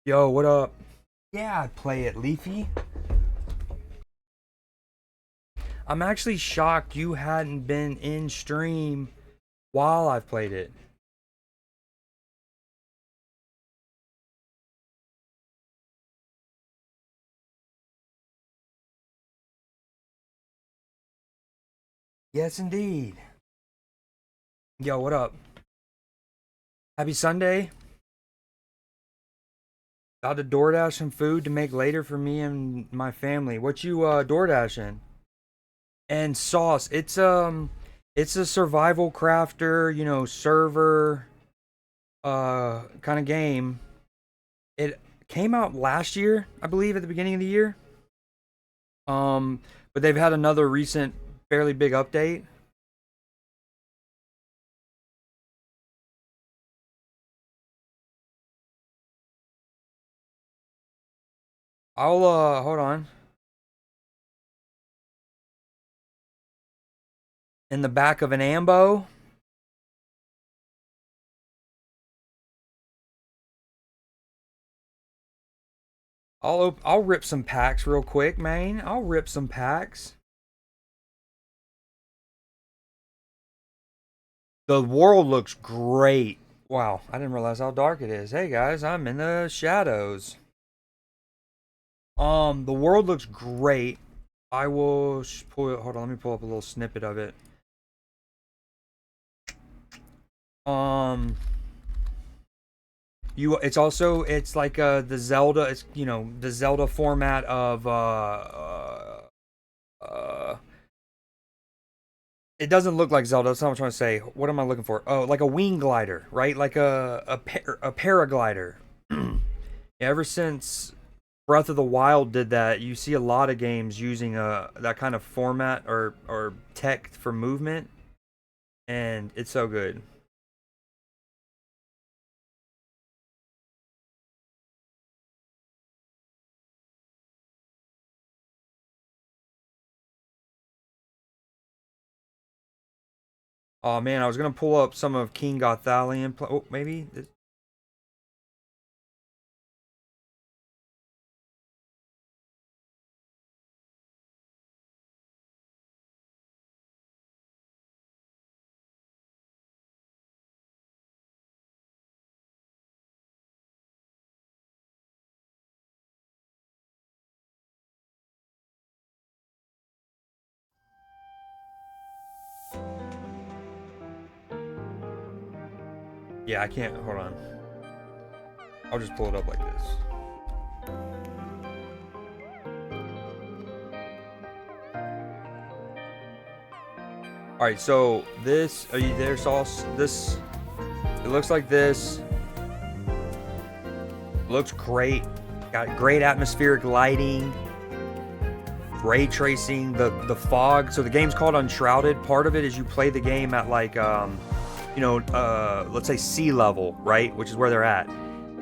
Yo, what up? Yeah, I'd play it, Leafy. I'm actually shocked you hadn't been in stream while I've played it. Yes, indeed. Yo, what up? Happy Sunday. About to DoorDash some food to make later for me and my family. What you DoorDashing? And Sauce. It's a survival crafter, server kind of game. It came out last year, I believe, at the beginning of the year. But they've had another recent fairly big update. I'll hold on. In the back of an ambo. I'll rip some packs real quick, man. I'll rip some packs. The world looks great. Wow, I didn't realize how dark it is. Hey guys, I'm in the shadows. The world looks great. I will pull it. Hold on, let me pull up a little snippet of it. Um, it's like the Zelda. It's the Zelda format of it doesn't look like Zelda. That's not what I'm trying to say. What am I looking for? Oh, like a wing glider, right? Like a paraglider. Ever since Breath of the Wild did that, you see a lot of games using that kind of format or tech for movement, and it's so good. Oh man, I was gonna pull up some of King Gothalion. Oh, maybe. Yeah, I can't. Hold on. I'll just pull it up like this. All right, so this. Are you there, Sauce? This. It looks like this. Looks great. Got great atmospheric lighting, ray tracing, the fog. So the game's called Unshrouded. Part of it is you play the game at like let's say sea level, right, which is where they're at.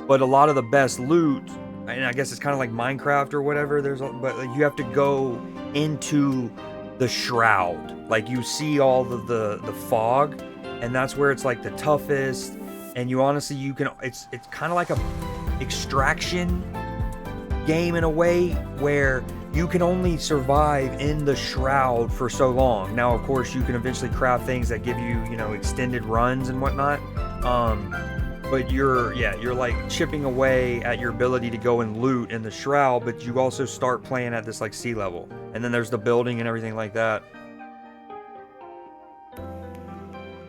But a lot of the best loot, and I guess it's kind of like Minecraft or whatever. But you have to go into the shroud. Like you see all the fog, and that's where it's like the toughest. And you honestly, you can. It's kind of like a extraction game in a way where you can only survive in the shroud for so long. Now, of course, you can eventually craft things that give you, extended runs and whatnot. But you're like chipping away at your ability to go and loot in the shroud, but you also start playing at this like sea level. And then there's the building and everything like that.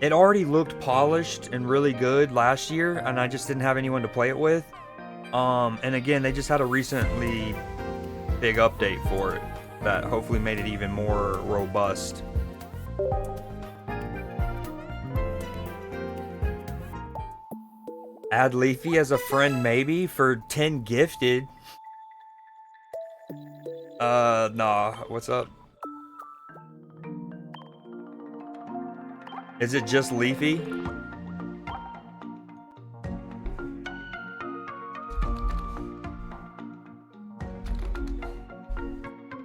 It already looked polished and really good last year, and I just didn't have anyone to play it with. And again, they just had a recently big update for it that hopefully made it even more robust. Add Leafy as a friend maybe for 10 gifted. Nah, what's up? Is it just Leafy?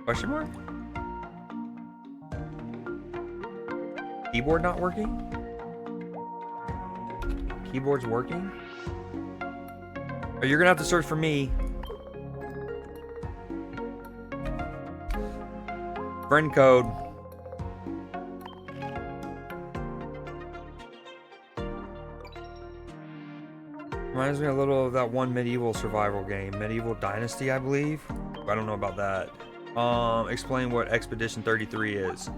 Question mark? Keyboard not working? Keyboard's working? You're gonna have to search for me. Friend code. Reminds me a little of that one medieval survival game, Medieval Dynasty, I believe. I don't know about that. Explain what Expedition 33 is.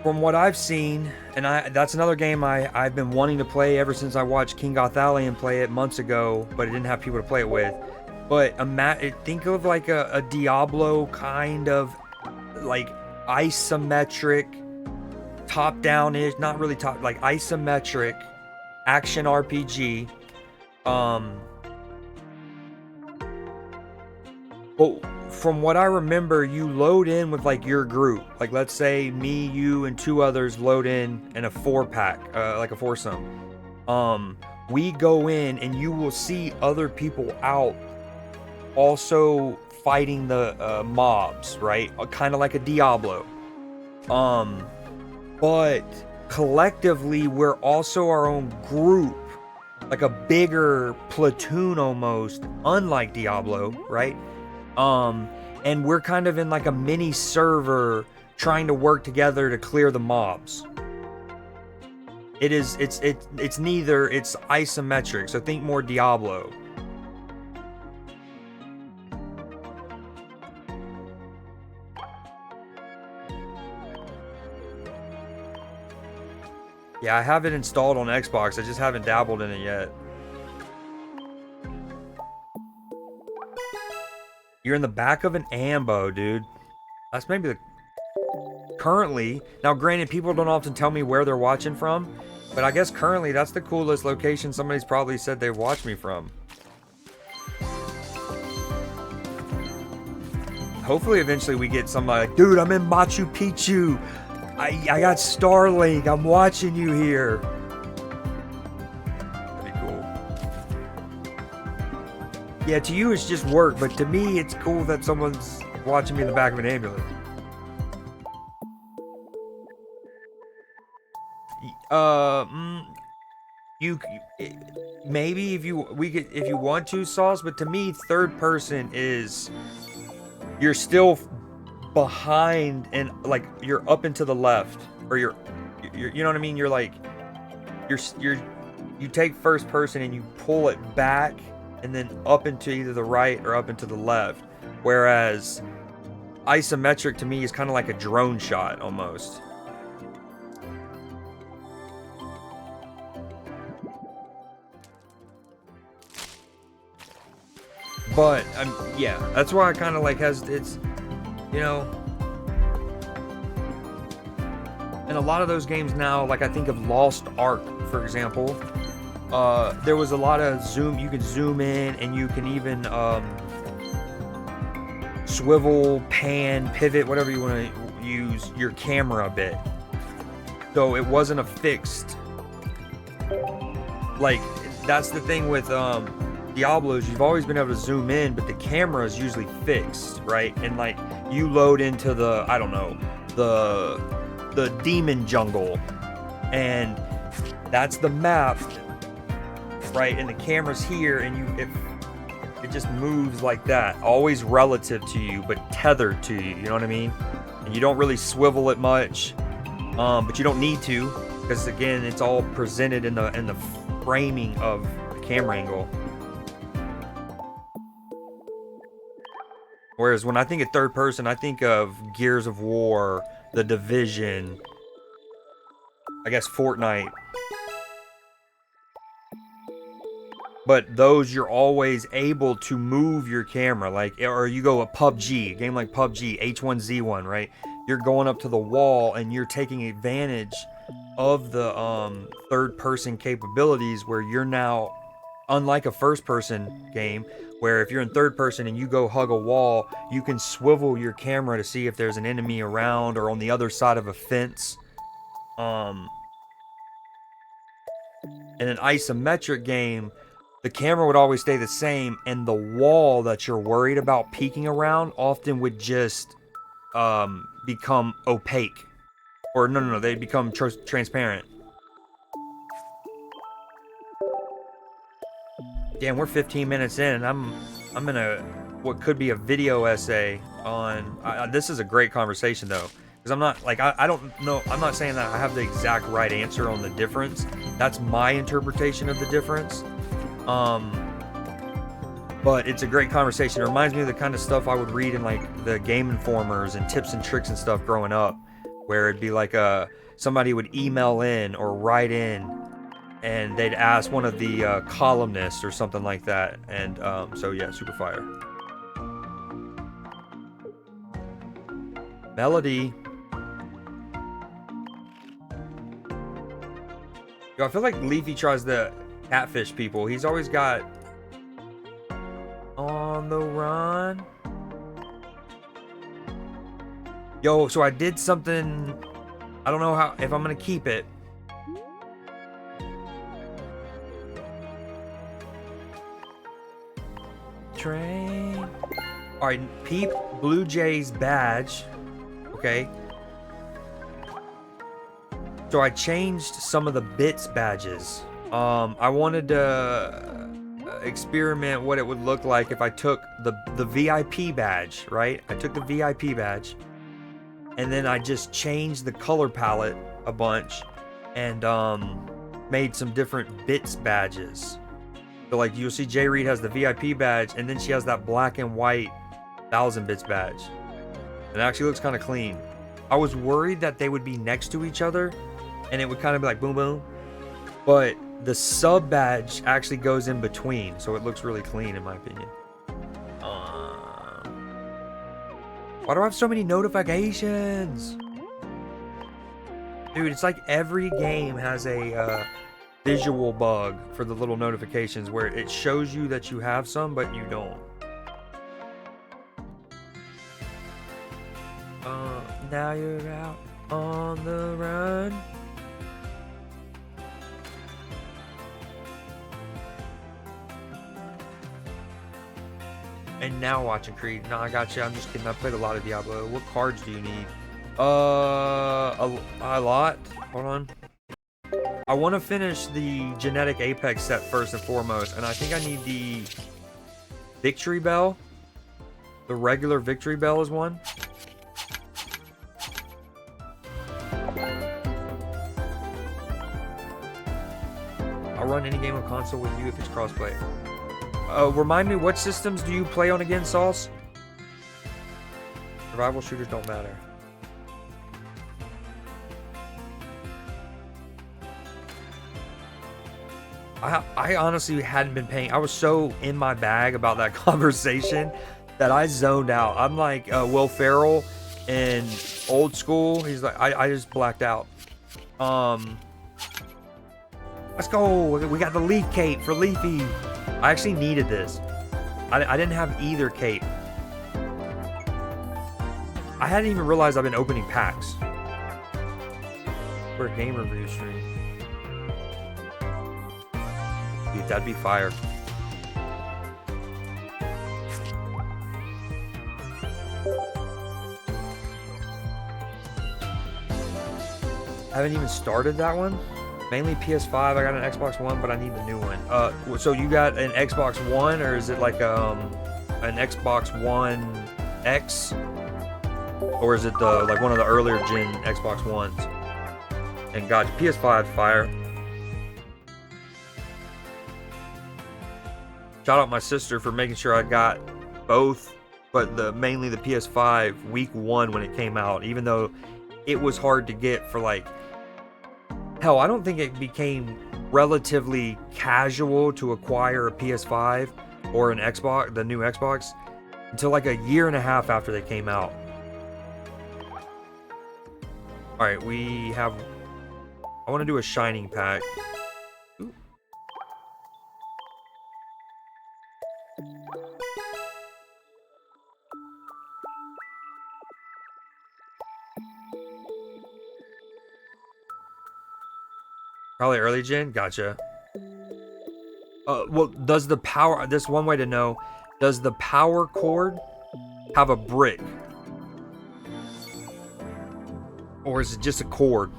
From what I've seen, and that's another game I've been wanting to play ever since I watched King Gothalion play it months ago, but I didn't have people to play it with. But think of like a Diablo kind of like isometric, top-down-ish, not really top, like isometric action RPG. But from what I remember, you load in with like your group. Like let's say me, you, and 2 others load in a 4-pack, like a foursome. We go in and you will see other people out also fighting the mobs, right? Kind of like a Diablo. But collectively, we're also our own group, like a bigger platoon almost, unlike Diablo, right? And we're kind of in like a mini server trying to work together to clear the mobs. It's isometric, so think more Diablo. Yeah, I have it installed on Xbox. I just haven't dabbled in it yet. You're in the back of an ambo, dude. That's maybe the... Currently... Now, granted, people don't often tell me where they're watching from, but I guess currently that's the coolest location somebody's probably said they watched me from. Hopefully, eventually we get somebody like, dude, I'm in Machu Picchu. I got Starlink. I'm watching you here. Pretty cool. Yeah, to you it's just work, but to me it's cool that someone's watching me in the back of an ambulance. You maybe if you want to, Sauce, but to me third person is you're still behind and like you're up and to the left, or you're you know what I mean, you're like you take first person and you pull it back and then up into either the right or up into the left, whereas isometric to me is kind of like a drone shot almost. But yeah, that's why I kind of like it's, you know, and a lot of those games now, like I think of Lost Ark, for example, there was a lot of zoom. You can zoom in, and you can even swivel, pan, pivot, whatever you want to use your camera a bit. So it wasn't a fixed. Like that's the thing with Diablos, you've always been able to zoom in, but the camera is usually fixed, right? And like you load into the, I don't know, the demon jungle, and that's the map, right? And the camera's here, and it just moves like that, always relative to you, but tethered to you. You know what I mean? And you don't really swivel it much, but you don't need to, because again, it's all presented in the framing of the camera angle. Whereas when I think of third person, I think of Gears of War, The Division, I guess Fortnite. But those you're always able to move your camera, like, or you go a PUBG, a game like PUBG, H1Z1, right? You're going up to the wall and you're taking advantage of the third person capabilities, where you're now, unlike a first person game, where if you're in third person and you go hug a wall, you can swivel your camera to see if there's an enemy around or on the other side of a fence. In an isometric game, the camera would always stay the same, and the wall that you're worried about peeking around often would just become opaque. Or no, they become transparent. Damn, we're 15 minutes in, and I'm in a what could be a video essay on. This is a great conversation though, because I'm not like I don't know. I'm not saying that I have the exact right answer on the difference. That's my interpretation of the difference. But it's a great conversation. It reminds me of the kind of stuff I would read in like the Game Informers and tips and tricks and stuff growing up, where it'd be like somebody would email in or write in, and they'd ask one of the columnists or something like that. And so yeah, super fire. Melody. Yo, I feel like Leafy tries to catfish people. He's always got on the run. Yo, so I did something. I don't know if I'm gonna keep it. Train. All right, Peep Blue Jays badge. Okay. So I changed some of the bits badges. I wanted to experiment what it would look like if I took the VIP badge, right? I took the VIP badge, and then I just changed the color palette a bunch, and made some different bits badges. So like you'll see J Reed has the VIP badge, and then she has that black and white 1000 bits badge. It actually looks kind of clean. I was worried that they would be next to each other, and it would kind of be like boom boom, but the sub badge actually goes in between, so it looks really clean in my opinion. Why do I have so many notifications? Dude, it's like every game has a visual bug for the little notifications where it shows you that you have some, but you don't. Now you're out on the run. And now watching Creed. No, I got you. I'm just kidding. I played a lot of Diablo. What cards do you need? A lot. Hold on. I want to finish the Genetic Apex set first and foremost, and I think I need the Victory Bell. The regular Victory Bell is one. I'll run any game on console with you if it's crossplay. Remind me, what systems do you play on again, Sauce? Survival shooters don't matter. I honestly hadn't been paying. I was so in my bag about that conversation that I zoned out. I'm like Will Ferrell in Old School. He's like, I just blacked out. Let's go. We got the Leaf Cape for Leafy. I actually needed this. I didn't have either cape. I hadn't even realized I've been opening packs. For a game review stream. Dude, that'd be fire. I haven't even started that one. Mainly PS5. I got an Xbox One, but I need the new one. So you got an Xbox One, or is it like an Xbox One X, or is it like one of the earlier gen Xbox Ones? And gotcha, PS5 fire. Shout out my sister for making sure I got both, but mainly the PS5 week 1 when it came out, even though it was hard to get for like. Hell, I don't think it became relatively casual to acquire a PS5 or an Xbox, the new Xbox, until like a year and a half after they came out. Alright, we have... I want to do a Shining pack. Ooh. Probably early gen? Gotcha. Well, does the power... This one way to know. Does the power cord have a brick? Or is it just a cord?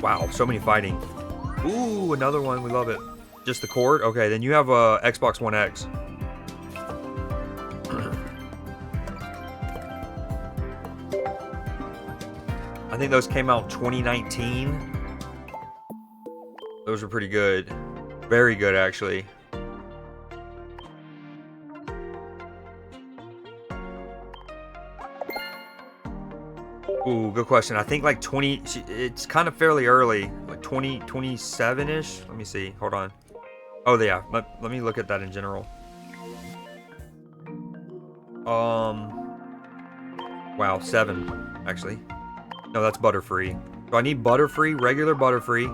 Wow, so many fighting. Ooh, another one. We love it. Just the cord? Okay, then you have a Xbox One X. I think those came out 2019. Those were pretty good. Very good, actually. Ooh, good question. I think like 20, it's kind of fairly early, like 27-ish. Let me see. Hold on. Oh, yeah. Let me look at that in general. Wow, 7, actually. No, that's Butterfree. So I need Butterfree, regular Butterfree,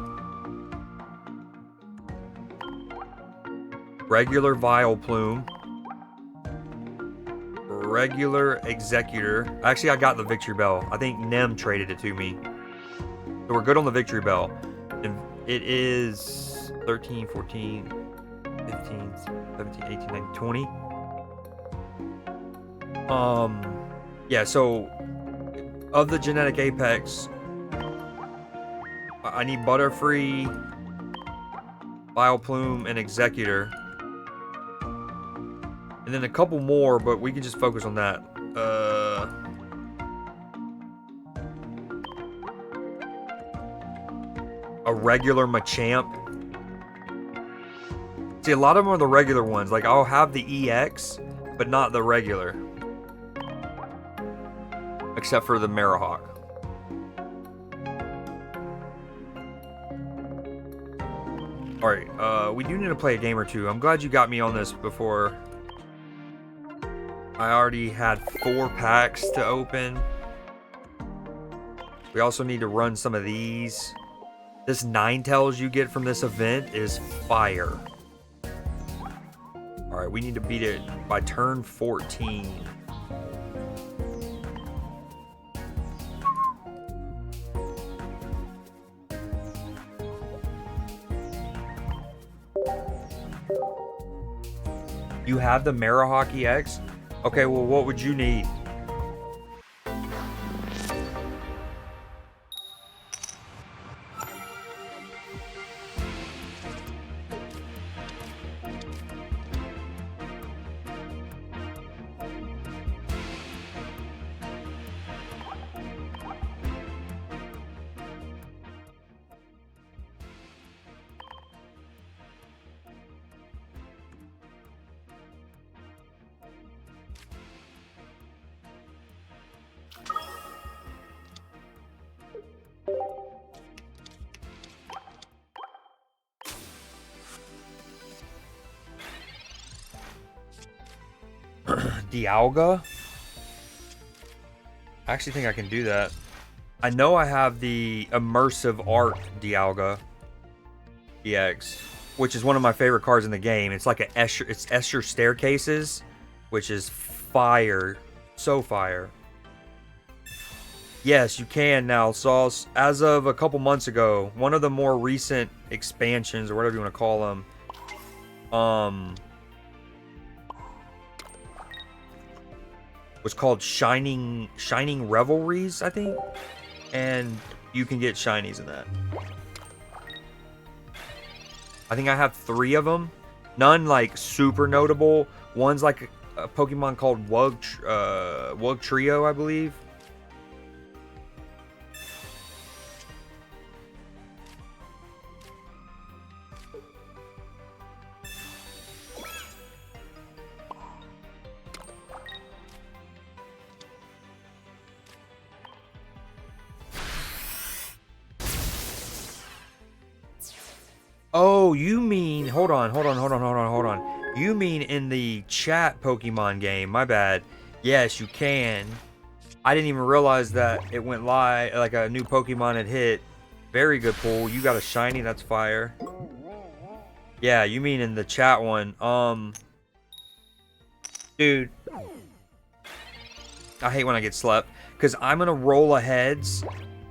regular Vileplume, regular Executor. Actually, I got the Victory Bell. I think Nem traded it to me. So we're good on the Victory Bell. And it is 13, 14, 15, 17, 18, 19, 20. Yeah, so of the Genetic Apex, I need Butterfree, Vileplume, and Executor. And then a couple more, but we can just focus on that. A regular Machamp. See, a lot of them are the regular ones. Like, I'll have the EX, but not the regular. Except for the Marahawk. Alright, we do need to play a game or two. I'm glad you got me on this before. I already had 4 packs to open. We also need to run some of these. This Ninetales you get from this event is fire. Alright, we need to beat it by turn 14. You have the Marahawk EX? Okay, well, what would you need? Dialga? I actually think I can do that. I know I have the Immersive Art Dialga EX, which is one of my favorite cards in the game. It's like it's Escher Staircases, which is fire. So fire. Yes, you can now, Sauce. As of a couple months ago, one of the more recent expansions, or whatever you want to call them, was called Shining Revelries, I think, and you can get shinies in that. I think I have 3 of them. None like super notable. One's like a Pokemon called Wug Trio, I believe. Oh, you mean, hold on. You mean in the chat Pokemon game, my bad. Yes, you can. I didn't even realize that it went live, like a new Pokemon had hit. Very good pull. You got a shiny, that's fire. Yeah, you mean in the chat one. Dude. I hate when I get slept, because I'm going to roll aheads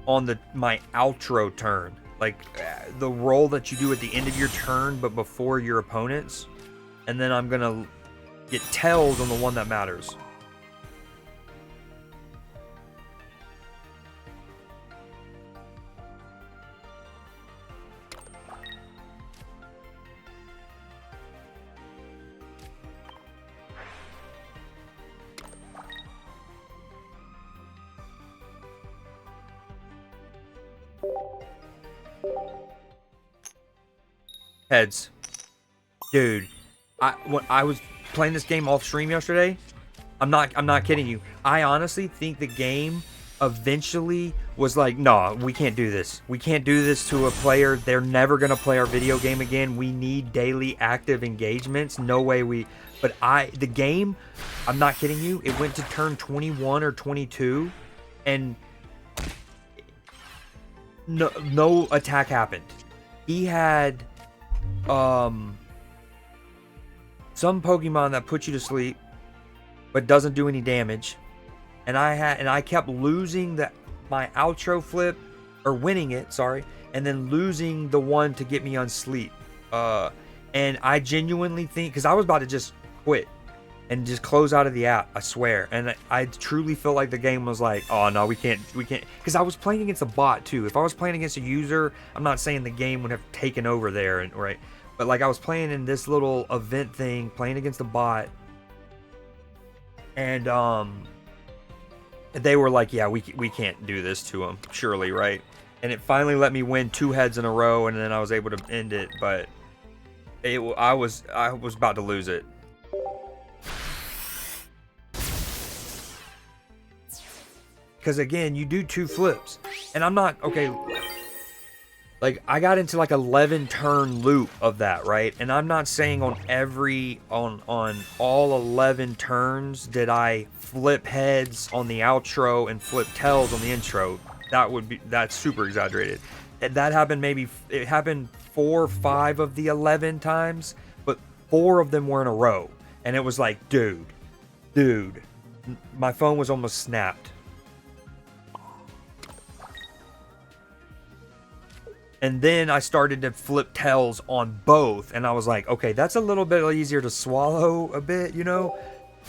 on my outro turn. Like, the roll that you do at the end of your turn, but before your opponents. And then I'm going to get tails on the one that matters. Heads. Dude, when I was playing this game off stream yesterday, I'm not kidding you. I honestly think the game eventually was like, no, we can't do this. We can't do this to a player. They're never gonna play our video game again. We need daily active engagements. No way we. But the game, I'm not kidding you. It went to turn 21 or 22, and no attack happened. He had some Pokemon that put you to sleep but doesn't do any damage, and I kept losing my outro flip, or winning it, sorry, and then losing the one to get me on sleep. And I genuinely think, because I was about to just quit and just close out of the app, I swear, and I truly feel like the game was like, oh no, we can't, because I was playing against a bot too. If I was playing against a user, I'm not saying the game would have taken over there, and right, but like I was playing in this little event thing, playing against a bot, and they were like, yeah, we can't do this to him, surely, right? And it finally let me win 2 heads in a row, and then I was able to end it, but I was about to lose it. Because again, you do 2 flips, and I'm not okay. Like, I got into like 11 turn loop of that, right? And I'm not saying on all 11 turns did I flip heads on the outro and flip tails on the intro. That's super exaggerated. That happened it happened 4 or 5 of the 11 times, but 4 of them were in a row. And it was like, dude, my phone was almost snapped. And then I started to flip tails on both, and I was like, okay, that's a little bit easier to swallow a bit, you know?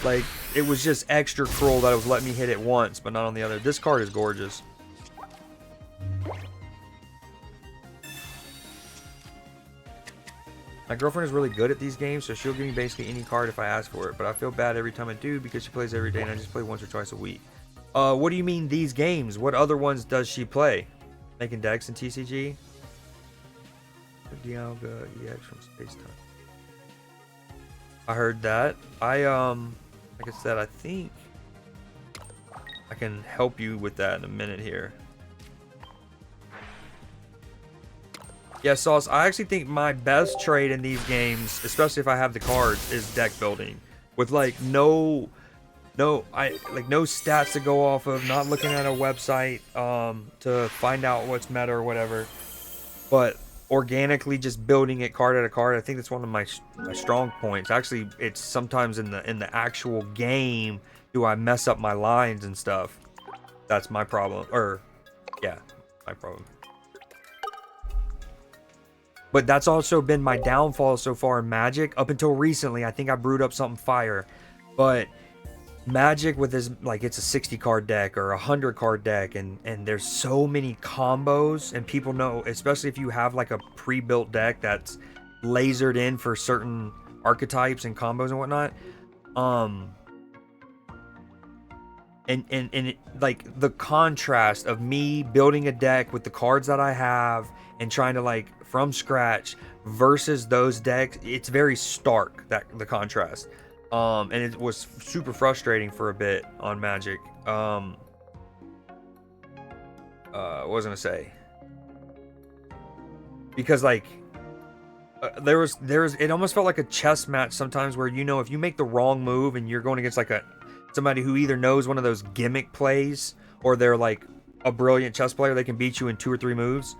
Like, it was just extra cruel that it was letting me hit it once, but not on the other. This card is gorgeous. My girlfriend is really good at these games, so she'll give me basically any card if I ask for it, but I feel bad every time I do because she plays every day and I just play once or twice a week. What do you mean these games? What other ones does she play? Making decks in TCG? Dialga EX from Space Time. I heard that. Like I said, I think I can help you with that in a minute here. Yeah, Sauce, I actually think my best trade in these games, especially if I have the cards, is deck building. With like no stats to go off of, not looking at a website to find out what's meta or whatever, but organically just building it card at a card. I think that's one of my strong points. Actually, it's sometimes in the actual game do I mess up my lines and stuff. That's my problem. Or yeah, my problem. But that's also been my downfall so far in Magic. Up until recently, I think I brewed up something fire. But Magic with this, like, it's a 60 card deck or a 100 card deck, and there's so many combos, and people know, especially if you have like a pre-built deck that's lasered in for certain archetypes and combos and whatnot, and it, like, the contrast of me building a deck with the cards that I have and trying to, like, from scratch versus those decks, it's very stark, the contrast. And it was super frustrating for a bit on Magic. What was I gonna say? Because like, there was it almost felt like a chess match sometimes, where, you know, if you make the wrong move and you're going against like somebody who either knows one of those gimmick plays or they're like a brilliant chess player, they can beat you in 2 or 3 moves.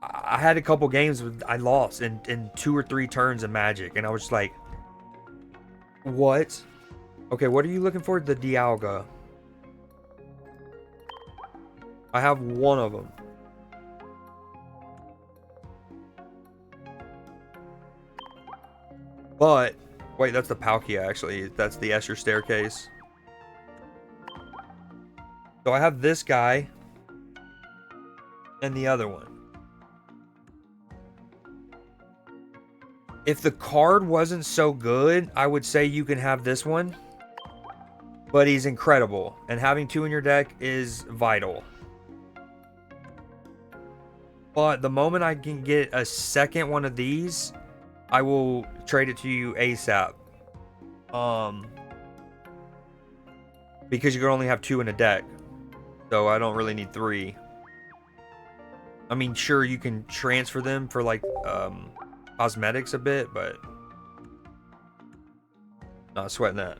I had a couple games I lost in 2 or 3 turns of Magic, and I was just like, what? Okay, what are you looking for? The Dialga. I have one of them. But wait, that's the Palkia, actually. That's the Escher Staircase. So I have this guy and the other one. If the card wasn't so good, I would say you can have this one. But he's incredible, and having 2 in your deck is vital. But the moment I can get a second one of these, I will trade it to you ASAP. Because you can only have 2 in a deck. So I don't really need 3. I mean, sure, you can transfer them for like cosmetics a bit, but not sweating that.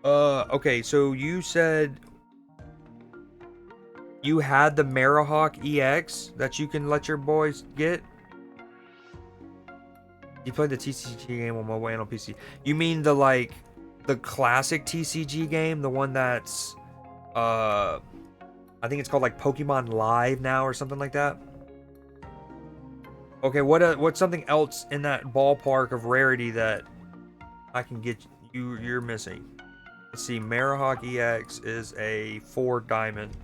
Okay, so you said you had the Marahawk EX that you can let your boys get? You played the TCG game on mobile and on PC. You mean the like the classic TCG game, the one that's I think it's called like Pokemon Live now or something like that? Okay, what's something else in that ballpark of rarity that I can get you're missing? Let's see, Marahawk EX is a 4 diamond.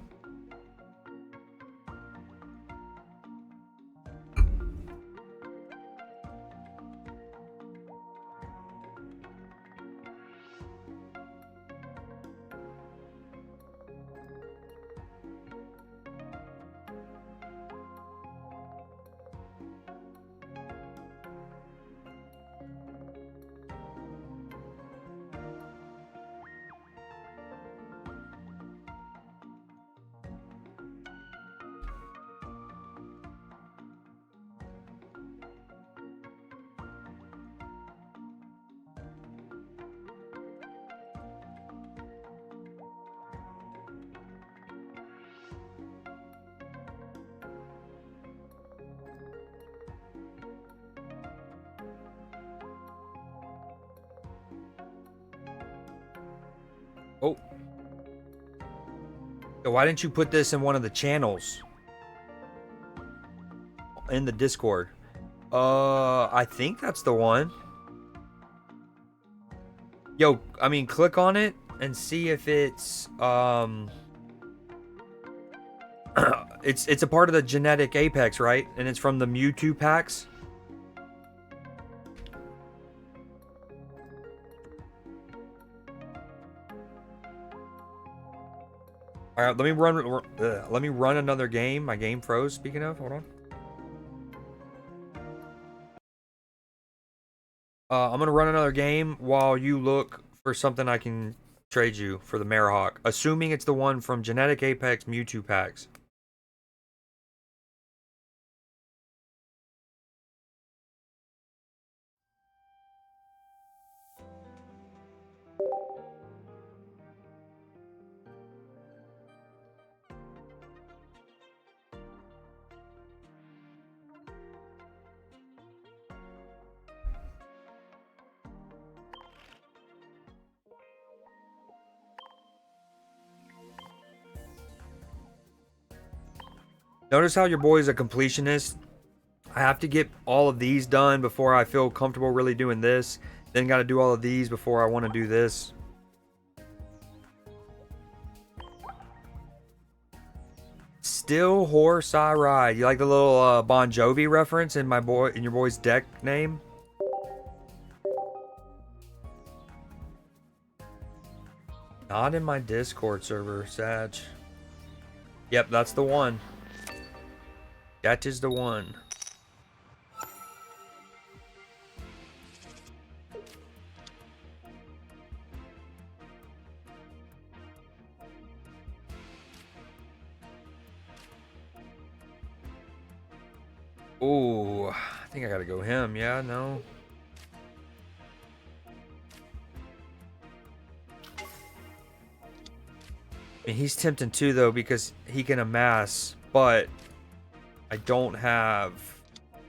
Oh. So why didn't you put this in one of the channels? In the Discord. I think that's the one. Yo, I mean, click on it and see if it's it's a part of the genetic apex, right? And it's from the Mewtwo packs. All right, let me run another game. My game froze. Speaking of, hold on. I'm gonna run another game while you look for something I can trade you for the Marahawk, assuming it's the one from Genetic Apex Mewtwo packs. Notice how your boy is a completionist. I have to get all of these done before I feel comfortable really doing this. Then got to do all of these before I want to do this. Still horse I ride. You like the little Bon Jovi reference in your boy's deck name? Not in my Discord server, Sag. Yep, that's the one. That is the one. Ooh, I think I gotta go him. Yeah, no. I mean, he's tempting too, though, because he can amass, but I don't have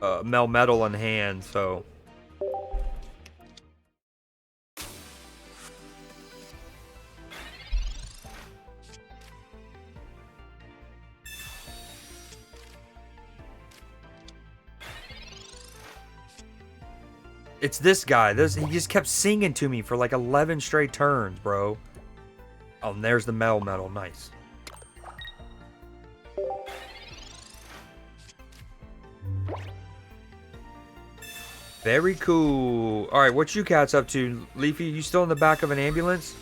Melmetal in hand, so. It's this guy. He just kept singing to me for like 11 straight turns, bro. Oh, and there's the Melmetal. Nice. Very cool. All right, what you cats up to? Leafy, you still in the back of an ambulance?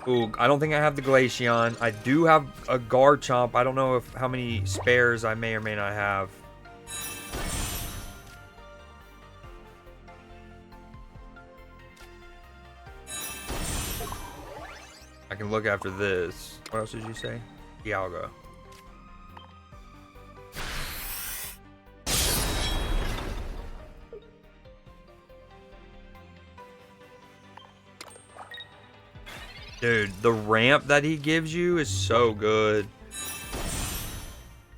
Ooh, I don't think I have the Glaceon. I do have a Garchomp. I don't know if how many spares I may or may not have. I can look after this. What else did you say? Dialga. Dude, the ramp that he gives you is so good.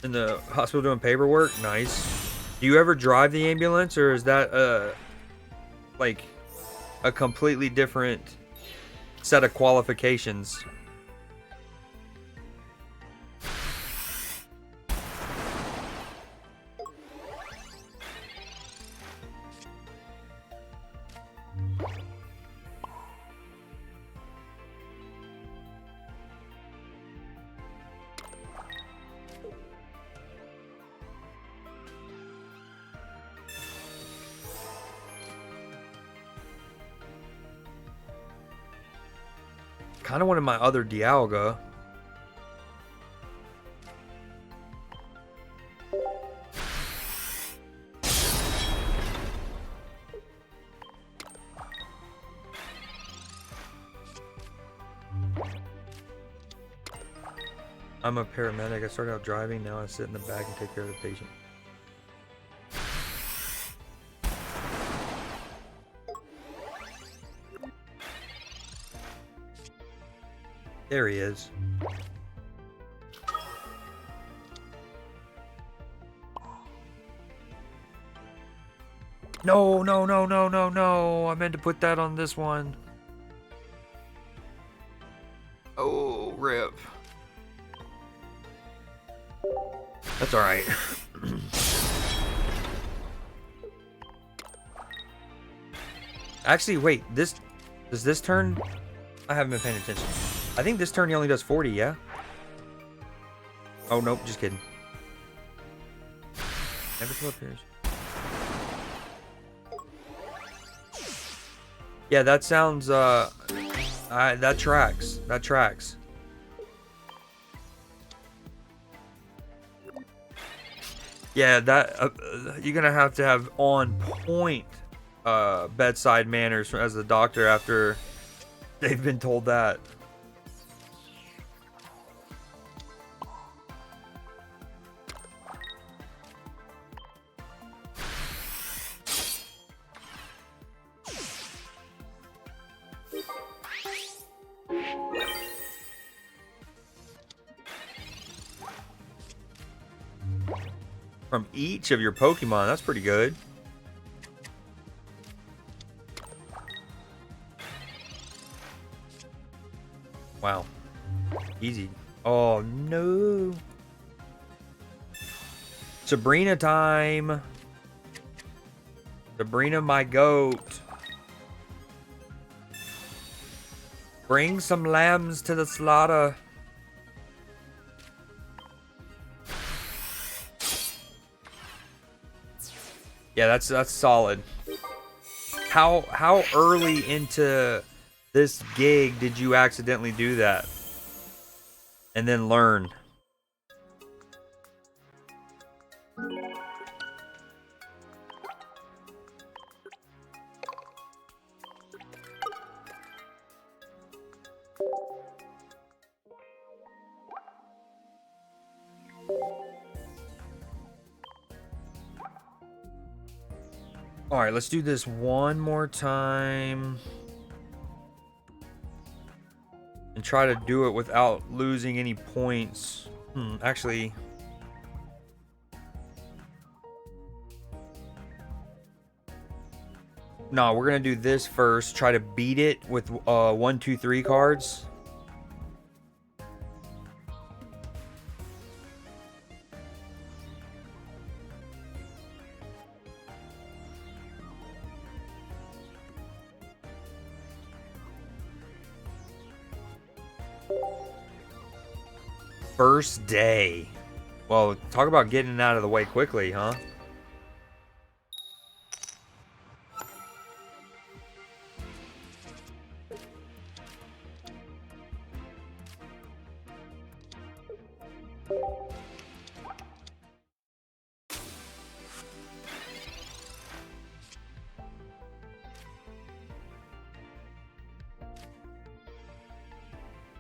In the hospital doing paperwork? Nice. Do you ever drive the ambulance, or is that like a completely different set of qualifications? Kind of wanted my other Dialga. I'm a paramedic. I started out driving. Now I sit in the back and take care of the patient. There he is. No, no, no, no, no, no. I meant to put that on this one. Oh, rip. That's all right. Actually, wait. Does this turn? I haven't been paying attention. I think this turn he only does 40, yeah? Oh, nope, just kidding. Never still appears. Yeah, that sounds, that tracks. That tracks. Yeah, that, you're gonna have to have on point, bedside manners as a doctor after they've been told that. From each of your Pokemon, that's pretty good. Wow. Easy. Oh, no. Sabrina time. Sabrina, my goat. Bring some lambs to the slaughter. Yeah, that's solid. How early into this gig did you accidentally do that? And then learn? All right, let's do this one more time. And try to do it without losing any points. Actually. No, we're going to do this first. Try to beat it with 1, 2, 3 cards. First day. Well, talk about getting it out of the way quickly, huh?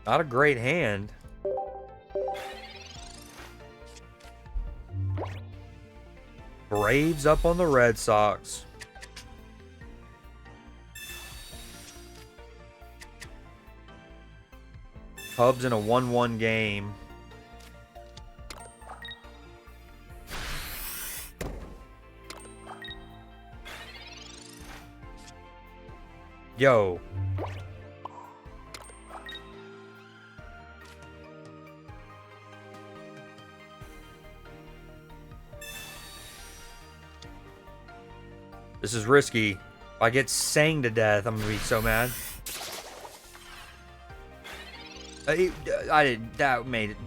Not a great hand. Braves up on the Red Sox. Cubs in a 1-1 game. Yo. This is risky. If I get sang to death, I'm gonna be so mad. I did. That made it.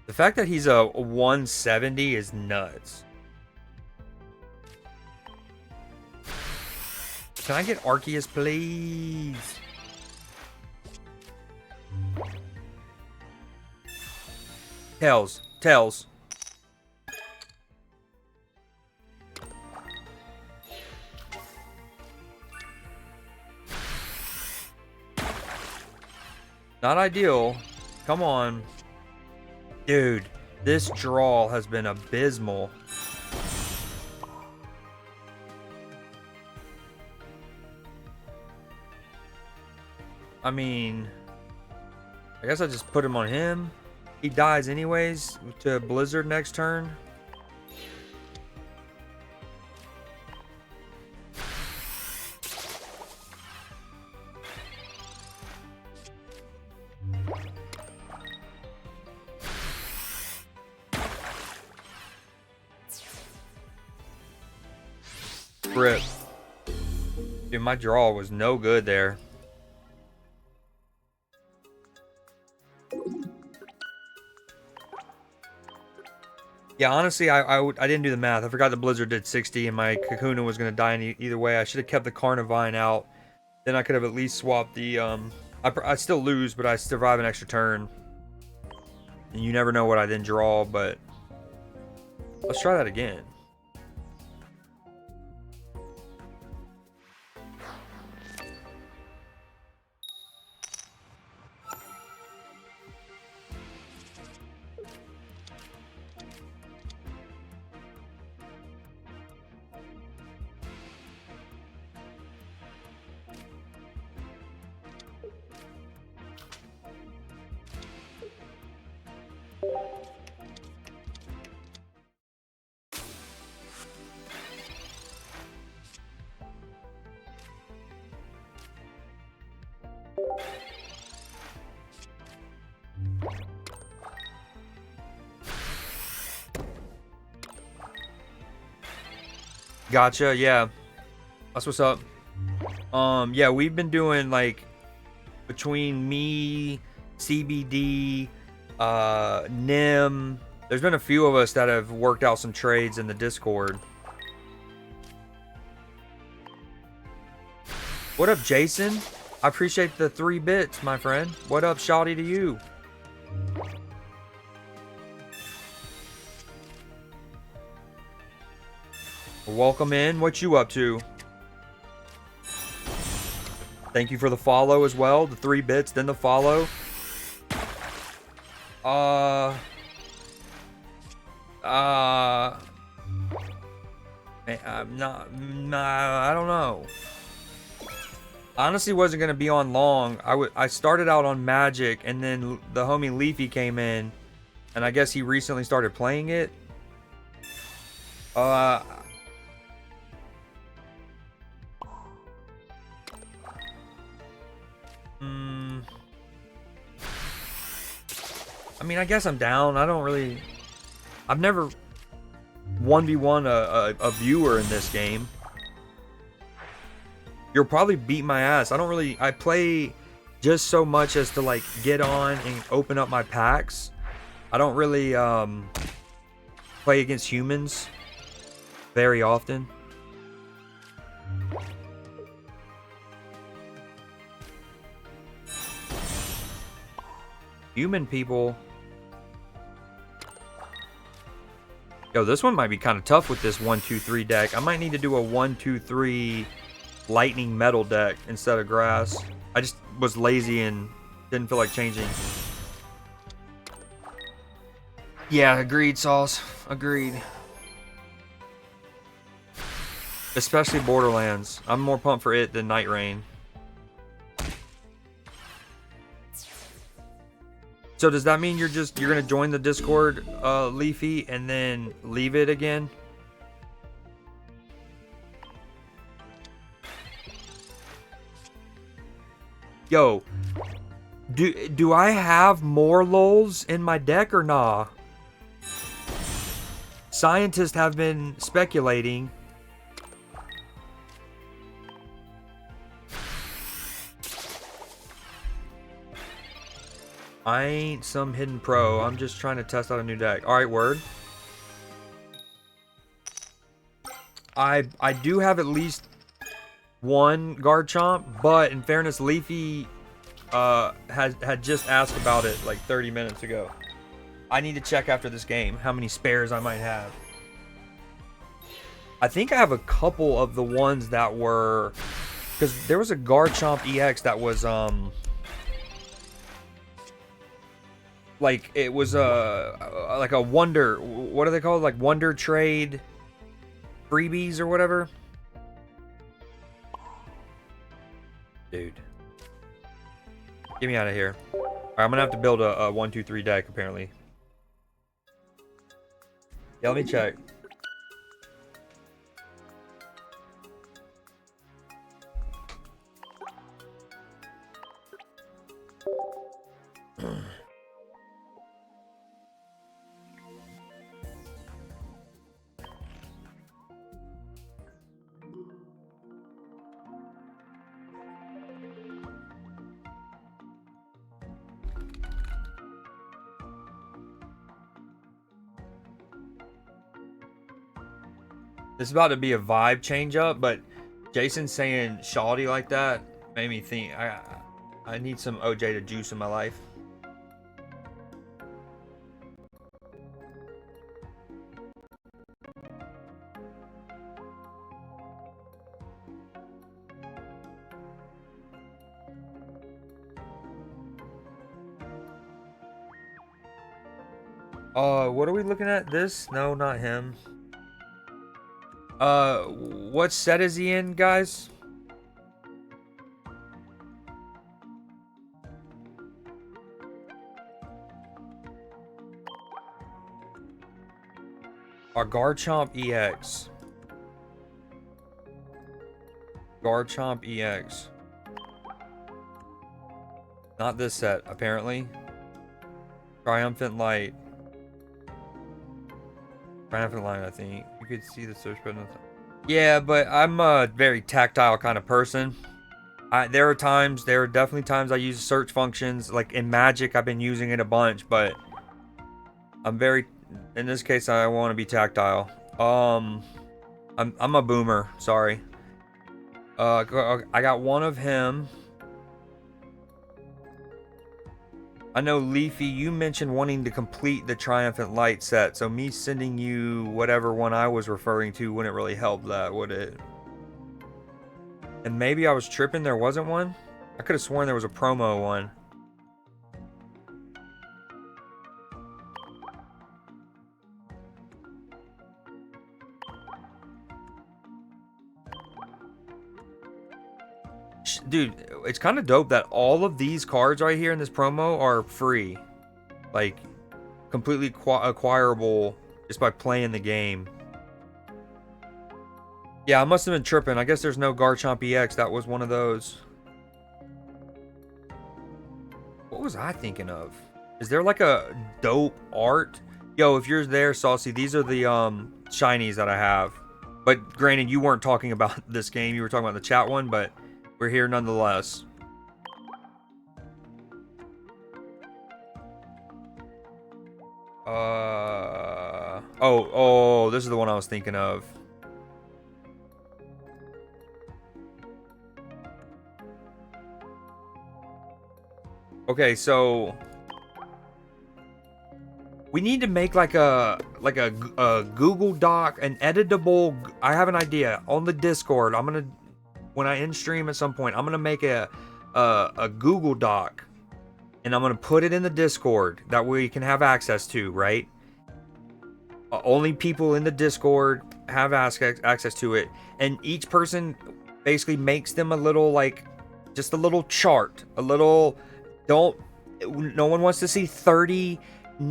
The fact that he's a 170 is nuts. Can I get Arceus, please? Tails. Not ideal. Come on. Dude, this draw has been abysmal. I mean, I guess I just put him on him. He dies anyways to Blizzard next turn. Rip. Dude, my draw was no good there. Yeah, honestly, I didn't do the math. I forgot the Blizzard did 60 and my Kakuna was going to die either way. I should have kept the Carnivine out. Then I could have at least swapped the... I still lose, but I survive an extra turn. And you never know what I then draw, but... Let's try that again. Gotcha, yeah. That's what's up. Yeah, we've been doing like between me, CBD, Nim. There's been a few of us that have worked out some trades in the Discord. What up, Jason? I appreciate the 3 bits, my friend. What up, Shawty, to you? Welcome in. What you up to? Thank you for the follow as well. The 3 bits, then the follow. Man, I'm not, I don't know. Honestly, wasn't gonna be on long. I started out on Magic, and then the homie Leafy came in, and I guess he recently started playing it. I mean, I guess I'm down. I've never 1v1 a viewer in this game. You'll probably beat my ass. I play just so much as to like get on and open up my packs. I don't really play against humans very often. Human people. Yo, this one might be kind of tough with this 1-2-3 deck. I might need to do a 1-2-3 lightning metal deck instead of grass. I just was lazy and didn't feel like changing. Yeah, agreed, Sauce. Agreed. Especially Borderlands. I'm more pumped for it than Night Rain. So does that mean you're gonna join the Discord, Leafy, and then leave it again? Yo, do I have more lulls in my deck or nah? Scientists have been speculating. I ain't some hidden pro. I'm just trying to test out a new deck. All right, word. I do have at least one guard chomp, but in fairness, Leafy had just asked about it like 30 minutes ago. I need to check after this game how many spares I might have. I think I have a couple of the ones that were, because there was a guard chomp EX that was like it was like a wonder, what are they called, like wonder trade freebies or whatever. Dude, get me out of here. All right, I'm gonna have to build a 1-2-3 deck apparently. Yeah, let me check. This is about to be a vibe change up, but Jason saying shoddy like that made me think I need some OJ to juice in my life. What are we looking at? This? No, not him. What set is he in, guys? Our Garchomp EX. Garchomp EX. Not this set, apparently. Triumphant Light. Triumphant Light, I think. You could see the search button. Yeah, but I'm a very tactile kind of person. There are definitely times I use search functions. Like in Magic, I've been using it a bunch, but in this case, I want to be tactile. I'm a boomer, sorry. I got one of him. I know, Leafy, you mentioned wanting to complete the Triumphant Light set, so me sending you whatever one I was referring to wouldn't really help that, would it? And maybe I was tripping, there wasn't one? I could have sworn there was a promo one. Dude, it's kind of dope that all of these cards right here in this promo are free. Like, completely acquirable just by playing the game. Yeah, I must have been tripping. I guess there's no Garchomp EX. That was one of those. What was I thinking of? Is there like a dope art? Yo, if you're there, Saucy, these are the shinies that I have. But granted, you weren't talking about this game. You were talking about the chat one, but we're here nonetheless. Oh, this is the one I was thinking of. Okay, so we need to make like a Google Doc, an editable. I have an idea on the Discord. I'm gonna, when I end stream at some point, I'm gonna make a Google Doc, and I'm gonna put it in the Discord that we can have access to. Right? Only people in the Discord have access to it, and each person basically makes them a little, like, just a little chart, a little. No one wants to see 30,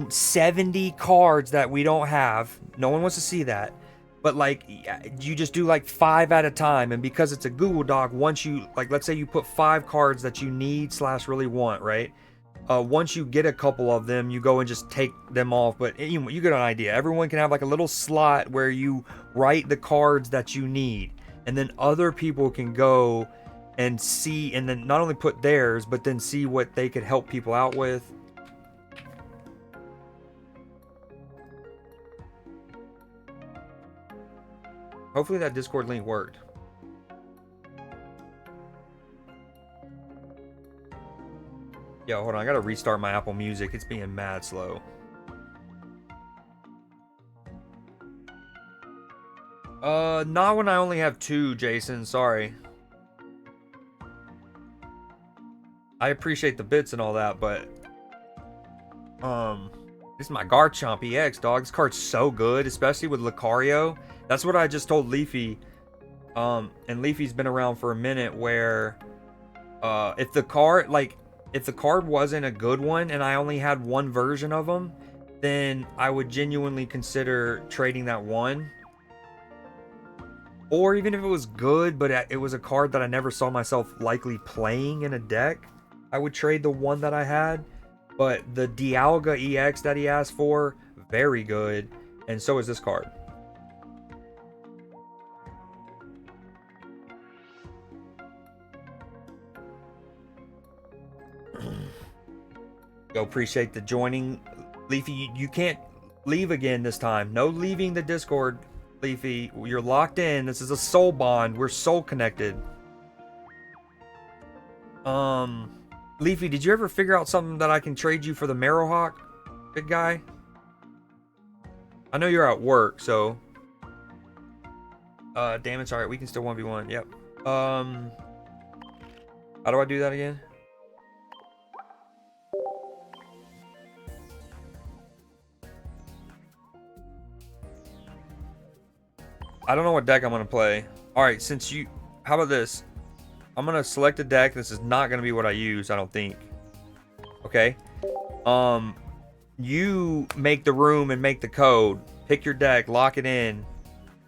70 cards that we don't have. No one wants to see that. But like, you just do like 5 at a time, and because it's a Google Doc, once you, like, let's say you put 5 cards that you need / really want, right? Once you get a couple of them, you go and just take them off. But you get an idea. Everyone can have like a little slot where you write the cards that you need, and then other people can go and see, and then not only put theirs, but then see what they could help people out with. Hopefully that Discord link worked. Yo, hold on, I gotta restart my Apple Music. It's being mad slow. Not when I only have 2, Jason. Sorry. I appreciate the bits and all that, but this is my Garchomp EX, dog. This card's so good, especially with Lucario. That's what I just told Leafy. And Leafy's been around for a minute, where if the card wasn't a good one and I only had one version of them, then I would genuinely consider trading that one. Or even if it was good, but it was a card that I never saw myself likely playing in a deck, I would trade the one that I had. But the Dialga EX that he asked for, very good. And so is this card. Yo, appreciate the joining. Leafy, you can't leave again this time. No leaving the Discord, Leafy. You're locked in. This is a soul bond. We're soul connected. Leafy, did you ever figure out something that I can trade you for the Marrowhawk, big guy? I know you're at work, so. Damn, it's alright. We can still 1v1. Yep. How do I do that again? I don't know what deck I'm going to play. Alright, how about this? I'm going to select a deck. This is not going to be what I use, I don't think. Okay? You make the room and make the code. Pick your deck, lock it in.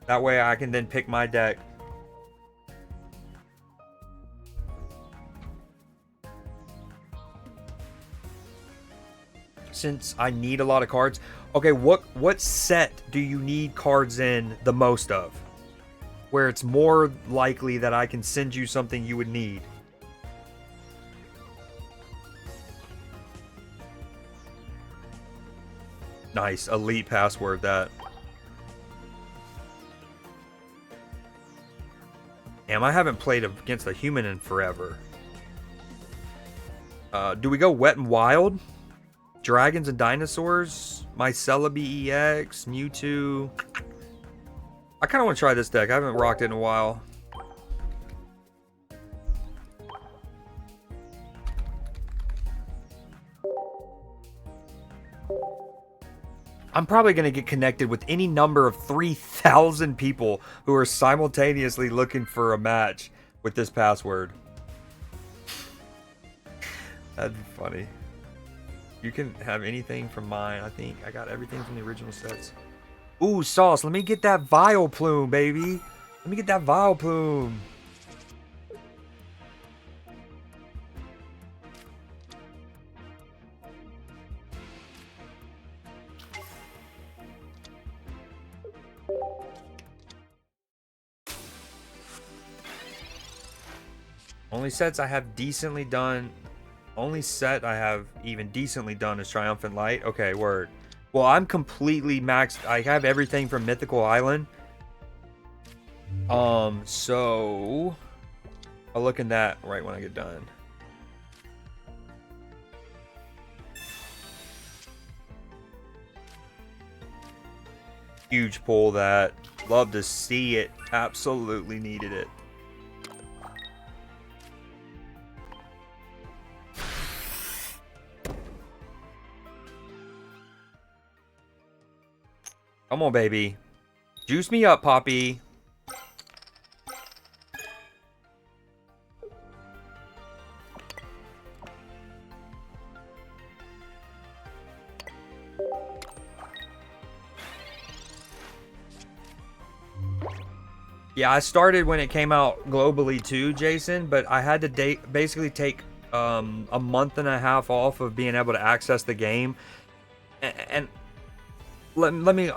That way I can then pick my deck. Since I need a lot of cards. Okay, what set do you need cards in the most of? Where it's more likely that I can send you something you would need. Nice, elite password that. Damn, I haven't played against a human in forever. Do we go Wet and Wild? Dragons and Dinosaurs? My Celebi EX? Mewtwo? I kind of want to try this deck. I haven't rocked it in a while. I'm probably going to get connected with any number of 3,000 people who are simultaneously looking for a match with this password. That'd be funny. You can have anything from mine. I think I got everything from the original sets. Ooh, Sauce, let me get that Vileplume, baby. Let me get that Vileplume. Only sets I have decently done. Only set I have even decently done is Triumphant Light. Okay, word. Well, I'm completely maxed. I have everything from Mythical Island. So I'll look in that right when I get done. Huge pull that. Love to see it. Absolutely needed it. Come on, baby. Juice me up, Poppy. Yeah, I started when it came out globally too, Jason, but I had to basically take a month and a half off of being able to access the game. And let me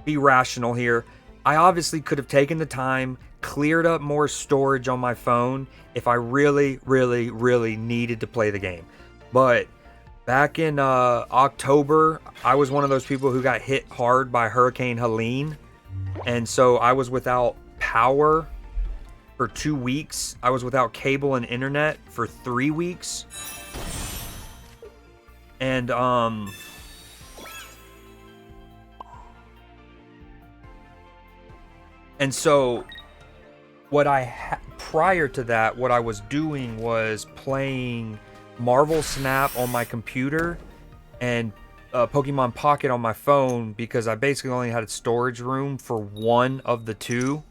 be rational here. I obviously could have taken the time, cleared up more storage on my phone if I really, really, really needed to play the game. But back in October, I was one of those people who got hit hard by Hurricane Helene. And so I was without power for 2 weeks. I was without cable and internet for 3 weeks. And so what prior to that, what I was doing was playing Marvel Snap on my computer and Pokemon Pocket on my phone, because I basically only had storage room for one of the two.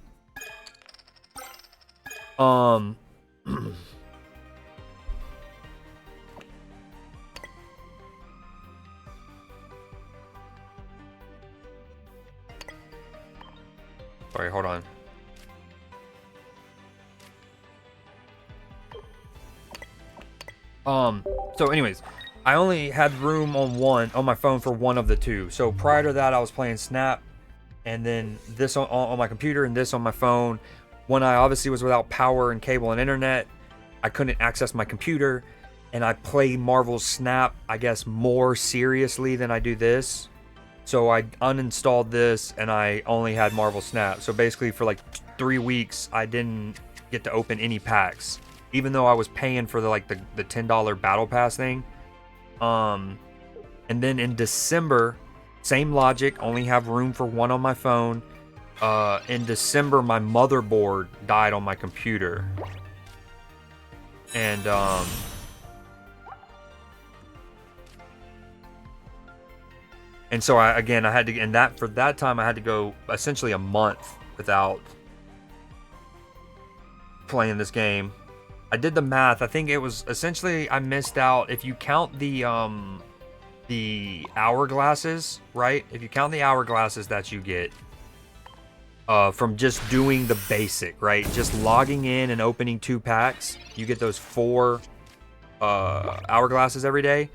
Sorry, hold on. So anyways, I only had room on my phone for one of the two. So prior to that, I was playing Snap, and then this on my computer and this on my phone. When I obviously was without power and cable and internet, I couldn't access my computer, and I play Marvel Snap, I guess, more seriously than I do this. So I uninstalled this, and I only had Marvel Snap. So basically for like 3 weeks, I didn't get to open any packs, even though I was paying for the $10 battle pass thing. And then in December, same logic, only have room for one on my phone. In December, my motherboard died on my computer. And so I had to, and that for that time I had to go essentially a month without playing this game. I did the math. I think it was essentially I missed out, if you count the hourglasses, right? If you count the hourglasses that you get from just doing the basic, right? Just logging in and opening 2 packs, you get those 4 hourglasses every day.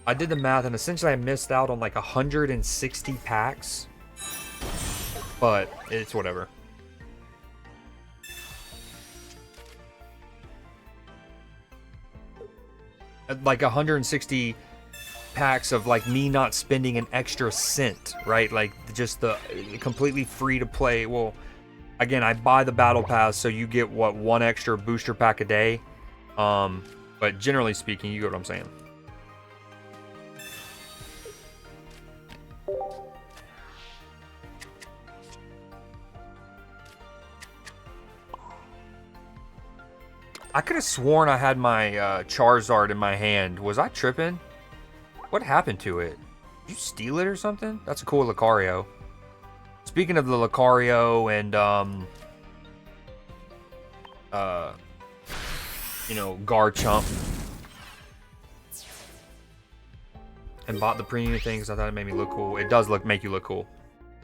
I did the math, and essentially I missed out on like 160 packs, but it's whatever. Like 160 packs of like me not spending an extra cent, right? Like just the completely free to play. Well, again, I buy the battle pass, so you get what, 1 extra booster pack a day. But generally speaking, you get what I'm saying. I could have sworn I had my Charizard in my hand. Was I tripping? What happened to it? Did you steal it or something? That's a cool Lucario. Speaking of the Lucario and Garchomp, and bought the premium thing because I thought it made me look cool. It does make you look cool.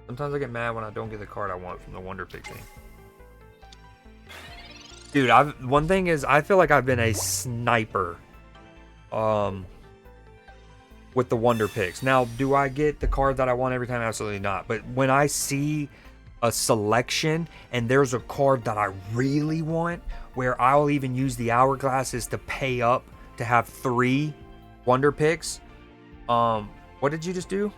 Sometimes I get mad when I don't get the card I want from the Wonder Pick thing. Dude, one thing is, I feel like I've been a sniper with the Wonder Picks. Now, do I get the card that I want every time? Absolutely not. But when I see a selection and there's a card that I really want, where I'll even use the hourglasses to pay up to have 3 Wonder Picks. What did you just do?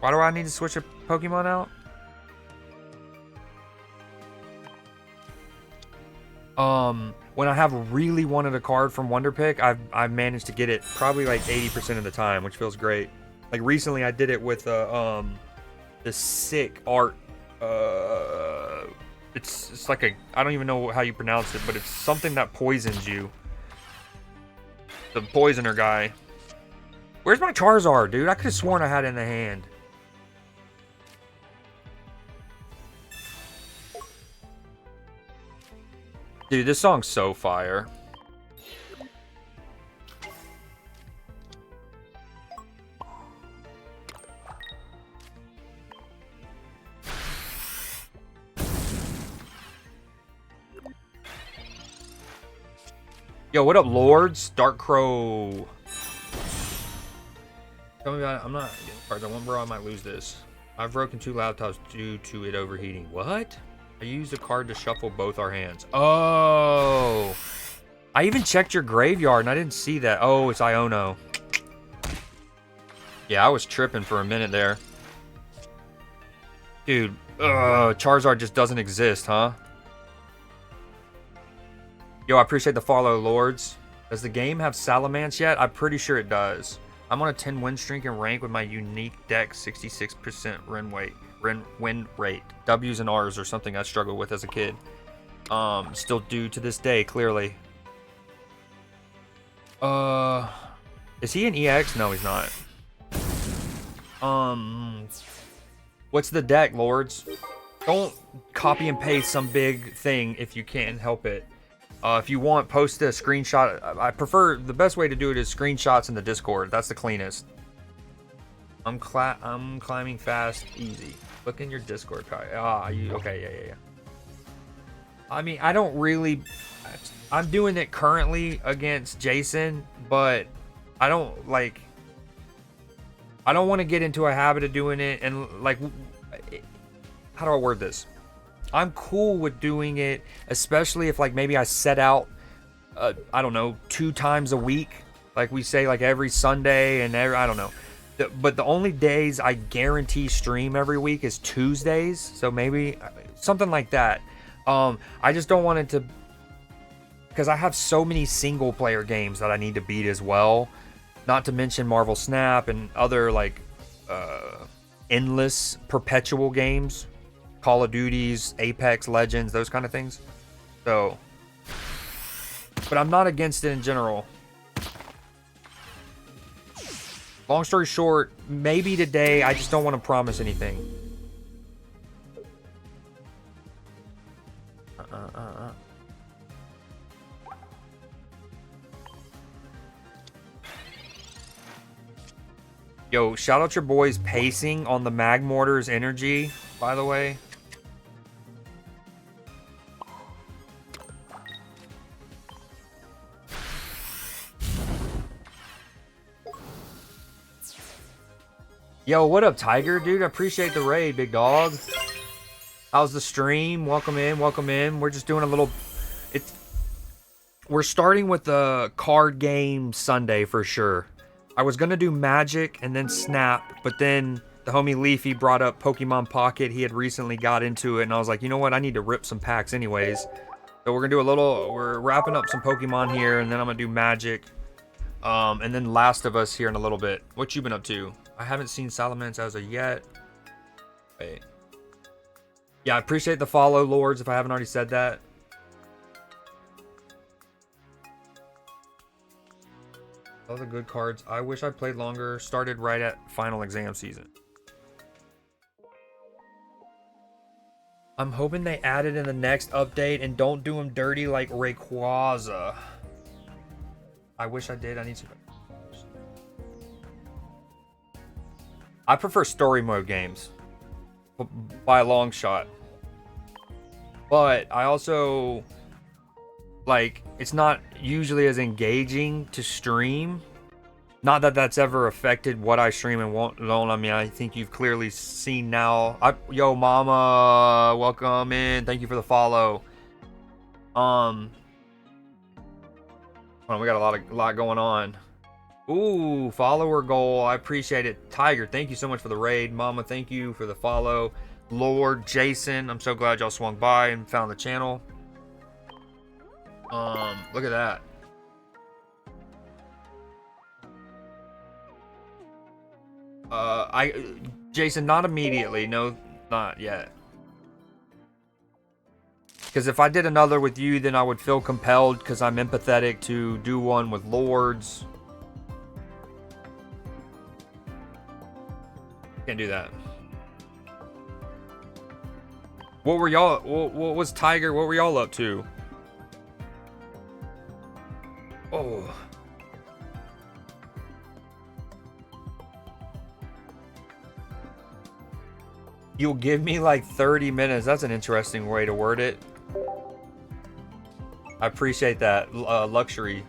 Why do I need to switch a Pokemon out? When I have really wanted a card from Wonder Pick, I've managed to get it probably like 80% of the time, which feels great. Like recently I did it with the sick art. It's like I don't even know how you pronounce it, but it's something that poisons you. The poisoner guy. Where's my Charizard, dude? I could have sworn I had it in the hand. Dude, this song's so fire. Yo, what up, Lords? Dark Crow. Tell me about it. I'm not getting cards. I wonder I might lose this. I've broken 2 laptops due to it overheating. What? I used a card to shuffle both our hands. Oh. I even checked your graveyard and I didn't see that. Oh, it's Iono. Yeah, I was tripping for a minute there. Dude, Charizard just doesn't exist, huh? Yo, I appreciate the follow, Lords. Does the game have Salamence yet? I'm pretty sure it does. I'm on a 10 win streak and rank with my unique deck, 66% win rate. W's and R's are something I struggled with as a kid. Still do to this day, clearly. Is he an EX? No, he's not. What's the deck, Lords? Don't copy and paste some big thing if you can't help it. If you want, post a screenshot. I prefer, the best way to do it is screenshots in the Discord. That's the cleanest. I'm climbing fast, easy. Look in your Discord. Okay, yeah. I mean, I don't really, I'm doing it currently against Jason, but I don't like, I don't want to get into a habit of doing it and like, how do I word this? I'm cool with doing it, especially if like maybe I set out, I don't know, 2 times a week. Like we say like every Sunday and I don't know. But the only days I guarantee stream every week is Tuesdays. So maybe something like that. I just don't want it to, because I have so many single player games that I need to beat as well. Not to mention Marvel Snap and other like endless perpetual games. Call of Duties, Apex Legends, those kind of things. So, but I'm not against it in general. Long story short, maybe today, I just don't want to promise anything. Yo, shout out your boys pacing on the Magmortar's energy, by the way. Yo, what up, Tiger? Dude, I appreciate the raid, big dog. How's the stream? Welcome in, welcome in. We're just doing a little... We're starting with the card game Sunday for sure. I was going to do Magic and then Snap, but then the homie Leafy brought up Pokemon Pocket. He had recently got into it, and I was like, you know what? I need to rip some packs anyways. So we're going to do a little... We're wrapping up some Pokemon here, and then I'm going to do Magic. And then Last of Us here in a little bit. What you been up to? I haven't seen Salamence as of yet. Wait. Yeah, I appreciate the follow, Lords, if I haven't already said that. All the good cards. I wish I played longer. Started right at final exam season. I'm hoping they add it in the next update and don't do them dirty like Rayquaza. I wish I did. I need some... I prefer story mode games by a long shot. But I also like, it's not usually as engaging to stream. Not that that's ever affected what I stream and won't. I mean, I think you've clearly seen now. Yo, mama, welcome in. Thank you for the follow. Well, we got a lot going on. Ooh, follower goal. I appreciate it. Tiger, thank you so much for the raid. Mama, thank you for the follow. Lord, Jason, I'm so glad y'all swung by and found the channel. Look at that. Jason, not immediately. No, not yet. Because if I did another with you, then I would feel compelled because I'm empathetic to do one with Lords. Can't do that. What were y'all? What was Tiger? What were y'all up to? Oh. You'll give me like 30 minutes. That's an interesting way to word it. I appreciate that. Luxury.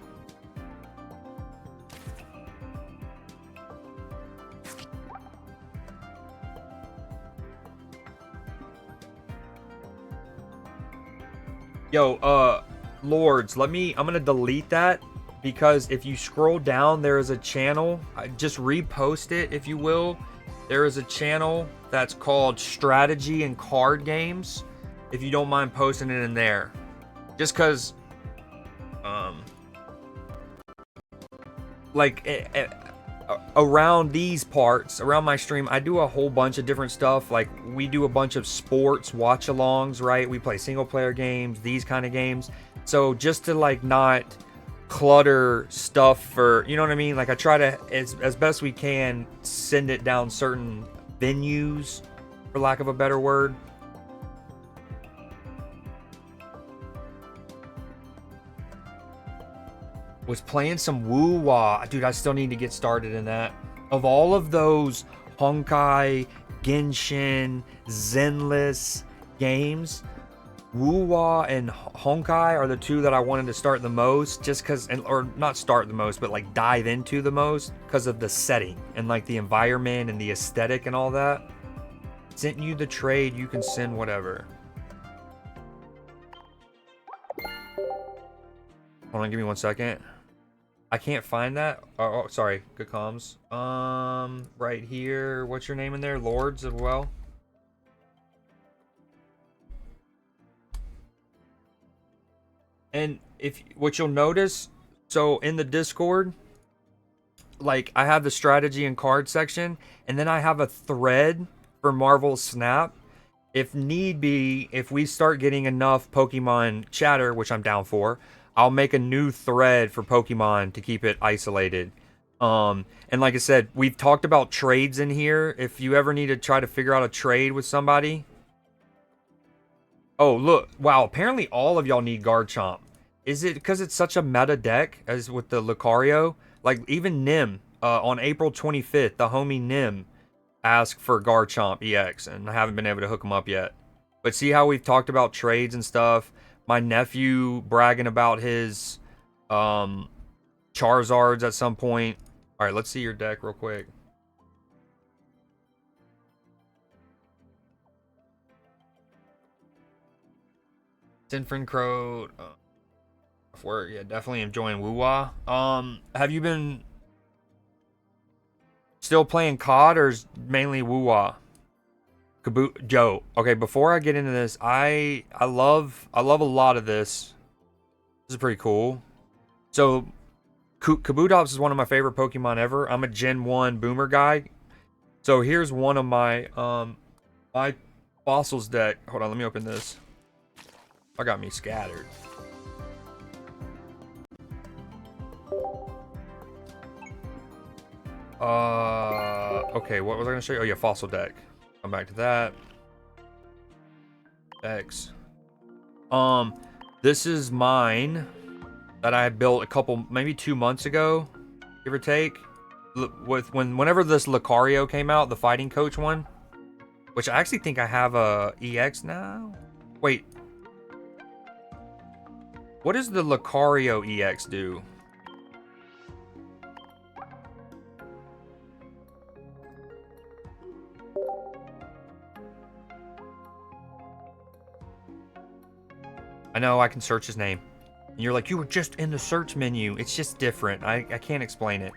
Yo, Lords, I'm gonna delete that because if you scroll down, there is a channel. Just repost it, if you will. There is a channel that's called Strategy and Card Games. If you don't mind posting it in there. Just because, around these parts, around my stream, I do a whole bunch of different stuff. Like, we do a bunch of sports watch-alongs, right? We play single-player games, these kind of games. So just to, like, not clutter stuff for, you know what I mean? Like, I try to, as best we can, send it down certain venues, for lack of a better word. Was playing some woo-wah. Dude, I still need to get started in that. Of all of those Honkai, Genshin, Zenless games, woo-wah and Honkai are the two that I wanted to start the most, just because, or not start the most, but like dive into the most because of the setting and like the environment and the aesthetic and all that. Sent you the trade, you can send whatever. Hold on, give me 1 second. I can't find that. Oh, sorry. Good comms. Right here. What's your name in there? Lords as well. And what you'll notice, so in the Discord, like I have the strategy and card section, and then I have a thread for Marvel Snap. If need be, if we start getting enough Pokemon chatter, which I'm down for, I'll make a new thread for Pokemon to keep it isolated. And like I said, we've talked about trades in here. If you ever need to try to figure out a trade with somebody. Oh, look. Wow, apparently all of y'all need Garchomp. Is it because it's such a meta deck, as with the Lucario? Like, even Nim, on April 25th, the homie Nim asked for Garchomp EX, and I haven't been able to hook him up yet. But see how we've talked about trades and stuff? My nephew bragging about his Charizards at some point. All right, let's see your deck real quick. Sinfrin Crow. Yeah, definitely enjoying Woo-Wah. Have you been still playing COD or mainly Woo-Wah? Joe, okay, before I get into this, I love a lot of this. This is pretty cool. So Kabutops is one of my favorite Pokemon ever. I'm a Gen 1 boomer guy. So here's one of my my fossils deck. Hold on, let me open this. I got me scattered. Okay, what was I gonna show you? Oh yeah, fossil deck. Come back to that. X. This is mine that I built a couple, maybe 2 months ago, give or take. Whenever this Lucario came out, the fighting coach one, which I actually think I have a EX now. Wait, what does the Lucario EX do? I know, I can search his name. And you're like, you were just in the search menu. It's just different. I can't explain it.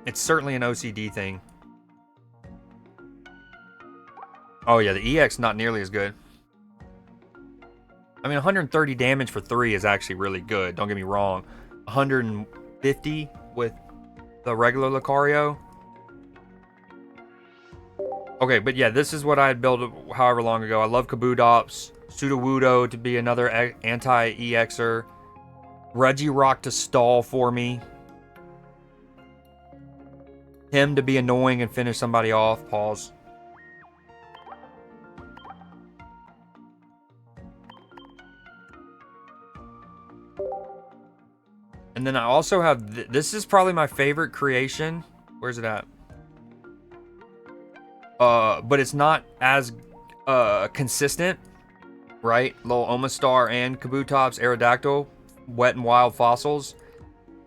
It's certainly an OCD thing. Oh yeah, the EX not nearly as good. I mean, 130 damage for 3 is actually really good. Don't get me wrong. 150 with the regular Lucario. Okay, but yeah, this is what I had built however long ago. I love Kabutops. Sudowoodo to be another anti-EXer. Regirock to stall for me. Him to be annoying and finish somebody off. Pause. And then I also have... this is probably my favorite creation. Where's it at? But it's not as consistent. Right? Little Omastar and Kabutops, Aerodactyl. Wet and Wild Fossils.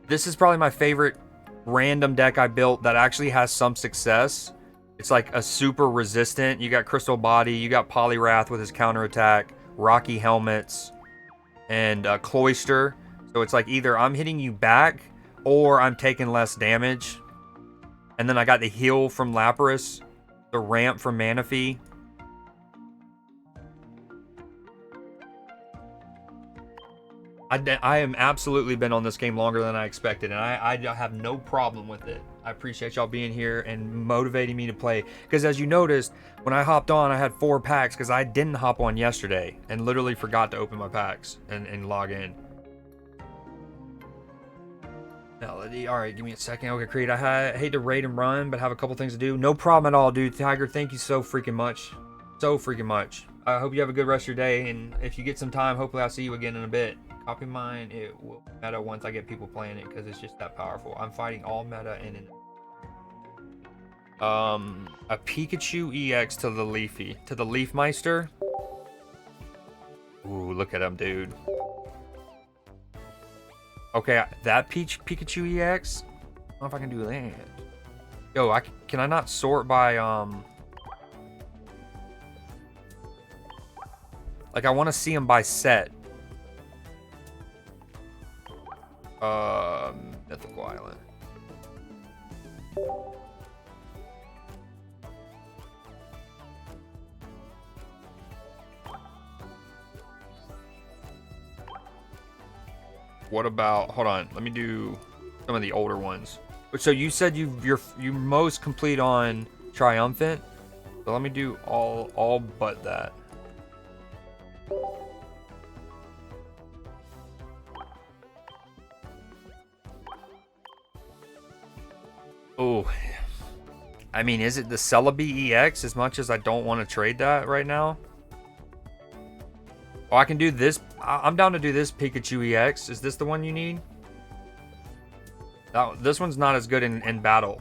This is probably my favorite random deck I built that actually has some success. It's like a super resistant. You got Crystal Body. You got Poliwrath with his counterattack. Rocky Helmets. And Cloyster. So it's like either I'm hitting you back or I'm taking less damage. And then I got the heal from Lapras. The ramp from Manaphy. I am absolutely been on this game longer than I expected, and I have no problem with it. I appreciate y'all being here and motivating me to play. Because as you noticed, when I hopped on, I had 4 packs because I didn't hop on yesterday and literally forgot to open my packs and log in. Melody, all right, give me a second. Okay, Creed, I hate to raid and run, but have a couple things to do. No problem at all, dude. Tiger, thank you so freaking much. So freaking much. I hope you have a good rest of your day, and if you get some time, hopefully I'll see you again in a bit. Copy mine, it will meta once I get people playing it because it's just that powerful. I'm fighting all meta in an a Pikachu EX to the Leafmeister. Ooh, look at him, dude. Okay, that Pikachu EX. I don't know if I can do that. Yo, can I not sort by like I want to see him by set. Mythical Island. What about, hold on, let me do some of the older ones. So you said you're most complete on Triumphant. So let me do all but that. Oh, I mean, is it the Celebi EX as much as I don't want to trade that right now? Oh, I can do this. I'm down to do this Pikachu EX. Is this the one you need? No, this one's not as good in battle.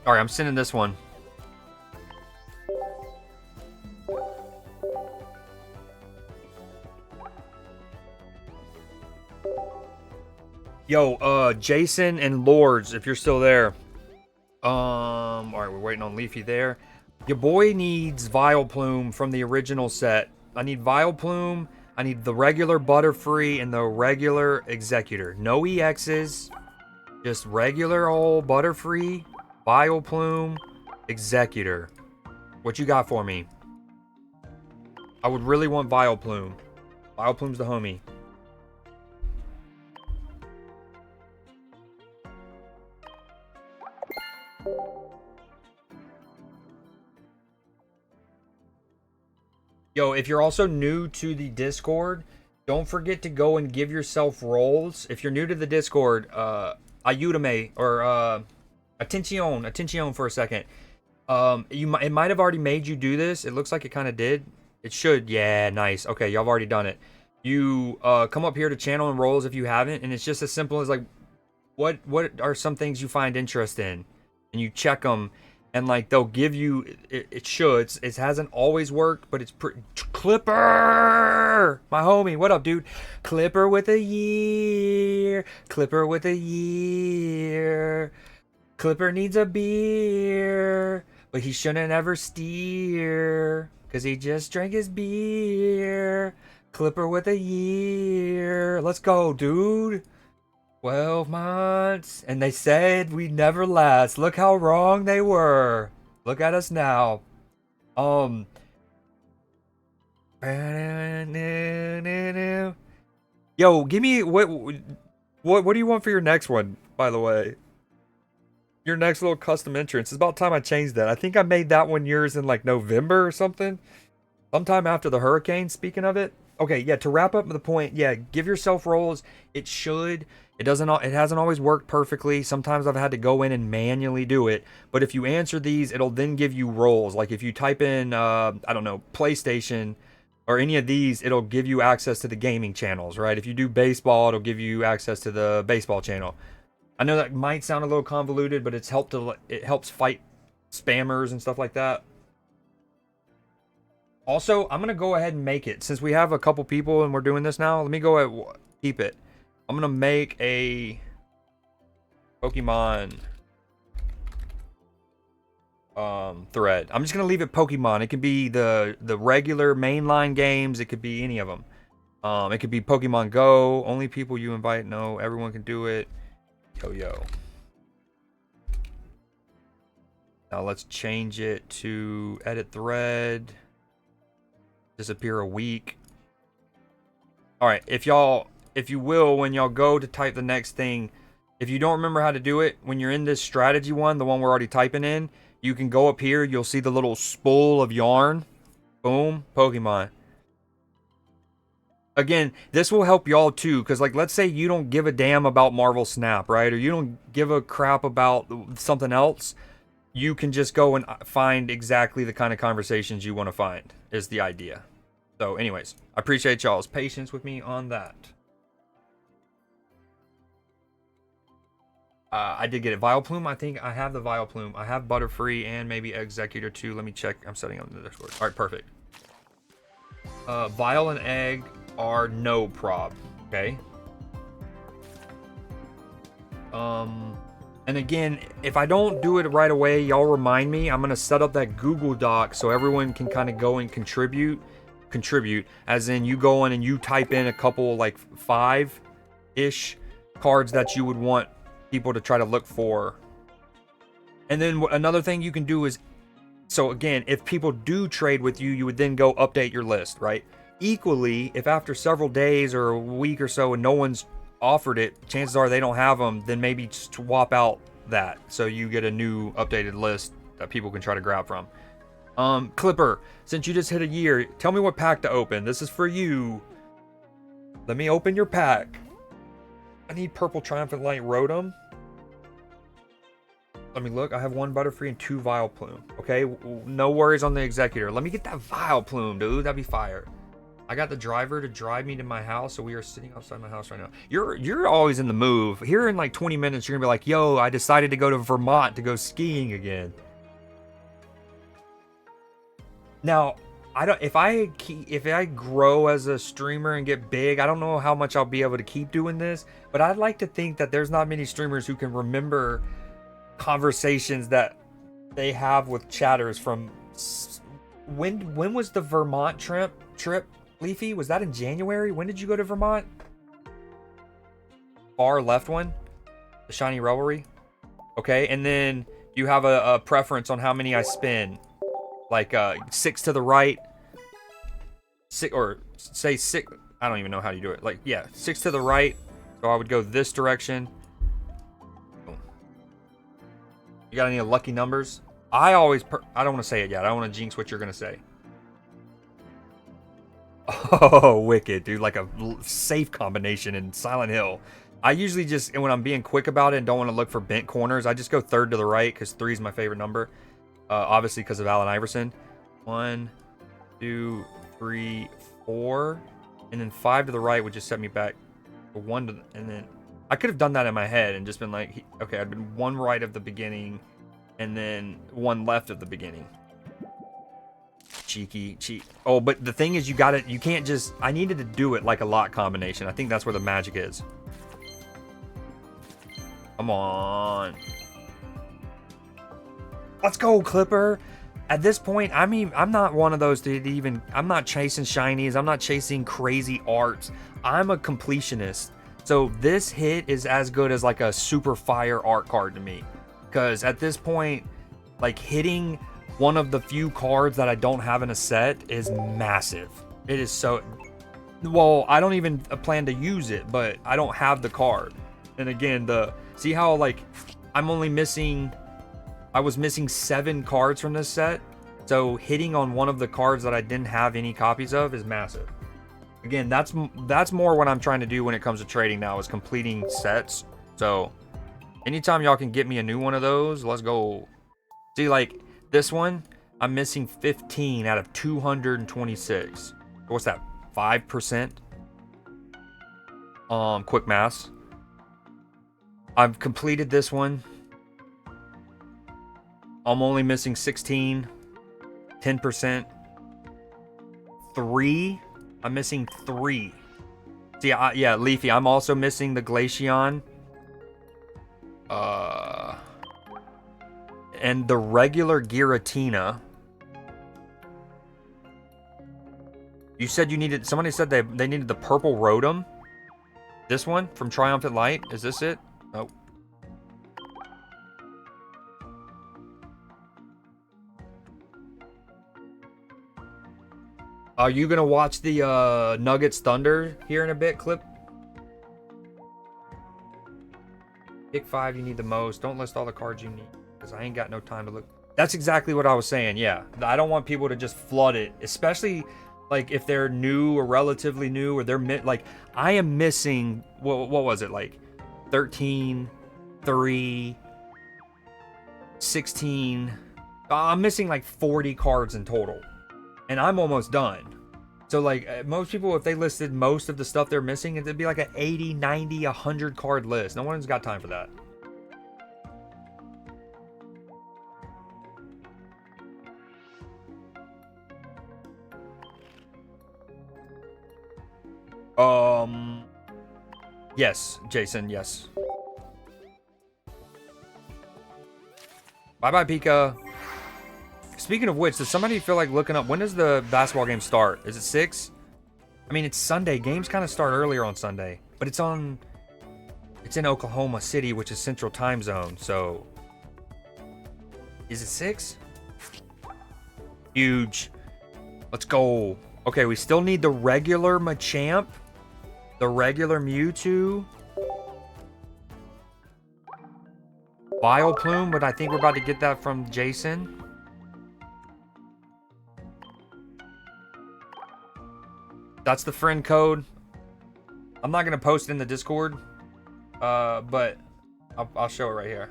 Alright, I'm sending this one. Yo, Jason and Lords, if you're still there. Alright, we're waiting on Leafy there. Your boy needs Vileplume from the original set. I need Vileplume, I need the regular Butterfree, and the regular Executor. No EXs, just regular old Butterfree, Vileplume, Executor. What you got for me? I would really want Vileplume. Vileplume's the homie. Yo, if you're also new to the Discord, don't forget to go and give yourself roles. If you're new to the Discord, ayúdame, or Attention for a second. It might have already made you do this. It looks like it kind of did. It should. Yeah, nice. Okay, y'all have already done it. You come up here to channel and roles if you haven't, and it's just as simple as like, what are some things you find interest in, and you check them. and like they'll give you it should it hasn't always worked, but it's pretty. Clipper, my homie, what up, dude? Clipper with a year, Clipper with a year, Clipper needs a beer, but he shouldn't ever steer, cause he just drank his beer. Clipper with a year, let's go, dude. 12 months, and they said we'd never last. Look how wrong they were. Look at us now. Yo, give me what do you want for your next one, by the way? Your next little custom entrance. It's about time I changed that. I think I made that one yours in like November or something. Sometime after the hurricane, speaking of it. Okay, yeah, to wrap up the point, yeah, give yourself roles. It should. It hasn't always worked perfectly. Sometimes I've had to go in and manually do it. But if you answer these, it'll then give you roles. Like if you type in, I don't know, PlayStation or any of these, it'll give you access to the gaming channels, right? If you do baseball, it'll give you access to the baseball channel. I know that might sound a little convoluted, but it helps fight spammers and stuff like that. Also, I'm going to go ahead and make it. Since we have a couple people and we're doing this now, let me go ahead and keep it. I'm going to make a Pokemon thread. I'm just going to leave it Pokemon. It can be the regular mainline games. It could be any of them. It could be Pokemon Go. Only people you invite. No, everyone can do it. Yo. Now let's change it to edit thread. Disappear a week. All right, if you will, when y'all go to type the next thing, if you don't remember how to do it, when you're in this strategy one, the one we're already typing in, you can go up here, you'll see the little spool of yarn. Boom, Pokemon. Again, this will help y'all too, because like let's say you don't give a damn about Marvel Snap, right? Or you don't give a crap about something else. You can just go and find exactly the kind of conversations you want to find, is the idea. So anyways, I appreciate y'all's patience with me on that. I did get it. Vileplume, I think I have the Vileplume. I have Butterfree and maybe Executor too. Let me check. I'm setting up the Discord. All right, perfect. Vile and Egg are no prob, okay? And again, if I don't do it right away, y'all remind me. I'm going to set up that Google Doc so everyone can kind of go and contribute, as in you go in and you type in a couple, like 5-ish cards that you would want people to try to look for. And then another thing you can do is, so again, if people do trade with you, you would then go update your list, right? Equally, if after several days or a week or so and no one's offered it, chances are they don't have them, then maybe swap out that so you get a new updated list that people can try to grab from. Clipper, since you just hit a year, tell me what pack to open. This is for you. Let me open your pack. I need Purple Triumphant Light Rotom. Let me look. I have 1 Butterfree and 2 Vileplume. Okay, no worries on the Executor. Let me get that Vileplume, dude. That'd be fire. I got the driver to drive me to my house, so we are sitting outside my house right now. You're always in the move. Here in like 20 minutes, you're gonna be like, yo, I decided to go to Vermont to go skiing again. Now, if I grow as a streamer and get big, I don't know how much I'll be able to keep doing this, but I'd like to think that there's not many streamers who can remember conversations that they have with chatters from when was the Vermont trip? Leafy, was that in January? When did you go to Vermont? Far left one, the Shiny Revelry. Okay, and then you have a preference on how many I spin, like 6 to the right, 6 or say 6. I don't even know how you do it. Like 6 to the right. So I would go this direction. You got any lucky numbers? I don't want to say it yet. I don't want to jinx what you're gonna say. Oh, wicked, dude. Like a safe combination in Silent Hill. I usually just, and when I'm being quick about it and don't want to look for bent corners, I just go 3rd to the right because 3 is my favorite number. Obviously because of Allen Iverson. 1, 2, 3, 4. And then 5 to the right would just set me back to 1 to, and then I could have done that in my head and just been like, okay, I've been 1 right of the beginning. and then one left at the beginning. Cheat. Oh, but the thing is, you can't just, I needed to do it like a lot combination. I think that's where the magic is. Come on. Let's go, Clipper. At this point, I mean, I'm not one of those that even, I'm not chasing shinies. I'm not chasing crazy arts. I'm a completionist. So this hit is as good as like a super fire art card to me. Because at this point, like hitting one of the few cards that I don't have in a set is massive. It is so, well, I don't even plan to use it, but I don't have the card. And again, see how like I'm only missing, I was missing 7 cards from this set. So hitting on one of the cards that I didn't have any copies of is massive. Again, that's more what I'm trying to do when it comes to trading now, is completing sets. So anytime y'all can get me a new one of those, let's go. See, like this one, I'm missing 15 out of 226. What's that? 5%? Quick maths. I've completed this one. I'm only missing 16. 10%. 3. I'm missing 3. See, yeah, Leafy. I'm also missing the Glaceon. And the regular Giratina. You said you needed, somebody said they needed the purple Rotom. This one from Triumphant Light. Is this it? Oh. Are you going to watch the Nuggets Thunder here in a bit clip? Pick 5 you need the most. Don't list all the cards you need, because I ain't got no time to look. That's exactly what I was saying, yeah. I don't want people to just flood it, especially like if they're new or relatively new, or they're like, I am missing, what was it, like 13, 3, 16. I'm missing like 40 cards in total, and I'm almost done. So like most people, if they listed most of the stuff they're missing, it'd be like an 80, 90, 100 card list. No one's got time for that. Yes, Jason, yes. Bye-bye, Pika. Speaking of which, does somebody feel like looking up, when does the basketball game start? Is it 6? I mean, it's Sunday. Games kind of start earlier on Sunday, but it's in Oklahoma City, which is Central Time Zone. So, is it 6? Huge. Let's go. Okay, we still need the regular Machamp, the regular Mewtwo, Vileplume, but I think we're about to get that from Jason. That's the friend code. I'm not gonna post it in the Discord, but I'll show it right here.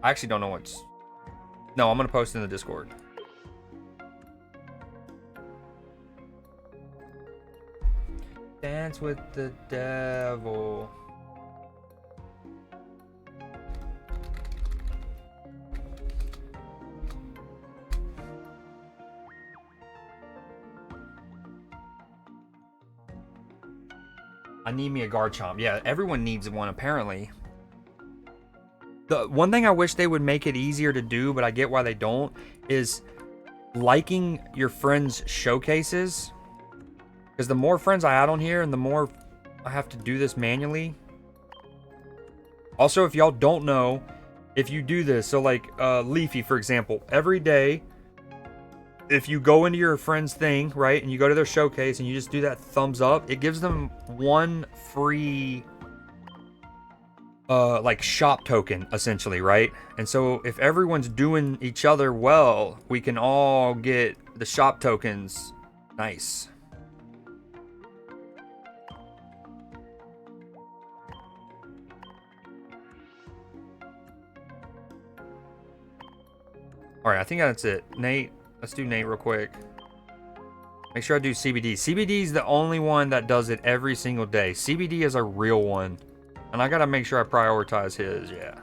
I actually don't know what's. No, I'm gonna post it in the Discord. Dance with the devil. I need me a Garchomp. Yeah, everyone needs one apparently. The one thing I wish they would make it easier to do, but I get why they don't, is liking your friends' showcases. Because the more friends I add on here, and the more I have to do this manually. Also, if y'all don't know, if you do this, so like Leafy, for example, every day, if you go into your friend's thing, right, and you go to their showcase and you just do that thumbs up, it gives them 1 free like shop token, essentially, right? And so if everyone's doing each other well, we can all get the shop tokens. Nice. All right, I think that's it. Nate, let's do Nate real quick. Make sure I do CBD. CBD is the only one that does it every single day. CBD is a real one. And I gotta make sure I prioritize his, yeah.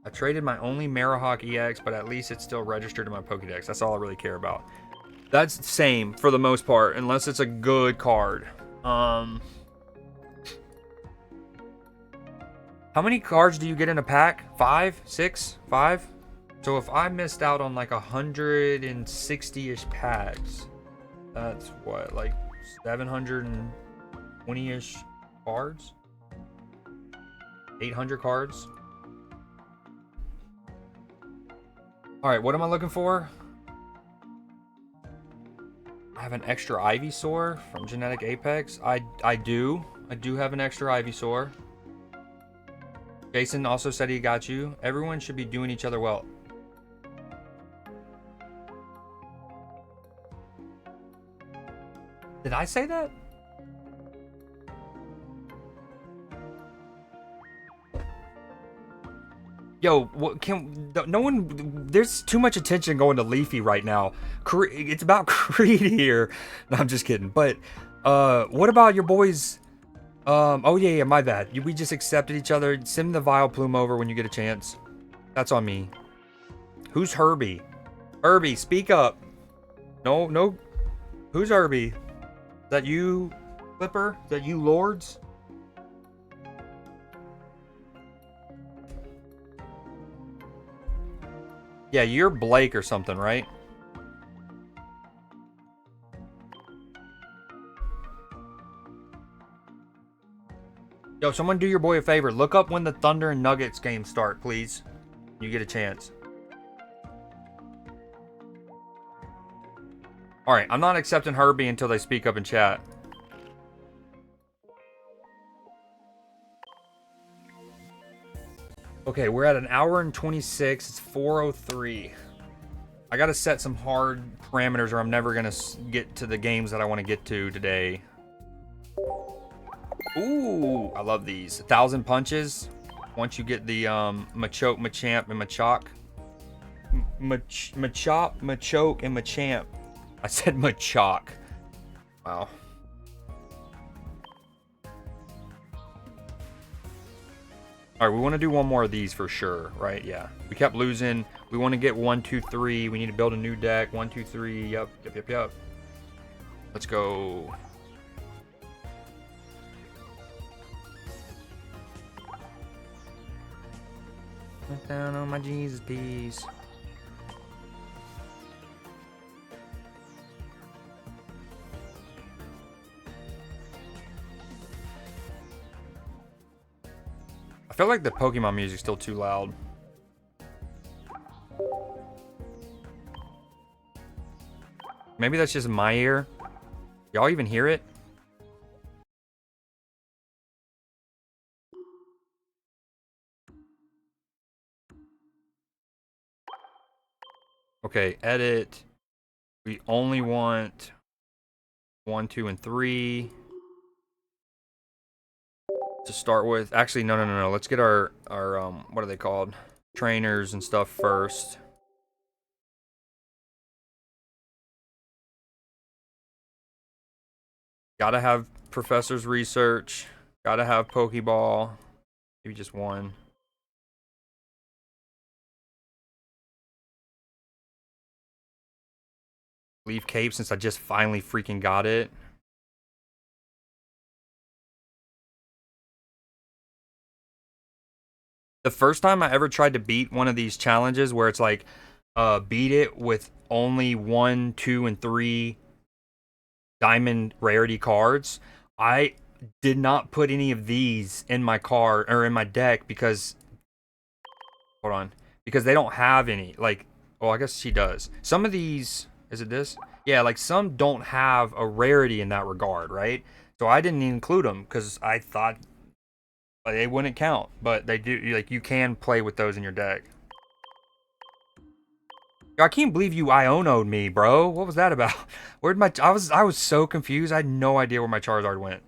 I traded my only Marahawk EX, but at least it's still registered in my Pokédex. That's all I really care about. That's the same for the most part, unless it's a good card. How many cards do you get in a pack? 5? 6? 5? So if I missed out on like 160-ish packs, that's what, like 720-ish cards? 800 cards? Alright, what am I looking for? I have an extra Ivysaur from Genetic Apex. I do have an extra Ivysaur. Jason also said he got you. Everyone should be doing each other well. Did I say that? Yo, what can no one? There's too much attention going to Leafy right now. It's about Creed here. No, I'm just kidding. But what about your boys? Oh yeah, my bad. We just accepted each other. Send the Vileplume over when you get a chance. That's on me. Who's Herbie? Herbie, speak up. No. Who's Herbie? Is that you, Flipper? Is that you, Lords? Yeah, you're Blake or something, right? Yo, someone do your boy a favor. Look up when the Thunder and Nuggets games start, please. You get a chance. Alright, I'm not accepting Herbie until they speak up in chat. Okay, we're at an hour and 26. It's 4:03. I gotta set some hard parameters or I'm never gonna get to the games that I want to get to today. Ooh, I love these. 1,000 punches. Once you get the Machoke, Machamp, and Machop. Machop, Machoke, and Machamp. I said Machop. Wow. Alright, we want to do one more of these for sure, right? Yeah. We kept losing. We want to get 1, 2, 3. We need to build a new deck. 1, 2, 3. Yep. Let's go. Went down on my Jesus piece. I feel like the Pokemon music's still too loud. Maybe that's just my ear. Y'all even hear it? Okay, edit. We only want 1, 2, and 3 to start with. Actually, no. Let's get our what are they called? Trainers and stuff first. Gotta have Professor's Research. Gotta have Pokeball. Maybe just one. Leaf Cape since I just finally freaking got it. The first time I ever tried to beat one of these challenges where it's like, beat it with only 1, 2, and 3 diamond rarity cards, I did not put any of these in my card or in my deck because, hold on, because they don't have any. Like, well, I guess she does. Some of these, is it this? Yeah, like some don't have a rarity in that regard, right? So I didn't include them because I thought they wouldn't count, but they do. Like, you can play with those in your deck. I can't believe you Iono'd me, bro. What was that about? Where'd my... I was so confused. I had no idea where my Charizard went.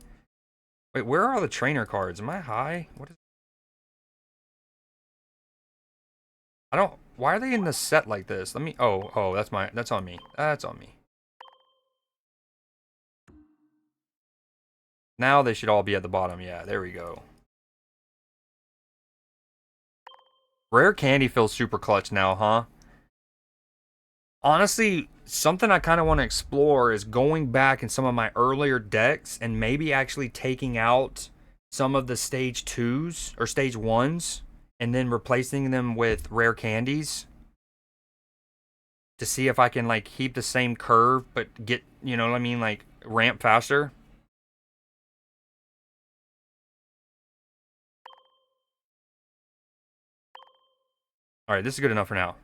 Wait, where are all the trainer cards? Am I high? What is... I don't... Why are they in the set like this? Let me... Oh, that's my... That's on me. That's on me. Now they should all be at the bottom. Yeah, there we go. Rare candy feels super clutch now, huh? Honestly, something I kind of want to explore is going back in some of my earlier decks and maybe actually taking out some of the stage 2s or stage 1s and then replacing them with rare candies to see if I can like keep the same curve but get, you know what I mean, like ramp faster. All right, this is good enough for now.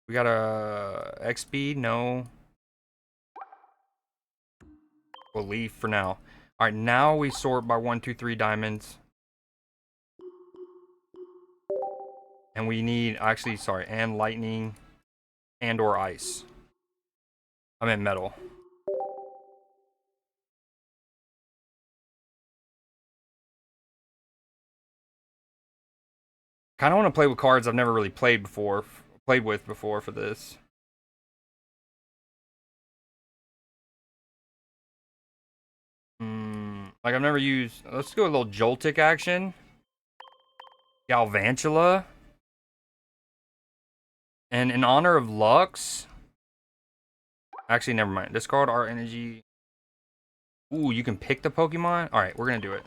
We got a X speed, no. We'll leave for now. All right, now we sort by 1, 2, 3 diamonds. And we need, actually, sorry, and lightning and or ice. I meant metal. Kind of want to play with cards I've never really played with before for this. Like I've never used, let's go a little Joltik action. Galvantula. And in honor of Lux, actually, never mind. Discard our energy. Ooh, you can pick the Pokemon? Alright, we're gonna do it.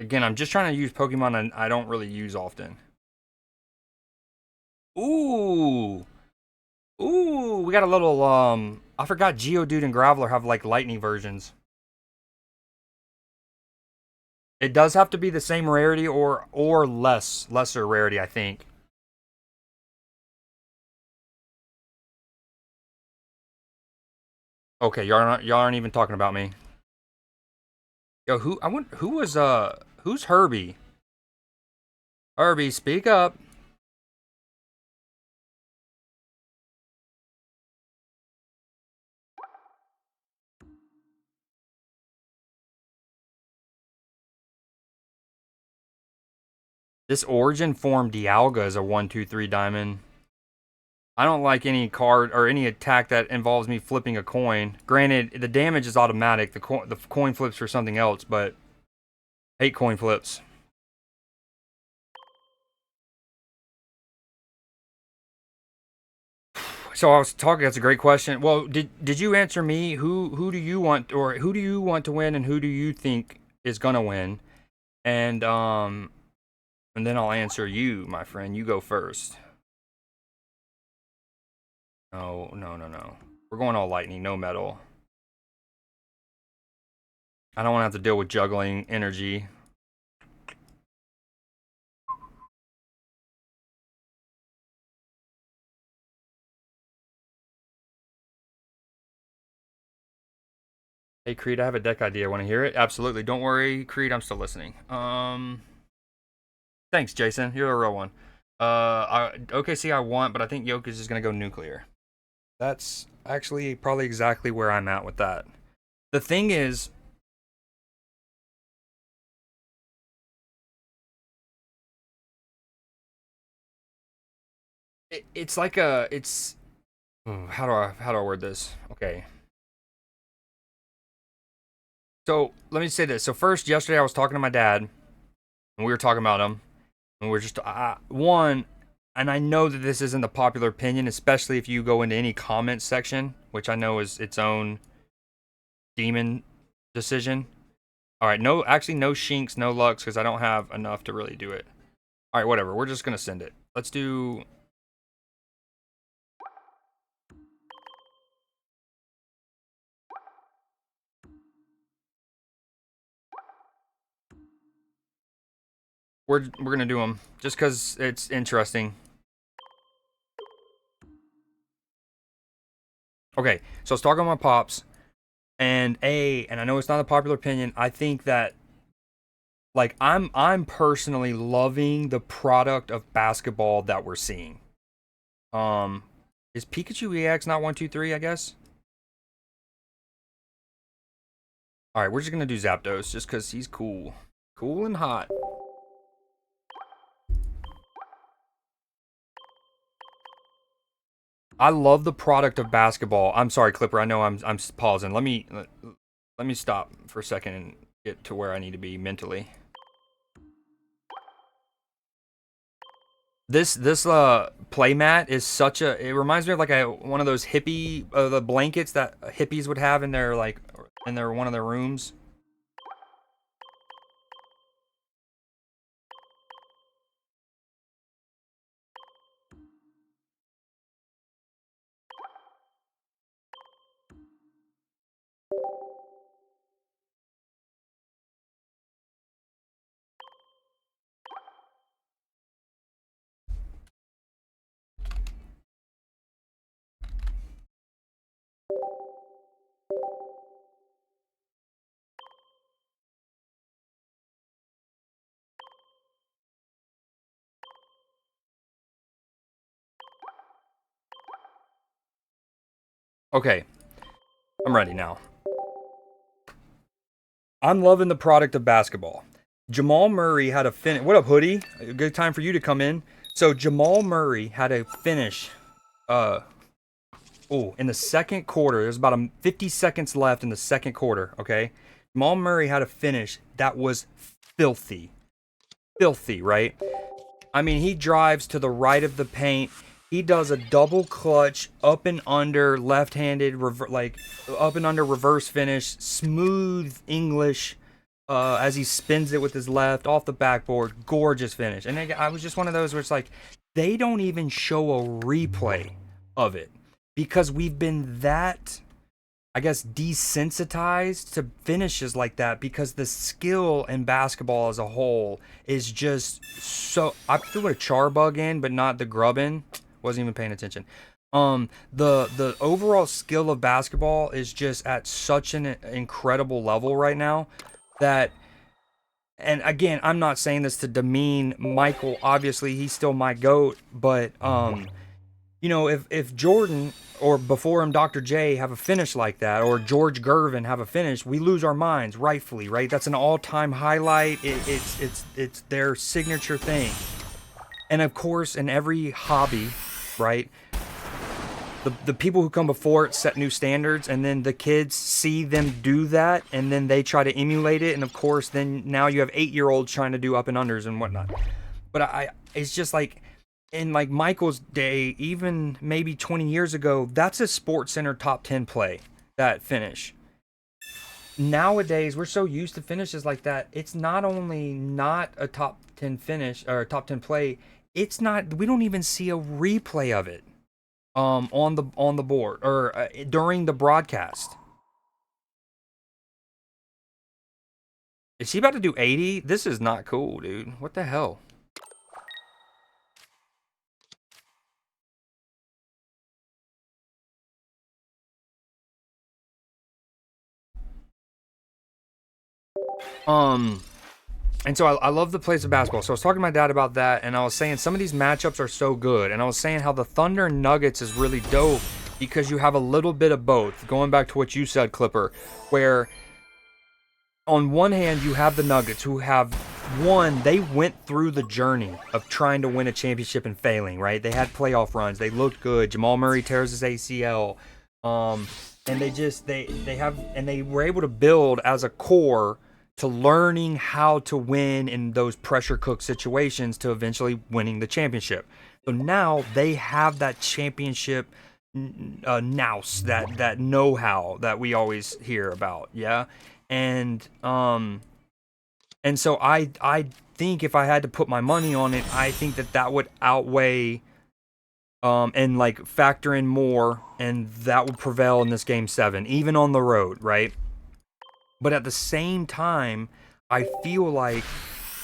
Again, I'm just trying to use Pokemon I don't really use often. Ooh! Ooh, we got a little, I forgot Geodude and Graveler have, like, lightning versions. It does have to be the same rarity or lesser rarity, I think. Okay, y'all aren't even talking about me. Yo, who's Herbie? Herbie, speak up. This Origin form Dialga is a 1, 2, 3 diamond. I don't like any card or any attack that involves me flipping a coin. Granted, the damage is automatic. The coin flips for something else, but I hate coin flips. So I was talking. That's a great question. Well, did you answer me? Who do you want, or who do you want to win, and who do you think is gonna win? And then I'll answer you, my friend. You go first. No, no, no, no. We're going all lightning, no metal. I don't want to have to deal with juggling energy. Hey Creed, I have a deck idea. Want to hear it? Absolutely. Don't worry, Creed. I'm still listening. Thanks, Jason. You're a real one. OKC I want, but I think Yoke is just gonna go nuclear. That's actually probably exactly where I'm at with that. The thing is, it's like it's how do I word this? Okay. So let me say this. So first, yesterday I was talking to my dad, and we were talking about him, and we are just one. And I know that this isn't the popular opinion, especially if you go into any comment section, which I know is its own demon decision. All right, no, actually, no Shinx, no Lux, because I don't have enough to really do it. All right, whatever. We're just gonna send it. Let's do. We're gonna do them just because it's interesting. Okay, so I was talking to my pops, and I know it's not a popular opinion. I think that like I'm personally loving the product of basketball that we're seeing. Um, is Pikachu EX not 1, 2, 3? I guess. All right, we're just gonna do Zapdos just because he's cool. Cool and hot. I love the product of basketball. I'm sorry, Clipper. I know I'm pausing. Let me stop for a second and get to where I need to be mentally. This playmat is such a. It reminds me of like one of those hippie the blankets that hippies would have in their one of their rooms. Okay, I'm ready now. I'm loving the product of basketball. Jamal Murray had a finish. What up, Hoodie? A good time for you to come in. So Jamal Murray had a finish. In the second quarter, there's about 50 seconds left in the second quarter. Okay, Jamal Murray had a finish that was filthy, right? I mean, he drives to the right of the paint. He does a double clutch up and under left-handed, up and under reverse finish, smooth English, as he spins it with his left off the backboard. Gorgeous finish. And I was just one of those where it's like, they don't even show a replay of it because we've been that, I guess, desensitized to finishes like that because the skill in basketball as a whole is just so. I threw a char bug in, but not the grubbin. Wasn't even paying attention. The overall skill of basketball is just at such an incredible level right now that. And again, I'm not saying this to demean Michael. Obviously, he's still my GOAT, but you know, if Jordan or before him Dr. J have a finish like that, or George Gervin have a finish, we lose our minds, rightfully, right? That's an all-time highlight. It's their signature thing. And of course, in every hobby, right, the people who come before it set new standards, and then the kids see them do that, and then they try to emulate it, and of course, then now you have 8-year-olds trying to do up and unders and whatnot. But it's just like, in like Michael's day, even maybe 20 years ago, that's a Sports Center top 10 play, that finish. Nowadays, we're so used to finishes like that. It's not only not a top 10 finish or a top 10 play, it's not, we don't even see a replay of it on the board or during the broadcast. Is he about to do 80? This is not cool, dude. What the hell? And so I love the plays of basketball. So I was talking to my dad about that, and I was saying some of these matchups are so good. And I was saying how the Thunder and Nuggets is really dope because you have a little bit of both. Going back to what you said, Clipper, where on one hand you have the Nuggets who have they went through the journey of trying to win a championship and failing, right? They had playoff runs. They looked good. Jamal Murray tears his ACL. And they were able to build as a core to learning how to win in those pressure cook situations to eventually winning the championship. So now they have that championship nous, that know-how that we always hear about, yeah? And so I think if I had to put my money on it, I think that would outweigh and like factor in more, and that would prevail in this game 7, even on the road, right? But at the same time, I feel like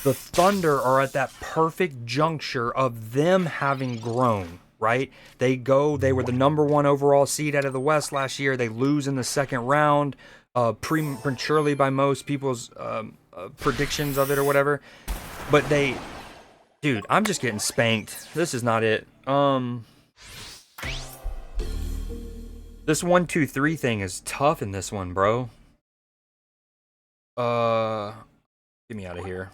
the Thunder are at that perfect juncture of them having grown, right? They were the number 1 overall seed out of the West last year. They lose in the second round, prematurely by most people's predictions of it or whatever. But dude, I'm just getting spanked. This is not it. This 1, 2, 3 thing is tough in this one, bro. Get me out of here.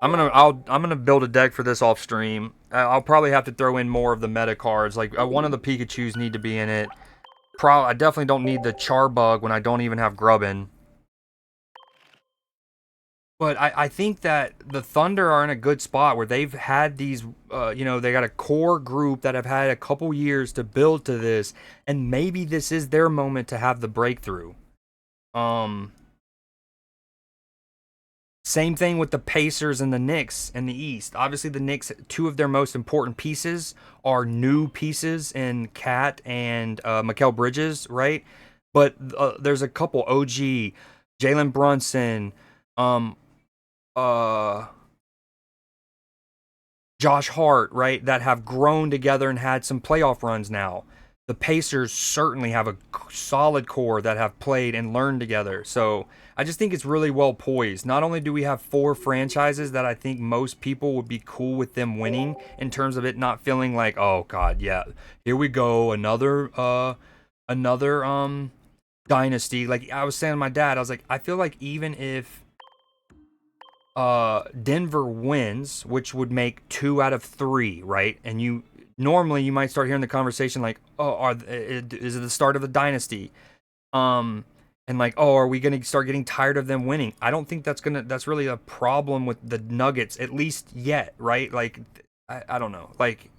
I'm gonna build a deck for this off stream. I'll probably have to throw in more of the meta cards. Like one of the Pikachus need to be in it. I definitely don't need the Charbug when I don't even have Grubbin. But I think that the Thunder are in a good spot where they've had these, you know, they got a core group that have had a couple years to build to this, and maybe this is their moment to have the breakthrough. Same thing with the Pacers and the Knicks in the East. Obviously, the Knicks, two of their most important pieces are new pieces in Cat and Mikal Bridges, right? But there's a couple, OG, Jalen Brunson, Josh Hart, right, that have grown together and had some playoff runs now. The Pacers certainly have a solid core that have played and learned together. So I just think it's really well poised. Not only do we have 4 franchises that I think most people would be cool with them winning in terms of it not feeling like, oh god, yeah, here we go, another dynasty. Like I was saying to my dad, I was like, I feel like even if Denver wins, which would make 2 out of 3, right? And you normally you might start hearing the conversation like, oh, is it the start of a dynasty? And like, oh, are we gonna start getting tired of them winning? I don't think that's really a problem with the Nuggets, at least yet, right? Like, I don't know, like,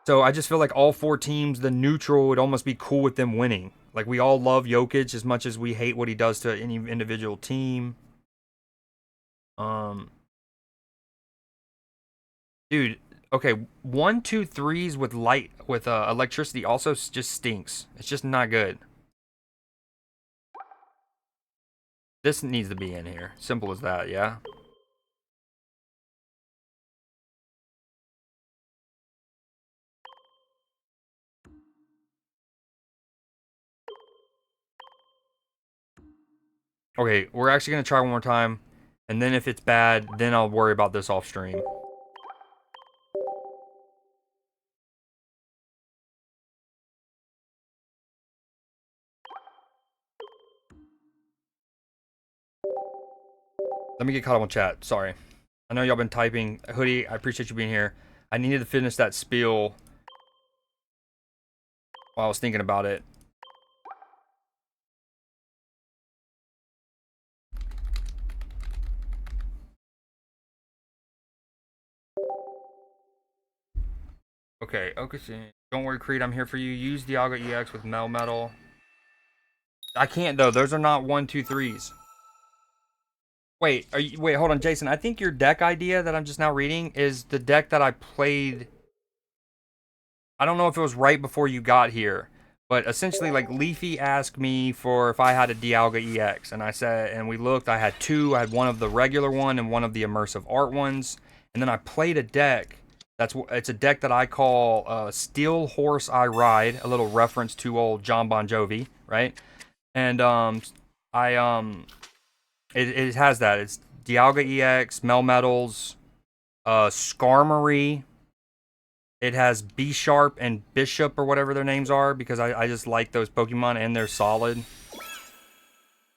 so I just feel like all 4 teams, the neutral would almost be cool with them winning. Like we all love Jokic as much as we hate what he does to any individual team. Dude, okay, 1, 2, 3s with electricity also just stinks. It's just not good. This needs to be in here. Simple as that, yeah. Okay, we're actually gonna try one more time, and then if it's bad, then I'll worry about this off stream. Let me get caught up on chat. Sorry. I know y'all been typing. Hoodie, I appreciate you being here. I needed to finish that spiel while I was thinking about it. Okay, don't worry, Creed, I'm here for you. Use Dialga EX with Melmetal. I can't, though. Those are not 1, 2, 3s. Wait, wait, hold on, Jason. I think your deck idea that I'm just now reading is the deck that I played. I don't know if it was right before you got here, but essentially, like, Leafy asked me for if I had a Dialga EX, and I said, and we looked, I had 2. I had one of the regular one and one of the immersive art ones, and then I played a deck. It's a deck that I call Steel Horse I Ride, a little reference to old John Bon Jovi, right? And it has that. It's Dialga EX, Melmetals, Skarmory. It has B Sharp and Bishop or whatever their names are because I just like those Pokemon and they're solid.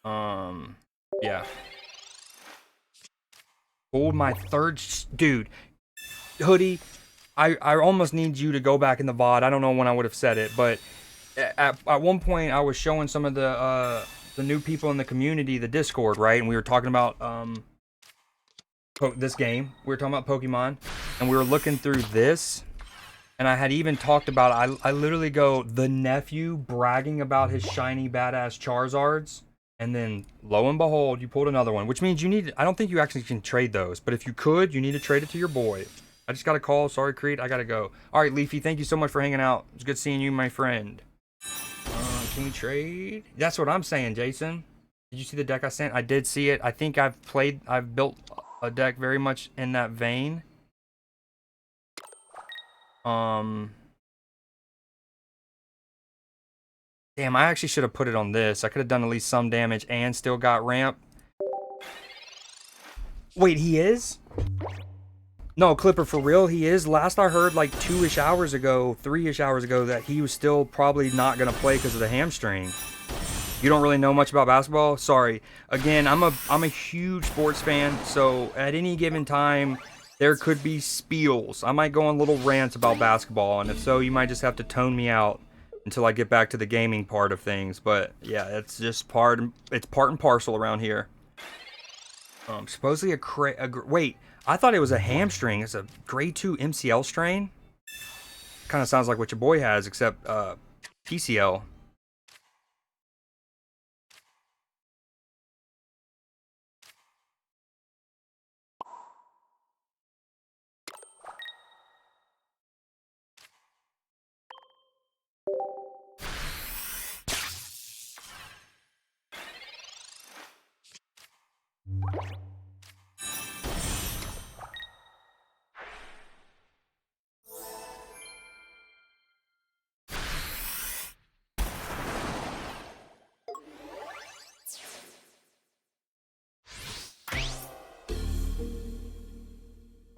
Yeah. Pulled my third dude. Hoodie, I almost need you to go back in the VOD. I don't know when I would have said it, but at one point I was showing some of the new people in the community the Discord, right? And we were talking about this game. We were talking about Pokemon, and we were looking through this, and I had even talked about I literally go the nephew bragging about his shiny badass Charizards. And then, lo and behold, you pulled another one, which means you need. I don't think you actually can trade those, but if you could, you need to trade it to your boy. I just got a call. Sorry, Creed. I got to go. All right, Leafy, thank you so much for hanging out. It's good seeing you, my friend. Can we trade? That's what I'm saying, Jason. Did you see the deck I sent? I did see it. I think I've built a deck very much in that vein. Damn, I actually should have put it on this. I could have done at least some damage and still got ramp. Wait, he is? No, Clipper, for real, he is? Last I heard, like 2-ish hours ago, 3-ish hours ago, that he was still probably not going to play because of the hamstring. You don't really know much about basketball? Sorry. Again, I'm a huge sports fan, so at any given time there could be spiels. I might go on little rants about basketball, and if so, you might just have to tone me out until I get back to the gaming part of things. But yeah, it's just part and parcel around here. Supposedly wait, I thought it was a hamstring. It's a grade 2 MCL strain. Kind of sounds like what your boy has, except PCL.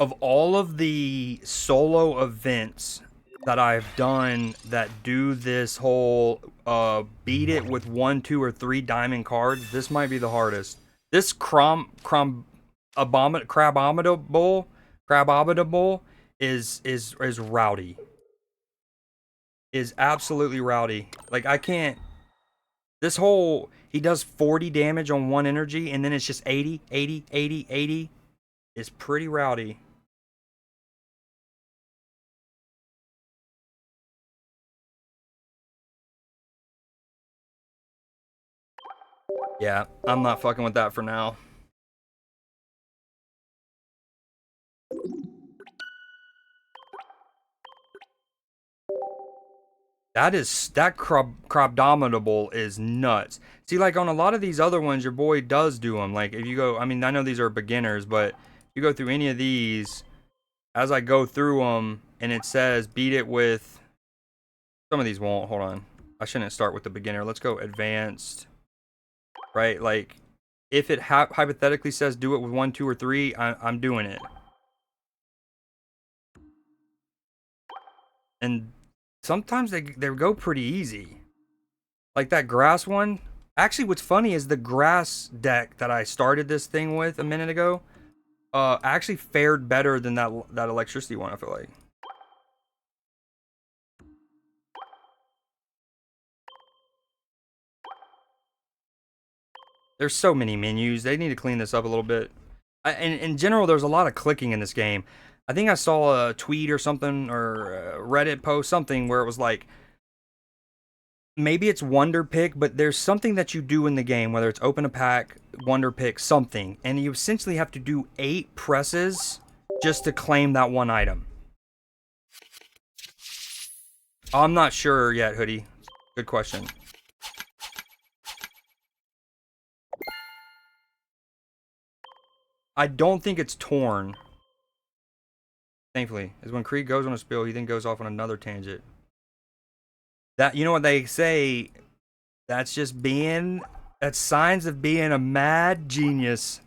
Of all of the solo events that I've done that do this whole beat it with 1, 2, or 3 diamond cards, this might be the hardest. This crabominable is rowdy. Is absolutely rowdy. Like, I can't. This whole, he does 40 damage on 1 energy, and then it's just 80, 80, 80, 80. Is pretty rowdy. Yeah, I'm not fucking with that for now. That crobdominable is nuts. See, like on a lot of these other ones, your boy does do them. Like if you go, I mean, I know these are beginners, but if you go through any of these, as I go through them, and it says beat it with, some of these won't. Hold on, I shouldn't start with the beginner. Let's go advanced. Right, like if it hypothetically says do it with 1, 2, or 3, I'm doing it. And sometimes they go pretty easy. Like that grass one. Actually, what's funny is the grass deck that I started this thing with a minute ago actually fared better than that electricity one, I feel like. There's so many menus. They need to clean this up a little bit. And in general, there's a lot of clicking in this game. I think I saw a tweet or something, or a Reddit post, something where it was like, maybe it's Wonder Pick, but there's something that you do in the game, whether it's open a pack, Wonder Pick, something, and you essentially have to do 8 presses just to claim that one item. I'm not sure yet, Hoodie. Good question. I don't think it's torn. Thankfully, is when Krieg goes on a spill, he then goes off on another tangent. That, you know what they say, that's signs of being a mad genius.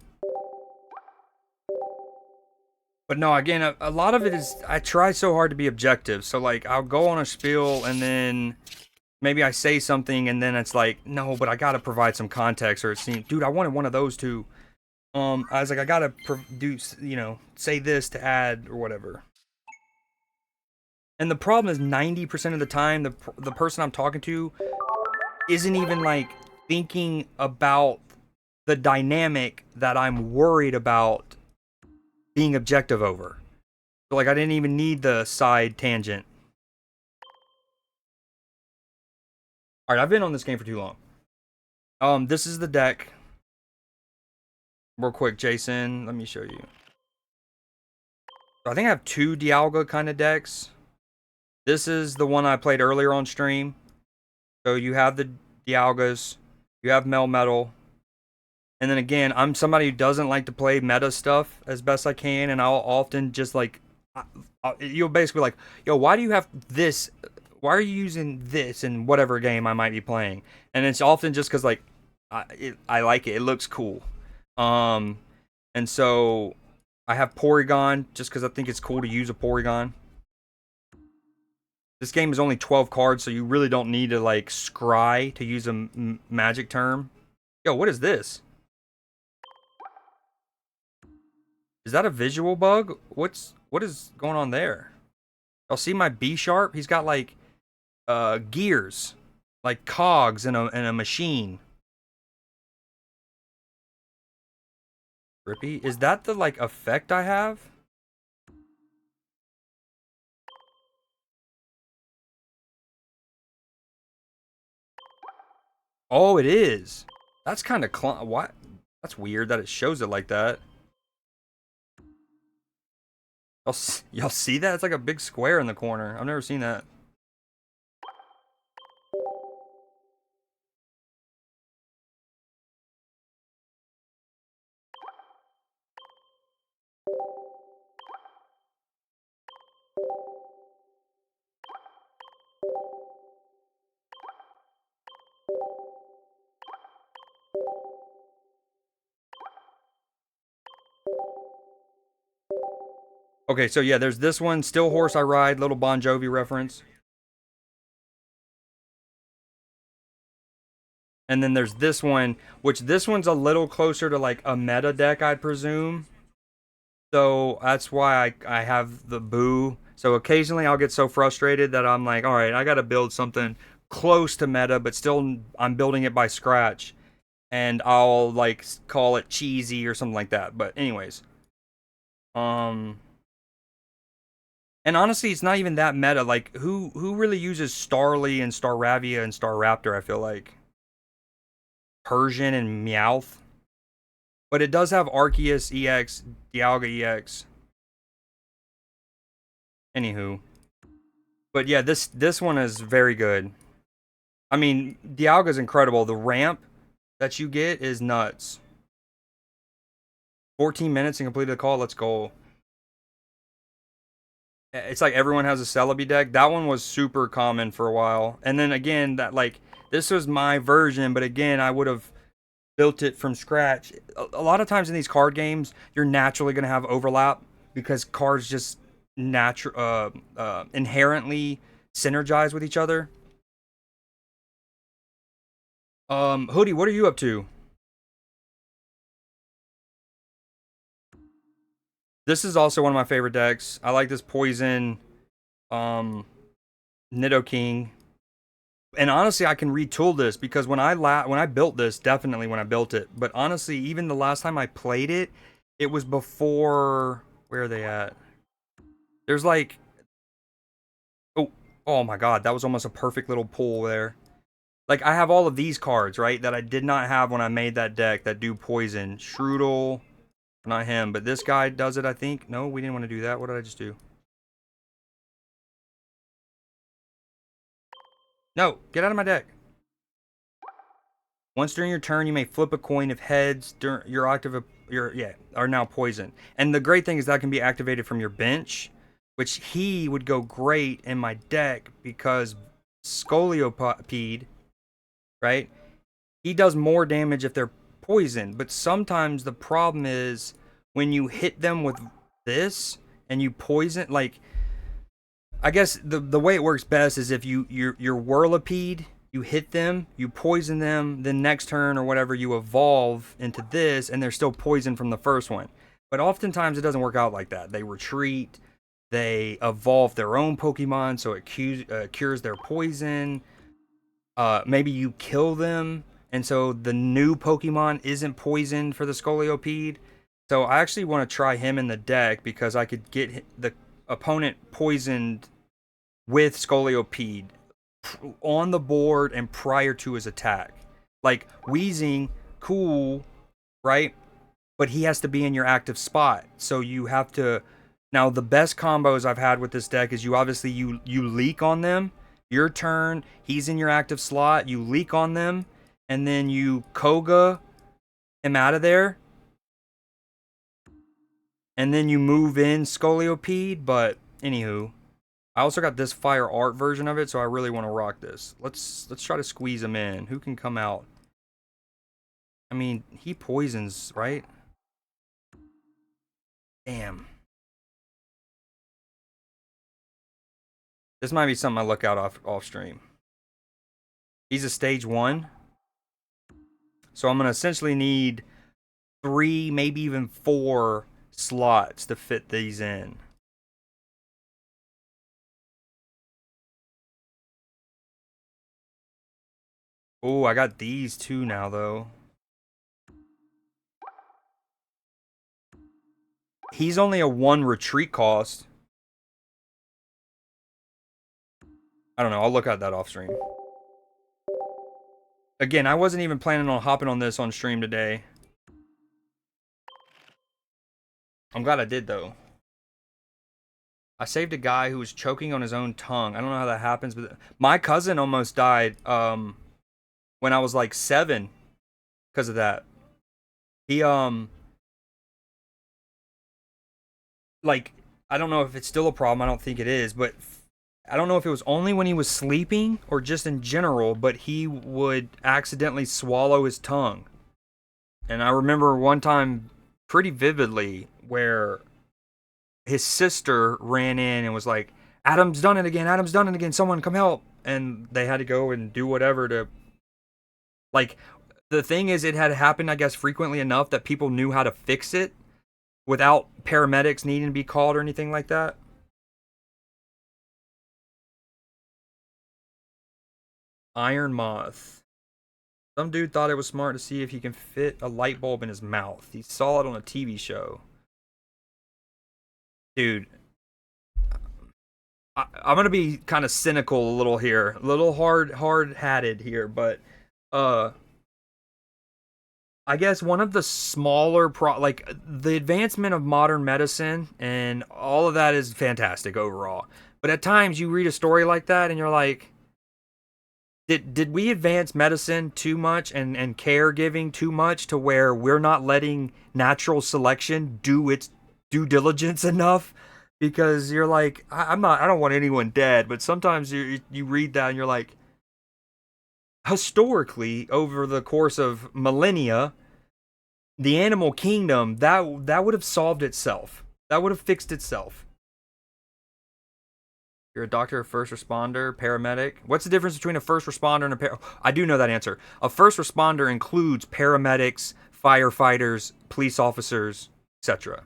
But no, again, a lot of it is, I try so hard to be objective. So like, I'll go on a spiel and then maybe I say something and then it's like, no, but I gotta provide some context, or it seems, dude, I wanted one of those too. I was like, I gotta do, say this to add or whatever. And the problem is 90% of the time, the person I'm talking to isn't even like thinking about the dynamic that I'm worried about being objective over. So like, I didn't even need the side tangent. All right, I've been on this game for too long. This is the deck. Real quick, Jason, let me show you. I think I have 2 Dialga kind of decks. This is the one I played earlier on stream. So you have the Dialgas, you have Melmetal, and then again, I'm somebody who doesn't like to play meta stuff as best I can, and I'll often just like, you'll basically like, yo, why do you have this? Why are you using this in whatever game I might be playing? And it's often just because like, I like it. It looks cool. And so I have Porygon just because I think it's cool to use a Porygon. This game is only 12 cards, so you really don't need to like scry to use a magic term. Yo, what is this? Is that a visual bug? What is going on there? Y'all see my B sharp? He's got like gears, like cogs in a machine. Rippy, is that the like effect I have? Oh, it is. That's kind of what? That's weird that it shows it like that. Y'all see that? It's like a big square in the corner. I've never seen that. Okay, so yeah, there's this one, Still Horse I Ride, little Bon Jovi reference. And then there's this one, which this one's a little closer to like a meta deck, I'd presume. So that's why I have the boo. So occasionally I'll get so frustrated that I'm like, all right, I got to build something close to meta, but still I'm building it by scratch. And I'll like call it cheesy or something like that. But anyways, and honestly, it's not even that meta. Like, who really uses Starly and Staravia and Staraptor? I feel like Persian and Meowth, but it does have Arceus EX, Dialga EX. Anywho, but yeah, this one is very good. I mean, Dialga's incredible. The ramp that you get is nuts. 14 minutes and completed the call. Let's go. It's like everyone has a Celebi deck. That one was super common for a while. And then again, that like this was my version, but again, I would have built it from scratch. A lot of times in these card games, you're naturally going to have overlap because cards just inherently synergize with each other. Hoodie, what are you up to? This is also one of my favorite decks. I like this Poison, um, Nidoking. And honestly, I can retool this because when I built this, definitely when I built it, but honestly, even the last time I played it, it was before. Where are they at? There's like, oh, oh my god, that was almost a perfect little pull there. Like I have all of these cards, right, that I did not have when I made that deck that do poison. Strudel, not him, but this guy does it, I think. No, we didn't want to do that. What did I just do? No, get out of my deck. Once during your turn, you may flip a coin if heads during your active are now poisoned. And the great thing is that can be activated from your bench, which he would go great in my deck because Scoliopede, right? He does more damage if they're poisoned, but sometimes the problem is when you hit them with this and you poison, like I guess the way it works best is if your Whirlipede, you hit them, you poison them, then next turn or whatever you evolve into this, and they're still poisoned from the first one. But oftentimes it doesn't work out like that. They retreat, they evolve their own Pokemon, so it cures their poison. Maybe you kill them, and so the new Pokemon isn't poisoned for the Scoliopede. So I actually want to try him in the deck because I could get the opponent poisoned with Scoliopede on the board and prior to his attack. Like Wheezing, cool, right? But he has to be in your active spot. So you have to. Now the best combos I've had with this deck is you obviously you leak on them. Your turn, he's in your active slot, you leak on them, and then you Koga him out of there. And then you move in Scoliopede, but anywho. I also got this Fire Art version of it, so I really want to rock this. Let's try to squeeze him in. Who can come out? I mean, he poisons, right? Damn. This might be something I look out off stream. He's a stage 1. So I'm going to essentially need 3, maybe even 4 slots to fit these in. Oh, I got these too now, though. He's only a 1 retreat cost. I don't know. I'll look at that off stream. Again, I wasn't even planning on hopping on this on stream today. I'm glad I did, though. I saved a guy who was choking on his own tongue. I don't know how that happens, but my cousin almost died when I was like 7 because of that. He like, I don't know if it's still a problem. I don't think it is, but I don't know if it was only when he was sleeping or just in general, but he would accidentally swallow his tongue. And I remember one time pretty vividly where his sister ran in and was like, Adam's done it again. Adam's done it again. Someone come help. And they had to go and do whatever to, like, the thing is, it had happened, I guess, frequently enough that people knew how to fix it without paramedics needing to be called or anything like that. Iron Moth. Some dude thought it was smart to see if he can fit a light bulb in his mouth. He saw it on a TV show. Dude, I'm gonna be kind of cynical a little here, a little hard-hatted here, but I guess one of the smaller like the advancement of modern medicine and all of that is fantastic overall. But at times you read a story like that and you're like, did we advance medicine too much and caregiving too much to where we're not letting natural selection do its due diligence enough? Because you're like, I don't want anyone dead, but sometimes you read that and you're like, historically, over the course of millennia, the animal kingdom, that would have solved itself. That would have fixed itself. You're a doctor, a first responder, paramedic. What's the difference between a first responder and a I do know that answer. A first responder includes paramedics, firefighters, police officers, etc.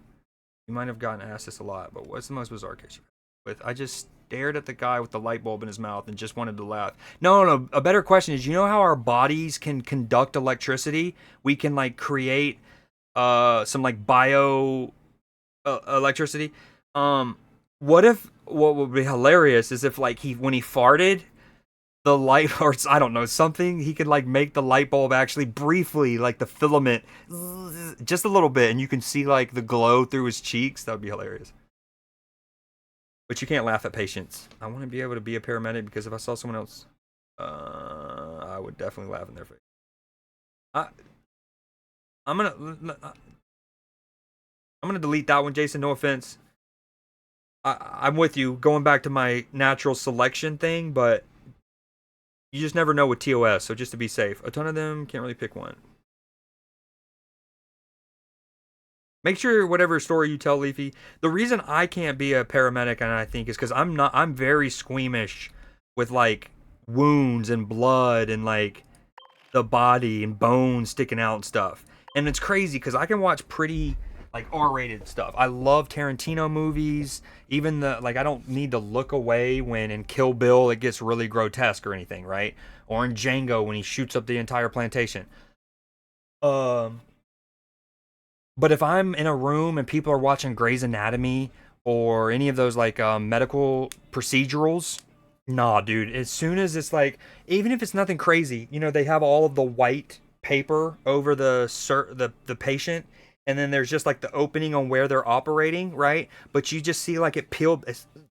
You might have gotten asked this a lot, but what's the most bizarre case with? I just stared at the guy with the light bulb in his mouth and just wanted to laugh. No. A better question is, you know how our bodies can conduct electricity? We can like create some like bio electricity. What would be hilarious is if like when he farted, the light, or I don't know, something, he could like make the light bulb actually briefly, like the filament, just a little bit, and you can see like the glow through his cheeks. That would be hilarious. But you can't laugh at patients. I want to be able to be a paramedic because if I saw someone else, I would definitely laugh in their face. I'm gonna delete that one, Jason. No offense. I'm with you. Going back to my natural selection thing, but you just never know with TOS. So just to be safe, a ton of them can't really pick one. Make sure whatever story you tell, Leafy. The reason I can't be a paramedic, and I think, is because I'm very squeamish with like wounds and blood and like the body and bones sticking out and stuff. And it's crazy because I can watch pretty like R-rated stuff. I love Tarantino movies. Even I don't need to look away when in Kill Bill it gets really grotesque or anything, right? Or in Django when he shoots up the entire plantation. But if I'm in a room and people are watching Grey's Anatomy or any of those like medical procedurals, nah, dude. As soon as it's like, even if it's nothing crazy, they have all of the white paper over the patient, and then there's just like the opening on where they're operating, right? But you just see like it peeled.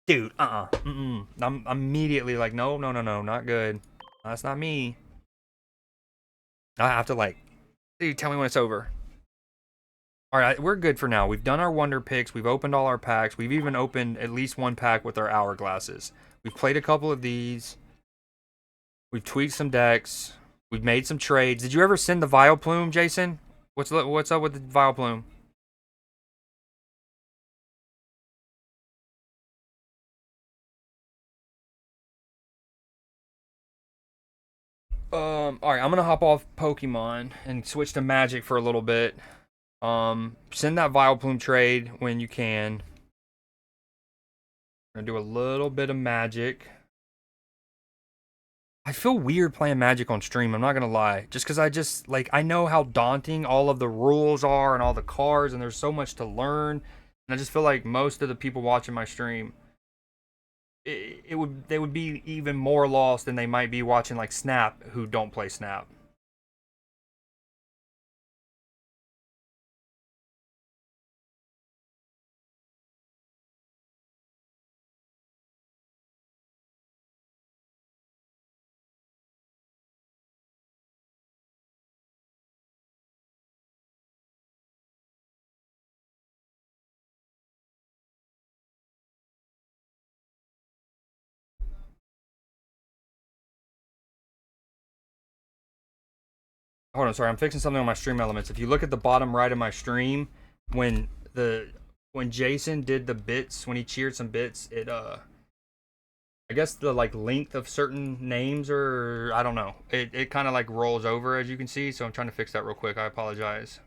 Dude, I'm immediately like, no, not good. That's not me. I have to like, dude, tell me when it's over. All right, we're good for now. We've done our wonder picks. We've opened all our packs. We've even opened at least one pack with our hourglasses. We've played a couple of these. We've tweaked some decks. We've made some trades. Did you ever send the Vileplume, Jason? What's up with the Vileplume? All right, I'm gonna hop off Pokemon and switch to Magic for a little bit. Send that Vileplume trade when you can. I'm gonna do a little bit of Magic. I feel weird playing Magic on stream, I'm not gonna lie. Just because I know how daunting all of the rules are and all the cards, and there's so much to learn. And I just feel like most of the people watching my stream, they would be even more lost than they might be watching like Snap, who don't play Snap. Hold on, sorry, I'm fixing something on my stream elements. If you look at the bottom right of my stream, when Jason did the bits, when he cheered some bits, I guess the like length of certain names, or I don't know, it kind of like rolls over, as you can see. So I'm trying to fix that real quick. I apologize.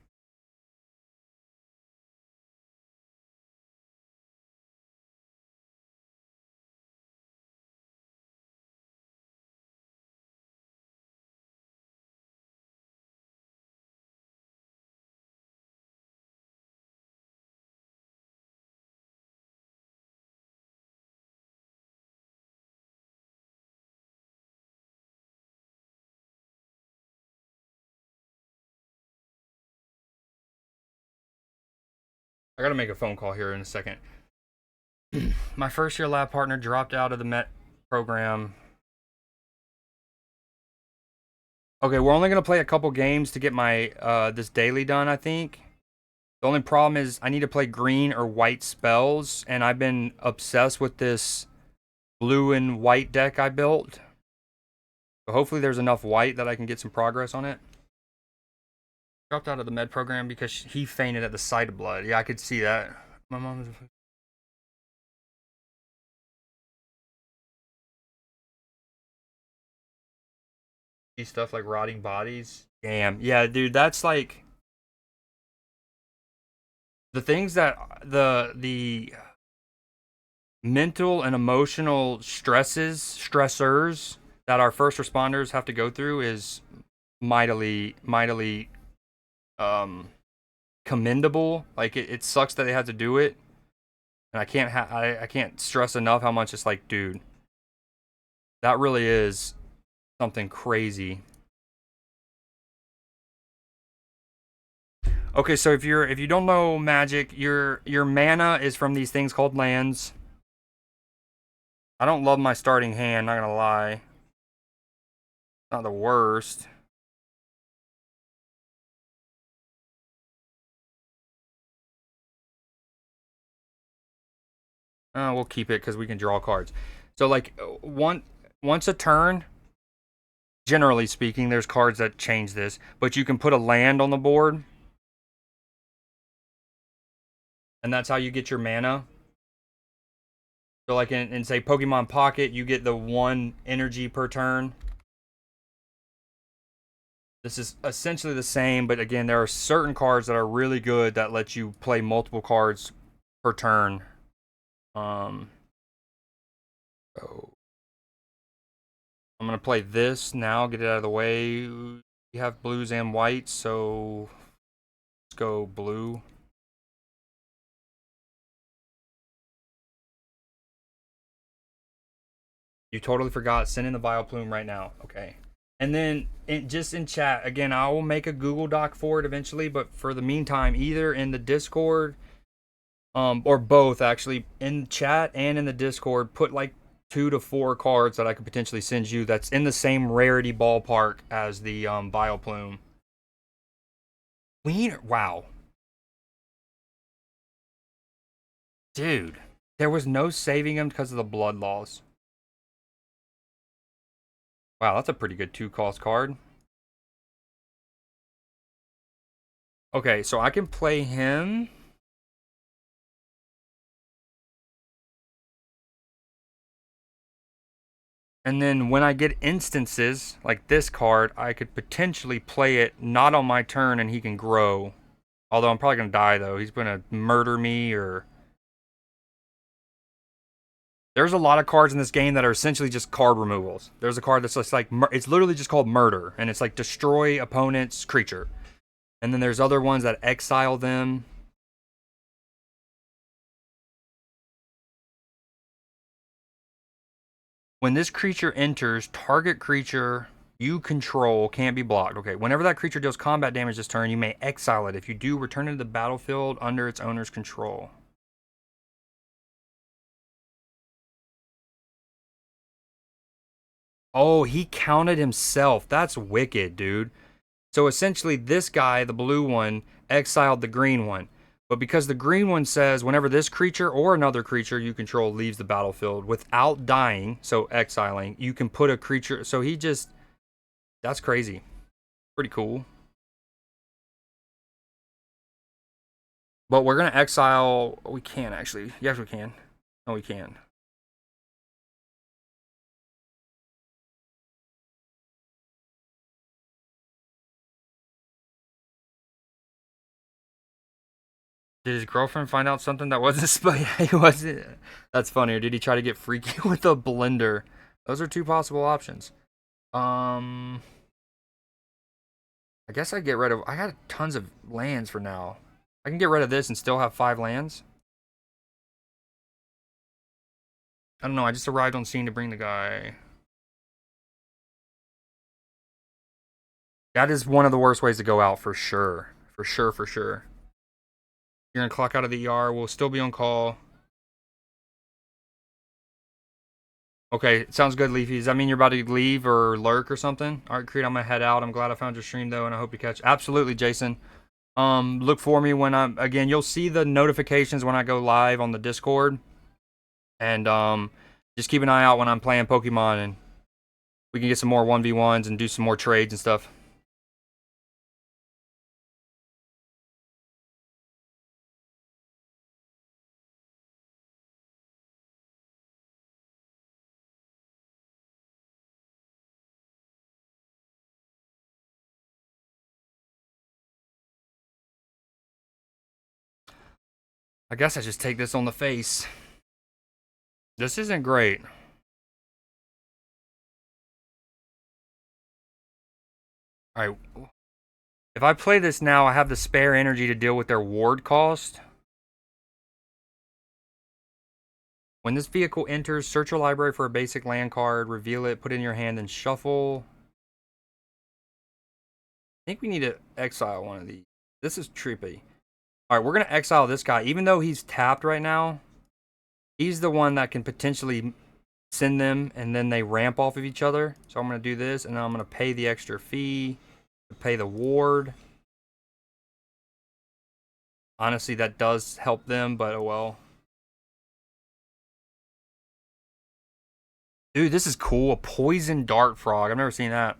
I gotta make a phone call here in a second. My first year lab partner dropped out of the Met program. Okay, we're only gonna play a couple games to get my this daily done, I think. The only problem is I need to play green or white spells, and I've been obsessed with this blue and white deck I built. So hopefully there's enough white that I can get some progress on it. Dropped out of the med program because he fainted at the sight of blood. Yeah, I could see that. My mom was stuff like rotting bodies. Damn. Yeah, dude, that's like the things that the mental and emotional stressors that our first responders have to go through is mightily commendable. Like it sucks that they had to do it, and I can't stress enough how much it's like, dude, that really is something crazy. Okay, so if you don't know Magic, your mana is from these things called lands. I don't love my starting hand, not gonna lie. Not the worst. We'll keep it because we can draw cards. So like once a turn, generally speaking, there's cards that change this, but you can put a land on the board, and that's how you get your mana. So like in say Pokemon Pocket, you get the 1 energy per turn. This is essentially the same, but again, there are certain cards that are really good that let you play multiple cards per turn. So I'm gonna play this now, get it out of the way. You have blues and whites, so let's go blue. You totally forgot. Send in the Vileplume right now. Okay. And then just in chat, again, I will make a Google Doc for it eventually, but for the meantime, either in the Discord, or both actually, in chat and in the Discord, put like 2 to 4 cards that I could potentially send you that's in the same rarity ballpark as the Vileplume. Wiener, wow. Dude, there was no saving him because of the blood loss. Wow, that's a pretty good 2-cost card. Okay, so I can play him. And then when I get instances like this card, I could potentially play it not on my turn and he can grow. Although I'm probably going to die though. He's going to murder me or... There's a lot of cards in this game that are essentially just card removals. There's a card that's just like... It's literally just called murder. And it's like destroy opponent's creature. And then there's other ones that exile them. When this creature enters, target creature you control can't be blocked. Okay, whenever that creature deals combat damage this turn, you may exile it. If you do, return it to the battlefield under its owner's control. Oh, he counted himself. That's wicked, dude. So essentially, this guy, the blue one, exiled the green one. But because the green one says whenever this creature or another creature you control leaves the battlefield without dying, so exiling, you can put a creature. So he just... That's crazy. Pretty cool. But we're going to exile... We can, actually. Yes, we can. No, we can. Did his girlfriend find out something that wasn't... He wasn't... That's funny. Or did he try to get freaky with a blender? Those are two possible options. I guess I get rid of... I got tons of lands for now. I can get rid of this and still have 5 lands. I don't know. I just arrived on scene to bring the guy. That is one of the worst ways to go out for sure. For sure, for sure. You're going to clock out of the ER. We'll still be on call. Okay, sounds good, Leafy. Does that mean you're about to leave or lurk or something? All right, Creed, I'm going to head out. I'm glad I found your stream, though, and I hope you catch... Absolutely, Jason. Look for me when I'm... Again, you'll see the notifications when I go live on the Discord. And, just keep an eye out when I'm playing Pokemon, and we can get some more 1v1s and do some more trades and stuff. I guess I just take this on the face. This isn't great. Alright. If I play this now, I have the spare energy to deal with their ward cost. When this vehicle enters, search your library for a basic land card, reveal it, put it in your hand, and shuffle. I think we need to exile one of these. This is trippy. Alright, we're going to exile this guy. Even though he's tapped right now, he's the one that can potentially send them, and then they ramp off of each other. So I'm going to do this, and then I'm going to pay the extra fee to pay the ward. Honestly, that does help them, but oh well. Dude, this is cool. A poison dart frog. I've never seen that.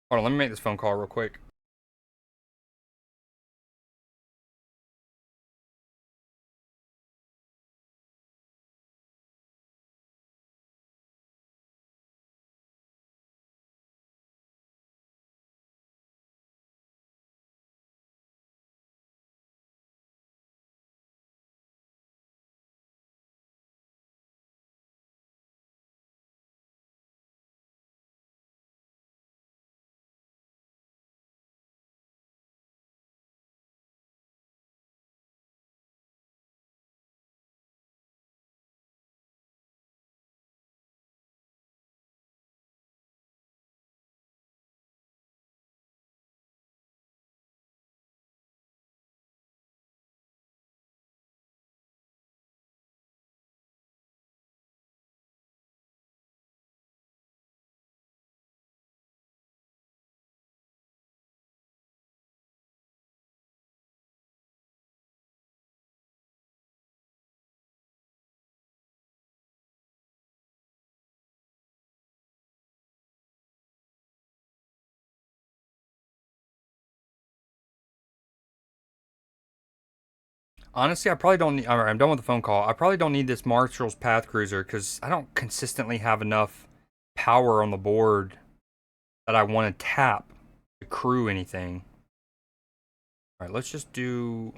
Hold on, let me make this phone call real quick. Honestly, I probably don't need. All right, I'm done with the phone call. I probably don't need this Marshall's Path Cruiser because I don't consistently have enough power on the board that I want to tap to crew anything. All right, let's just do.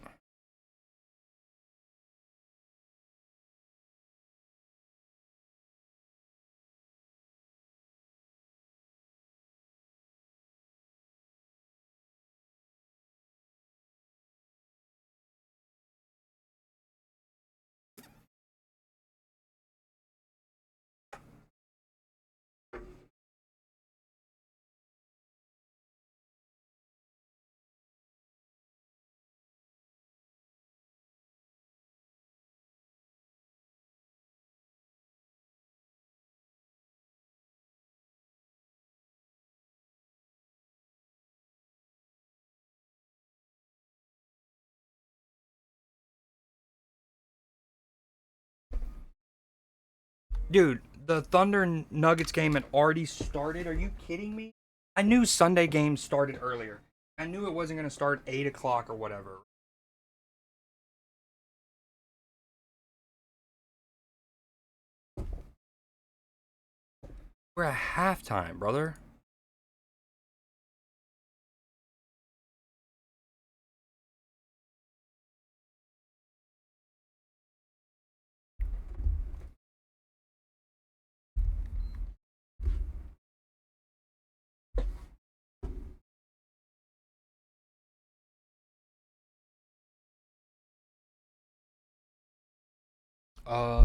Dude, the Thunder Nuggets game had already started. Are you kidding me? I knew Sunday games started earlier. I knew it wasn't going to start 8 o'clock or whatever. We're at halftime, brother.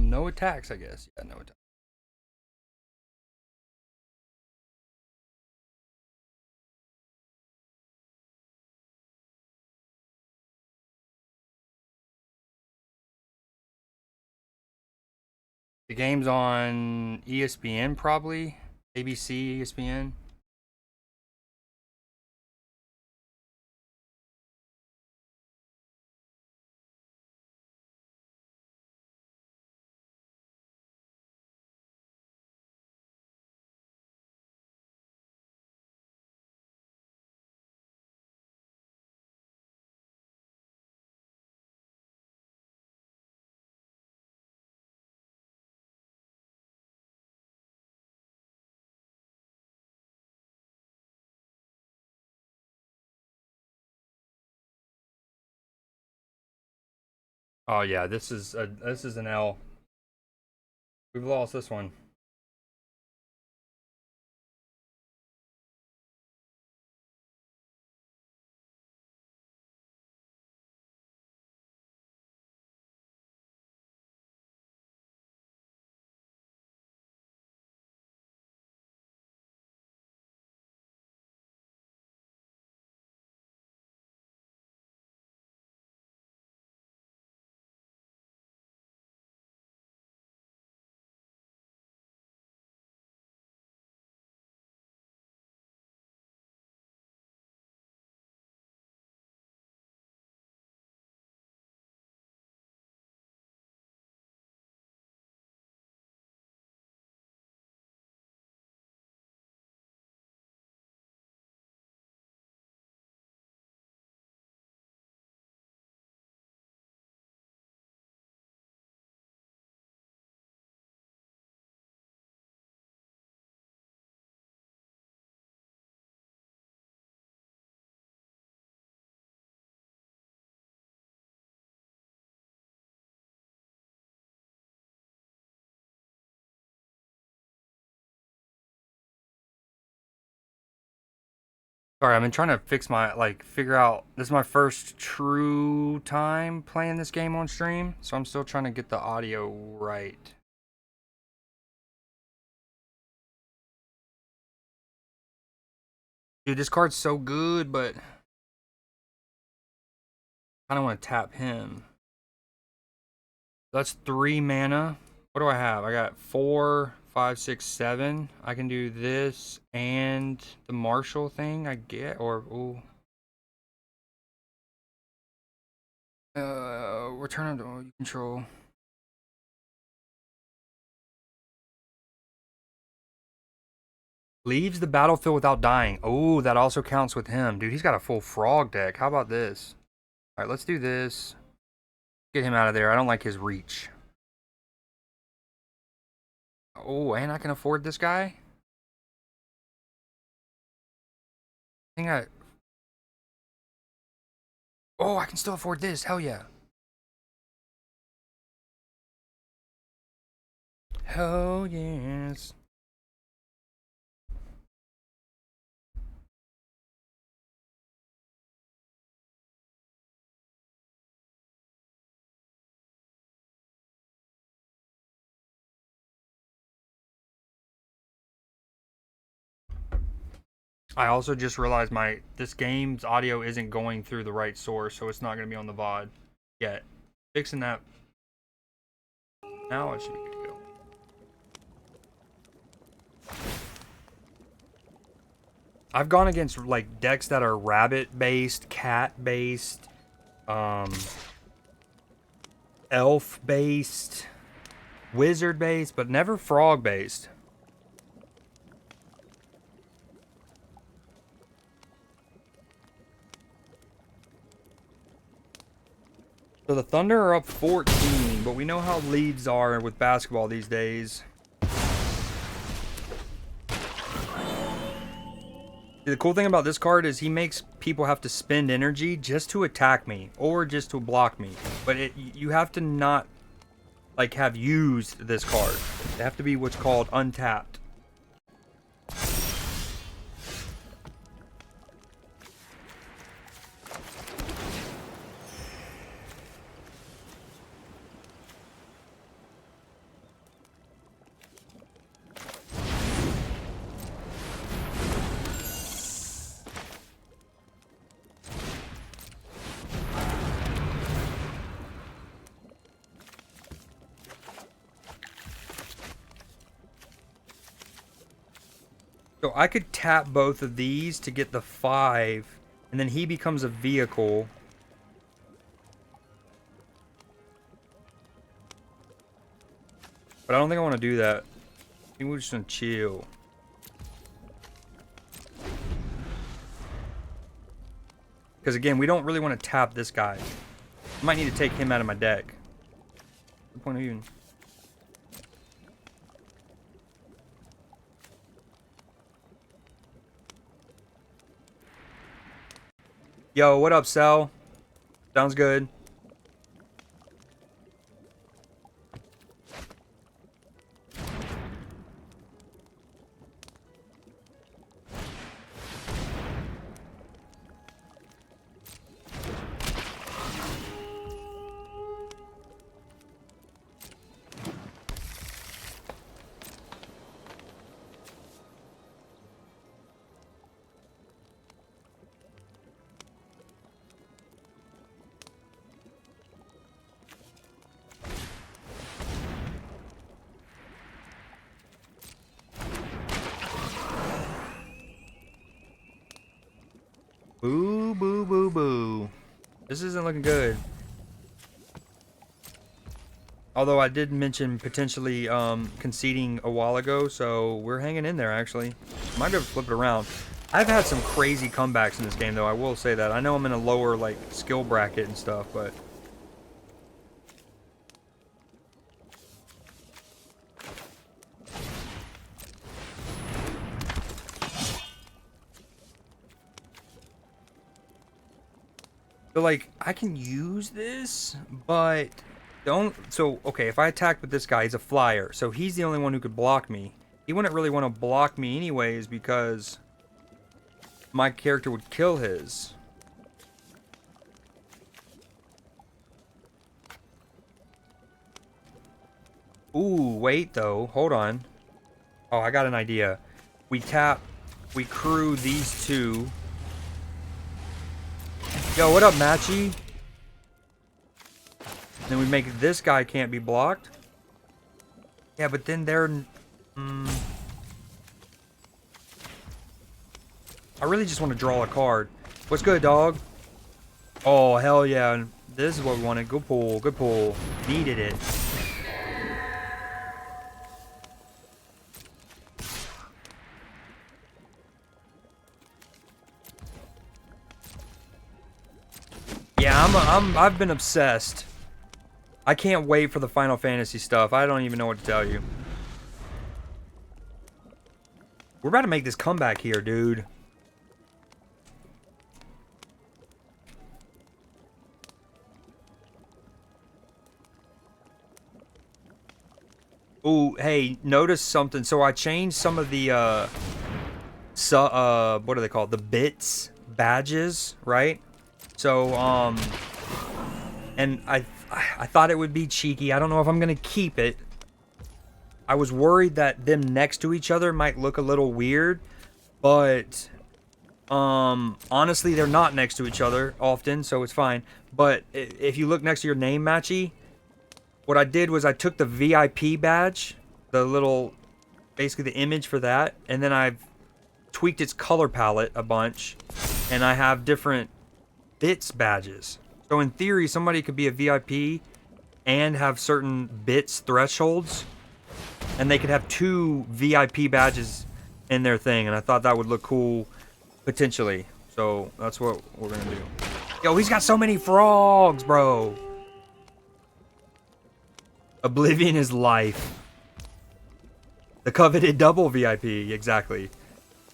No attacks, I guess. Yeah, no attacks. The game's on ESPN, probably. ABC, ESPN. Oh yeah, this is an L. We've lost this one. Sorry, I've been trying to fix my figure out. This is my first true time playing this game on stream, so I'm still trying to get the audio right. Dude, this card's so good, but I don't want to tap him. That's 3 mana. What do I have? I got 4, 5, 6, 7. I can do this and the Marshall thing, I get, or ooh. Return to control. Leaves the battlefield without dying. Oh, that also counts with him. Dude, he's got a full frog deck. How about this? All right, let's do this. Get him out of there. I don't like his reach. Oh, and I can afford this guy? I think I... Oh, I can still afford this. Hell yeah. Hell yes. I also just realized this game's audio isn't going through the right source, so it's not going to be on the VOD yet. Fixing that. Now it should be good to go. I've gone against like decks that are rabbit based, cat based, elf based, wizard based, but never frog based. So the Thunder are up 14, but we know how leads are with basketball these days. The cool thing about this card is he makes people have to spend energy just to attack me or just to block me. But you have to not like have used this card. They have to be what's called untapped. So I could tap both of these to get the 5, and then he becomes a vehicle. But I don't think I want to do that. I think we're just gonna chill. Because again, we don't really want to tap this guy. I might need to take him out of my deck. What's the point of even... Yo, what up, Sal? Sounds good. Boo, boo, boo, boo. This isn't looking good. Although I did mention potentially conceding a while ago, so we're hanging in there actually. Might be able to flip it around. I've had some crazy comebacks in this game though, I will say that. I know I'm in a lower like skill bracket and stuff, but... So like, I can use this, but don't... So, okay, if I attack with this guy, he's a flyer, so he's the only one who could block me. He wouldn't really want to block me anyways because my character would kill his. Ooh, wait though, hold on. Oh, I got an idea. We crew these two. Yo, what up, Matchy? Then we make this guy can't be blocked. Yeah, but then they're... I really just want to draw a card. What's good, dog? Oh, hell yeah. This is what we wanted. Good pull, good pull. Needed it. Yeah, I've been obsessed. I can't wait for the Final Fantasy stuff. I don't even know what to tell you. We're about to make this comeback here, dude. Ooh, hey, notice something. So I changed some of the what are they called? The bits badges, right? So and I thought it would be cheeky. I don't know if I'm gonna keep it. I was worried that them next to each other might look a little weird, but honestly, they're not next to each other often, so it's fine. But if you look next to your name matchy, what I did was I took the VIP badge, the little, basically the image for that, and then I've tweaked its color palette a bunch, and I have different bits badges. So in theory, somebody could be a VIP and have certain bits thresholds, and they could have 2 VIP badges in their thing, and I thought that would look cool potentially. So that's what we're gonna do. Yo, he's got so many frogs, bro. Oblivion is life. The coveted double VIP, exactly.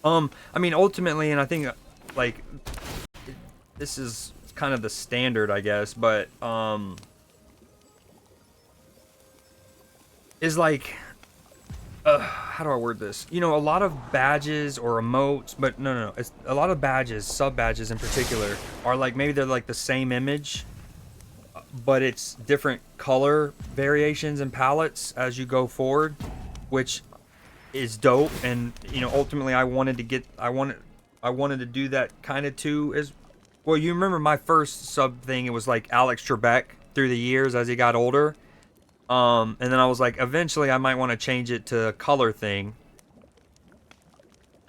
I mean, ultimately, and I think, like, this is kind of the standard, I guess, but, is like, how do I word this? You know, a lot of badges or emotes, but no, it's a lot of badges, sub badges in particular, are like, maybe they're like the same image, but it's different color variations and palettes as you go forward, which is dope. And you know, ultimately, I wanted to do that kind of too. As well, you remember my first sub thing? It was like Alex Trebek through the years as he got older. And then I was like, eventually, I might want to change it to a color thing.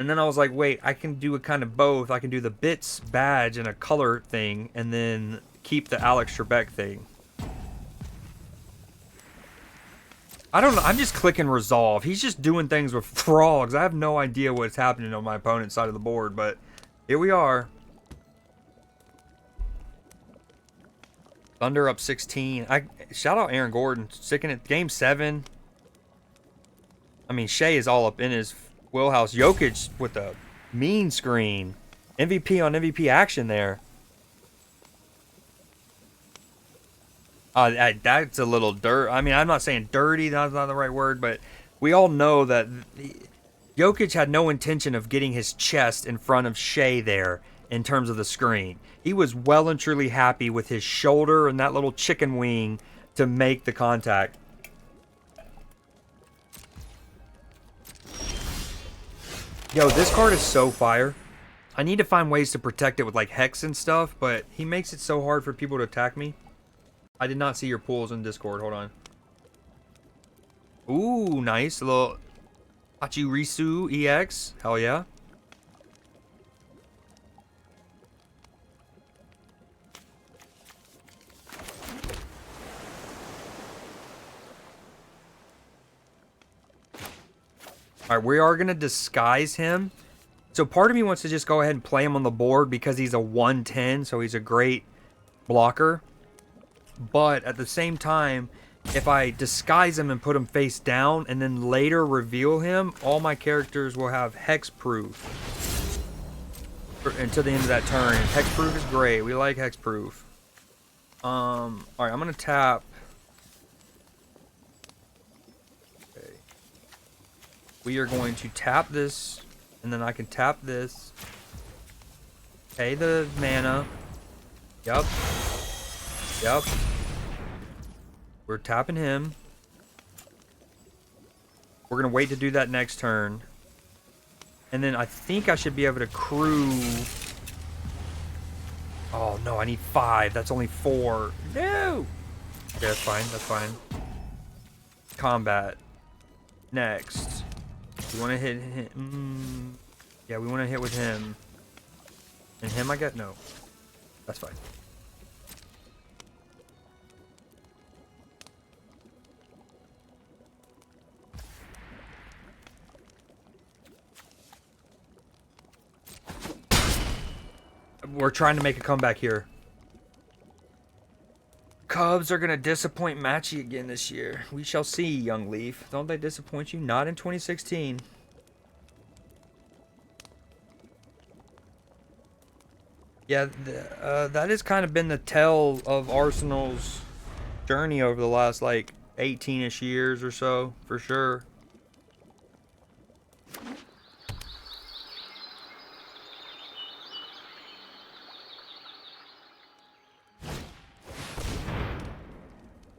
And then I was like, wait, I can do a kind of both. I can do the bits badge and a color thing, and then keep the Alex Trebek thing. I don't know. I'm just clicking resolve. He's just doing things with frogs. I have no idea what's happening on my opponent's side of the board, but here we are. Thunder up 16. Shout out Aaron Gordon, sticking it. Game 7. I mean, Shea is all up in his wheelhouse. Jokic with a mean screen. MVP on MVP action there. That's a little dirt. I mean, I'm not saying dirty. That's not the right word, but we all know that Jokic had no intention of getting his chest in front of Shea there in terms of the screen. He was well and truly happy with his shoulder and that little chicken wing to make the contact. Yo, this card is so fire. I need to find ways to protect it with like Hex and stuff, but he makes it so hard for people to attack me. I did not see your pools in Discord. Hold on. Ooh, nice. A little Hachirisu EX. Hell yeah. Alright, we are going to disguise him. So part of me wants to just go ahead and play him on the board because he's a 110, so he's a great blocker. But at the same time, if I disguise him and put him face down and then later reveal him, all my characters will have hexproof until the end of that turn. And hexproof is great. We like hexproof. Alright, I'm going to tap. Okay. We are going to tap this, and then I can tap this. Pay the mana. Yep. Yep. We're tapping him. We're going to wait to do that next turn. And then I think I should be able to crew. Oh, no, I need 5. That's only 4. No! Okay, that's fine. That's fine. Combat. Next. We want to hit him. Yeah, we want to hit with him. And him, I get? No. That's fine. We're trying to make a comeback here. Cubs are gonna disappoint Matchy again this year. We shall see, young Leaf. Don't they disappoint you? Not in 2016. Yeah, that has kind of been the tell of Arsenal's journey over the last, like, 18-ish years or so, for sure.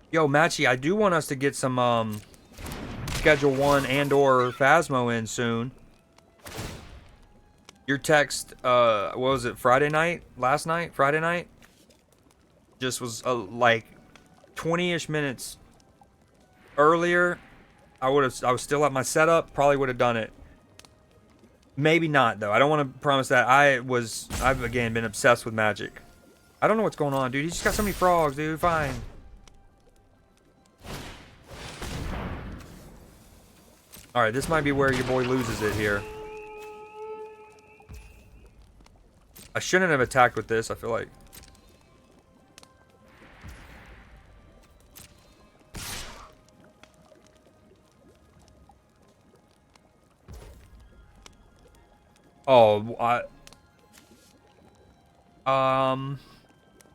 Yo, Matchy, I do want us to get some, Schedule 1 and/or Phasmo in soon. Your text, what was it, Friday night? Last night? Friday night? Just was, like, 20-ish minutes earlier. I was still at my setup. Probably would have done it. Maybe not, though. I don't want to promise that. I've, again, been obsessed with Magic. I don't know what's going on, dude. He just got so many frogs, dude. Fine. Alright, this might be where your boy loses it here. I shouldn't have attacked with this, I feel like. Oh,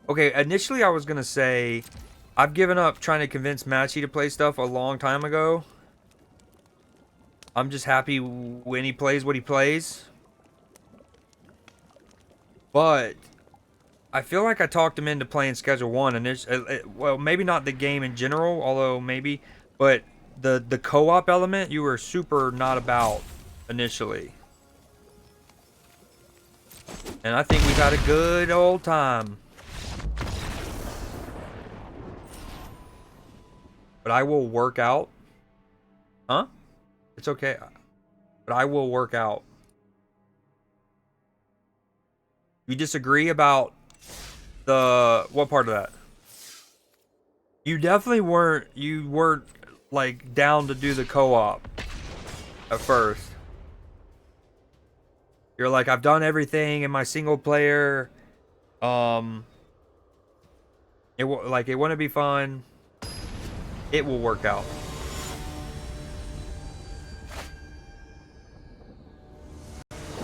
okay, initially I was gonna say I've given up trying to convince Matchy to play stuff a long time ago. I'm just happy when he plays what he plays. But I feel like I talked him into playing Schedule 1, and well, maybe not the game in general, although maybe, but the co-op element you were super not about initially. And I think we've had a good old time. But I will work out. Huh? It's okay. But I will work out. You disagree about what part of that? You definitely weren't like down to do the co-op at first. You're like, I've done everything in my single player. It wouldn't be fun. It will work out.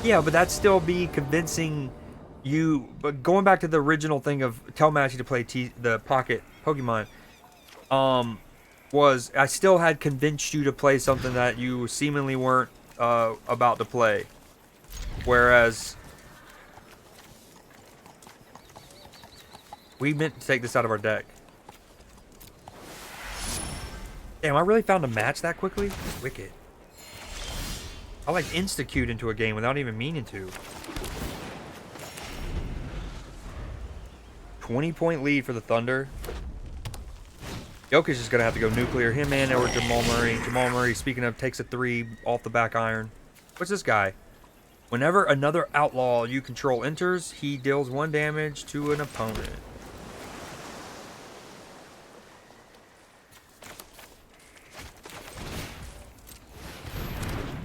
Yeah, but that'd still be convincing you. But going back to the original thing of tell Matchy to play the Pocket Pokemon, was I still had convinced you to play something that you seemingly weren't about to play. Whereas we meant to take this out of our deck. Damn, I really found a match that quickly? Wicked. I like insta-queued into a game without even meaning to. 20-point lead for the Thunder. Jokic is going to have to go nuclear. Him and or Jamal Murray. Jamal Murray, speaking of, takes a 3 off the back iron. What's this guy? Whenever another outlaw you control enters, he deals 1 damage to an opponent.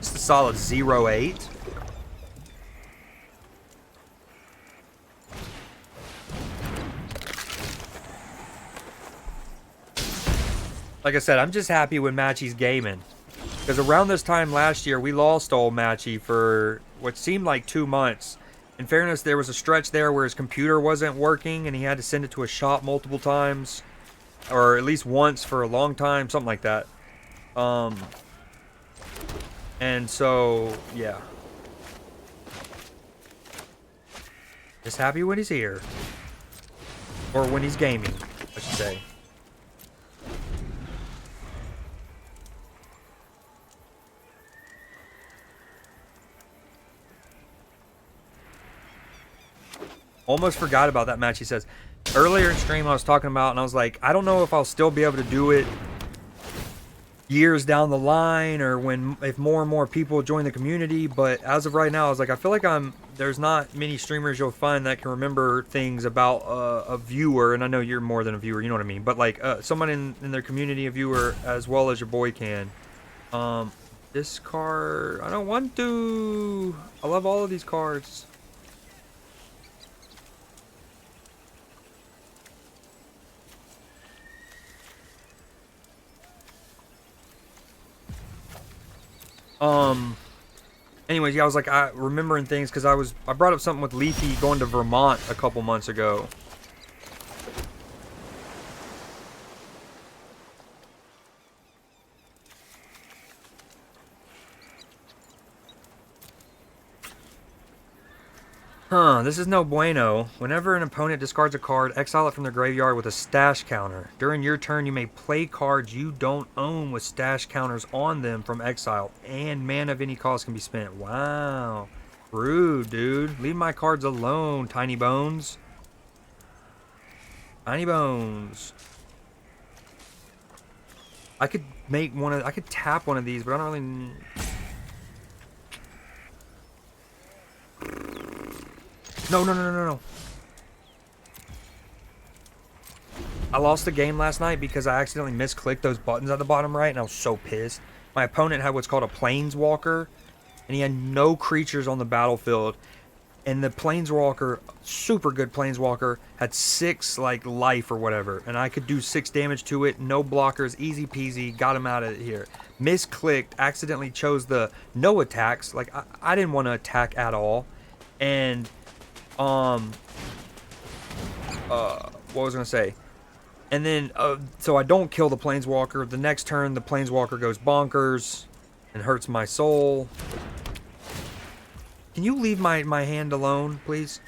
Just a solid 0-8. Like I said, I'm just happy when Matchy's gaming. Because around this time last year, we lost old Matchy for what seemed like 2 months. In fairness, there was a stretch there where his computer wasn't working and he had to send it to a shop multiple times. Or at least once for a long time, something like that. And so, yeah. Just happy when he's here. Or when he's gaming, I should say. Almost forgot about that match, he says. Earlier in stream I was talking about, and I was like, I don't know if I'll still be able to do it years down the line, or if more and more people join the community, but as of right now, I was like, I feel like there's not many streamers you'll find that can remember things about a viewer, and I know you're more than a viewer, you know what I mean, but like someone in their community, a viewer, as well as your boy can. This card, I don't want to. I love all of these cards. Anyways, yeah, I was like, remembering things because I brought up something with Leafy going to Vermont a couple months ago. Huh, this is no bueno. Whenever an opponent discards a card, exile it from their graveyard with a stash counter. During your turn, you may play cards you don't own with stash counters on them from exile, and mana of any cost can be spent. Wow. Rude, dude. Leave my cards alone, Tiny Bones. Tiny Bones. I could I could tap one of these, but I don't really... No. I lost the game last night because I accidentally misclicked those buttons at the bottom right, and I was so pissed. My opponent had what's called a Planeswalker, and he had no creatures on the battlefield. And the Planeswalker, super good Planeswalker, had 6 like life or whatever, and I could do 6 damage to it, no blockers, easy peasy, got him out of here. Misclicked, accidentally chose the no attacks, like I didn't want to attack at all, and what was I gonna say? And then so I don't kill the Planeswalker. The next turn, the Planeswalker goes bonkers and hurts my soul. Can you leave my hand alone, please?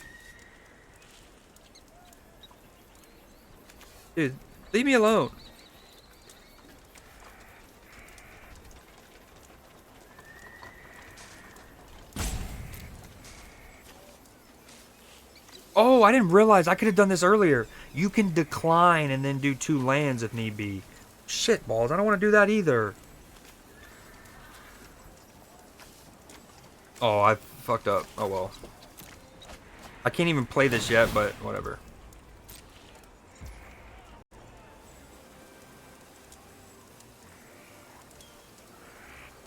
Dude, leave me alone. Oh, I didn't realize I could have done this earlier. You can decline and then do 2 lands if need be. Shit balls, I don't want to do that either. Oh, I fucked up. Oh well. I can't even play this yet, but whatever.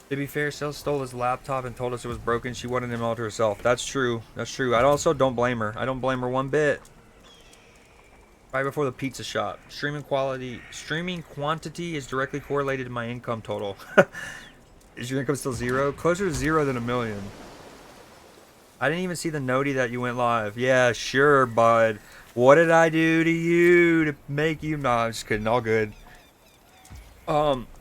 To be fair, Cell stole his laptop and told us it was broken. She wanted him all to herself. That's true. That's true. I also don't blame her. I don't blame her one bit. Right before the pizza shop. Streaming quantity is directly correlated to my income total. Is your income still 0? Closer to 0 than 1,000,000. I didn't even see the noti that you went live. Yeah, sure, bud. What did I do to you to make you... Nah, I'm just kidding. All good.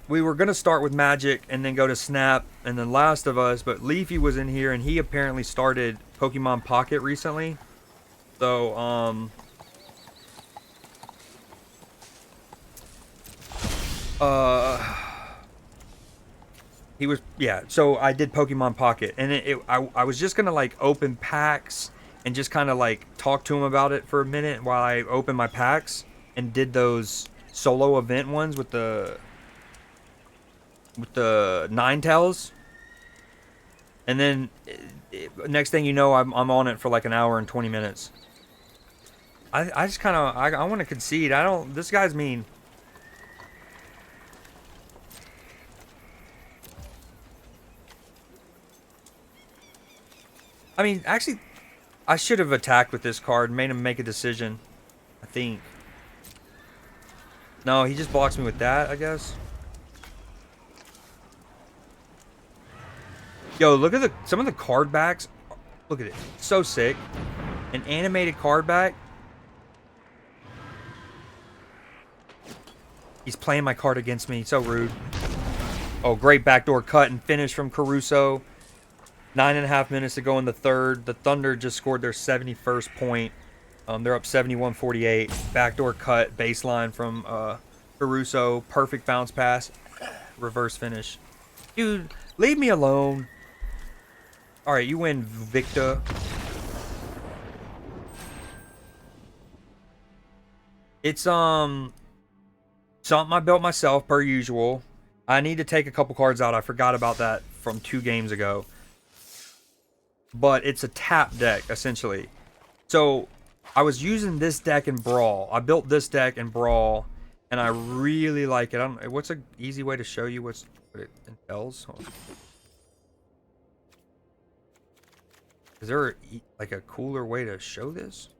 We were going to start with Magic and then go to Snap and then Last of Us, but Leafy was in here and he apparently started Pokemon Pocket recently. So, he was, yeah, so I did Pokemon Pocket and I was just going to like open packs and just kind of like talk to him about it for a minute while I opened my packs and did those solo event ones with the Ninetales, and then next thing you know, I'm on it for like an hour and 20 minutes. I just kind of I want to concede. This guy's mean. I mean, actually, I should have attacked with this card, made him make a decision. I think. No, he just blocks me with that, I guess. Yo, look at some of the card backs. Look at it. So sick. An animated card back. He's playing my card against me. So rude. Oh, great backdoor cut and finish from Caruso. 9.5 minutes to go in the third. The Thunder just scored their 71st point. They're up 71-48. Backdoor cut, baseline from Caruso. Perfect bounce pass. Reverse finish. Dude, leave me alone. Alright, you win, Victor. It's, something I built myself, per usual. I need to take a couple cards out. I forgot about that from 2 games ago. But it's a tap deck, essentially. So, I was using this deck in Brawl. I built this deck in Brawl, and I really like it. What's an easy way to show you what it entails? Hold on. Is there like a cooler way to show this?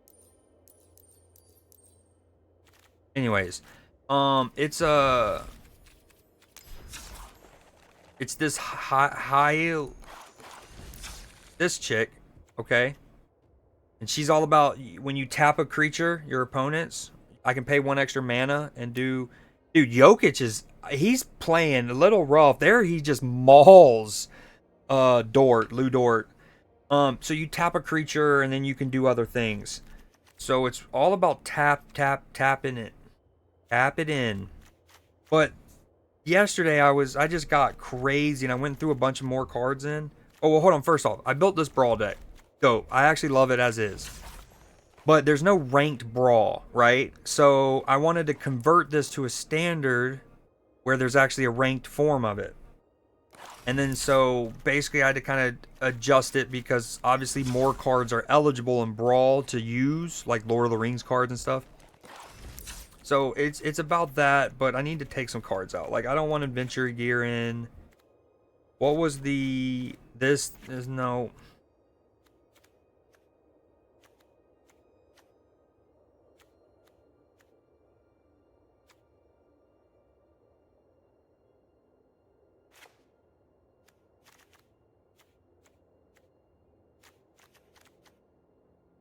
Anyways, it's It's this this chick, okay? And she's all about when you tap a creature, your opponent's, I can pay 1 extra mana and do. Dude, Jokic he's playing a little rough. There he just mauls Lou Dort. So you tap a creature and then you can do other things. So it's all about tapping it. Tap it in. But yesterday I just got crazy and I went through a bunch of more cards in. Oh, well, hold on. First off, I built this Brawl deck. Dope. I actually love it as is. But there's no ranked Brawl, right? So I wanted to convert this to a standard where there's actually a ranked form of it. And then so basically I had to kind of adjust it because obviously more cards are eligible in Brawl to use, like Lord of the Rings cards and stuff. So it's about that, but I need to take some cards out. Like I don't want Adventure Gear in. What was this is no.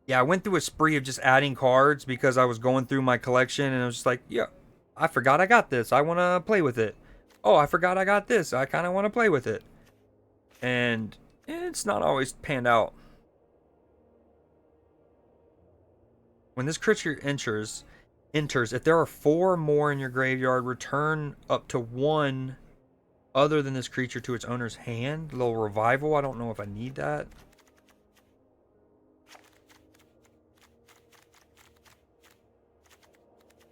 Yeah, I went through a spree of just adding cards because I was going through my collection and I was just like, yeah, I forgot I got this. I want to play with it. Oh, I forgot I got this. I kind of want to play with it. And it's not always panned out. When this creature enters, if there are 4 more in your graveyard, return up to 1 other than this creature to its owner's hand. A little revival. I don't know if I need that.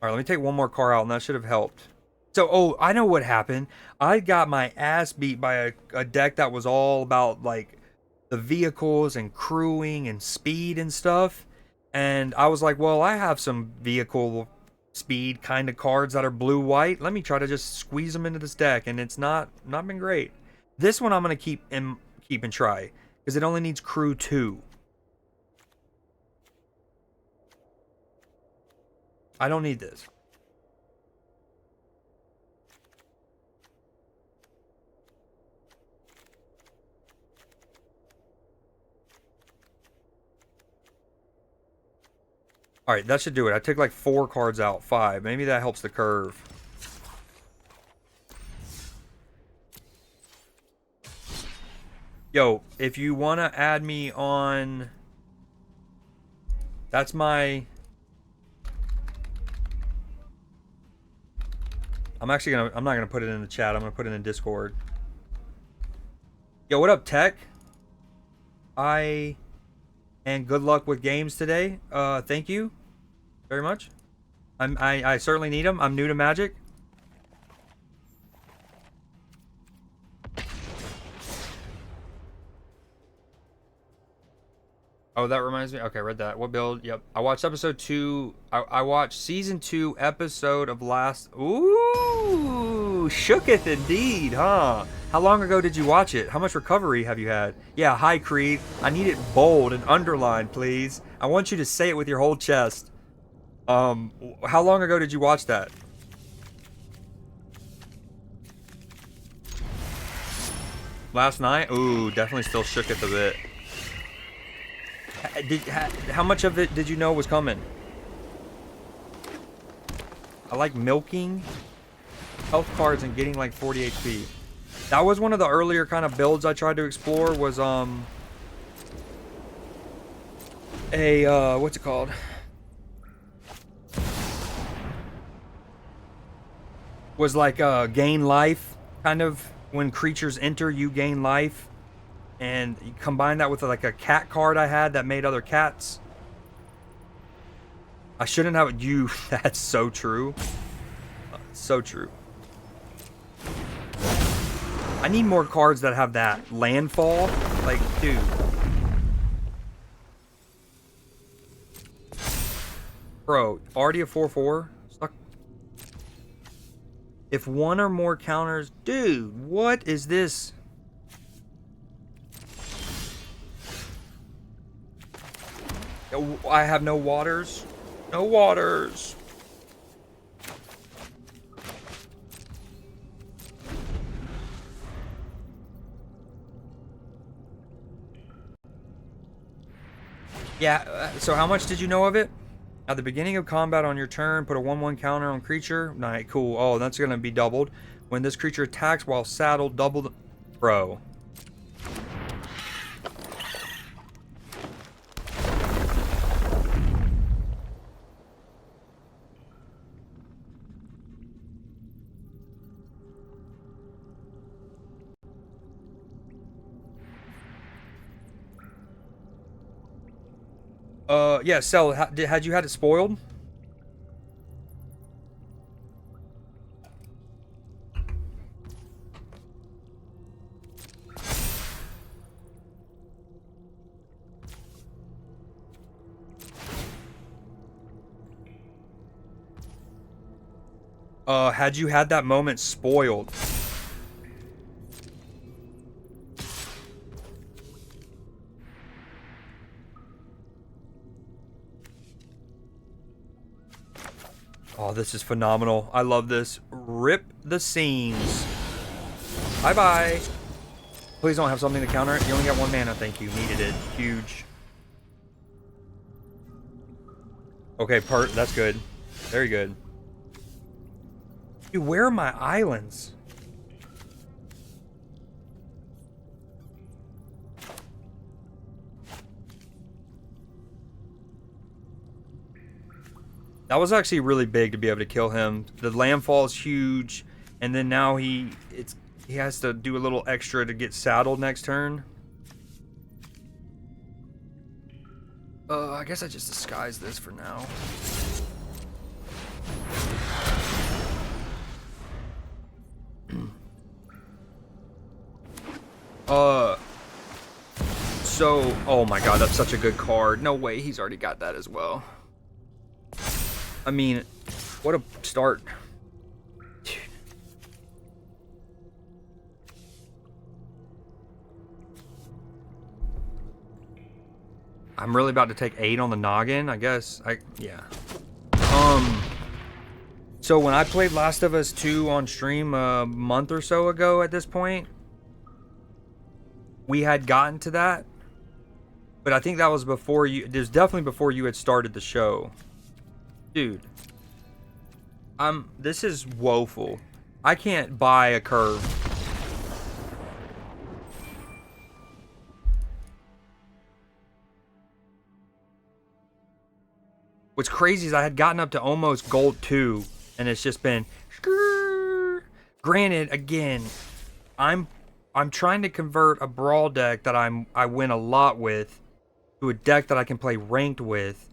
All right, let me take one more card out, and that should have helped. So, oh, I know what happened. I got my ass beat by a deck that was all about, like, the vehicles and crewing and speed and stuff. And I was like, well, I have some vehicle speed kind of cards that are blue-white. Let me try to just squeeze them into this deck, and it's not been great. This one I'm going to keep and try, because it only needs crew 2. I don't need this. Alright, that should do it. I took like 4 cards out. 5. Maybe that helps the curve. Yo, if you want to add me on... That's my... I'm not gonna put it in the chat. I'm gonna put it in Discord. Yo, what up, Tech? And good luck with games today. Thank you very much. I certainly need them. I'm new to Magic. Oh, that reminds me. Okay, read that. What build? Yep. I watched episode 2. I watched season 2 episode of last. Ooh, shooketh indeed, huh? How long ago did you watch it? How much recovery have you had? Yeah, hi, Creed. I need it bold and underlined, please. I want you to say it with your whole chest. How long ago did you watch that? Last night? Ooh, definitely still shooketh a bit. How much of it did you know was coming? I like milking health cards and getting like 40 HP. That was one of the earlier kind of builds I tried to explore. Was what's it called? Was like gain life, kind of. When creatures enter, you gain life. And you combine that with like a cat card I had that made other cats. I shouldn't have you. That's so true. So true. I need more cards that have that landfall. Like, dude. Bro, already a 4/4. Stuck. If 1 or more counters, dude, what is this? I have no waters. No waters. Yeah, so how much did you know of it? At the beginning of combat on your turn, put a 1/1 counter on creature. Nice, cool. Oh, that's going to be doubled. When this creature attacks while saddled, double the... Bro. Yeah, Cell, had you had it spoiled? Had you had that moment spoiled? Oh, this is phenomenal. I love this. Rip the seams. Bye-bye. Please don't have something to counter it. You only got 1 mana. Thank you. Needed it. Huge. Okay, that's good. Very good. Dude, where are my islands? That was actually really big to be able to kill him. The landfall is huge, and then now he has to do a little extra to get saddled next turn. I guess I just disguise this for now. So, oh my god, that's such a good card. No way, he's already got that as well. I mean, what a start. I'm really about to take 8 on the noggin, I guess. Yeah. So when I played Last of Us 2 on stream a month or so ago at this point, we had gotten to that. But I think that was before you... It was definitely before you had started the show. Dude. This is woeful. I can't buy a curve. What's crazy is I had gotten up to almost gold 2, and it's just been... Granted, again, I'm trying to convert a brawl deck that I win a lot with to a deck that I can play ranked with,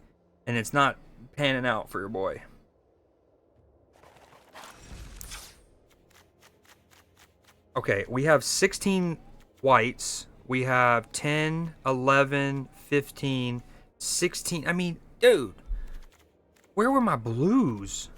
and it's not panning out for your boy. Okay, we have 16 whites. We have 10, 11, 15, 16. I mean, dude, where were my blues?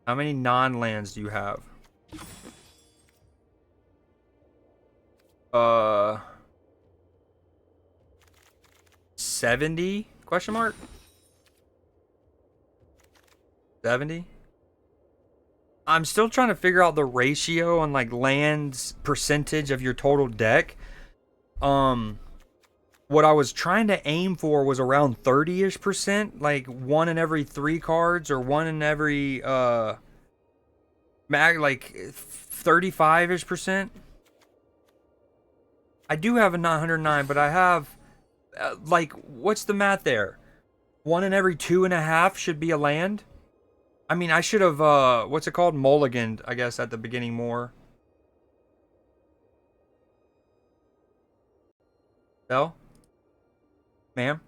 How many non-lands do you have? 70? Question mark? 70? I'm still trying to figure out the ratio on like lands percentage of your total deck. What I was trying to aim for was around 30-ish%, like 1 in every 3 cards, or 1 in every like 35-ish%. I do have a 909, but I have like, what's the math there? 1 in every 2.5 should be a land. I mean, I should have what's it called? Mulliganed, I guess, at the beginning more. Bell? Ma'am?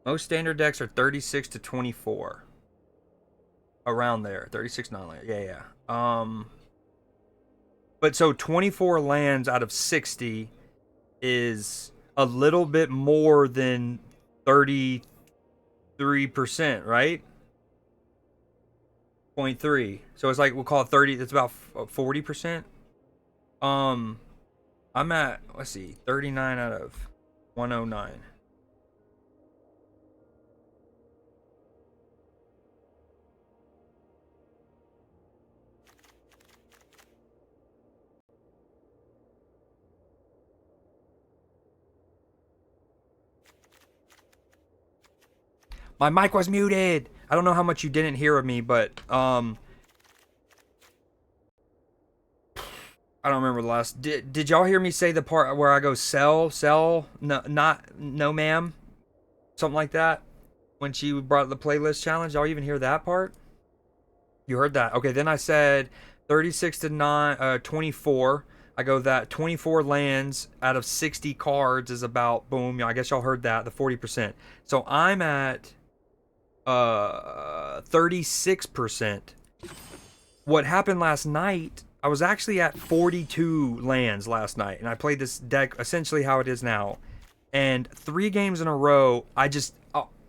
Most standard decks are 36 to 24. Around there. 36 non-land. Yeah. But so 24 lands out of 60 is a little bit more than 33%, right? 0.3. So it's like we'll call it 30. That's about 40%. I'm at, let's see, 39 out of 109. My mic was muted. I don't know how much you didn't hear of me, but I don't remember the last. Did y'all hear me say the part where I go sell? No, no, ma'am. Something like that. When she brought the playlist challenge, y'all even hear that part? You heard that? Okay. Then I said 36 to 24. I go that 24 lands out of 60 cards is about boom. I guess y'all heard that, the 40%. So I'm at 36%. What happened last night, I was actually at 42 lands last night, and I played this deck essentially how it is now. And 3 games in a row, I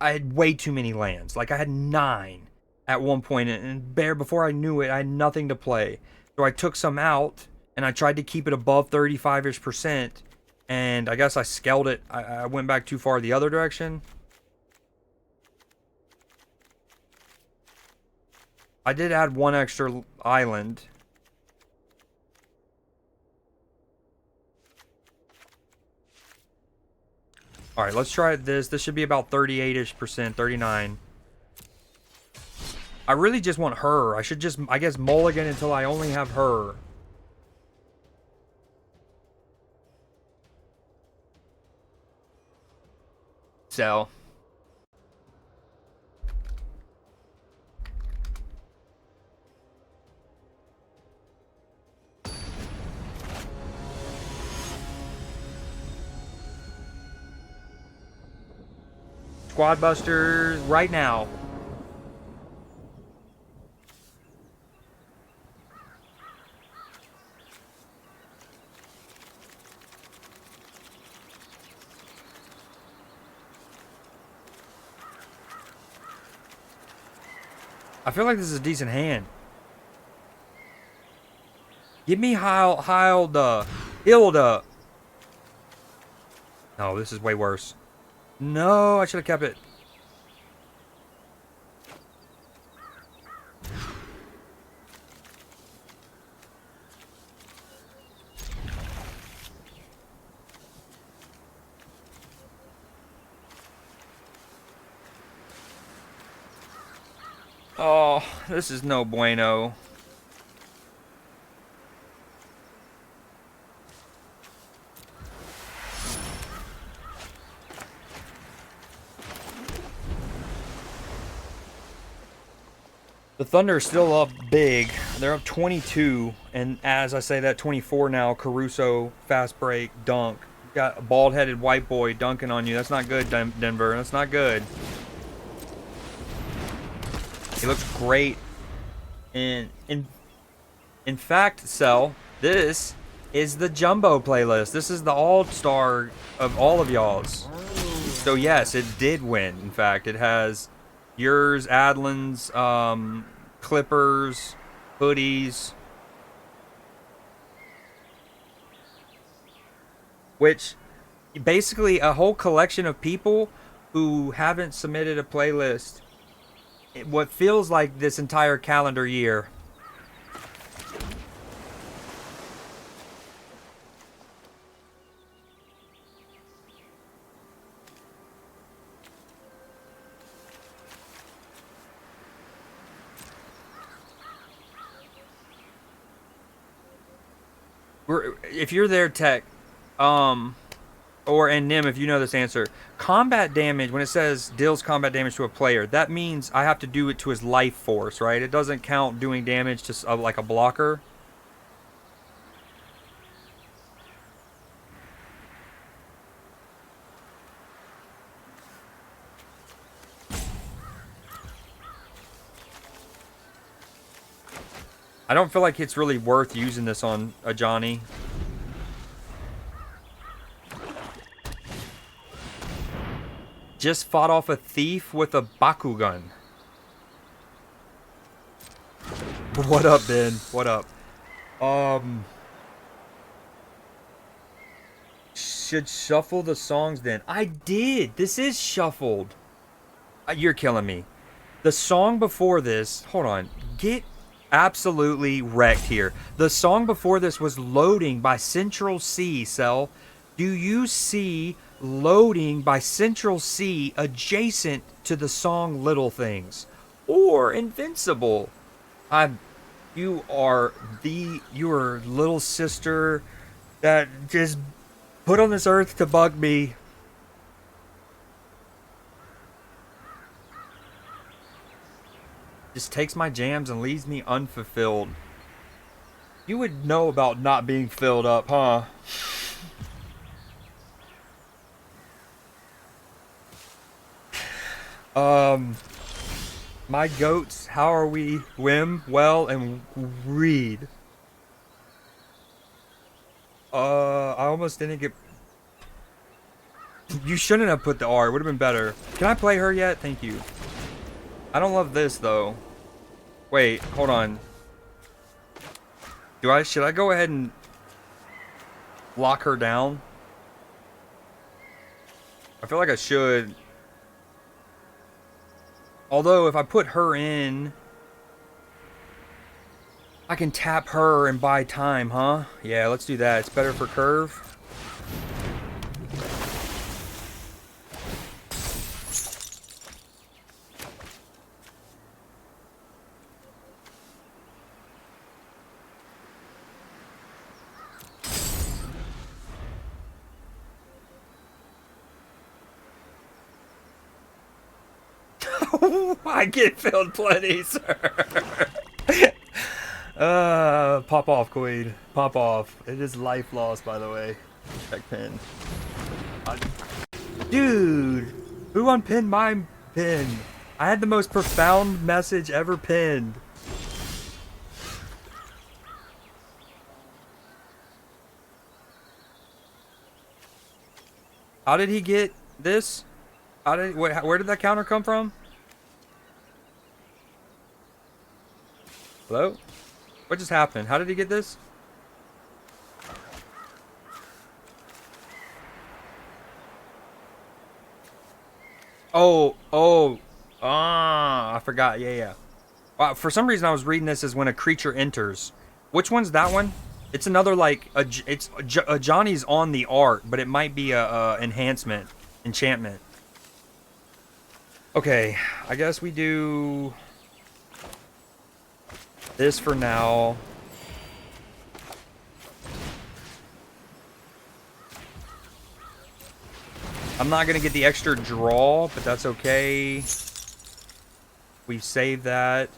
had way too many lands. Like I had 9 at one point, and before I knew it, I had nothing to play. So I took some out, and I tried to keep it above 35-ish%, and I guess I scaled it. I went back too far the other direction. I did add 1 extra island. Alright, let's try this. This should be about 38-ish%, 39. I really just want her. I should just, I guess, mulligan until I only have her. So. Squad busters right now. I feel like this is a decent hand. Give me Hilda. Hilda. No, this is way worse. No, I should have kept it. Oh, this is no bueno. The Thunder is still up big. They're up 22, and as I say that, 24 now. Caruso, fast break, dunk. Got a bald-headed white boy dunking on you. That's not good, Denver. That's not good. He looks great. In fact, Cell, this is the jumbo playlist. This is the all-star of all of y'all's. So yes, it did win. In fact, it has yours, Adlin's, Clippers, hoodies, which basically a whole collection of people who haven't submitted a playlist what feels like this entire calendar year. If you're there, Tech, and Nim, if you know this answer, combat damage, when it says deals combat damage to a player, that means I have to do it to his life force, right? It doesn't count doing damage to like a blocker. I don't feel like it's really worth using this on a Johnny. Just fought off a thief with a Bakugan. What up, Ben? What up? Should shuffle the songs then. I did. This is shuffled. You're killing me. The song before this, hold on. Get absolutely wrecked here. The song before this was Loading by Central C, Cell. Do you see Loading by Central C adjacent to the song Little Things? Or Invincible? You are your little sister that just put on this earth to bug me. Just takes my jams and leaves me unfulfilled. You would know about not being filled up, huh? My goats, how are we? Whim, well, and read. I almost didn't get... You shouldn't have put the R. It would have been better. Can I play her yet? Thank you. I don't love this, though. Wait, hold on. Should I go ahead and lock her down? I feel like I should. Although, if I put her in, I can tap her and buy time, huh? Yeah, let's do that. It's better for curve. I get filled plenty, sir. Pop off, Queen. Pop off. It is life lost, by the way. Check pin. Dude, who unpinned my pin? I had the most profound message ever pinned. How did he get this? Where did that counter come from? Hello? What just happened? How did he get this? I forgot. Yeah. Wow, for some reason I was reading this as when a creature enters. Which one's that one? It's another Johnny's on the art, but it might be a enchantment. Okay, I guess we do this for now. I'm not gonna get the extra draw, but that's okay. We saved that.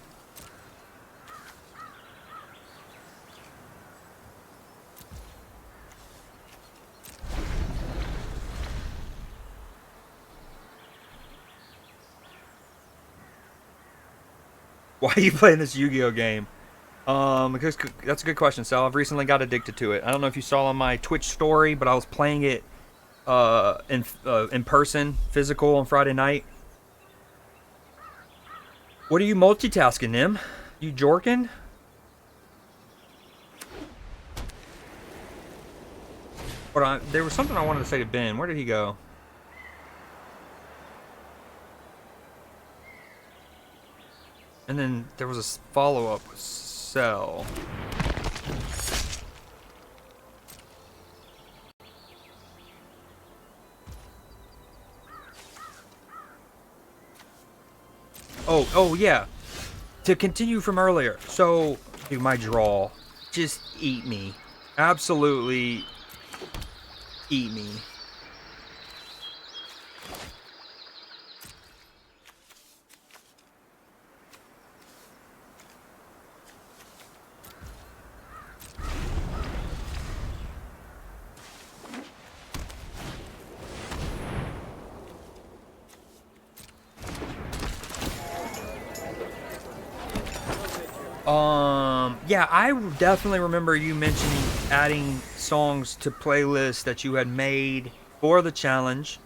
Why are you playing this Yu-Gi-Oh game? Because that's a good question, Sal. I've recently got addicted to it. I don't know if you saw on my Twitch story, but I was playing it in person, physical, on Friday night. What are you multitasking, Nim? You jorking? There was something I wanted to say to Ben. Where did he go? And then there was a follow-up with Cell. Oh yeah. To continue from earlier. So, dude, my draw. Just eat me. Absolutely eat me. Yeah, I definitely remember you mentioning adding songs to playlists that you had made for the challenge,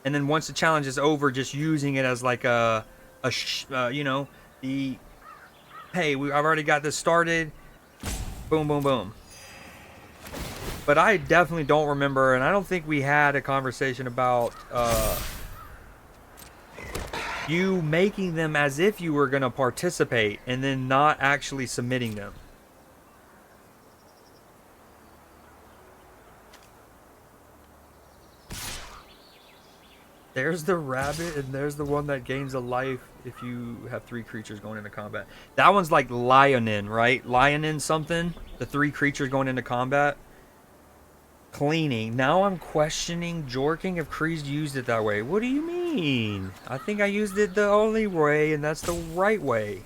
and then once the challenge is over, just using it as like you know, the hey, I've already got this started. Boom, boom, boom. But I definitely don't remember, and I don't think we had a conversation about you making them as if you were going to participate and then not actually submitting them. There's the rabbit, and there's the one that gains a life if you have 3 creatures going into combat. That one's like Lionin, right? Lionin something. The 3 creatures going into combat. Cleaning. Now I'm questioning Jorking if Kree's used it that way. What do you mean? I think I used it the only way, and that's the right way.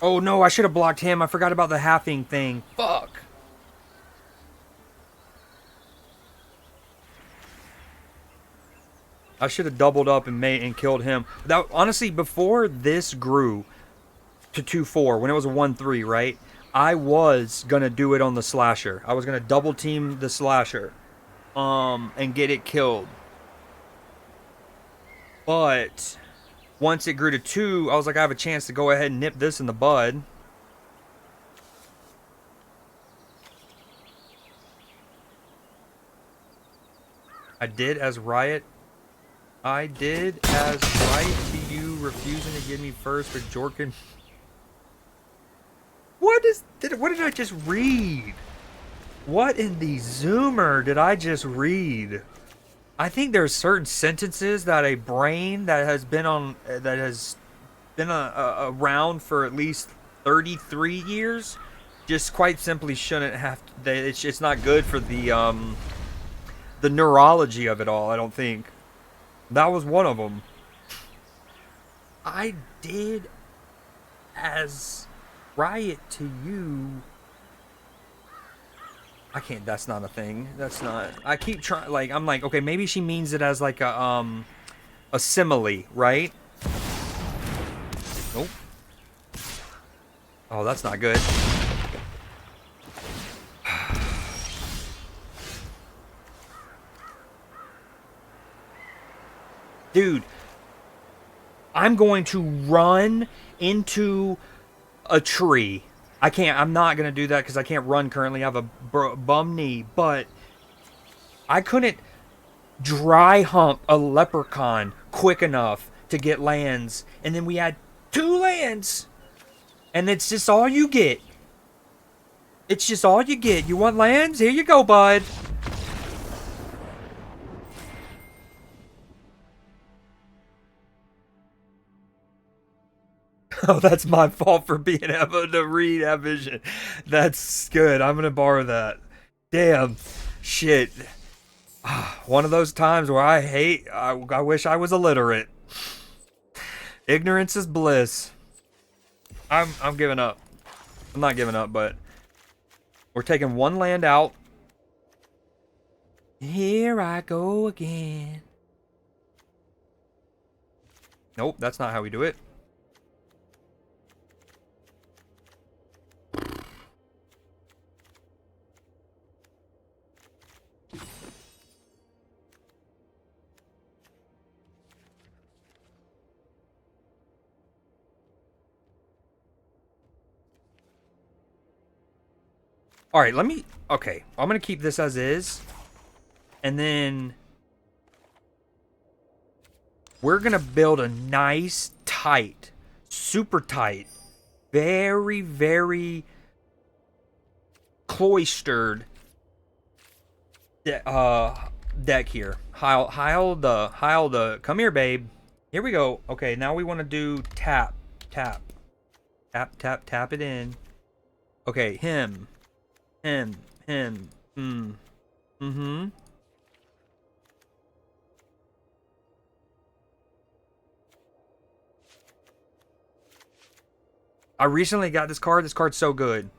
Oh no, I should have blocked him. I forgot about the halving thing. Fuck. I should have doubled up and killed him. That honestly, before this grew to 2-4, when it was a 1-3, right? I was gonna do it on the slasher. I was gonna double team the slasher, and get it killed. But once it grew to 2, I was like, I have a chance to go ahead and nip this in the bud. I did as Riot. I did as Riot to you, refusing to give me first for Jorkin. What did I just read? What in the Zoomer did I just read? I think there's certain sentences that a brain that has been around for at least 33 years just quite simply shouldn't have to, it's not good for the neurology of it all. I don't think that was one of them. I did as Riot to you. I can't. That's not a thing. That's not. I keep trying. Like, I'm like, okay, maybe she means it as like a simile, right? Nope. Oh, that's not good. Dude, I'm going to run into a tree. I can't. I'm not going to do that because I can't run currently. I have a bum knee. But I couldn't dry hump a leprechaun quick enough to get lands. And then we had 2 lands. And it's just all you get. It's just all you get. You want lands? Here you go, bud. Oh, that's my fault for being able to read that vision. That's good. I'm going to borrow that. Damn. Shit. One of those times where I wish I was illiterate. Ignorance is bliss. I'm giving up. I'm not giving up, but we're taking 1 land out. Here I go again. Nope, that's not how we do it. All right, okay, I'm going to keep this as is. And then we're going to build a nice, tight, super tight, very, very cloistered deck here. Heil the, come here, babe. Here we go. Okay, now we want to do tap it in. Okay, him. Mm-hmm. I recently got this card. This card's so good.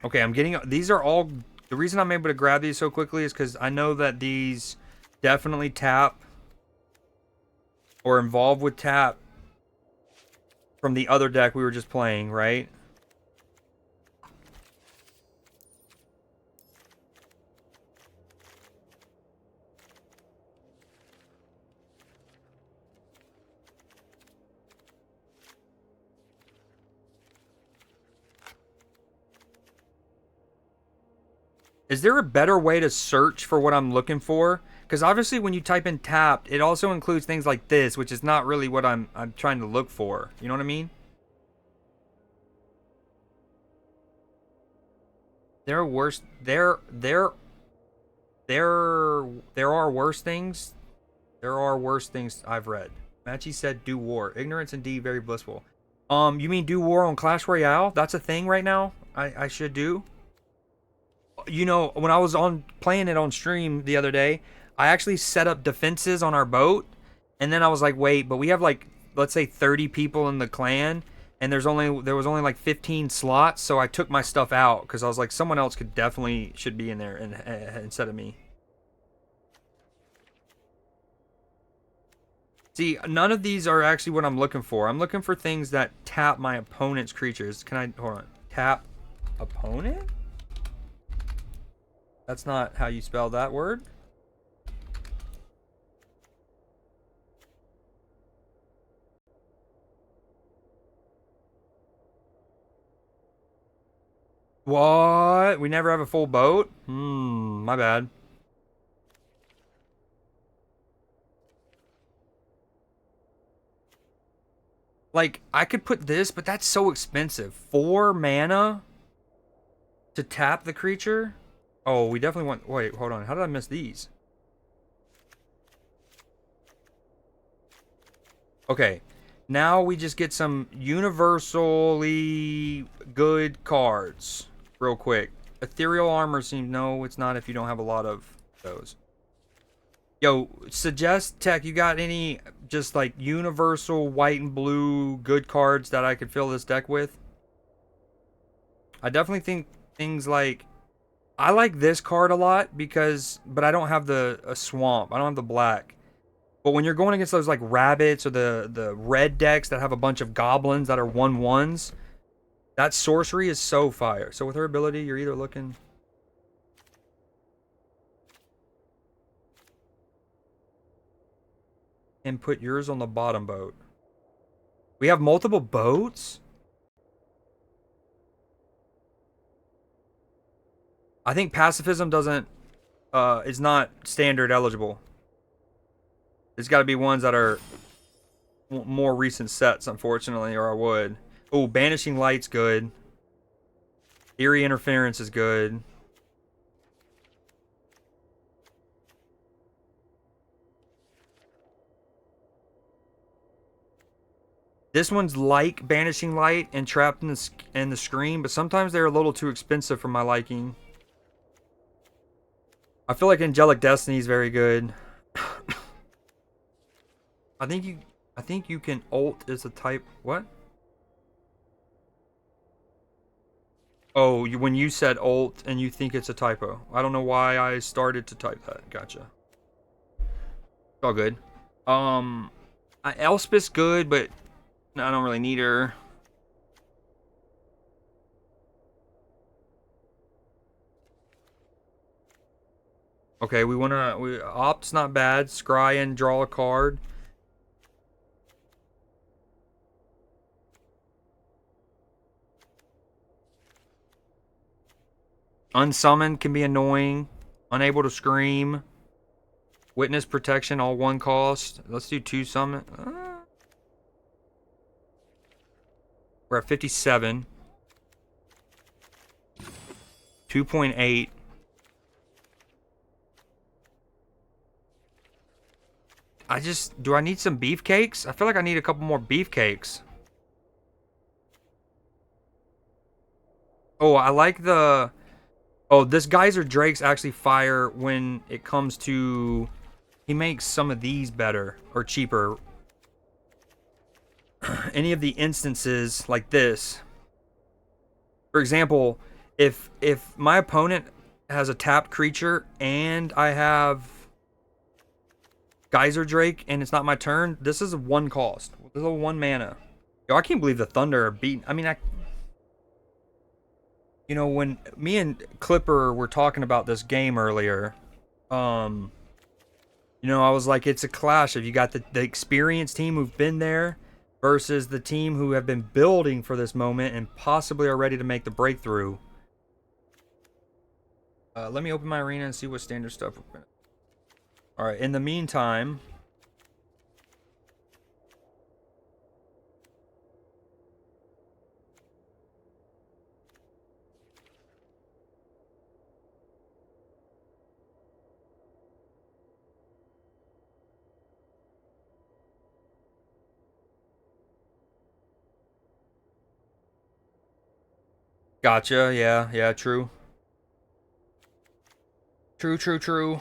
Okay, I'm getting... These are all... The reason I'm able to grab these so quickly is because I know that these definitely tap or involve with tap from the other deck we were just playing, right? Is there a better way to search for what I'm looking for? Because obviously when you type in tapped, it also includes things like this, which is not really what I'm trying to look for. You know what I mean? There are worse... There are worse things. There are worse things I've read. Matchy said do war. Ignorance indeed very blissful. You mean do war on Clash Royale? That's a thing right now? I should do? You know, when I was on playing it on stream the other day, I actually set up defenses on our boat, and then I was like, wait, but we have like, let's say 30 people in the clan, and there was only like 15 slots, so I took my stuff out because I was like, someone else should be in there instead of me. See, none of these are actually what I'm looking for. I'm looking for things that tap my opponent's creatures. Can I, hold on, tap opponent? That's not how you spell that word. What? We never have a full boat? My bad. Like, I could put this, but that's so expensive. 4 mana to tap the creature? Oh, we definitely want... Wait, hold on. How did I miss these? Okay. Now we just get some universally good cards. Real quick. Ethereal Armor seems... No, it's not if you don't have a lot of those. Yo, suggest, Tech, you got any just like universal white and blue good cards that I could fill this deck with? I definitely think things like... I like this card a lot because... But I don't have the swamp. I don't have the black. But when you're going against those like rabbits or the red decks that have a bunch of goblins that are 1/1s, that sorcery is so fire. So with her ability, you're either looking... And put yours on the bottom boat. We have multiple boats? I think pacifism doesn't... is not standard eligible. There's got to be ones that are more recent sets, unfortunately, or I would. Oh, Banishing Light's good. Eerie Interference is good. This one's like Banishing Light and Trapped in the Screen, but sometimes they're a little too expensive for my liking. I feel like Angelic Destiny is very good. I think you can ult as a type. What? Oh, when you said ult and you think it's a typo. I don't know why I started to type that. Gotcha. It's all good. Elspeth's good, but no, I don't really need her. Okay, Opt's not bad. Scry and draw a card. Unsummoned can be annoying. Unable to scream. Witness protection, all 1 cost. Let's do 2 summon. We're at 57. 2.8. Do I need some beefcakes? I feel like I need a couple more beefcakes. Oh, I like the... Oh, this Geyser Drake's actually fire when it comes to... He makes some of these better or cheaper. Any of the instances like this. For example, If my opponent has a tapped creature and I have Geyser Drake and it's not my turn, this is a 1 cost. This is a 1 mana. Yo, I can't believe the Thunder are beating. I mean, you know, when me and Clipper were talking about this game earlier, you know, I was like, it's a clash if you got the experienced team who've been there versus the team who have been building for this moment and possibly are ready to make the breakthrough. Let me open my arena and see what standard stuff we're gonna. All right. In the meantime, gotcha. Yeah, yeah, true. True.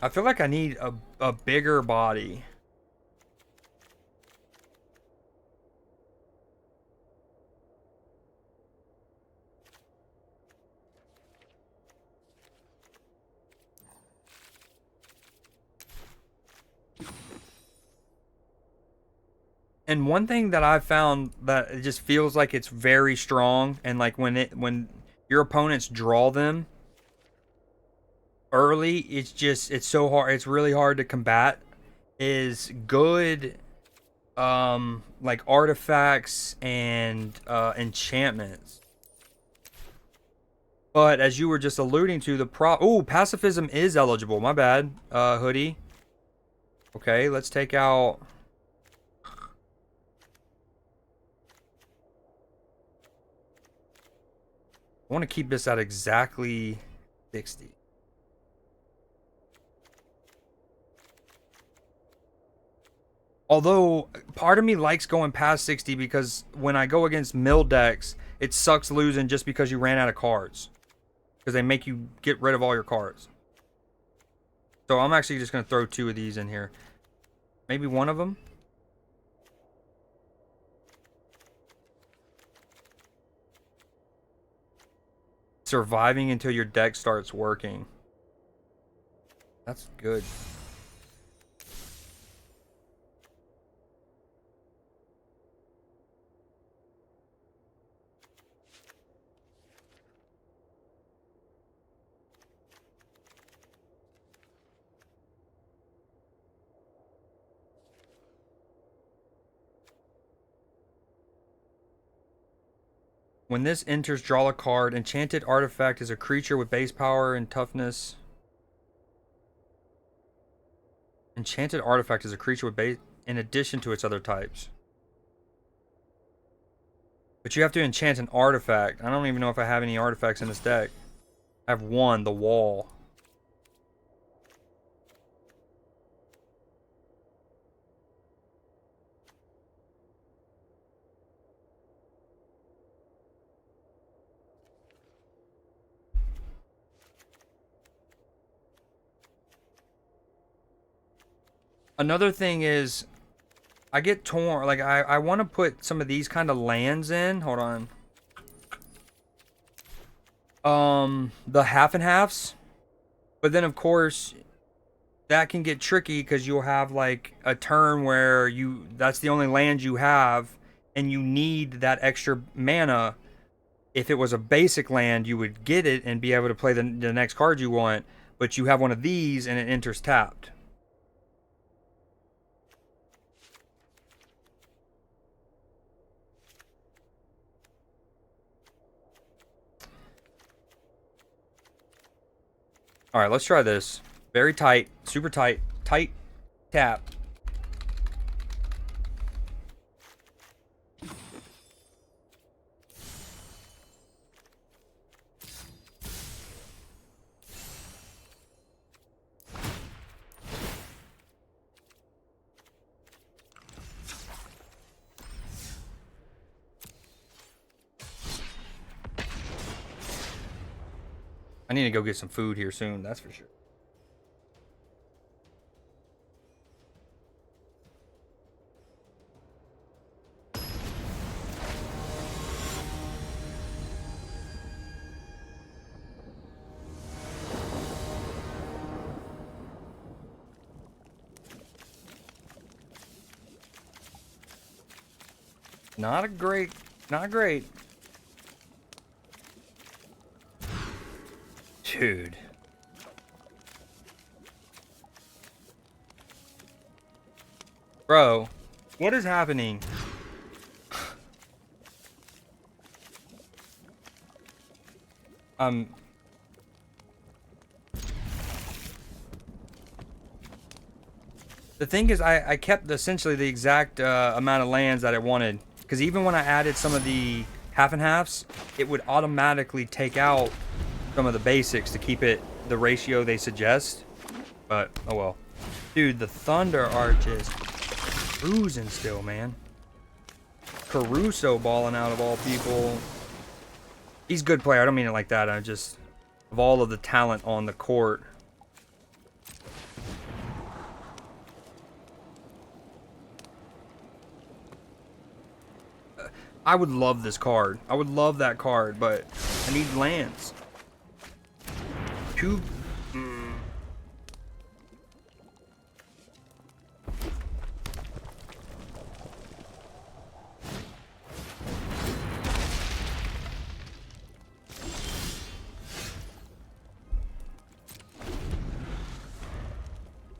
I feel like I need a bigger body. And one thing that I've found that it just feels like it's very strong, and like when your opponents draw them early, it's so hard. It's really hard to combat. Is good, like artifacts and enchantments. But as you were just alluding to, pacifism is eligible. My bad, hoodie. Okay, let's take out. I want to keep this at exactly 60. Although, part of me likes going past 60 because when I go against mill decks, it sucks losing just because you ran out of cards. Because they make you get rid of all your cards. So I'm actually just going to throw 2 of these in here. Maybe one of them. Surviving until your deck starts working. That's good. When this enters, draw a card. Enchanted Artifact is a creature with base power and toughness. Enchanted Artifact is a creature with base in addition to its other types. But you have to enchant an artifact. I don't even know if I have any artifacts in this deck. I have 1, the wall. Another thing is, I get torn. Like, I want to put some of these kind of lands in. Hold on. The half and halves. But then, of course, that can get tricky because you'll have, like, a turn where that's the only land you have, and you need that extra mana. If it was a basic land, you would get it and be able to play the next card you want. But you have one of these, and it enters tapped. All right, let's try this. Very tight, super tight, tight tap. I need to go get some food here soon, that's for sure. Not great. Dude. Bro, what is happening? The thing is, I kept essentially the exact amount of lands that I wanted. Because even when I added some of the half and halves, it would automatically take out some of the basics to keep it the ratio they suggest. But, oh well. Dude, the Thunder are just cruising still, man. Caruso balling out of all people. He's a good player. I don't mean it like that. I just, of all of the talent on the court. I would love this card. I would love that card, but I need lands. Two.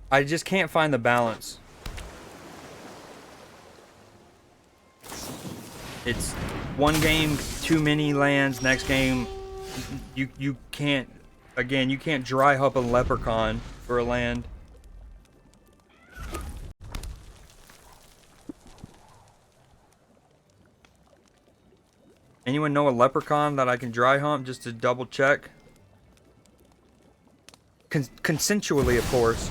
I just can't find the balance. It's one game, too many lands. Next game, you can't. Again, you can't dry hump a leprechaun for a land. Anyone know a leprechaun that I can dry hump just to double check? Consensually, of course.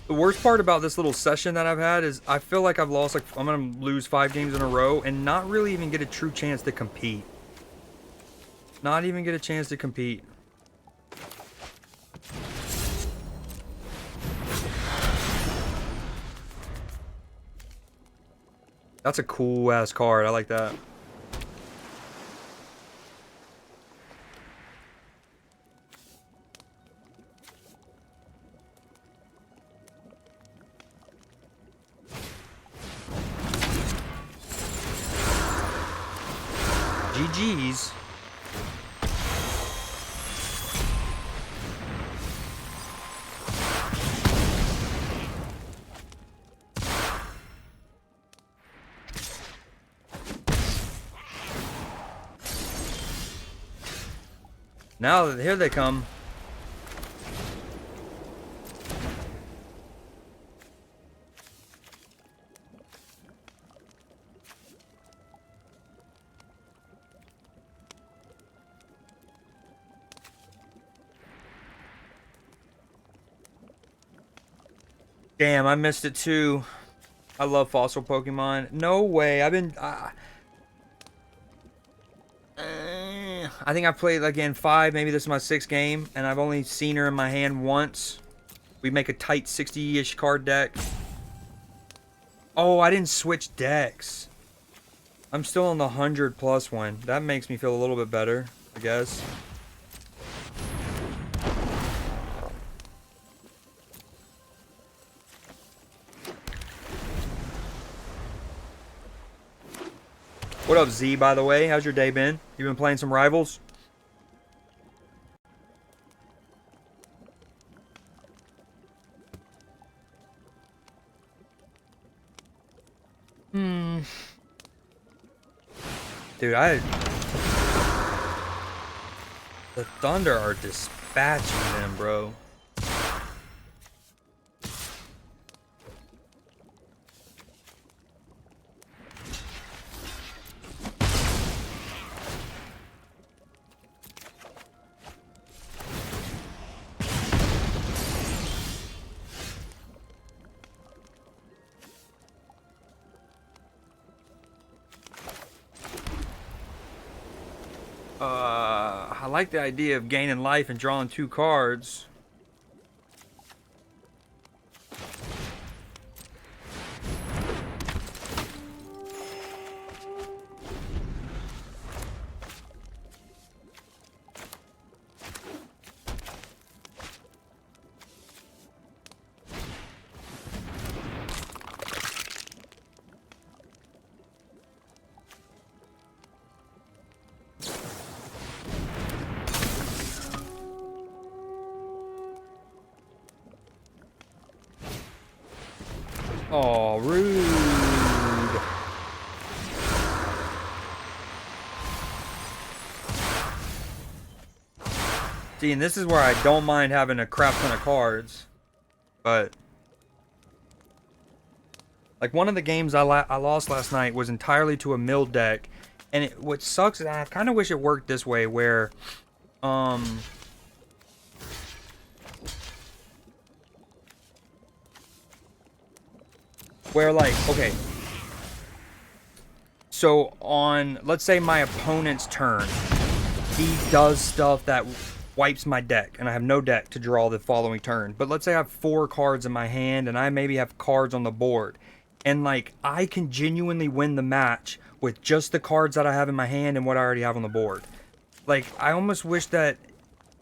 The worst part about this little session that I've had is I feel like I've lost, like, I'm going to lose 5 games in a row and not really even get a true chance to compete. Not even get a chance to compete. That's a cool ass card. I like that. GG's. Now, here they come. Damn, I missed it too. I love fossil Pokemon. No way. I've been... I think I played, again, 5. Maybe this is my 6th game. And I've only seen her in my hand once. We make a tight 60-ish card deck. Oh, I didn't switch decks. I'm still on the 100+ one. That makes me feel a little bit better, I guess. What up, Z, by the way? How's your day been? You been playing some Rivals? Dude, the Thunder are dispatching them, bro. I like the idea of gaining life and drawing 2 cards. Oh, rude. See, and this is where I don't mind having a crap ton of cards. But like one of the games I lost last night was entirely to a mill deck. And what sucks is I kind of wish it worked this way where like, okay, so on, let's say my opponent's turn, he does stuff that wipes my deck, and I have no deck to draw the following turn. But let's say I have 4 cards in my hand, and I maybe have cards on the board, and like I can genuinely win the match with just the cards that I have in my hand and what I already have on the board. Like, I almost wish that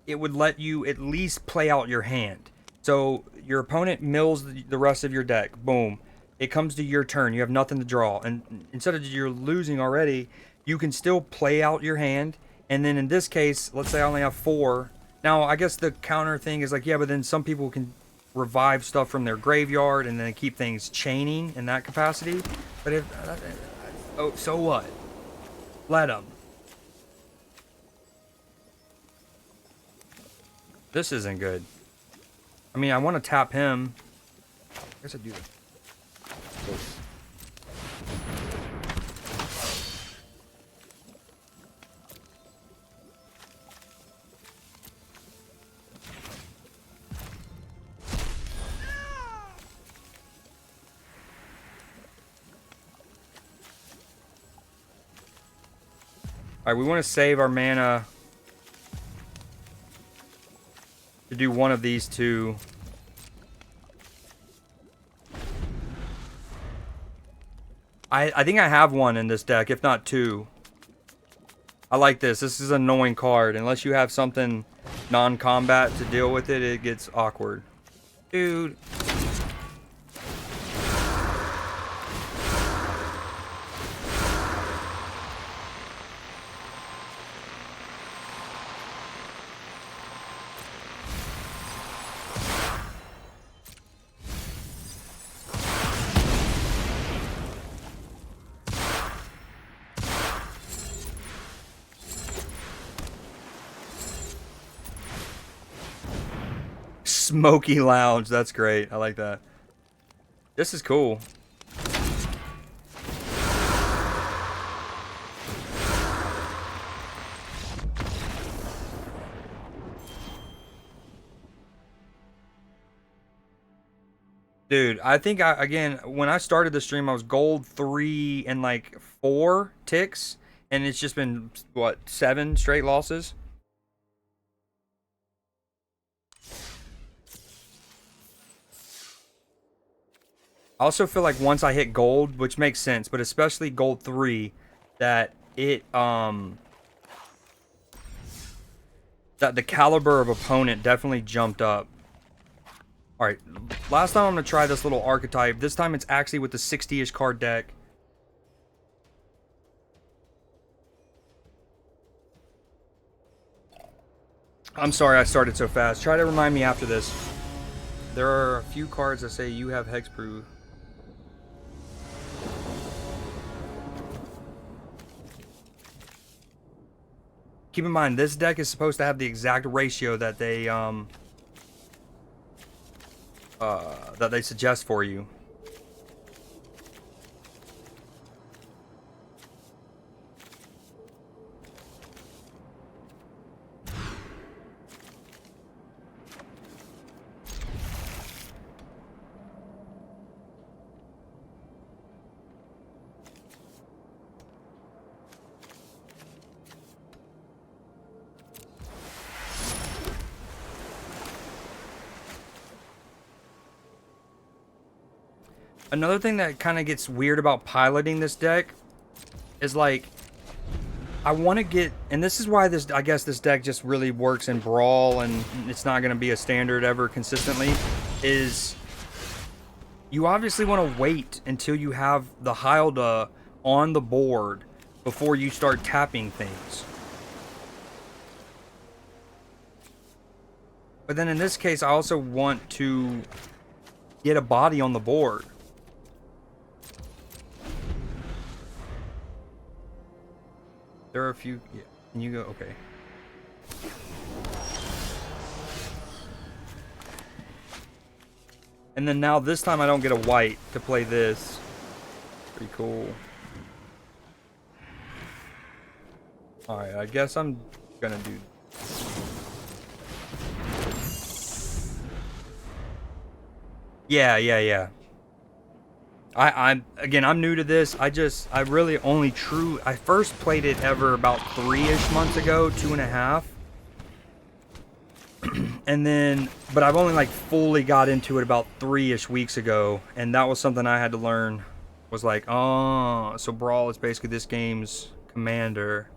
it would let you at least play out your hand. So your opponent mills the rest of your deck. Boom. It comes to your turn. You have nothing to draw. And instead of you're losing already, you can still play out your hand. And then in this case, let's say I only have 4. Now, I guess the counter thing is like, yeah, but then some people can revive stuff from their graveyard and then keep things chaining in that capacity. But if... oh, so what? Let them. This isn't good. I mean, I want to tap him. I guess I do that. Alright, we want to save our mana to do one of these two. I think I have one in this deck, if not 2. I like this. This is an annoying card. Unless you have something non-combat to deal with it, it gets awkward. Dude. Smoky Lounge. That's great. I like that. This is cool. Dude, I think again, when I started the stream, I was gold 3 and like 4 ticks, and it's just been, what, 7 straight losses? I also feel like once I hit gold, which makes sense, but especially gold 3, that it, that the caliber of opponent definitely jumped up. Alright, last time I'm going to try this little archetype. This time it's actually with the 60-ish card deck. I'm sorry I started so fast. Try to remind me after this. There are a few cards that say you have hexproof. Keep in mind, this deck is supposed to have the exact ratio that they suggest for you. Another thing that kind of gets weird about piloting this deck is like, I want to get, and this is why this, I guess this deck just really works in Brawl and it's not going to be a standard ever consistently, is you obviously want to wait until you have the Hilda on the board before you start tapping things. But then in this case, I also want to get a body on the board. There are a few. Yeah. Can you go? Okay. And then now this time I don't get a white to play this. Pretty cool. Alright, I guess I'm gonna do... Yeah. I'm new to this. I really only I first played it ever about 3-ish months ago, 2.5. And then, but I've only like fully got into it about 3-ish weeks ago, and that was something I had to learn. Was like, oh, so Brawl is basically this game's commander.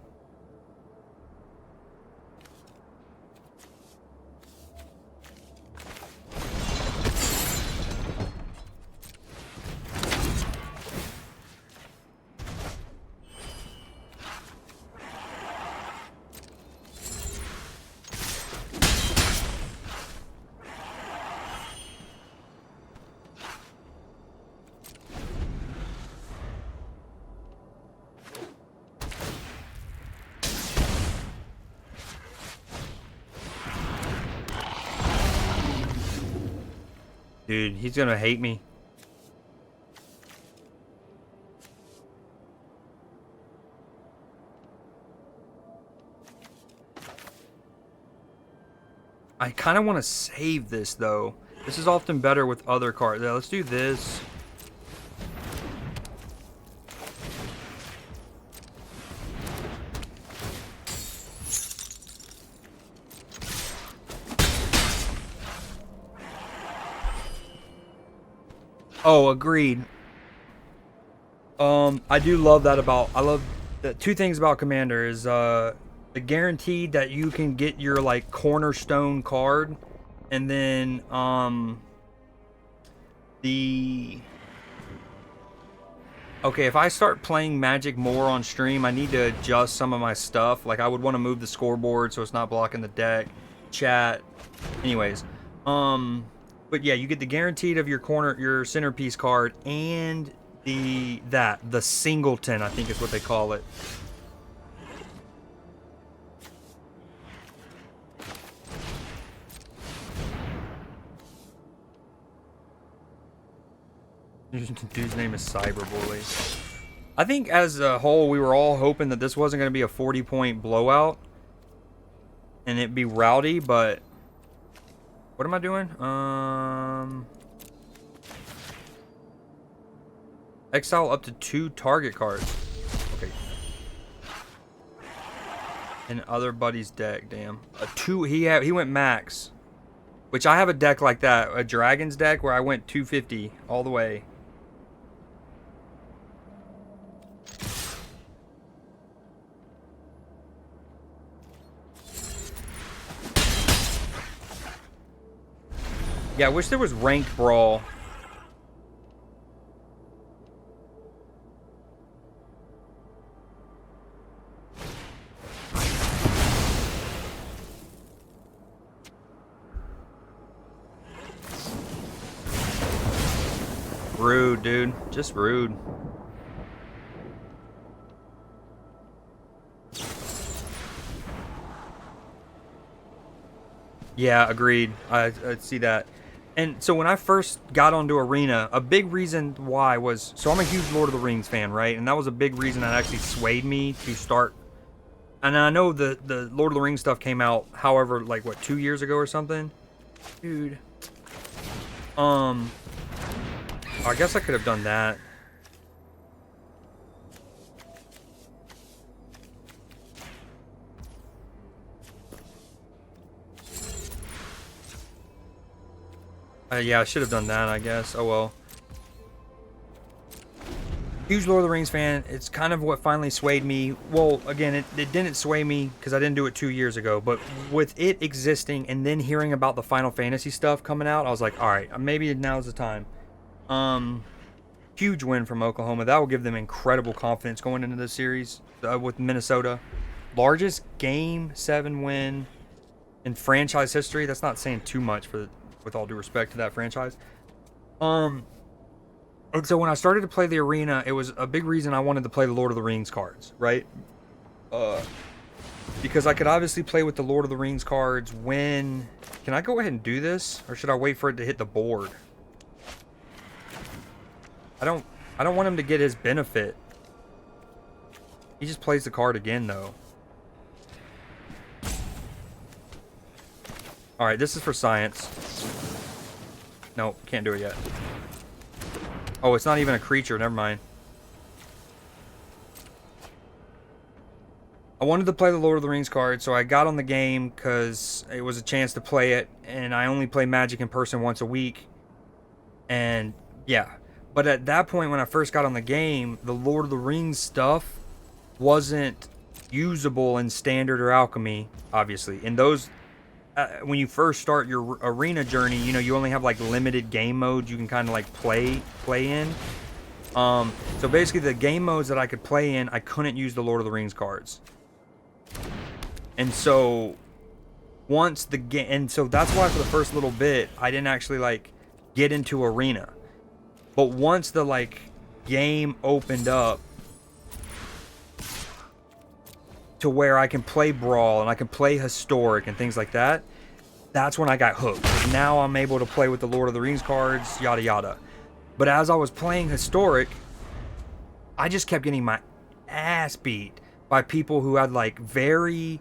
Dude, he's gonna hate me. I kind of want to save this, though. This is often better with other cards. Yeah, let's do this. Oh, agreed. I do love that about... I love the two things about Commander is, the guaranteed that you can get your, like, cornerstone card. And then, okay, if I start playing Magic more on stream, I need to adjust some of my stuff. Like, I would want to move the scoreboard so it's not blocking the deck, chat. Anyways, but yeah, you get the guaranteed of your centerpiece card, and the singleton, I think is what they call it. Dude's name is Cyberbully. I think as a whole, we were all hoping that this wasn't going to be a 40-point blowout and it'd be rowdy, but what am I doing? Exile up to 2 target cards. Okay. And other buddy's deck, damn. He went max. Which I have a deck like that, a Dragon's deck where I went 250 all the way. Yeah, I wish there was ranked Brawl. Rude, dude. Just rude. Yeah, agreed. I see that. And so when I first got onto Arena, a big reason why was... So I'm a huge Lord of the Rings fan, right? And that was a big reason that actually swayed me to start... And I know the Lord of the Rings stuff came out, however, like, what, 2 years ago or something? Dude. I guess I could have done that. Yeah, I should have done that, I guess. Oh, well. Huge Lord of the Rings fan. It's kind of what finally swayed me. Well, again, it didn't sway me because I didn't do it 2 years ago. But with it existing and then hearing about the Final Fantasy stuff coming out, I was like, all right, maybe now's the time. Huge win from Oklahoma. That will give them incredible confidence going into this series with Minnesota. Largest Game 7 win in franchise history. That's not saying too much with all due respect to that franchise. And so when I started to play the Arena, it was a big reason I wanted to play the Lord of the Rings cards, right? Because I could obviously play with the Lord of the Rings cards when... Can I go ahead and do this? Or should I wait for it to hit the board? I don't want him to get his benefit. He just plays the card again, though. Alright, this is for science. Nope, can't do it yet. Oh, it's not even a creature. Never mind. I wanted to play the Lord of the Rings card, so I got on the game because it was a chance to play it, and I only play Magic in person once a week. And, yeah. But at that point, when I first got on the game, the Lord of the Rings stuff wasn't usable in Standard or Alchemy, obviously. In those, when you first start your arena journey, you know, you only have, like, limited game modes you can kind of, like, play in. So basically, the game modes that I could play in, I couldn't use the Lord of the Rings cards. And so once the game, and so that's why for the first little bit I didn't actually like get into arena. But once the like game opened up to where I can play Brawl and I can play Historic and things like that, that's when I got hooked. Now I'm able to play with the Lord of the Rings cards, yada yada. But as I was playing Historic, I just kept getting my ass beat by people who had like very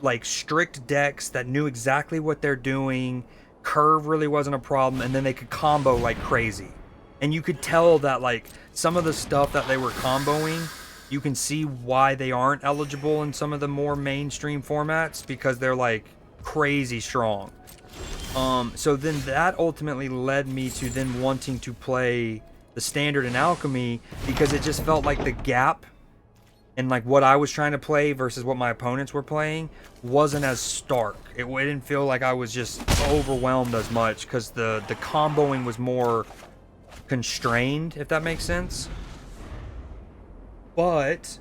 like strict decks that knew exactly what they're doing. Curve really wasn't a problem, and then they could combo like crazy. And you could tell that like some of the stuff that they were comboing, you can see why they aren't eligible in some of the more mainstream formats, because they're like crazy strong. So then that ultimately led me to then wanting to play the Standard and Alchemy, because it just felt like the gap and like what I was trying to play versus what my opponents were playing wasn't as stark. It didn't feel like I was just overwhelmed as much, because the comboing was more constrained, if that makes sense. But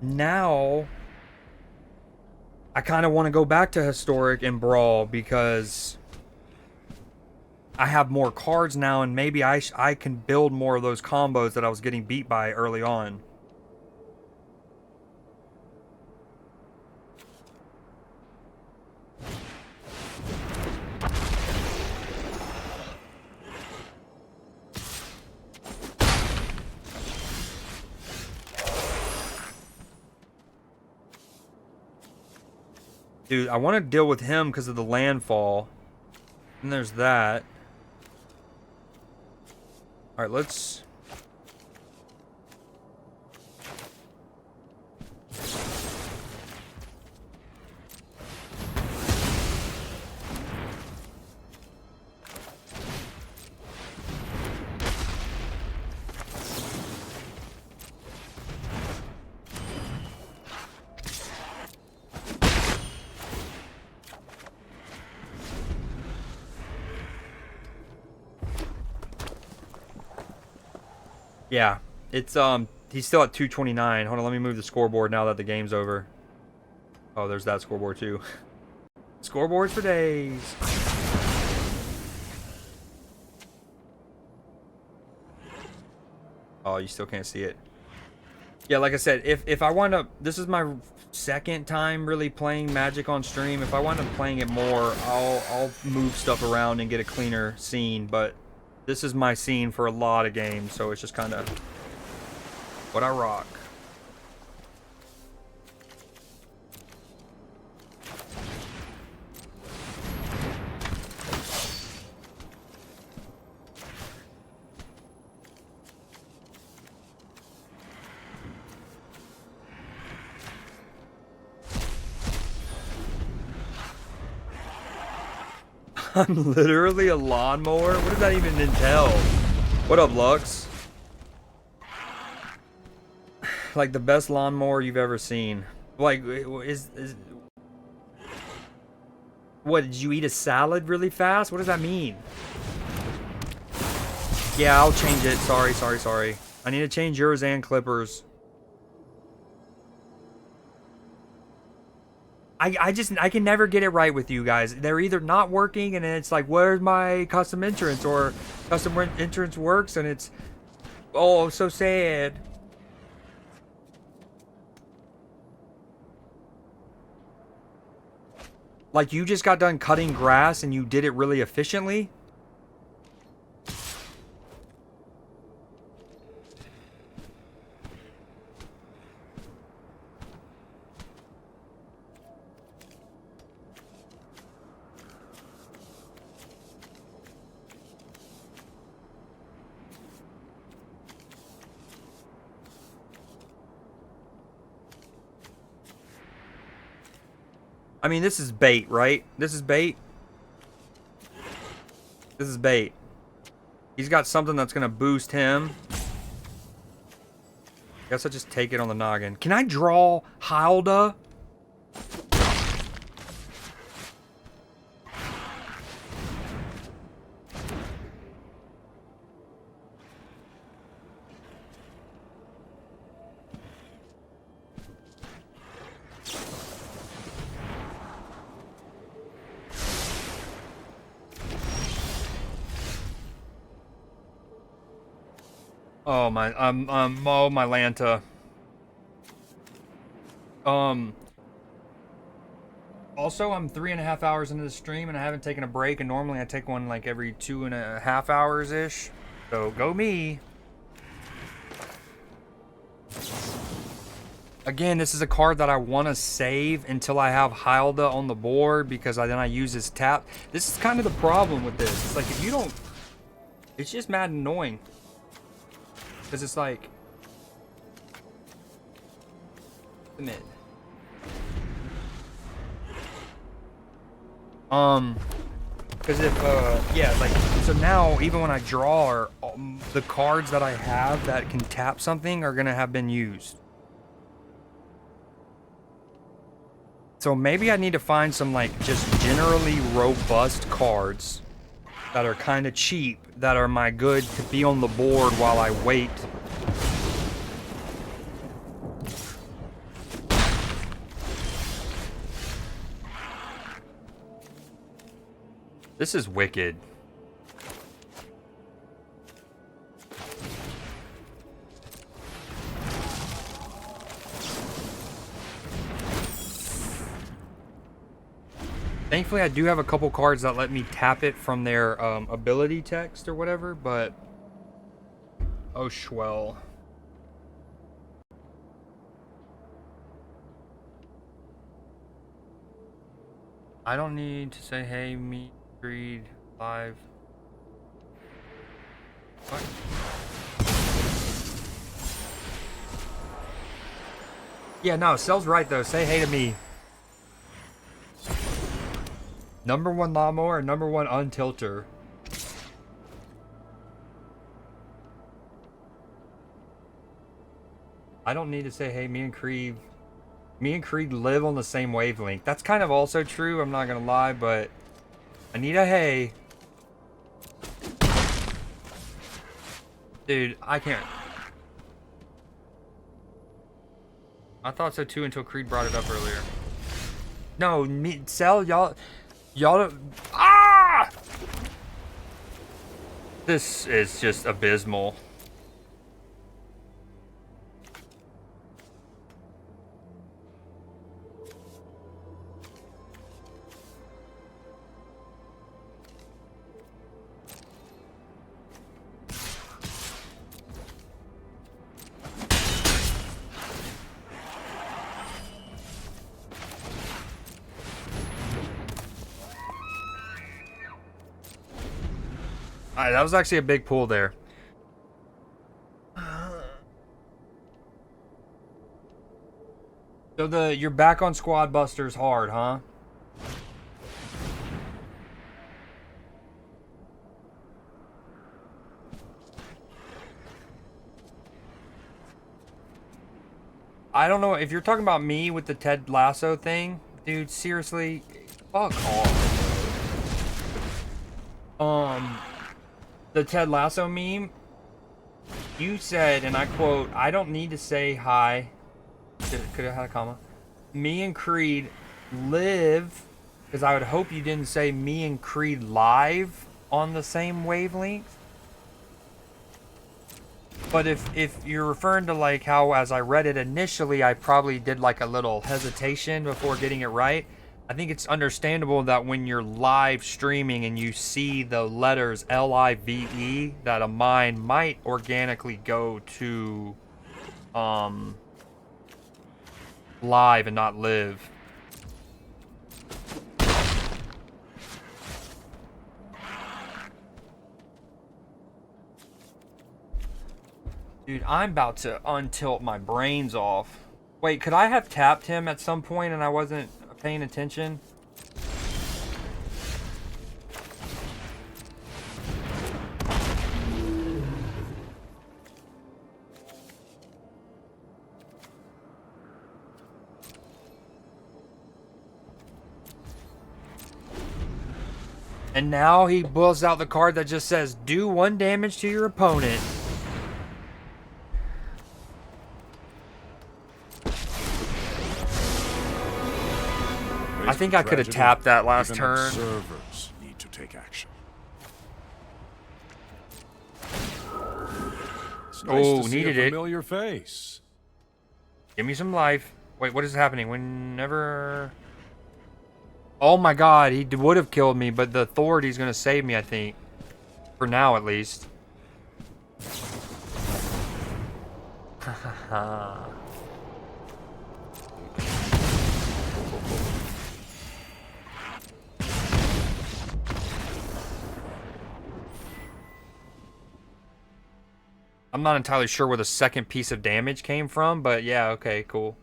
now I kind of want to go back to Historic and Brawl, because I have more cards now, and maybe I can build more of those combos that I was getting beat by early on. Dude, I want to deal with him because of the landfall. And there's that. Alright, let's... Yeah, it's he's still at 229. Hold on, let me move the scoreboard now that the game's over. Oh, there's that scoreboard too. Scoreboards for days. Oh, you still can't see it. Yeah, like I said, if I wind up, this is my second time really playing Magic on stream. If I wind up playing it more, I'll move stuff around and get a cleaner scene, but this is my scene for a lot of games, so it's just kind of what I rock. I'm literally a lawnmower? What does that even entail? What up, Lux? Like the best lawnmower you've ever seen. Like, what, did you eat a salad really fast? What does that mean? Yeah, I'll change it. Sorry. I need to change yours and Clippers. I can never get it right with you guys. They're either not working and it's like, where's my custom entrance? Or custom entrance works and it's, oh, so sad. Like, you just got done cutting grass and you did it really efficiently? I mean, this is bait, right? This is bait. This is bait. He's got something that's gonna boost him. Guess I just take it on the noggin. Can I draw Hilda? Oh my, oh my Lanta. Also, I'm 3.5 hours into the stream and I haven't taken a break, and normally I take one like every 2.5 hours-ish. So, go me. Again, this is a card that I want to save until I have Hilda on the board, because then I use his tap. This is kind of the problem with this. It's like, if you don't... It's just mad annoying. Because it's like... Mid. Because if, yeah, like, so now, even when I draw, the cards that I have that can tap something are gonna have been used. So maybe I need to find some, like, just generally robust cards that are kind of cheap, that are my good to be on the board while I wait. This is wicked. Thankfully, I do have a couple cards that let me tap it from their ability text or whatever, but... Oh, Schwell. I don't need to say, hey, me, read, live. What? Yeah, no, Cell's right, though. Say hey to me. #1 lawnmower, #1 untilter. I don't need to say, hey, me and Creed live on the same wavelength. That's kind of also true, I'm not gonna lie, but I need a hey. Dude, I can't. I thought so too until Creed brought it up earlier. No, me, Cell, y'all ah! This is just abysmal. Alright, that was actually a big pull there. So you're back on Squad Busters hard, huh? I don't know if you're talking about me with the Ted Lasso thing, dude. Seriously, fuck off. The Ted Lasso meme. You said, and I quote, "I don't need to say hi." Could have had a comma. Me and Creed live, because I would hope you didn't say me and Creed live on the same wavelength. But if you're referring to like how, as I read it initially, I probably did like a little hesitation before getting it right. I think it's understandable that when you're live streaming and you see the letters LIVE, that a mine might organically go to live and not live. Dude, I'm about to untilt my brains off. Wait, could I have tapped him at some point and I wasn't paying attention? And now he pulls out the card that just says, do 1 damage to your opponent. I think I could have tapped that last turn. Observers need to take action. It's nice to see needed a it. familiar face. Give me some life. Wait, what is happening? Whenever... Oh my god, he would have killed me, but the authority's gonna save me, I think. For now, at least. I'm not entirely sure where the second piece of damage came from, but yeah, okay, cool.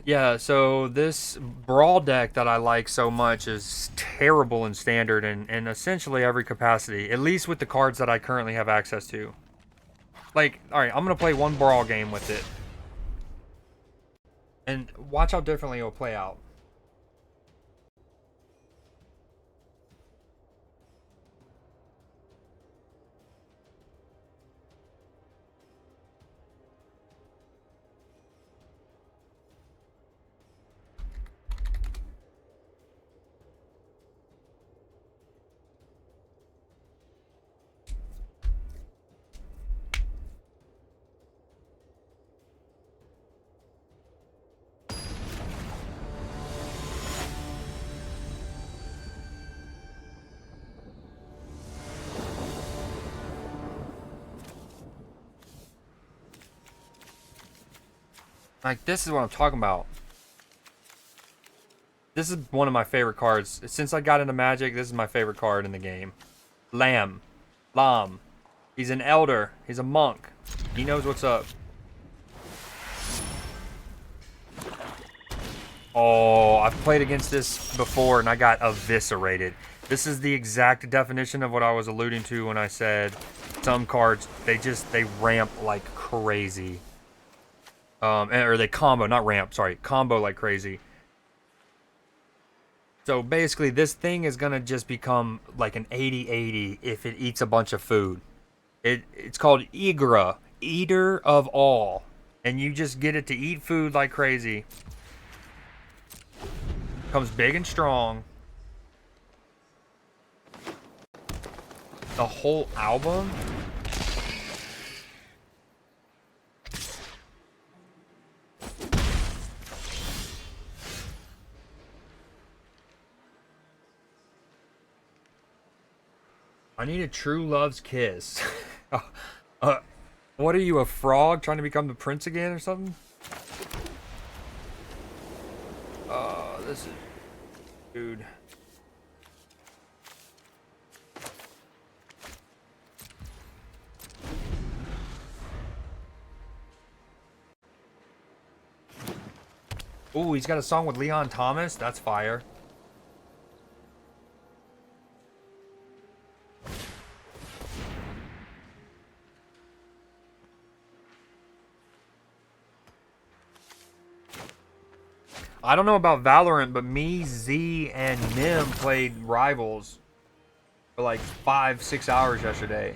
Yeah, so this Brawl deck that I like so much is terrible in Standard and essentially every capacity, at least with the cards that I currently have access to. Like, alright, I'm gonna play 1 Brawl game with it. And watch how differently it'll play out. Like, this is what I'm talking about. This is one of my favorite cards. Since I got into Magic, this is my favorite card in the game. Lam. He's an elder. He's a monk. He knows what's up. Oh, I've played against this before and I got eviscerated. This is the exact definition of what I was alluding to when I said some cards, they ramp like crazy. Or they combo, not ramp, sorry, combo like crazy. So basically, this thing is gonna just become like an 80-80 if it eats a bunch of food. It's called Igra, Eater of All. And you just get it to eat food like crazy. Comes big and strong. The whole album? I need a true love's kiss. What are you, a frog trying to become the prince again or something? This is... Dude. Ooh, he's got a song with Leon Thomas? That's fire. I don't know about Valorant, but me, Z, and Nim played Rivals for like 5-6 hours yesterday.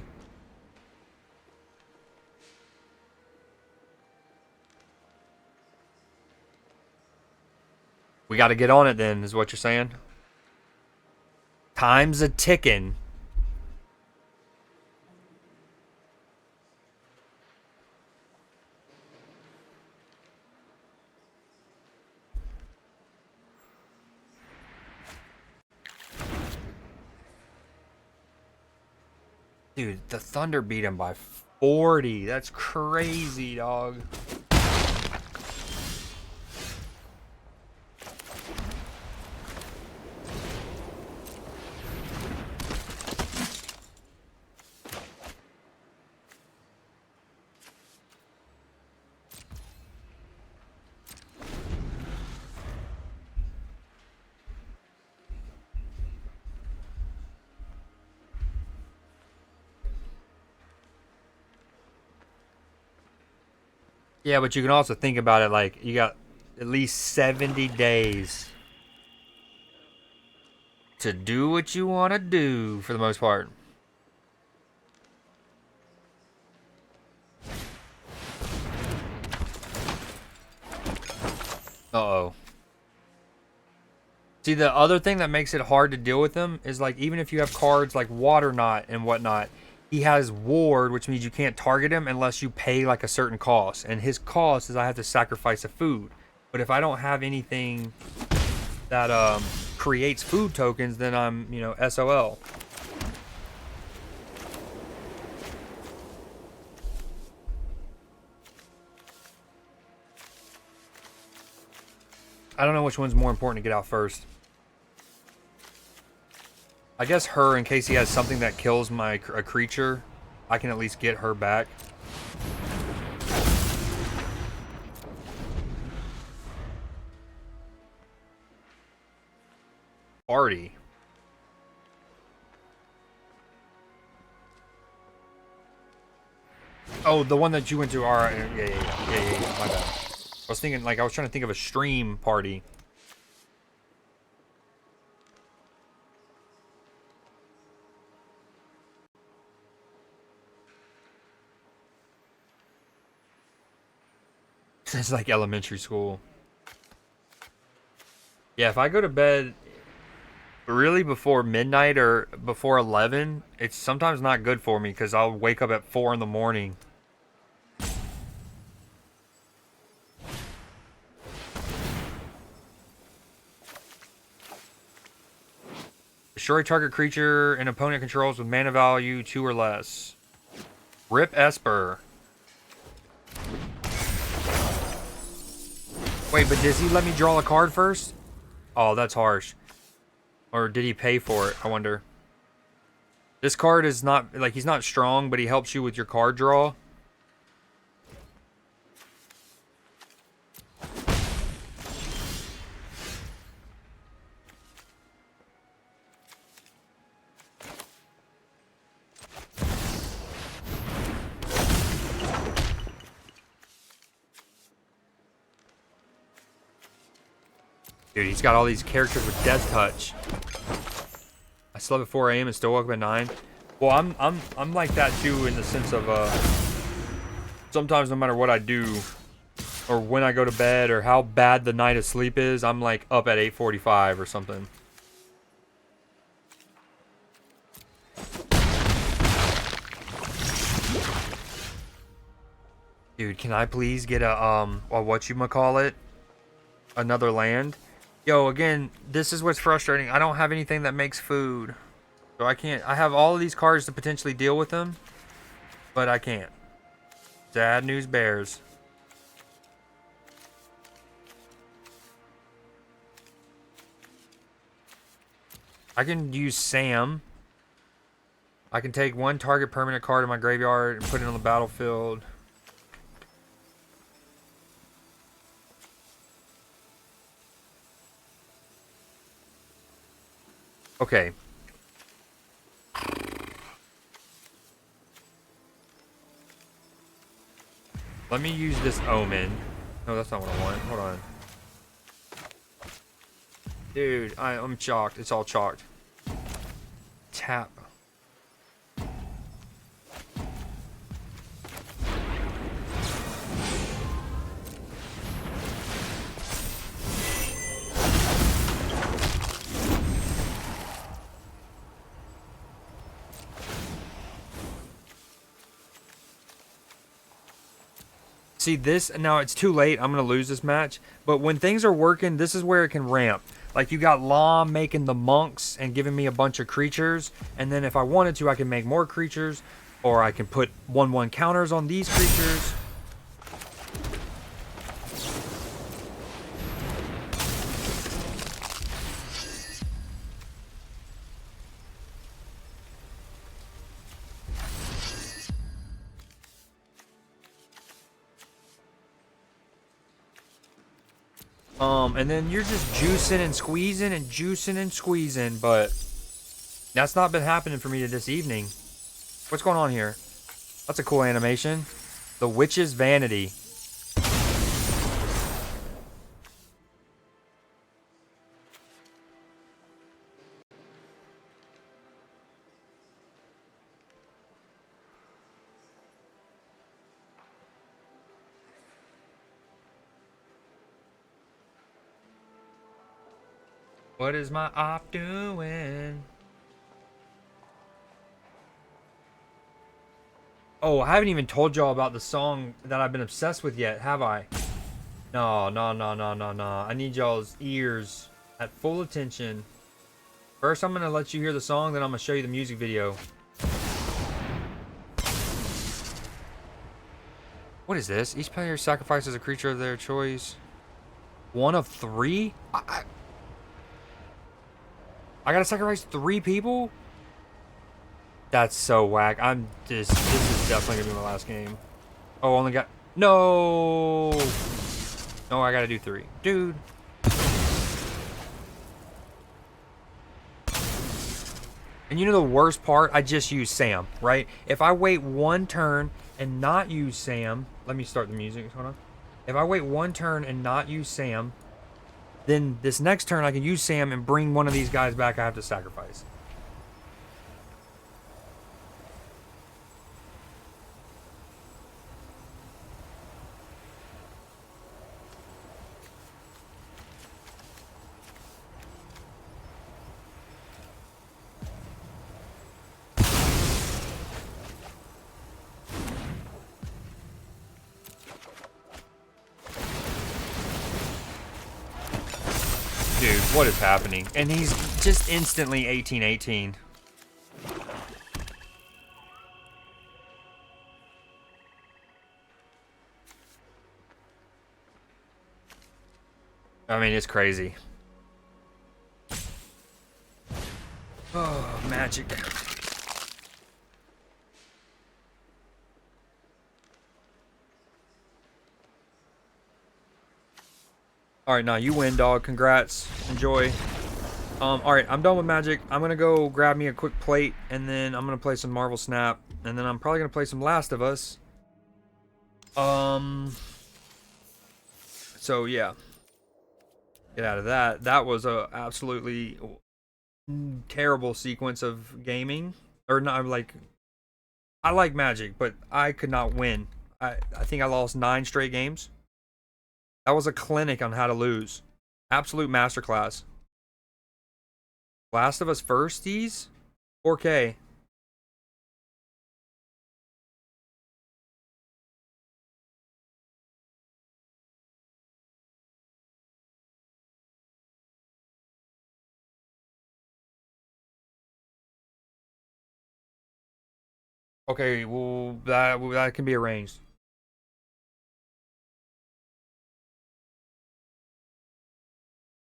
We got to get on it then, is what you're saying? Time's a ticking. Dude, the Thunder beat him by 40. That's crazy, dog. Yeah, but you can also think about it like you got at least 70 days to do what you want to do for the most part. Uh-oh. See, the other thing that makes it hard to deal with him is like even if you have cards like Water Knot and whatnot, he has Ward, which means you can't target him unless you pay like a certain cost. And his cost is I have to sacrifice a food. But if I don't have anything that creates food tokens, then I'm, you know, SOL. I don't know which one's more important to get out first. I guess her, in case he has something that kills a creature, I can at least get her back. Party. Oh, the one that you went to. All right, yeah. My bad. I was thinking, like, I was trying to think of a stream party. It's like elementary school. Yeah, if I go to bed really before midnight or before 11, it's sometimes not good for me because I'll wake up at 4 in the morning. Destroy target creature an opponent controls with mana value 2 or less. Rip Esper. Wait, but does he let me draw a card first? Oh, that's harsh. Or did he pay for it? I wonder. This card is not, like, he's not strong, but he helps you with your card draw. Dude, he's got all these characters with Death Touch. I slept at 4 a.m. and still woke up at 9. Well, I'm like that too in the sense of sometimes no matter what I do or when I go to bed or how bad the night of sleep is, I'm like up at 8:45 or something. Dude, can I please get a whatchamacallit? Another land? Yo, again, this is what's frustrating. I don't have anything that makes food. So I can't. I have all of these cards to potentially deal with them, but I can't. Sad news bears. I can use Sam. I can take one target permanent card in my graveyard and put it on the battlefield. Okay. Let me use this Omen. No, that's not what I want. Hold on. Dude, I'm chalked. It's all chalked. Tap. See this, now it's too late, I'm gonna lose this match, but when things are working, this is where it can ramp. Like, you got Lam making the monks and giving me a bunch of creatures, and then if I wanted to, I can make more creatures, or I can put 1/1 counters on these creatures. And then you're just juicing and squeezing and juicing and squeezing, but that's not been happening for me this evening. What's going on here? That's a cool animation. The Witch's Vanity. What is my op doing? Oh, I haven't even told y'all about the song that I've been obsessed with yet, have I? No. I need y'all's ears at full attention. First, I'm going to let you hear the song, then I'm going to show you the music video. What is this? Each player sacrifices a creature of their choice. 1 of 3? I gotta sacrifice 3 people? That's so whack. This is definitely gonna be my last game. Oh, only got... No! No, I gotta do 3. Dude. And you know the worst part? I just use Sam, right? If I wait 1 turn and not use Sam... Let me start the music. Hold on. If I wait 1 turn and not use Sam, then this next turn I can use Sam and bring one of these guys back I have to sacrifice. Dude, what is happening? And he's just instantly 18-18. I mean, it's crazy. Oh, magic. Alright, now you win, dog. Congrats. Enjoy. Alright, I'm done with Magic. I'm gonna go grab me a quick plate, and then I'm gonna play some Marvel Snap, and then I'm probably gonna play some Last of Us. So yeah. Get out of that. That was a absolutely terrible sequence of gaming. Or not, like... I like Magic, but I could not win. I think I lost 9 straight games. That was a clinic on how to lose. Absolute masterclass. Last of Us firsties? 4K. Okay, well, that can be arranged.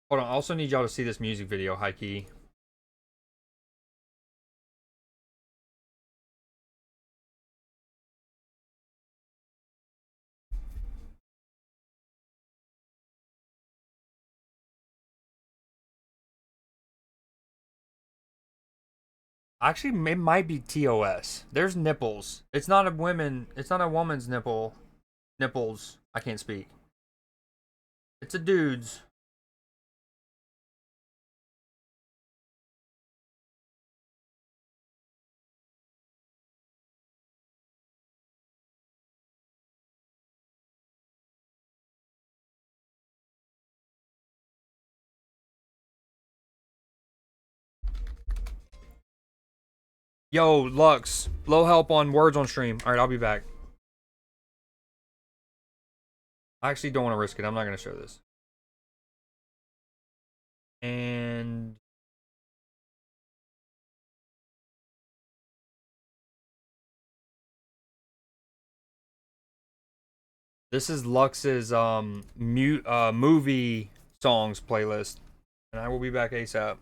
Hold on, I also need y'all to see this music video, high key. Actually, it might be TOS. There's nipples. It's not a woman's nipple. Nipples. I can't speak. It's a dude's. Yo, Lux, low help on words on stream. Alright, I'll be back. I actually don't want to risk it. I'm not going to show this. And this is Lux's movie songs playlist. And I will be back ASAP.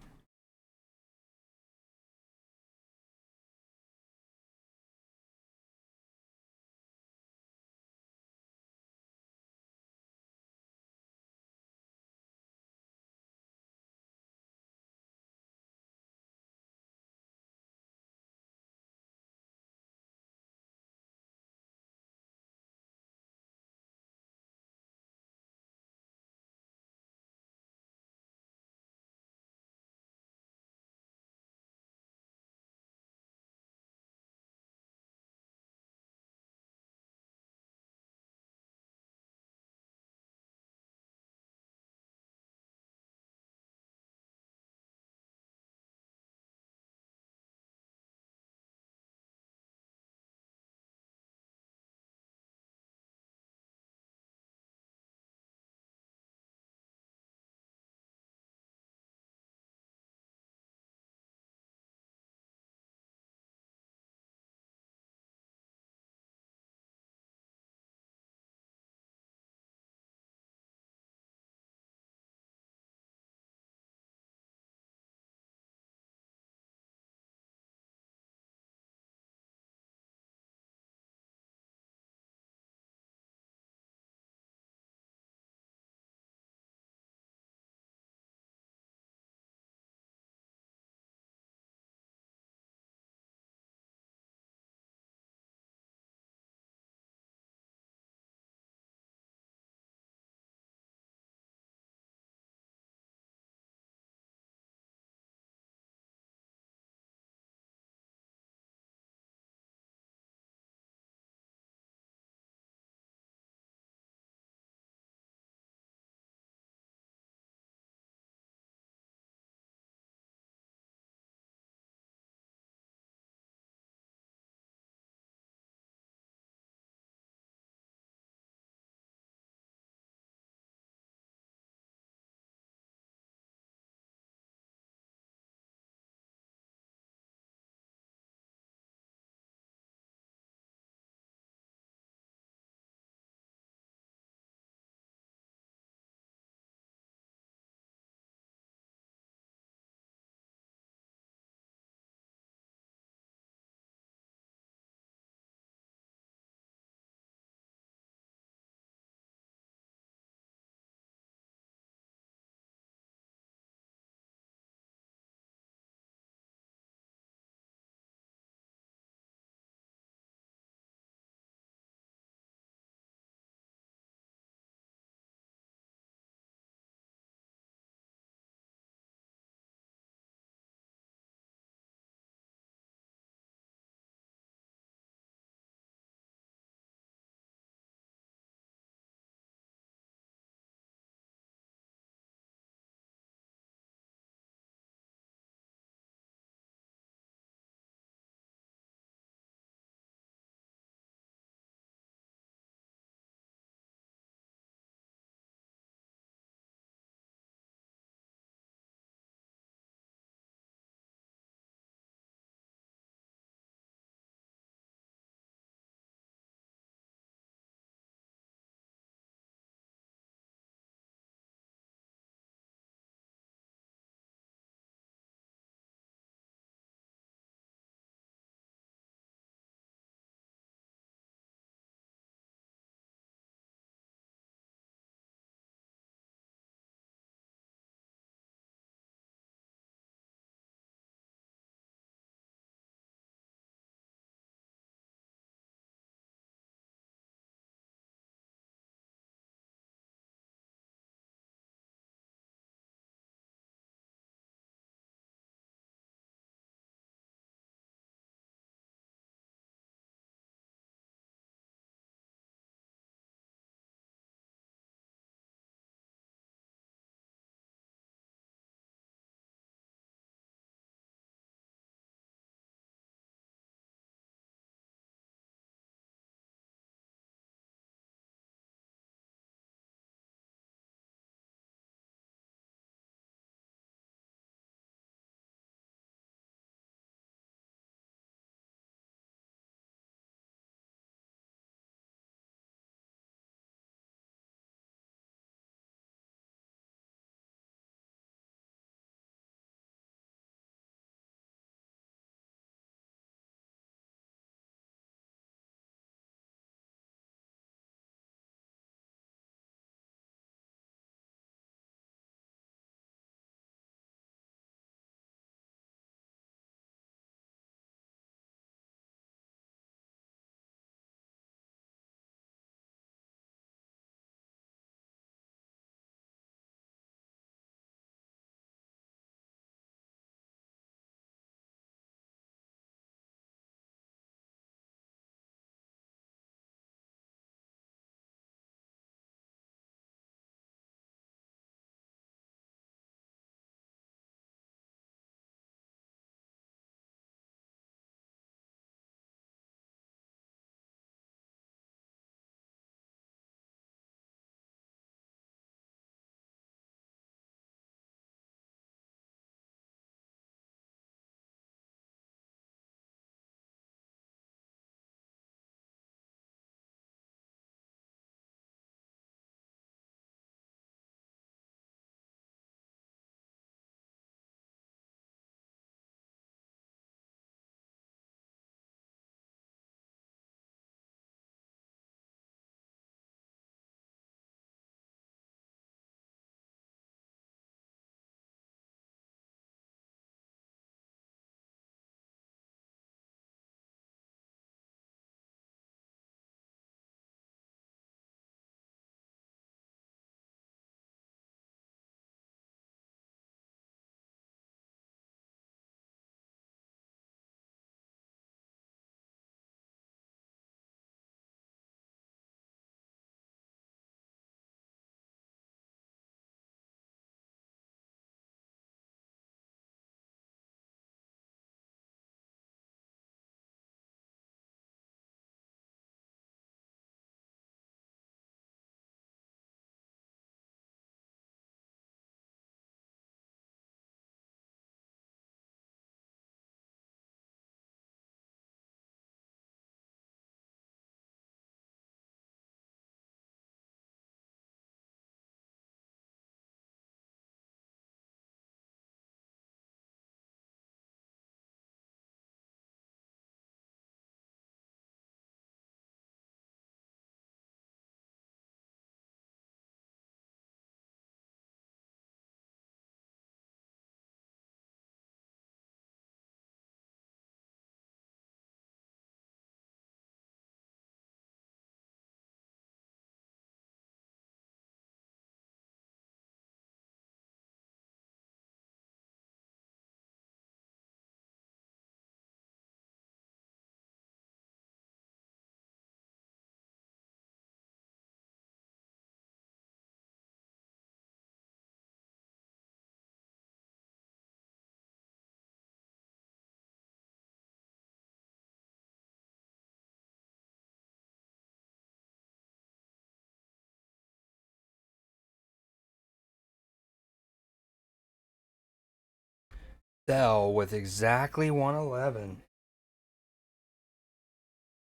Sell with exactly 111.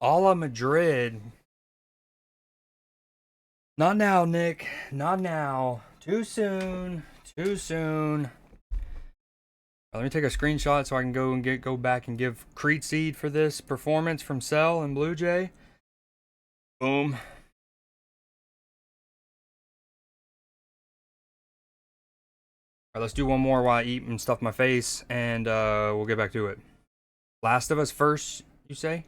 A la Madrid. Not now, Nick. Not now. Too soon. Too soon. Let me take a screenshot so I can go back and give Creed Seed for this performance from Cell and Blue Jay. Boom. All right, let's do one more while I eat and stuff my face, and we'll get back to it. Last of Us first, you say?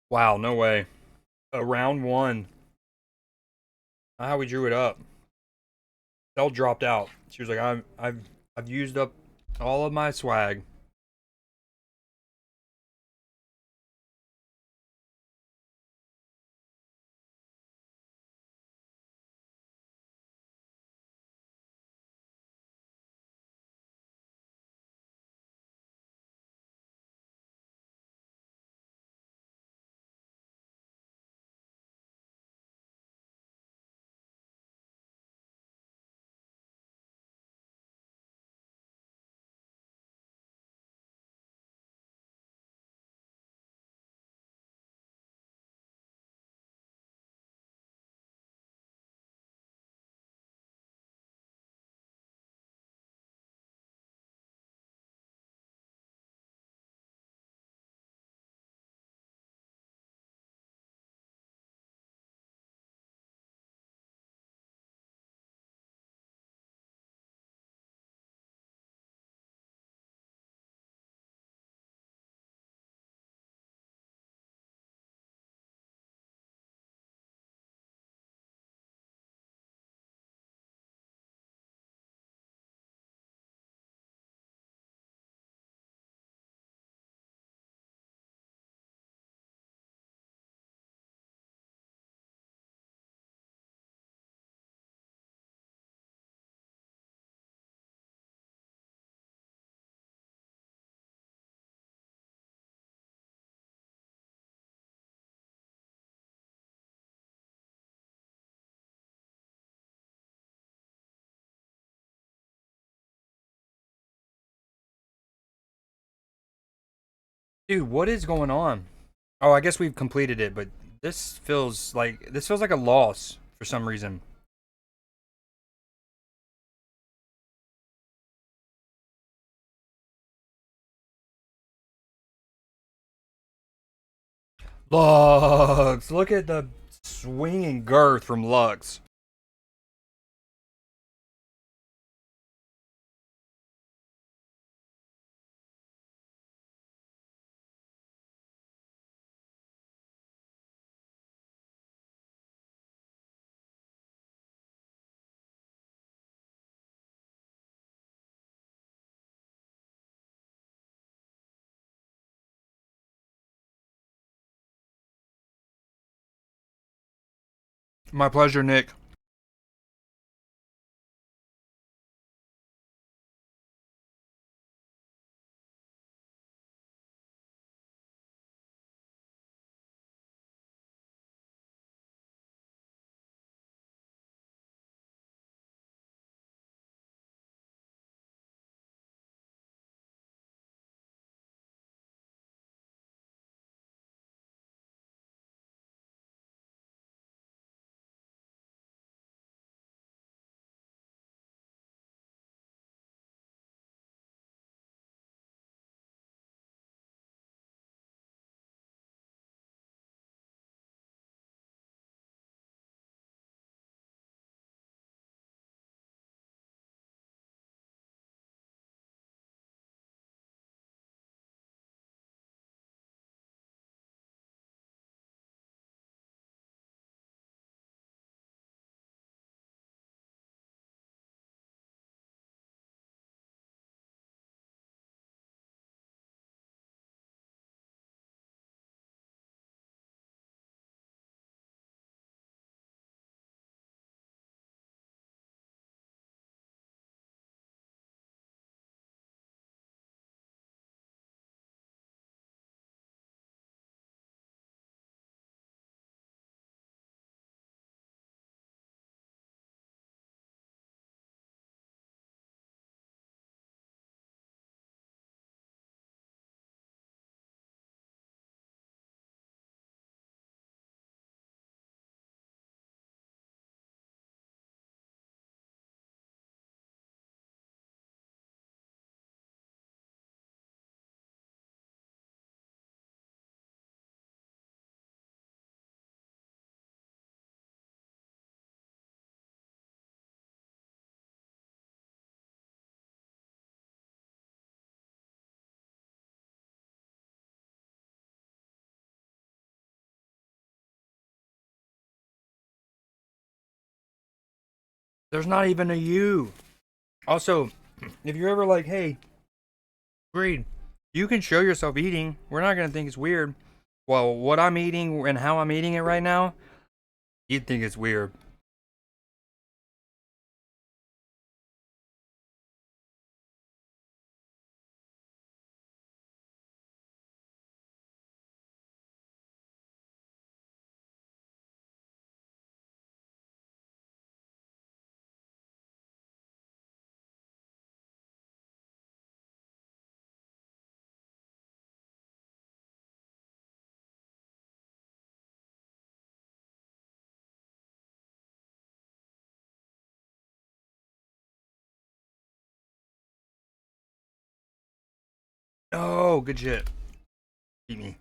Wow, no way. Round one. Not how we drew it up. Cell dropped out. She was like, I've used up all of my swag. Dude, what is going on? Oh, I guess we've completed it, but this feels like a loss for some reason. Lux, look at the swinging girth from Lux. My pleasure, Nick. There's not even a U. Also, if you're ever like, hey, Greed, you can show yourself eating. We're not going to think it's weird. Well, what I'm eating and how I'm eating it right now, you'd think it's weird. Oh, good shit. Eat me.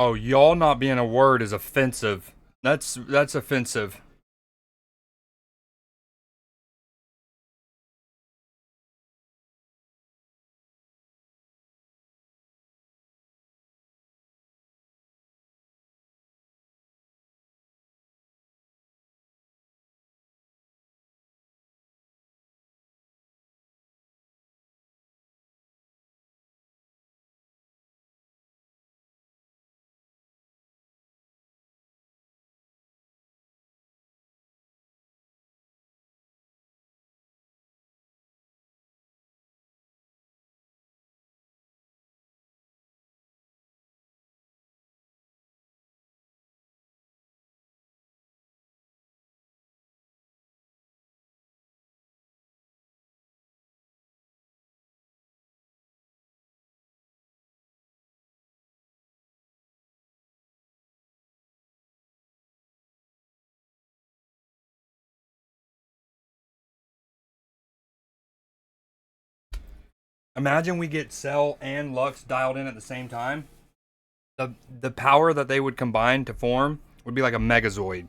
Oh, y'all not being a word is offensive. That's offensive. Imagine we get Cell and Lux dialed in at the same time. The power that they would combine to form would be like a Megazord.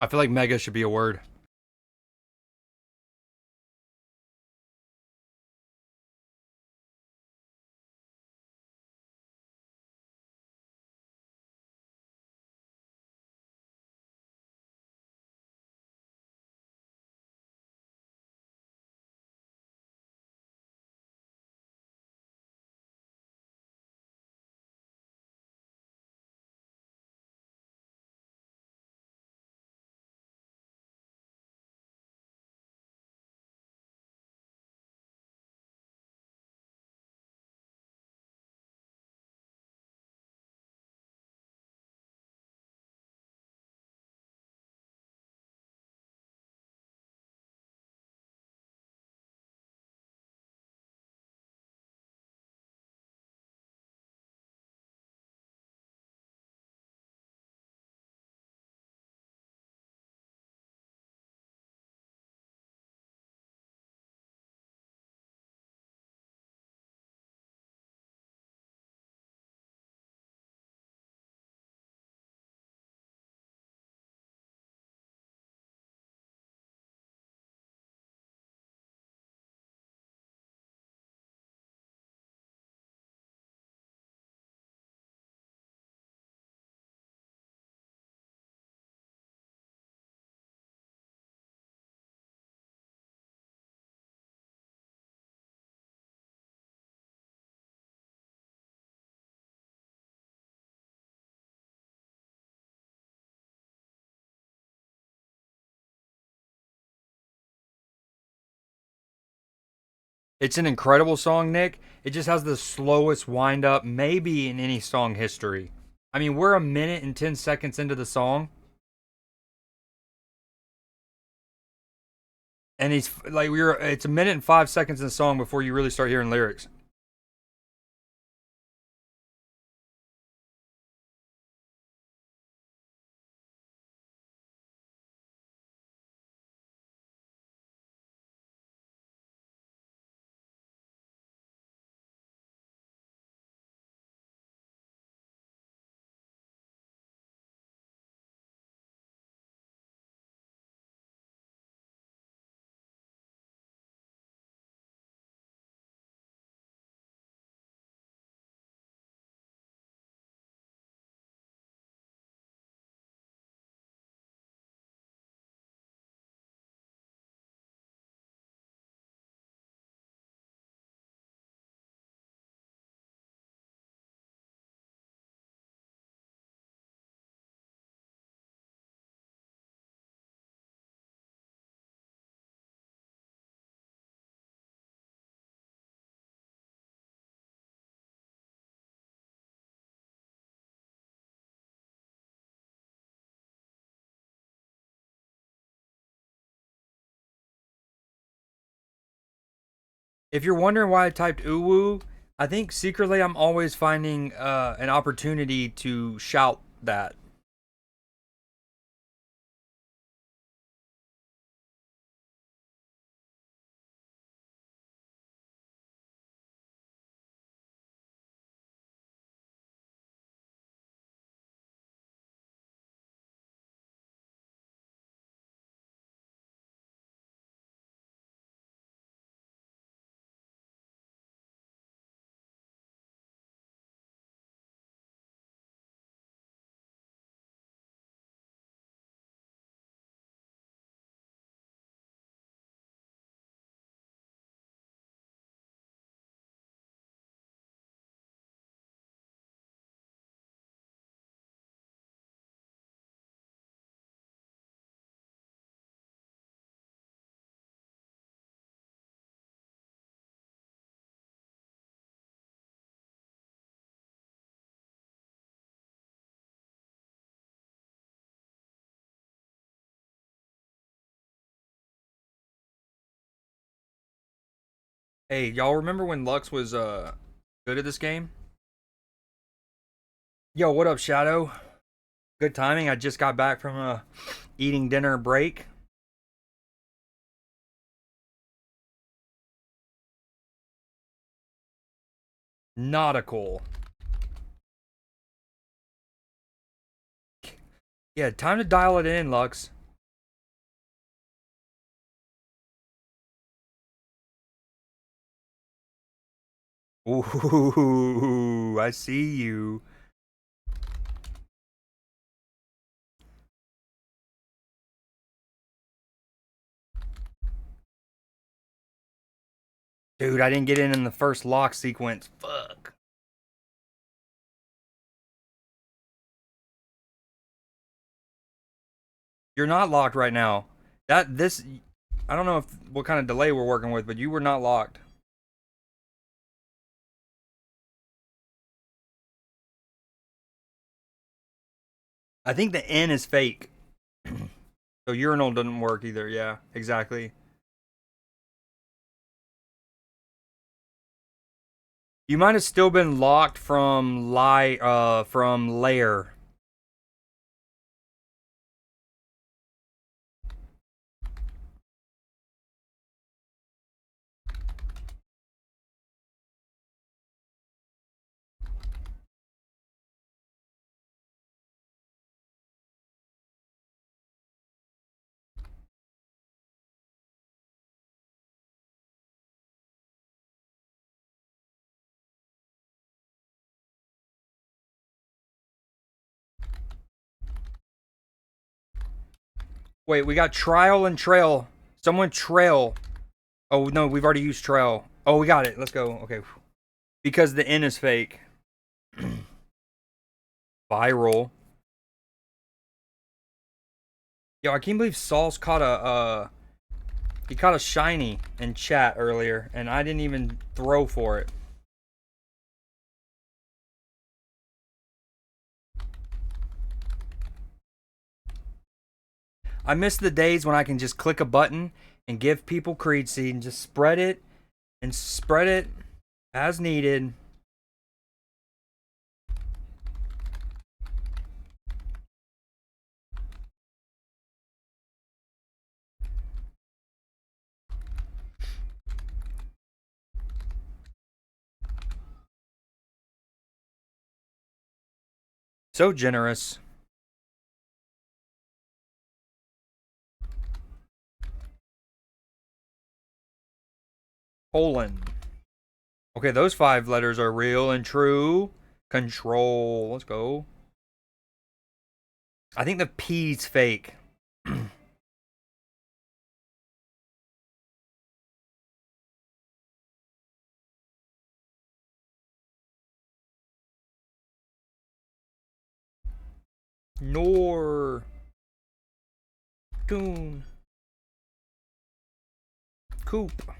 I feel like Mega should be a word. It's an incredible song, Nick. It just has the slowest wind up maybe in any song history. I mean, we're a minute and 10 seconds into the song, and he's like, it's a minute and 5 seconds in the song before you really start hearing lyrics. If you're wondering why I typed uwu, I think secretly I'm always finding an opportunity to shout that. Hey, y'all remember when Lux was good at this game? Yo, what up, Shadow? Good timing. I just got back from a eating dinner break. Nautical. Yeah, time to dial it in, Lux. Ooh, I see you. Dude, I didn't get in the first lock sequence. Fuck. You're not locked right now. I don't know what kind of delay we're working with, but you were not locked. I think the N is fake. So urinal doesn't work either. Yeah, exactly. You might have still been locked from layer. Wait, we got trial and trail. Someone trail. Oh no, we've already used trail. Oh, we got it. Let's go. Okay. Because the N is fake. Viral. Yo, I can't believe Saul's caught he caught a shiny in chat earlier, and I didn't even throw for it. I miss the days when I can just click a button and give people Creed Seed and just spread it as needed. So generous. Colon. Okay, those 5 letters are real and true. Control. Let's go. I think the P's fake. Nor. Coon. Coop.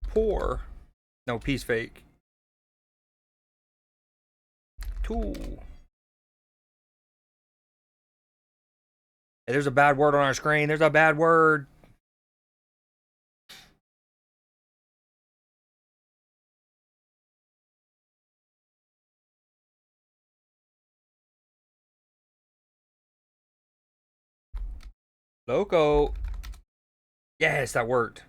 Poor. No, P's fake. Tool. Hey, there's a bad word on our screen. There's a bad word. Loco. Yes, that worked.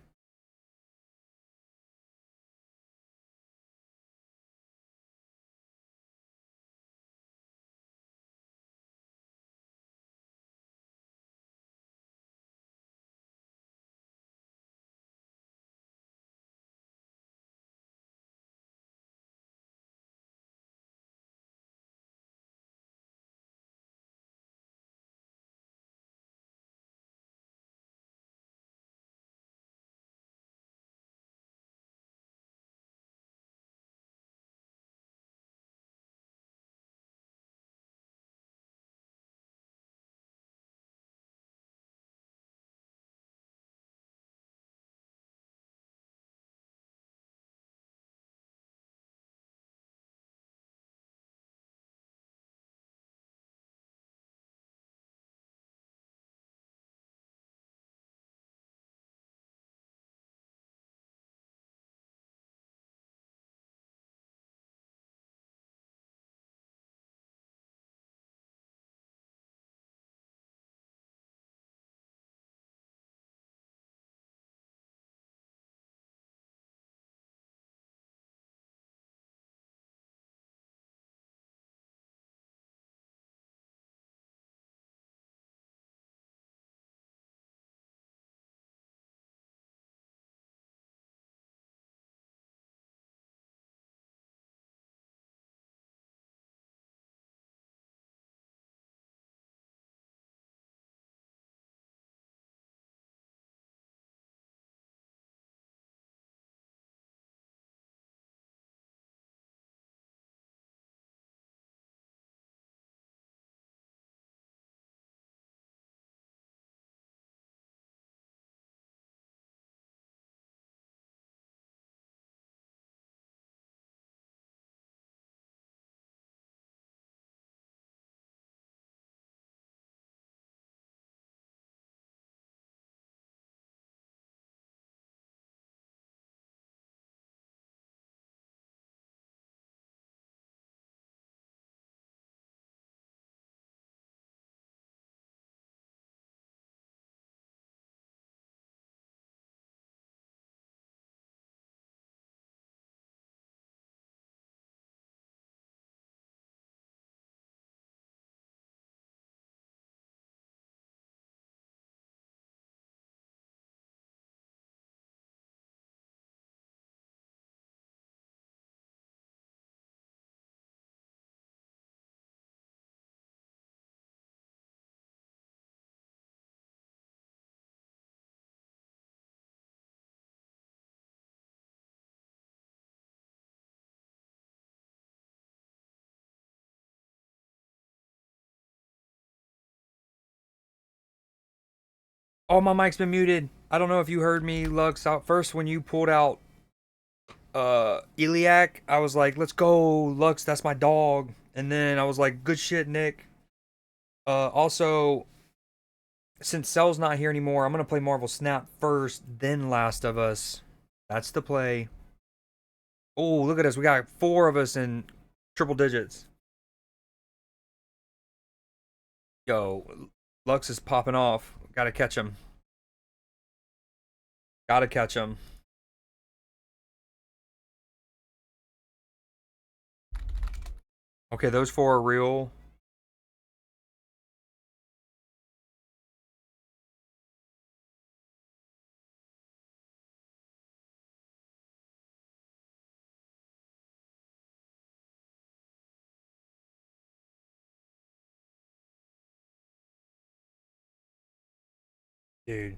Oh, my mic's been muted. I don't know if you heard me, Lux. Out first when you pulled out Iliac, I was like, let's go, Lux, that's my dog. And then I was like, good shit, Nick. Also, since Cell's not here anymore, I'm gonna play Marvel Snap first, then Last of Us. That's the play. Oh, look at us. We got 4 of us in triple digits. Yo, Lux is popping off. Gotta catch him. Gotta catch him. Okay, those 4 are real. Dude.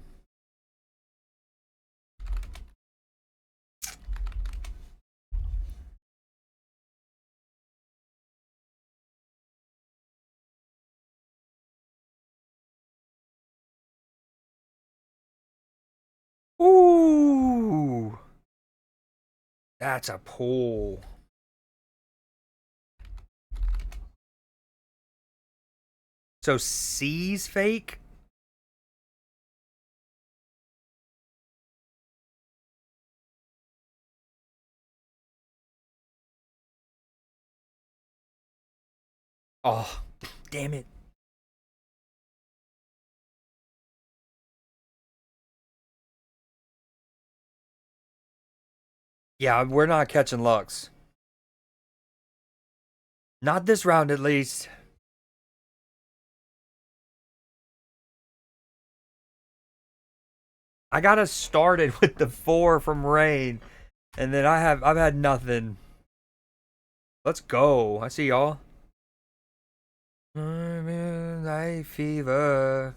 Ooh. That's a pull. So C's fake? Oh, damn it. Yeah, we're not catching Lux. Not this round, at least. I got us started with the 4 from Rain, and then I've had nothing. Let's go. I see y'all. I'm in night fever.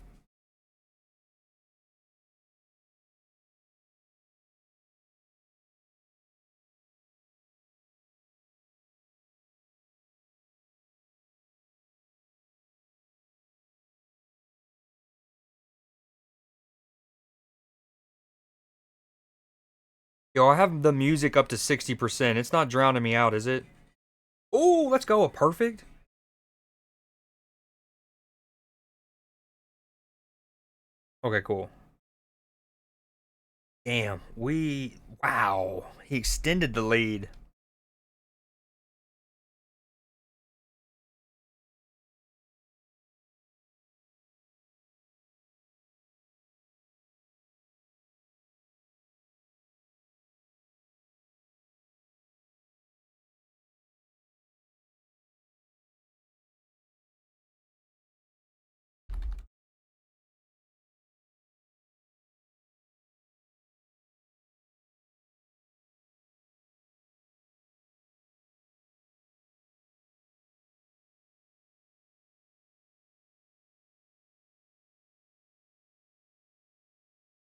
Yo, I have the music up to 60%. It's not drowning me out, is it? Oh, let's go. A perfect? Okay, cool. Damn, wow. He extended the lead.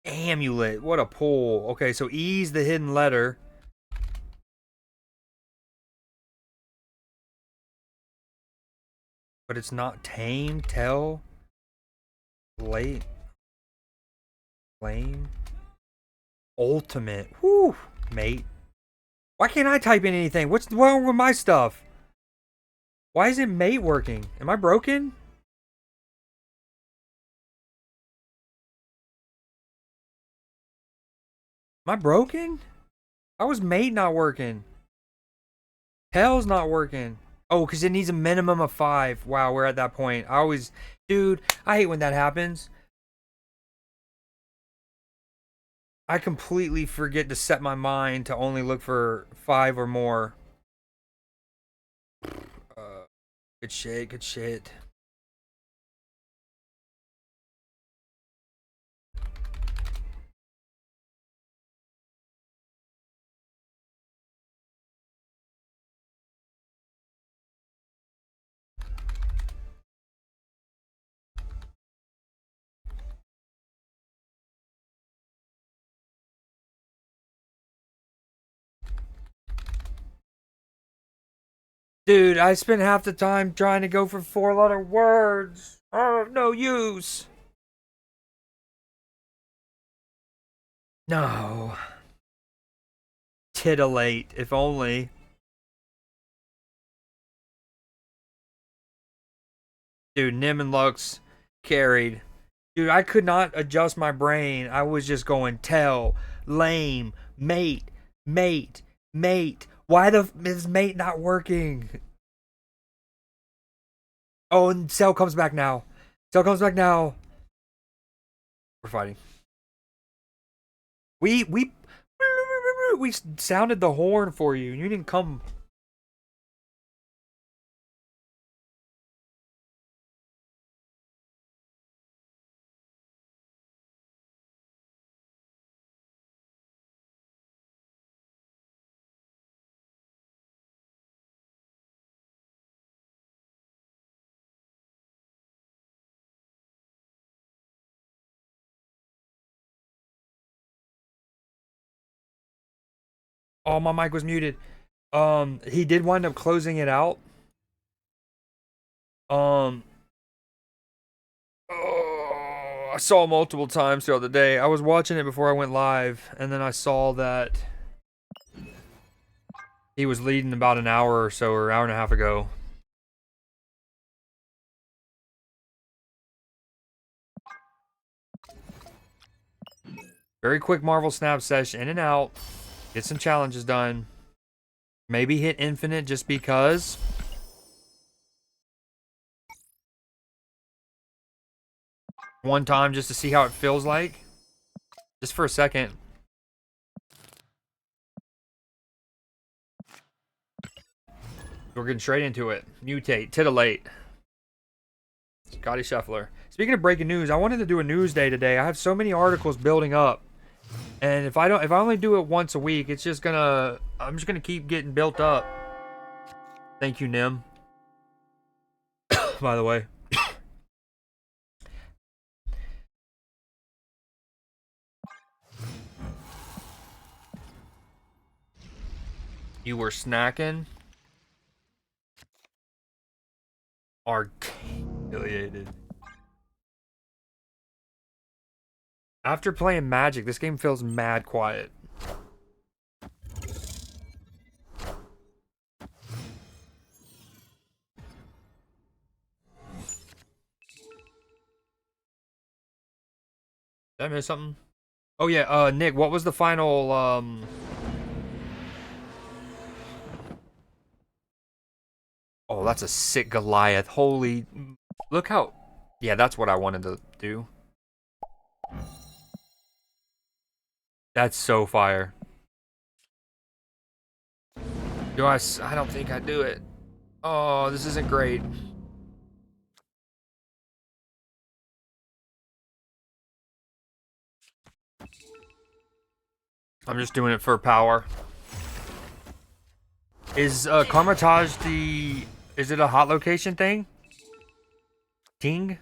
Amulet, what a pull. Okay, so E's the hidden letter. But it's not tame, tell, late, flame, ultimate. Whew, mate. Why can't I type in anything? What's wrong with my stuff? Why isn't mate working? Am I broken? Am I broken? How is mate not working? Hell's not working. Oh, because it needs a minimum of 5. Wow, we're at that point. Dude, I hate when that happens. I completely forget to set my mind to only look for 5 or more. Good shit, good shit. Dude, I spent half the time trying to go for 4-letter words. Oh, no use. No. Titillate, if only. Dude, Nim and Lux carried. Dude, I could not adjust my brain. I was just going tell, lame, mate, mate, mate. Why is mate not working? Oh, and Cell comes back now. Cell comes back now. We're fighting. We sounded the horn for you. You didn't come. Oh, my mic was muted. He did wind up closing it out. Oh, I saw multiple times throughout the day. I was watching it before I went live, and then I saw that he was leading about an hour or so, or hour and a half ago. Very quick Marvel Snap session, in and out. Get some challenges done. Maybe hit infinite just because. One time just to see how it feels like. Just for a second. We're getting straight into it. Mutate, titillate. Scotty Scheffler. Speaking of breaking news, I wanted to do a news day today. I have so many articles building up. And if I only do it once a week, I'm just gonna keep getting built up. Thank you, Nim. By the way. You were snacking. Affiliated. After playing Magic, this game feels mad quiet. Did I miss something? Oh yeah, Nick, what was the final Oh, that's a sick Goliath. Holy, look how. Yeah, that's what I wanted to do. That's so fire. I don't think I do it. Oh, this isn't great. I'm just doing it for power. Is Karmatage the... Is it a hot location thing? Ting?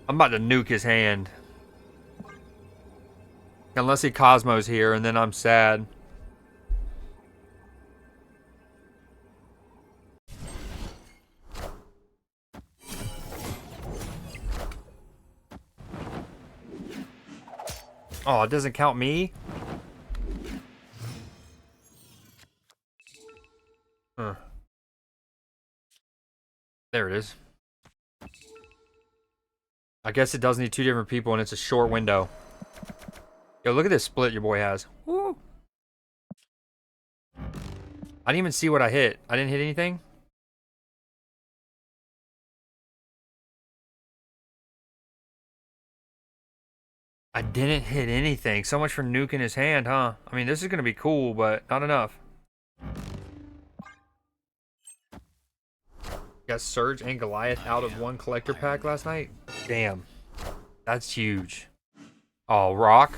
I'm about to nuke his hand. Unless he Cosmos here, and then I'm sad. Oh, it doesn't count me? Huh. There it is. I guess it does need two different people, and it's a short window. Yo, look at this split your boy has. Woo! I didn't even see what I hit. I didn't hit anything? I didn't hit anything. So much for nuking his hand, huh? I mean, this is going to be cool, but not enough. Got Surge and Goliath out of one collector pack last night? Damn. That's huge. Oh, Rock.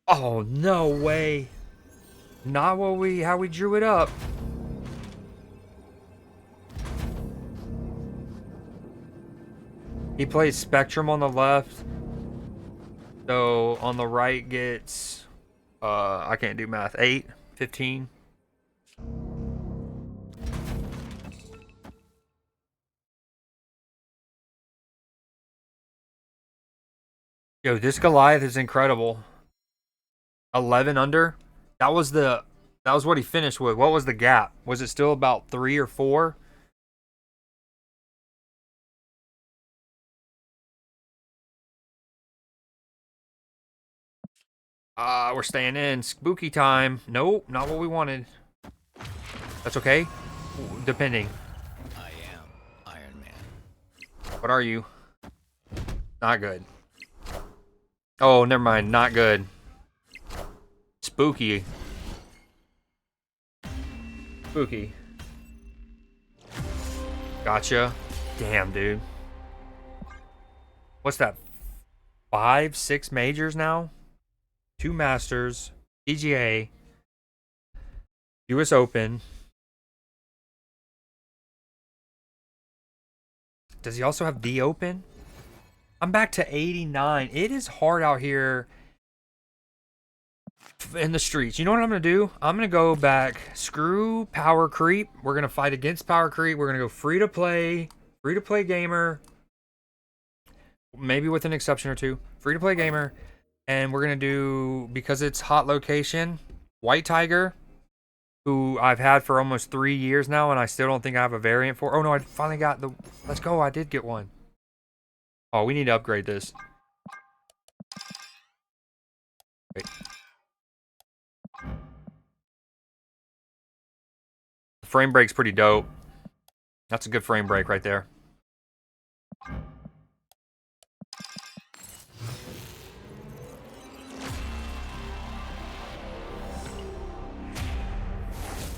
Oh, no way. Not how we drew it up. He plays Spectrum on the left. So on the right gets I can't do math. 8, 15. Yo, this Goliath is incredible. 11 under. That was what he finished with. What was the gap? Was it still about 3 or 4? We're staying in. Spooky time. Nope, not what we wanted. That's okay. Depending. I am Iron Man. What are you? Not good. Oh, never mind. Not good. Spooky. Spooky. Gotcha. Damn, dude. What's that? 5, 6 majors now? 2 masters. PGA. US Open. Does he also have the Open? I'm back to 89. It is hard out here in the streets. You know what I'm going to do? I'm going to go back. Screw power creep. We're going to fight against power creep. We're going to go free to play gamer. Maybe with an exception or two. Free to play gamer. And we're going to do, because it's hot location, White Tiger, who I've had for almost 3 years now, and I still don't think I have a variant for. Oh no, I finally got the, let's go, I did get one. Oh, we need to upgrade this. Wait. The frame break's pretty dope. That's a good frame break right there.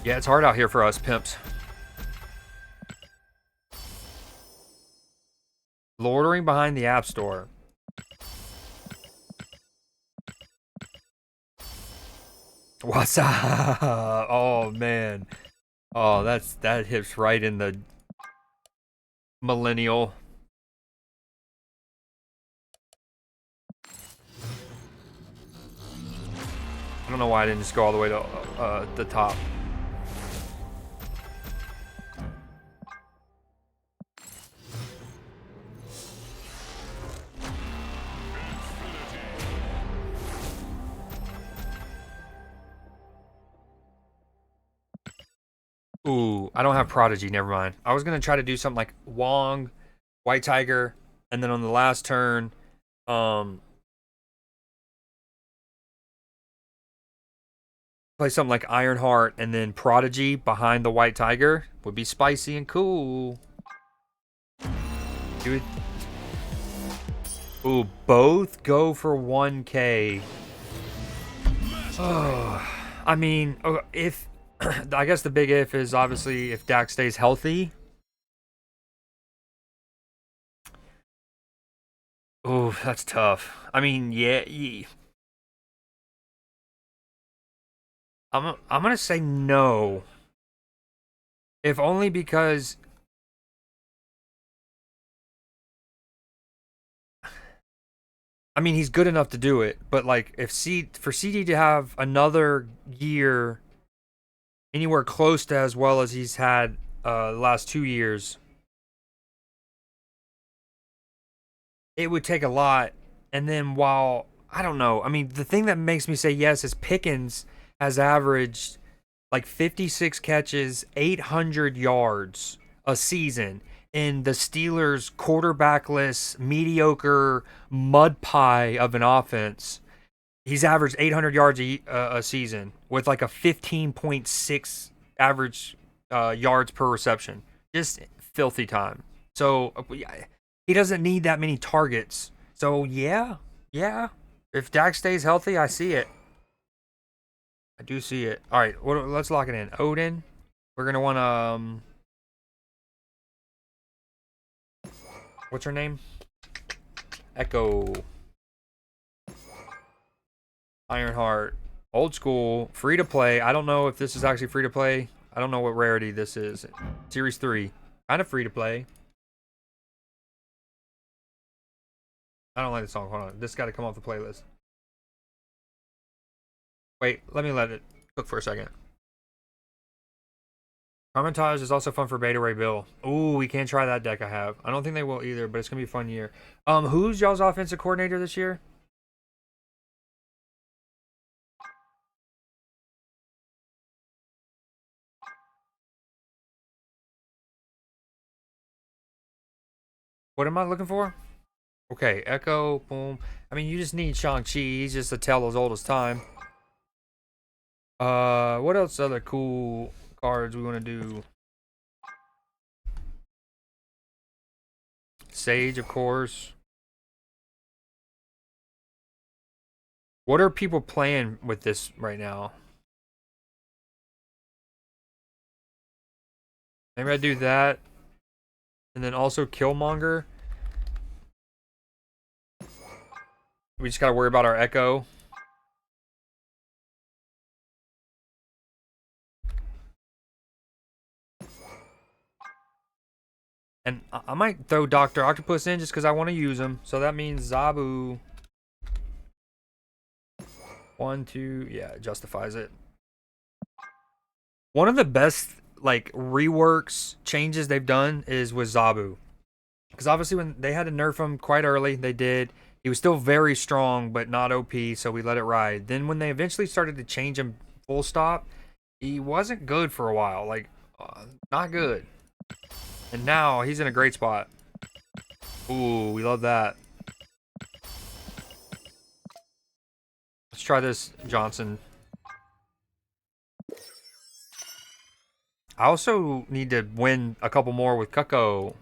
Yeah, it's hard out here for us pimps. Loitering behind the App Store. What's up? Oh man. Oh, that hits right in the millennial. I don't know why I didn't just go all the way to the top. Ooh, I don't have Prodigy, never mind. I was gonna try to do something like Wong, White Tiger, and then on the last turn, play something like Ironheart and then Prodigy behind the White Tiger. Would be spicy and cool. Dude. Ooh, both go for 1K. Oh, I mean, if I guess the big if is obviously if Dak stays healthy. Oh, that's tough. I mean, yeah. I'm gonna say no. If only because I mean he's good enough to do it, but like if for CD to have another year anywhere close to as well as he's had the last 2 years, it would take a lot. And then while I don't know, I mean the thing that makes me say yes is Pickens has averaged like 56 catches, 800 yards a season in the Steelers' quarterbackless, mediocre mud pie of an offense. He's averaged 800 yards a season with like a 15.6 average yards per reception. Just filthy time. So he doesn't need that many targets. So yeah. If Dak stays healthy, I see it. I do see it. All right, let's lock it in. Odin. We're gonna want what's her name? Echo. Ironheart. Old school. Free to play. I don't know if this is actually free to play. I don't know what rarity this is. Series 3. Kind of free to play. I don't like the song. Hold on. This got to come off the playlist. Wait, let me let it cook for a second. Carmentage is also fun for Beta Ray Bill. Ooh, we can't try that deck I have. I don't think they will either, but it's going to be a fun year. Who's y'all's offensive coordinator this year? What am I looking for? Okay, Echo, boom. I mean, you just need Shang-Chi. He's just a tale as old as time. What else other cool cards we want to do? Sage, of course. What are people playing with this right now? Maybe I do that. And then also Killmonger. We just gotta worry about our Echo. And I might throw Dr. Octopus in just because I want to use him. So that means Zabu. 1, 2, yeah, it justifies it. One of the best like reworks changes they've done is with Zabu. Because obviously when they had to nerf him quite early, they did. He was still very strong, but not OP, so we let it ride. Then when they eventually started to change him full stop, he wasn't good for a while. Like, not good. And now he's in a great spot. Ooh, we love that. Let's try this, Johnson. I also need to win a couple more with Cucko.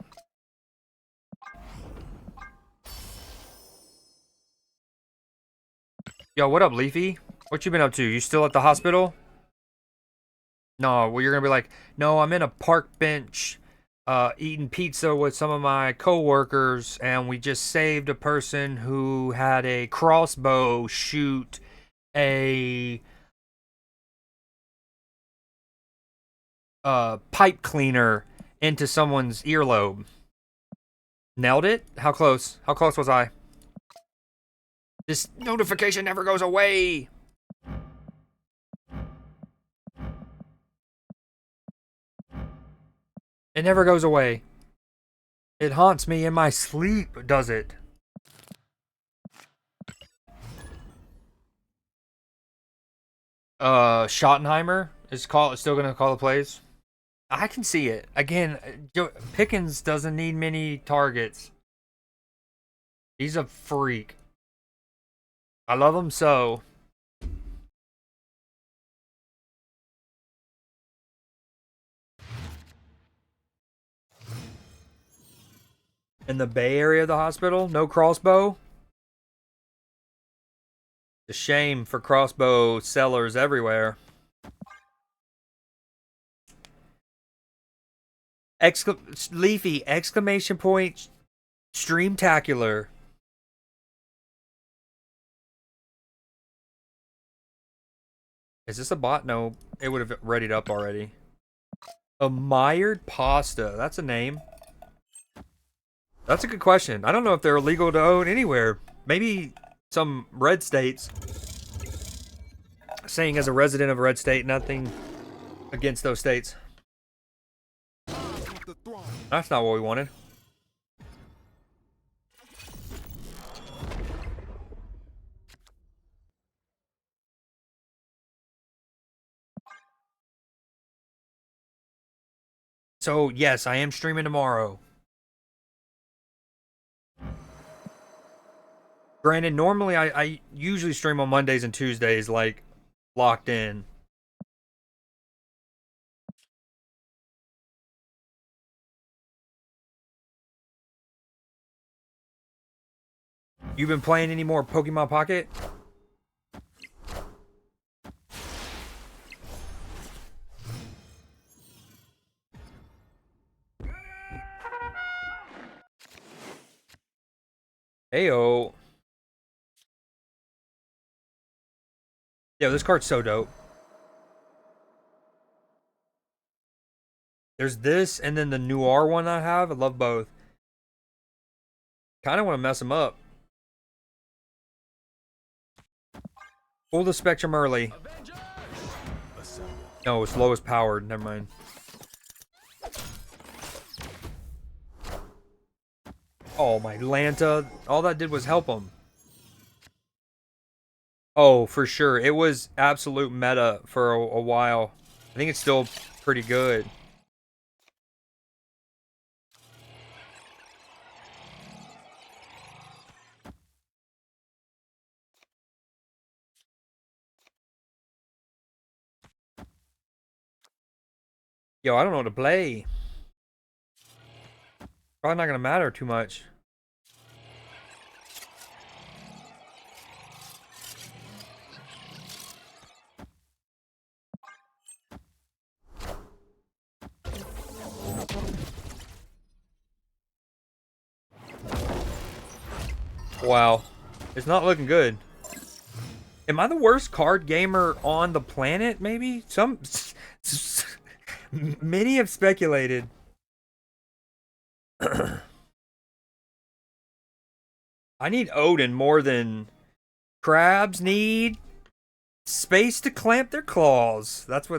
Yo, what up, Leafy? What you been up to? You still at the hospital? No, well, you're gonna be like, no, I'm in a park bench, eating pizza with some of my coworkers, and we just saved a person who had a crossbow shoot a pipe cleaner into someone's earlobe. Nailed it? How close? How close was I? This notification never goes away. It never goes away. It haunts me in my sleep, does it? Schottenheimer is still gonna call the plays. I can see it. Again, Pickens doesn't need many targets. He's a freak. I love him so. In the Bay Area of the hospital, no crossbow. It's a shame for crossbow sellers everywhere. Leafy, exclamation point, Streamtacular. Is this a bot? No, it would have readied up already. A mired pasta. That's a name. That's a good question. I don't know if they're illegal to own anywhere. Maybe some red states. Saying as a resident of a red state, nothing against those states. That's not what we wanted. So, yes, I am streaming tomorrow. Granted, normally I usually stream on Mondays and Tuesdays, like, locked in. You been playing any more Pokemon Pocket? Heyo. Yeah, this card's so dope. There's this and then the Noir one I have. I love both. Kind of want to mess them up. Pull the Spectrum early. No, it's lowest powered. Never mind. Oh, my Lanta. All that did was help him. Oh, for sure. It was absolute meta for a while. I think it's still pretty good. Yo, I don't know what to play. Probably not gonna matter too much. Wow. It's not looking good. Am I the worst card gamer on the planet, maybe? Many have speculated. I need Odin more than crabs need space to clamp their claws. That's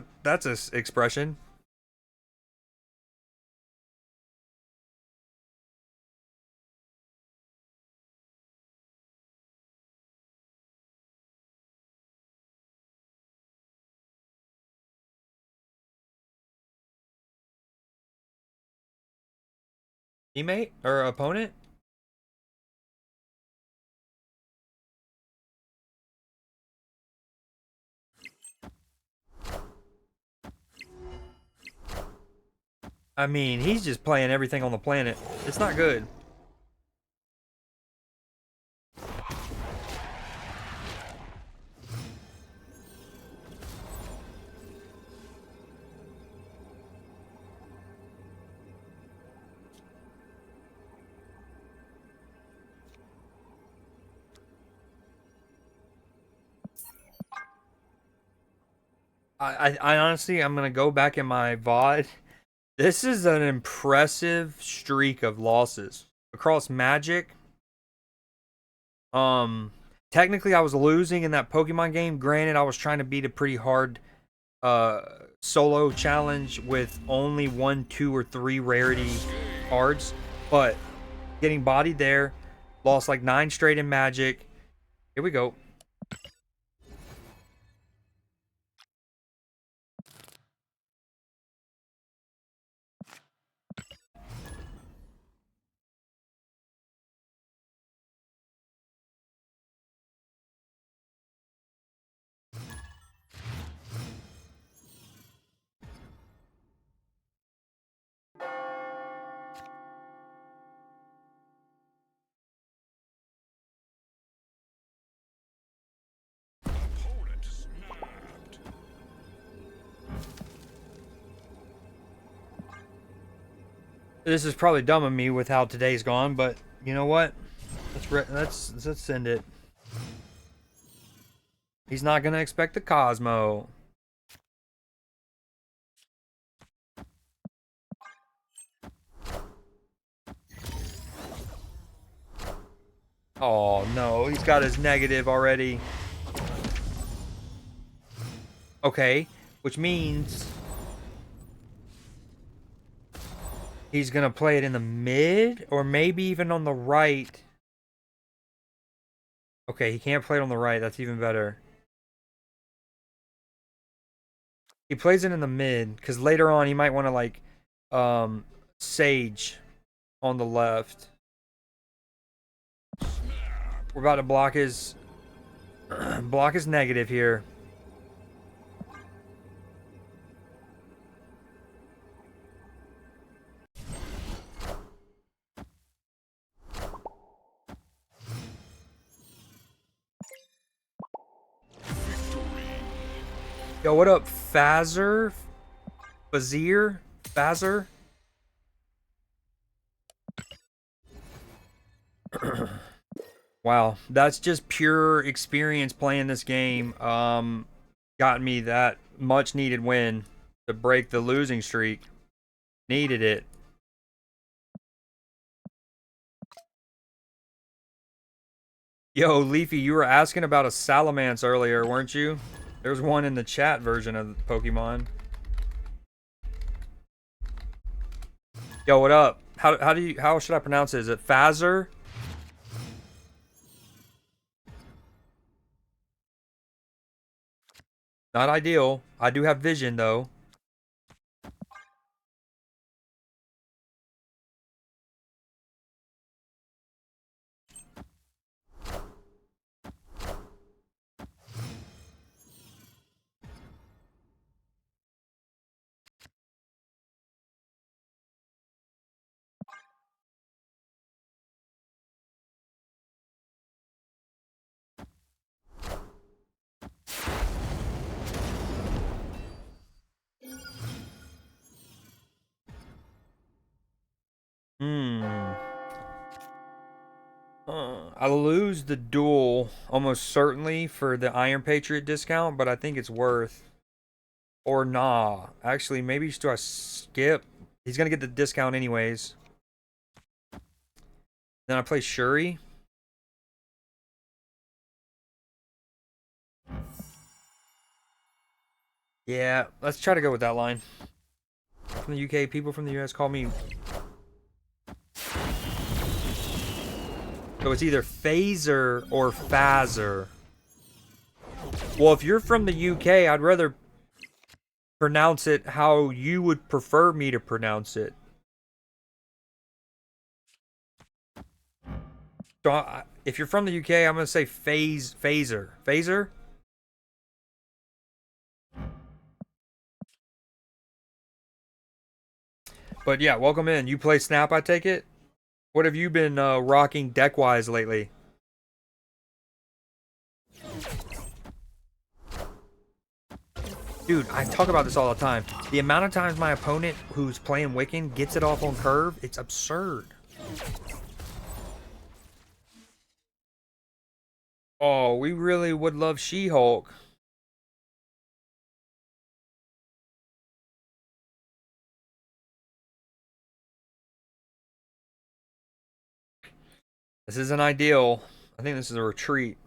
a expression. Teammate or opponent? I mean, he's just playing everything on the planet. It's not good. I honestly, I'm gonna go back in my VOD. This is an impressive streak of losses across Magic. Um, Technically, I was losing in that Pokemon game. Granted, I was trying to beat a pretty hard uh solo challenge with only 1, 2, or 3 rarity cards, but getting bodied there, lost like 9 straight in Magic. Here we go. Opponent snapped. This is probably dumb of me with how today's gone, but you know what? Let's send it. He's not gonna expect the Cosmo. Oh no, he's got his negative already. Okay, which means he's gonna play it in the mid, or maybe even on the right. Okay, he can't play it on the right. That's even better. He plays it in the mid, because later on he might want to like Sage on the left. We're about to block his negative here. Yo, what up, Fazzer? Fazzer? Wow, that's just pure experience playing this game. Got me that much needed win to break the losing streak. Needed it. Yo, Leafy, you were asking about a Salamence earlier, weren't you? There's one in the chat version of Pokemon. Yo, what up? How should I pronounce it? Is it Fazzer? Not ideal. I do have vision though. I'll lose the duel almost certainly for the Iron Patriot discount, but I think it's worth. Or nah. Actually, maybe do I skip? He's gonna get the discount anyways. Then I play Shuri. Yeah, let's try to go with that line. From the UK, people from the US call me. So it's either phaser or phaser. Well, if you're from the UK, I'd rather pronounce it how you would prefer me to pronounce it. So if you're from the UK, I'm gonna say phaser. Phaser. But yeah, welcome in. You play Snap, I take it? What have you been rocking deck-wise lately? Dude, I talk about this all the time. The amount of times my opponent who's playing Wiccan gets it off on curve, it's absurd. Oh, we really would love She-Hulk. This isn't ideal. I think this is a retreat.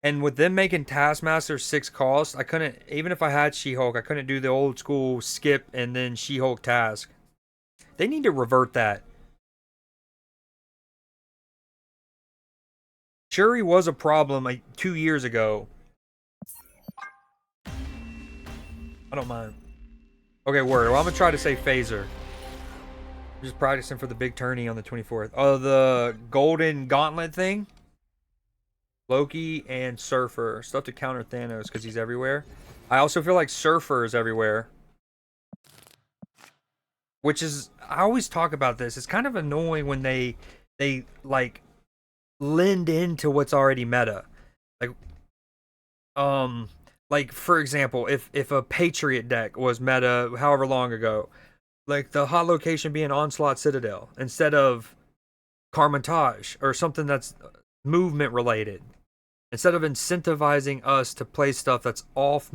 And with them making Taskmaster 6 cost, I couldn't, even if I had She-Hulk, I couldn't do the old school skip and then She-Hulk task. They need to revert that. Shuri was a problem like 2 years ago. I don't mind. Okay, word. Well, I'm gonna try to say phaser. I'm just practicing for the big tourney on the 24th. Oh, the golden gauntlet thing? Loki and Surfer. Stuff to counter Thanos because he's everywhere. I also feel like Surfer is everywhere. Which is, I always talk about this. It's kind of annoying when they like lend into what's already meta. Like like for example, if a Patriot deck was meta however long ago, like the hot location being Onslaught Citadel instead of Carmontage or something that's movement related. Instead of incentivizing us to play stuff that's off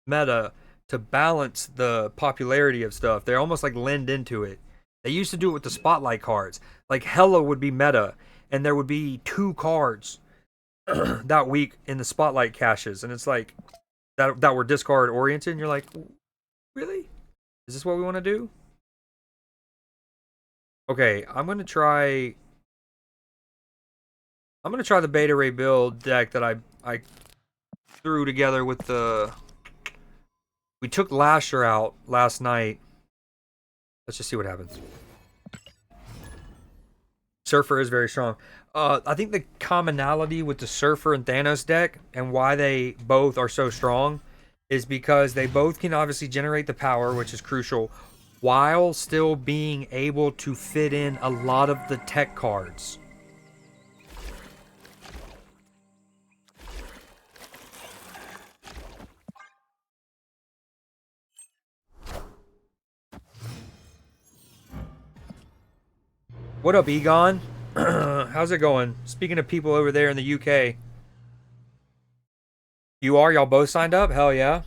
meta to balance the popularity of stuff, they almost like lend into it. They used to do it with the spotlight cards. Like Hella would be meta, and there would be 2 cards that week in the spotlight caches, and it's like that were discard oriented, and you're like, really? Is this what we want to do? Okay, I'm gonna try the Beta Ray build deck that I threw together with the. We took Lasher out last night. Let's just see what happens. Surfer is very strong. I think the commonality with the Surfer and Thanos deck and why they both are so strong is because they both can obviously generate the power, which is crucial, while still being able to fit in a lot of the tech cards. What up, Egon? How's it going? Speaking of people over there in the UK. You are? Y'all both signed up? Hell yeah.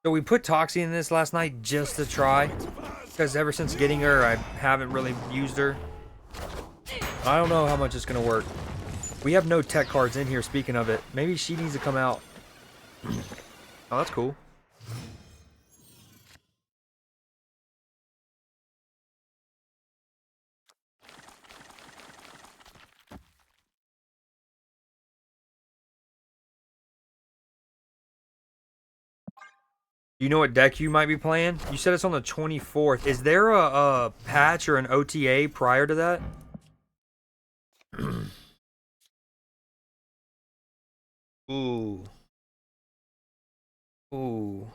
So we put Toxie in this last night just to try. Because ever since getting her, I haven't really used her. I don't know how much it's going to work. We have no tech cards in here, speaking of it. Maybe she needs to come out. Oh, that's cool. You know what deck you might be playing? You said it's on the 24th. Is there a patch or an OTA prior to that? Ooh. Ooh.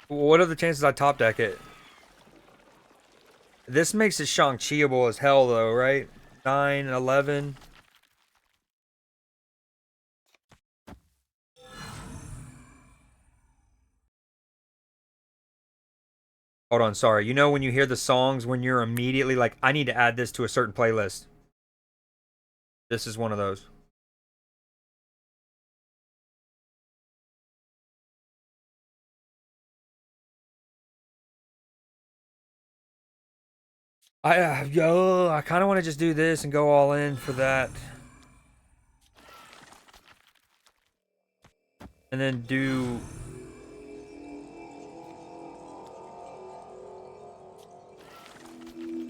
What are the chances I top deck it? This makes it Shang-Chi-able as hell, though, right? 9, 11. Hold on, sorry. You know when you hear the songs when you're immediately like, I need to add this to a certain playlist. This is one of those. I kind of want to just do this and go all in for that. And then do...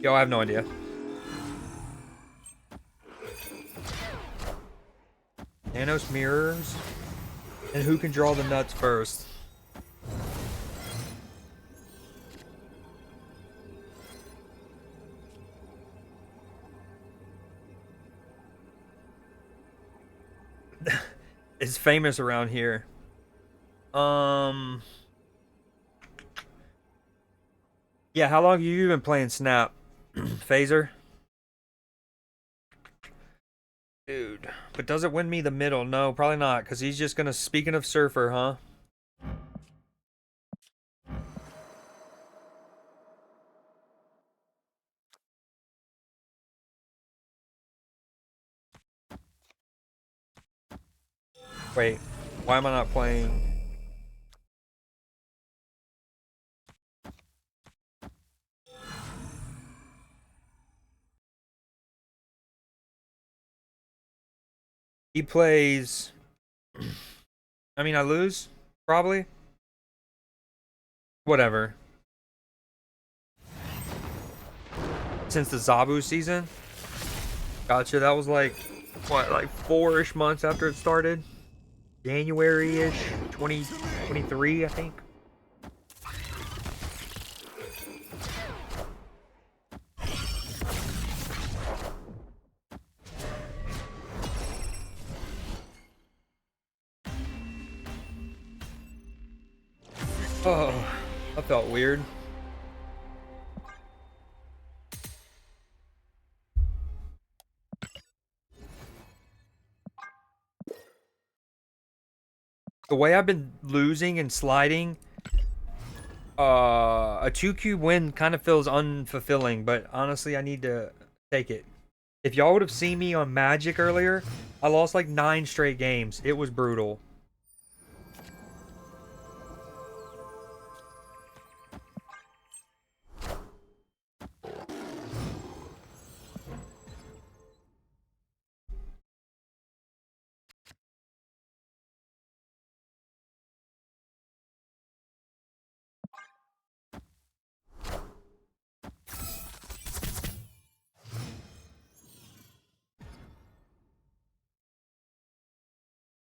Yo, I have no idea. Nanos mirrors. And who can draw the nuts first? It's famous around here. Yeah, how long have you been playing Snap? Phaser? Dude, but does it win me the middle? No, probably not, because he's just gonna, speaking of Surfer, huh? Wait, why am I not playing? He plays... I mean, I lose? Probably? Whatever. Since the Zabu season? Gotcha, that was like, what, like 4-ish months after it started? January-ish, 2023, I think. Oh, that felt weird. The way I've been losing and sliding, a 2-cube win kind of feels unfulfilling, but honestly, I need to take it. If y'all would have seen me on Magic earlier, I lost like 9 straight games. It was brutal.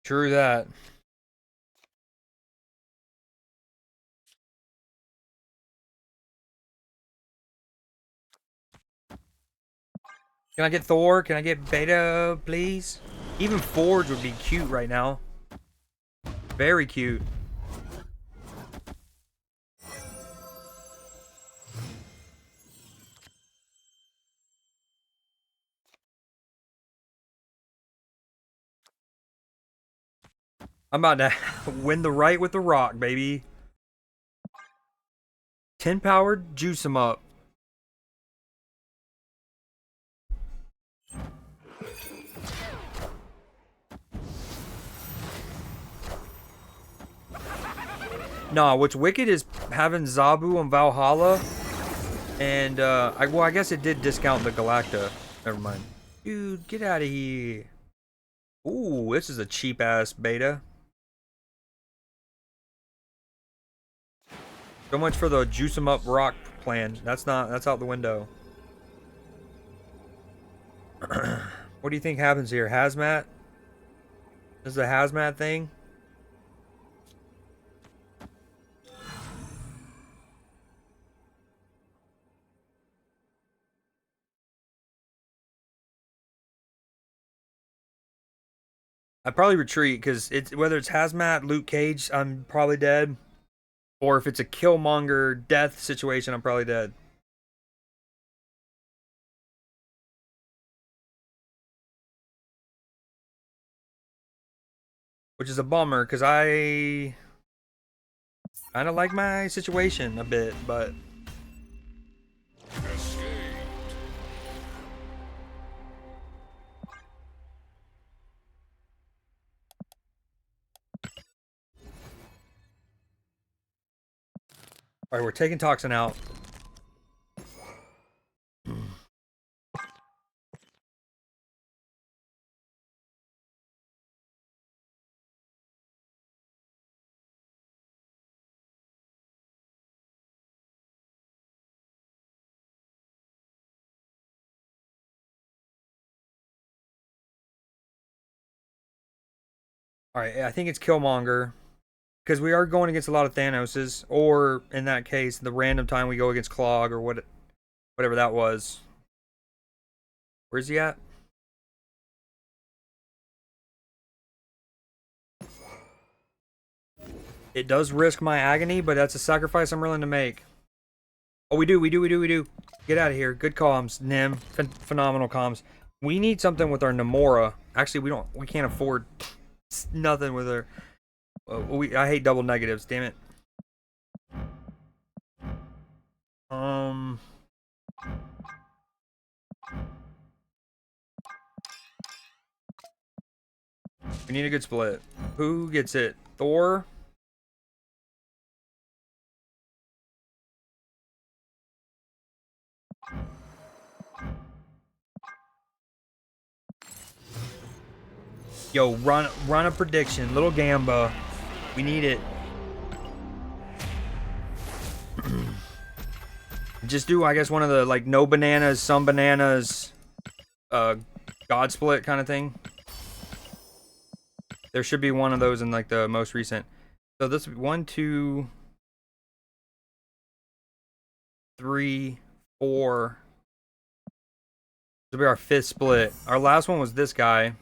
True that. Can I get Thor? Can I get Beta, please? Even Forge would be cute right now. Very cute. I'm about to win the right with the rock, baby. 10 powered, juice him up. Nah, what's wicked is having Zabu on Valhalla. And, I guess it did discount the Galacta. Never mind. Dude, get out of here. Ooh, this is a cheap-ass beta. So much for the juice 'em up rock plan. That's out the window. What do you think happens here? Hazmat? This is a hazmat thing? I'd probably retreat because it's whether it's hazmat, Luke Cage, I'm probably dead. Or if it's a Killmonger death situation, I'm probably dead. Which is a bummer, because I kind of like my situation a bit, but... Escaped. Alright, we're taking Toxin out. Alright, I think it's Killmonger. Because we are going against a lot of Thanoses. Or, in that case, the random time we go against Clog or whatever that was. Where's he at? It does risk my agony, but that's a sacrifice I'm willing to make. Oh, we do. Get out of here. Good comms, Nim. Phenomenal comms. We need something with our Namora. Actually, we can't afford nothing with her. I hate double negatives, damn it. We need a good split. Who gets it? Thor? Yo, run a prediction. Little Gamba. We need it. Just do, I guess, one of the, like, no bananas, some bananas, God split kind of thing. There should be one of those in, like, the most recent. So this 1, 2, 3, 4. This will be our 5th split. Our last one was this guy.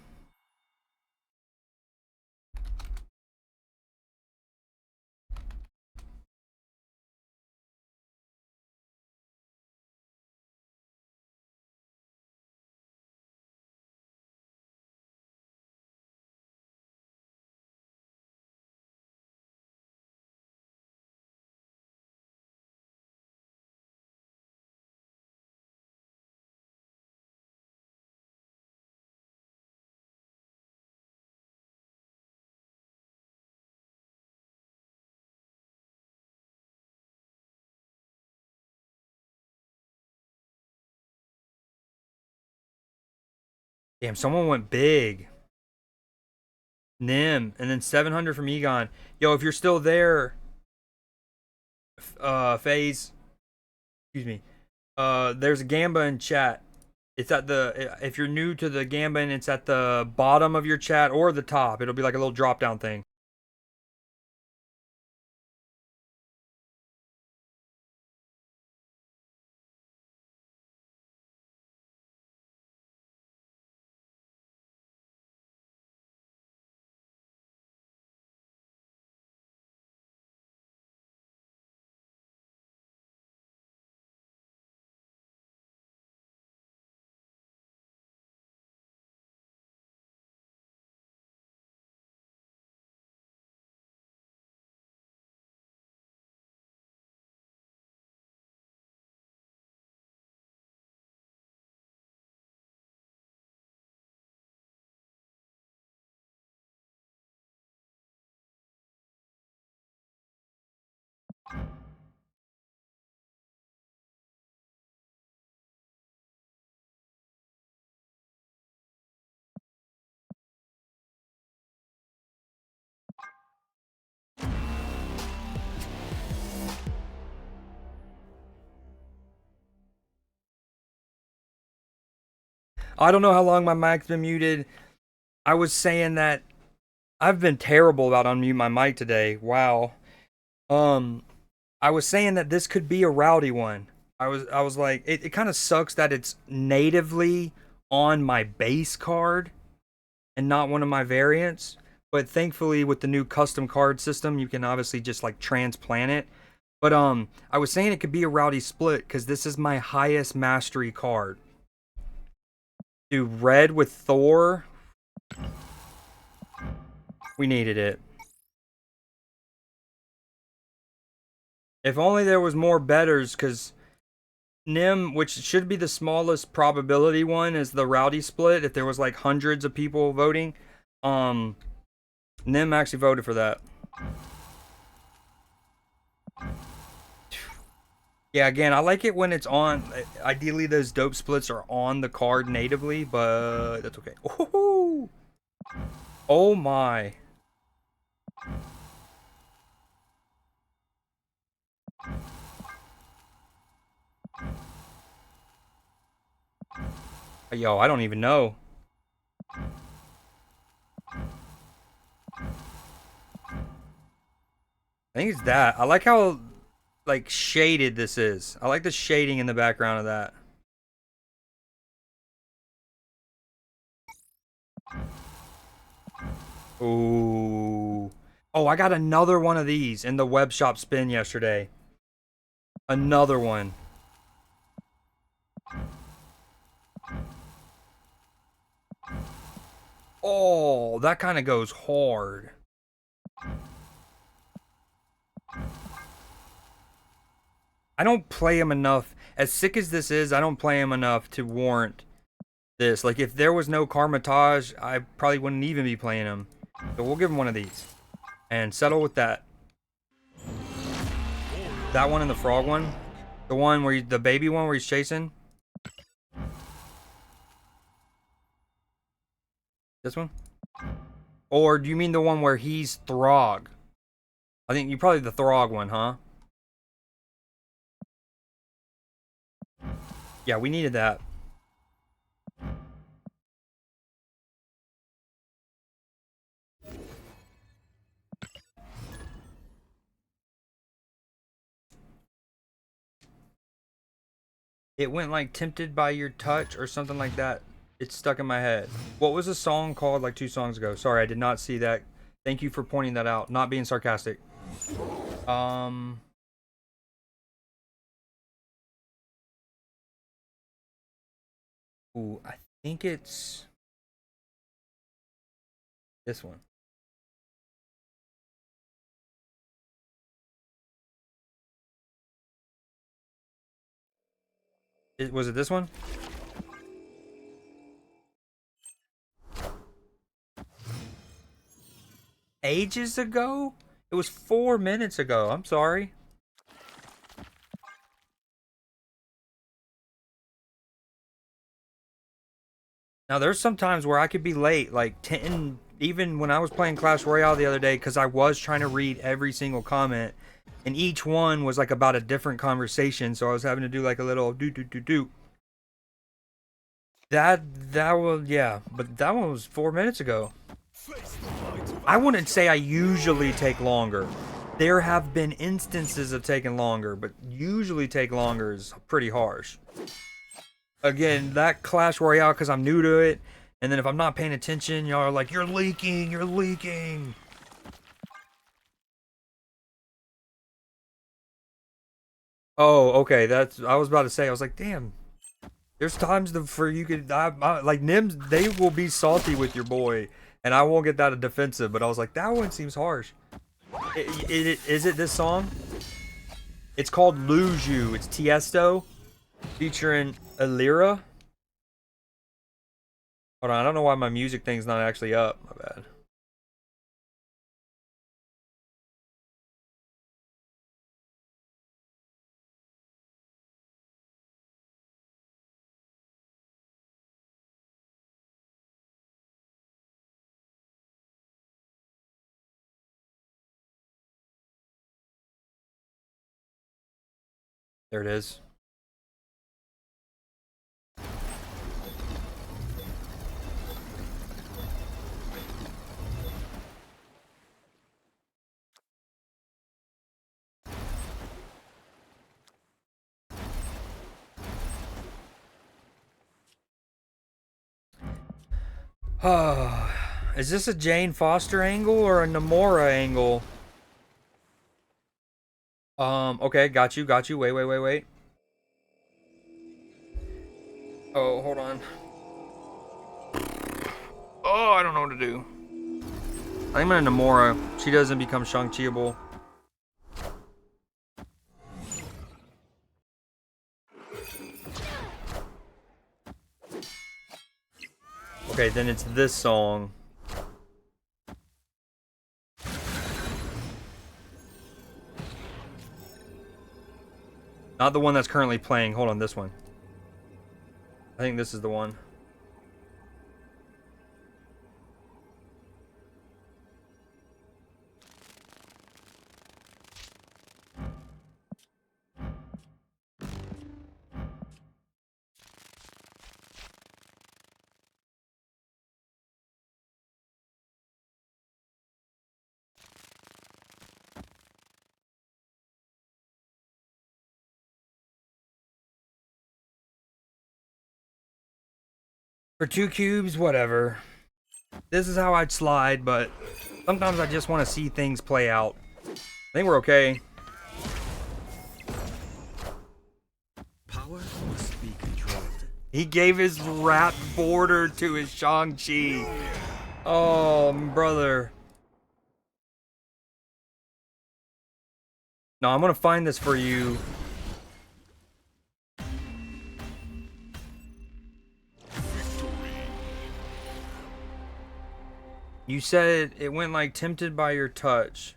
Damn, someone went big. Nim, and then 700 from Egon. Yo, if you're still there, FaZe, excuse me. There's a Gamba in chat. It's at the, if you're new to the Gamba, and it's at the bottom of your chat or the top. It'll be like a little drop down thing. I don't know how long my mic's been muted. I was saying that I've been terrible about unmute my mic today. Wow. I was saying that this could be a rowdy one. I was like, it kind of sucks that it's natively on my base card and not one of my variants. But thankfully, with the new custom card system, you can obviously just like transplant it. But I was saying it could be a rowdy split because this is my highest mastery card. Dude, red with Thor. We needed it. If only there was more betters, because Nim, which should be the smallest probability one, is the rowdy split. If there was like hundreds of people voting, Nim actually voted for that. Yeah, again, I like it when it's on. Ideally, those dope splits are on the card natively, but that's okay. Ooh. Oh my. Yo, I don't even know. I think it's that. I like how like shaded this is. I like the shading in the background of that. Ooh. Oh, I got another one of these in the web shop spin yesterday. Another one. Oh, that kind of goes hard. I don't play him enough. As sick as this is, I don't play him enough to warrant this. Like, if there was no Karmatage, I probably wouldn't even be playing him. So we'll give him one of these. And settle with that. That one and the frog one. The one where the baby one where he's chasing. This one? Or do you mean the one where he's Throg? I think you probably the Throg one, huh? Yeah, we needed that. It went like Tempted by Your Touch or something like that. It's stuck in my head. What was the song called like 2 songs ago? Sorry, I did not see that. Thank you for pointing that out. Not being sarcastic. Ooh, I think it's this one. Was it this one? Ages ago? It was 4 minutes ago. I'm sorry. Now, there's some times where I could be late, like 10, even when I was playing Clash Royale the other day, because I was trying to read every single comment, and each one was like about a different conversation, so I was having to do like a little do. That was, yeah, but that one was 4 minutes ago. I wouldn't say I usually take longer. There have been instances of taking longer, but usually take longer is pretty harsh. Again, that Clash Royale, because I'm new to it, and then if I'm not paying attention, y'all are like, you're leaking, you're leaking. Oh, okay, I was about to say, I was like, damn. There's times for you could, like, Nims, they will be salty with your boy, and I won't get that defensive, but I was like, that one seems harsh. Is it this song? It's called Lose You. It's Tiesto featuring Alira. Hold on, I don't know why my music thing's not actually up. My bad. There it is. Is this a Jane Foster angle or a Namora angle? Okay, got you. Wait. Oh, hold on. Oh, I don't know what to do. I think I'm gonna Namora. She doesn't become Shang-Chiable. Okay, then it's this song. Not the one that's currently playing. Hold on, this one. I think this is the one. For 2 cubes, whatever. This is how I'd slide, but sometimes I just want to see things play out. I think we're okay. Power must be controlled. He gave his rat border to his Shang-Chi. Oh, brother. No, I'm gonna find this for you. You said it went like tempted by your touch.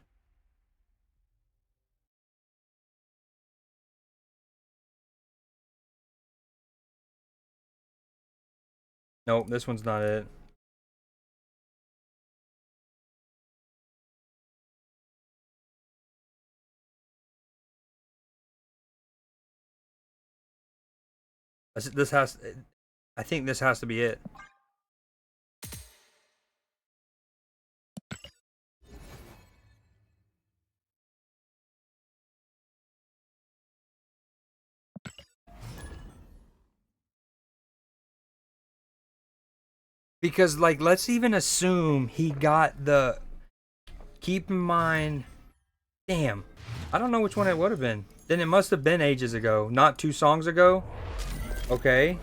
Nope, this one's not it. This has, I think this has to be it. Because, like, let's even assume he got the... Keep in mind... Damn. I don't know which one it would have been. Then it must have been ages ago, not 2 songs ago. Okay.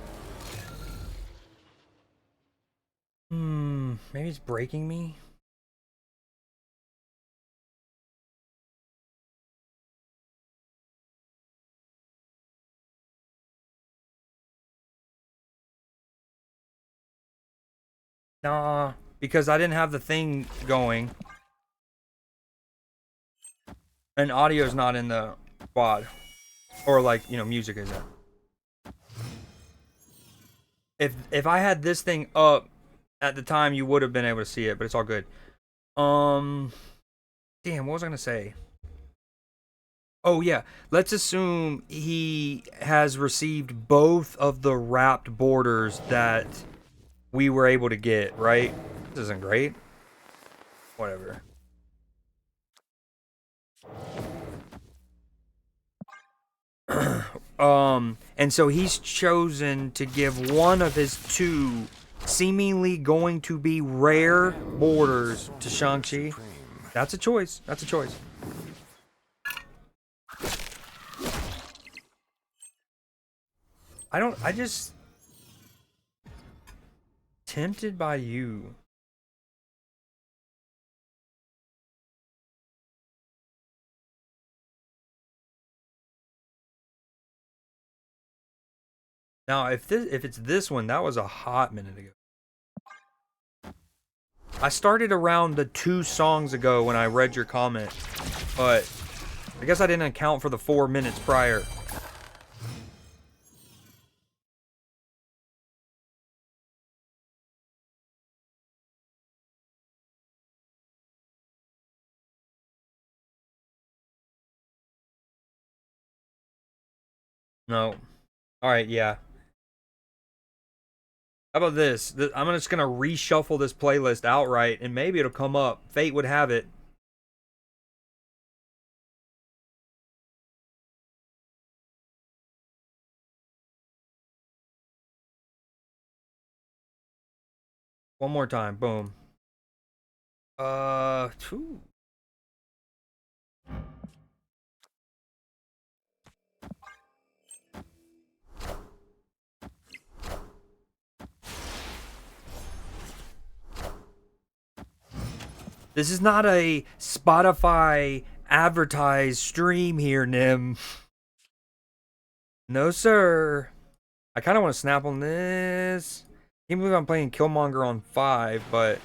Maybe it's breaking me. Nah, because I didn't have the thing going. And audio's not in the quad. Or, like, you know, music isn't. If I had this thing up at the time, you would have been able to see it, but it's all good. Damn, what was I gonna say? Oh yeah, let's assume he has received both of the wrapped borders that we were able to get, right? This isn't great. Whatever. And so he's chosen to give one of his 2 seemingly going to be rare borders to Shang-Chi. That's a choice. That's a choice. I just... Tempted by you. Now, if it's this one, that was a hot minute ago. I started around the 2 songs ago when I read your comment, but I guess I didn't account for the 4 minutes prior. No. Alright, yeah. How about this? I'm just gonna reshuffle this playlist outright, and maybe it'll come up. Fate would have it. One more time. Boom. Two. This is not a Spotify advertised stream here, Nim. No, sir. I kind of want to snap on this. Can't believe I'm playing Killmonger on 5, but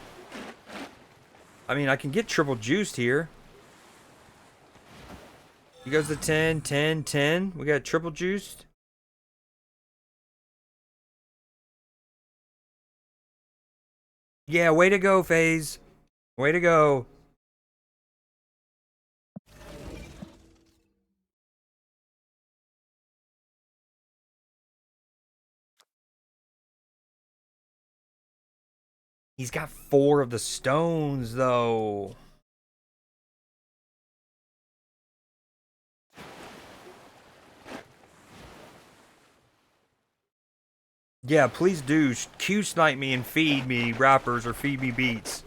I mean, I can get triple juiced here. He goes to 10, 10, 10. We got triple juiced. Yeah, way to go, FaZe. Way to go. He's got 4 of the stones, though. Yeah, please do. Q snipe me and feed me rappers or feed me beats.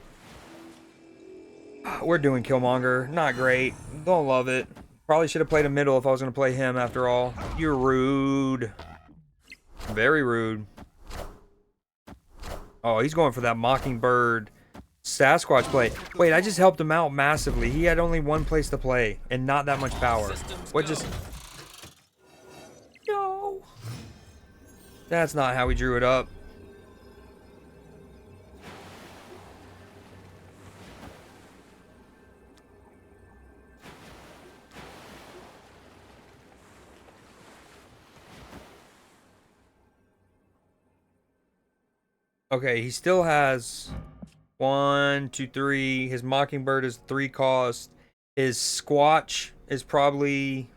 We're doing Killmonger. Not great. Don't love it. Probably should have played a middle if I was going to play him after all. You're rude. Very rude. Oh, he's going for that Mockingbird Sasquatch play. Wait, I just helped him out massively. He had only one place to play and not that much power. What just... No. That's not how we drew it up. Okay, he still has 1, 2, 3. His Mockingbird is 3 cost. His Squatch is probably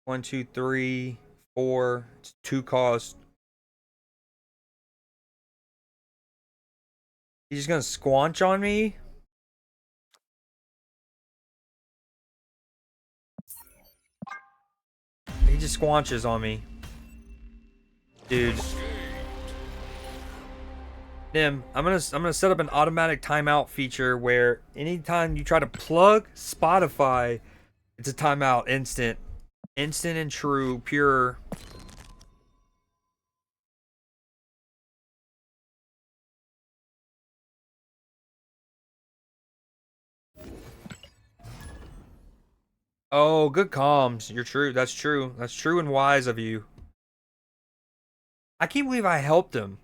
1, 2, 3, 4. It's 2 cost. He's just gonna squanch on me? He just squanches on me. Dude. Nim, I'm gonna set up an automatic timeout feature where anytime you try to plug Spotify, it's a timeout instant. Instant and true, pure. Oh, good comms. You're true. That's true. That's true and wise of you. I can't believe I helped him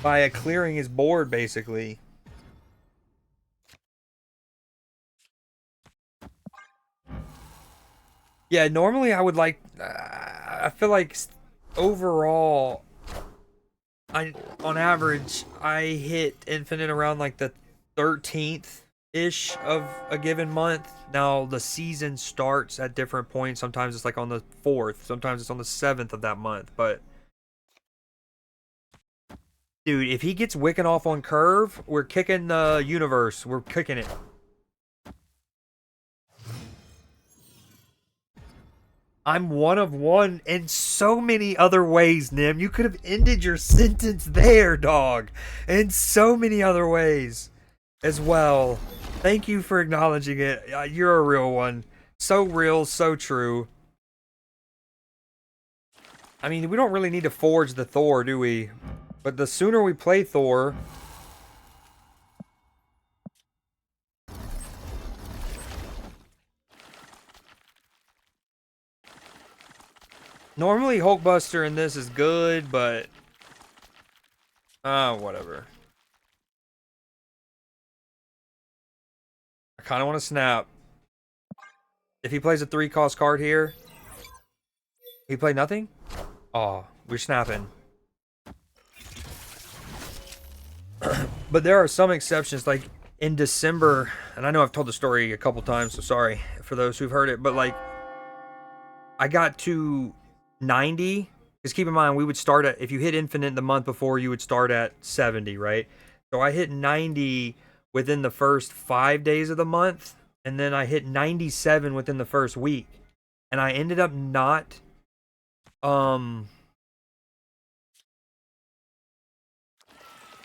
by clearing his board, basically. Yeah, normally I would like... I feel like overall, on average, I hit infinite around like the 13th-ish of a given month. Now, the season starts at different points. Sometimes it's like on the 4th. Sometimes it's on the 7th of that month. But, dude, if he gets Wiccan off on curve, we're kicking the universe. We're kicking it. I'm one of one in so many other ways, Nim. You could have ended your sentence there, dog. In so many other ways as well. Thank you for acknowledging it. You're a real one. So real, so true. I mean, we don't really need to forge the Thor, do we? But the sooner we play Thor... Normally Hulkbuster in this is good, but... whatever. I kind of want to snap. If he plays a 3-cost card here... He played nothing? Oh, we're snapping. But there are some exceptions, like in December, and I know I've told the story a couple times, so sorry for those who've heard it, but like, I got to 90, because keep in mind, we would start at, if you hit infinite the month before, you would start at 70, right? So I hit 90 within the first 5 days of the month, and then I hit 97 within the first week. And I ended up not, I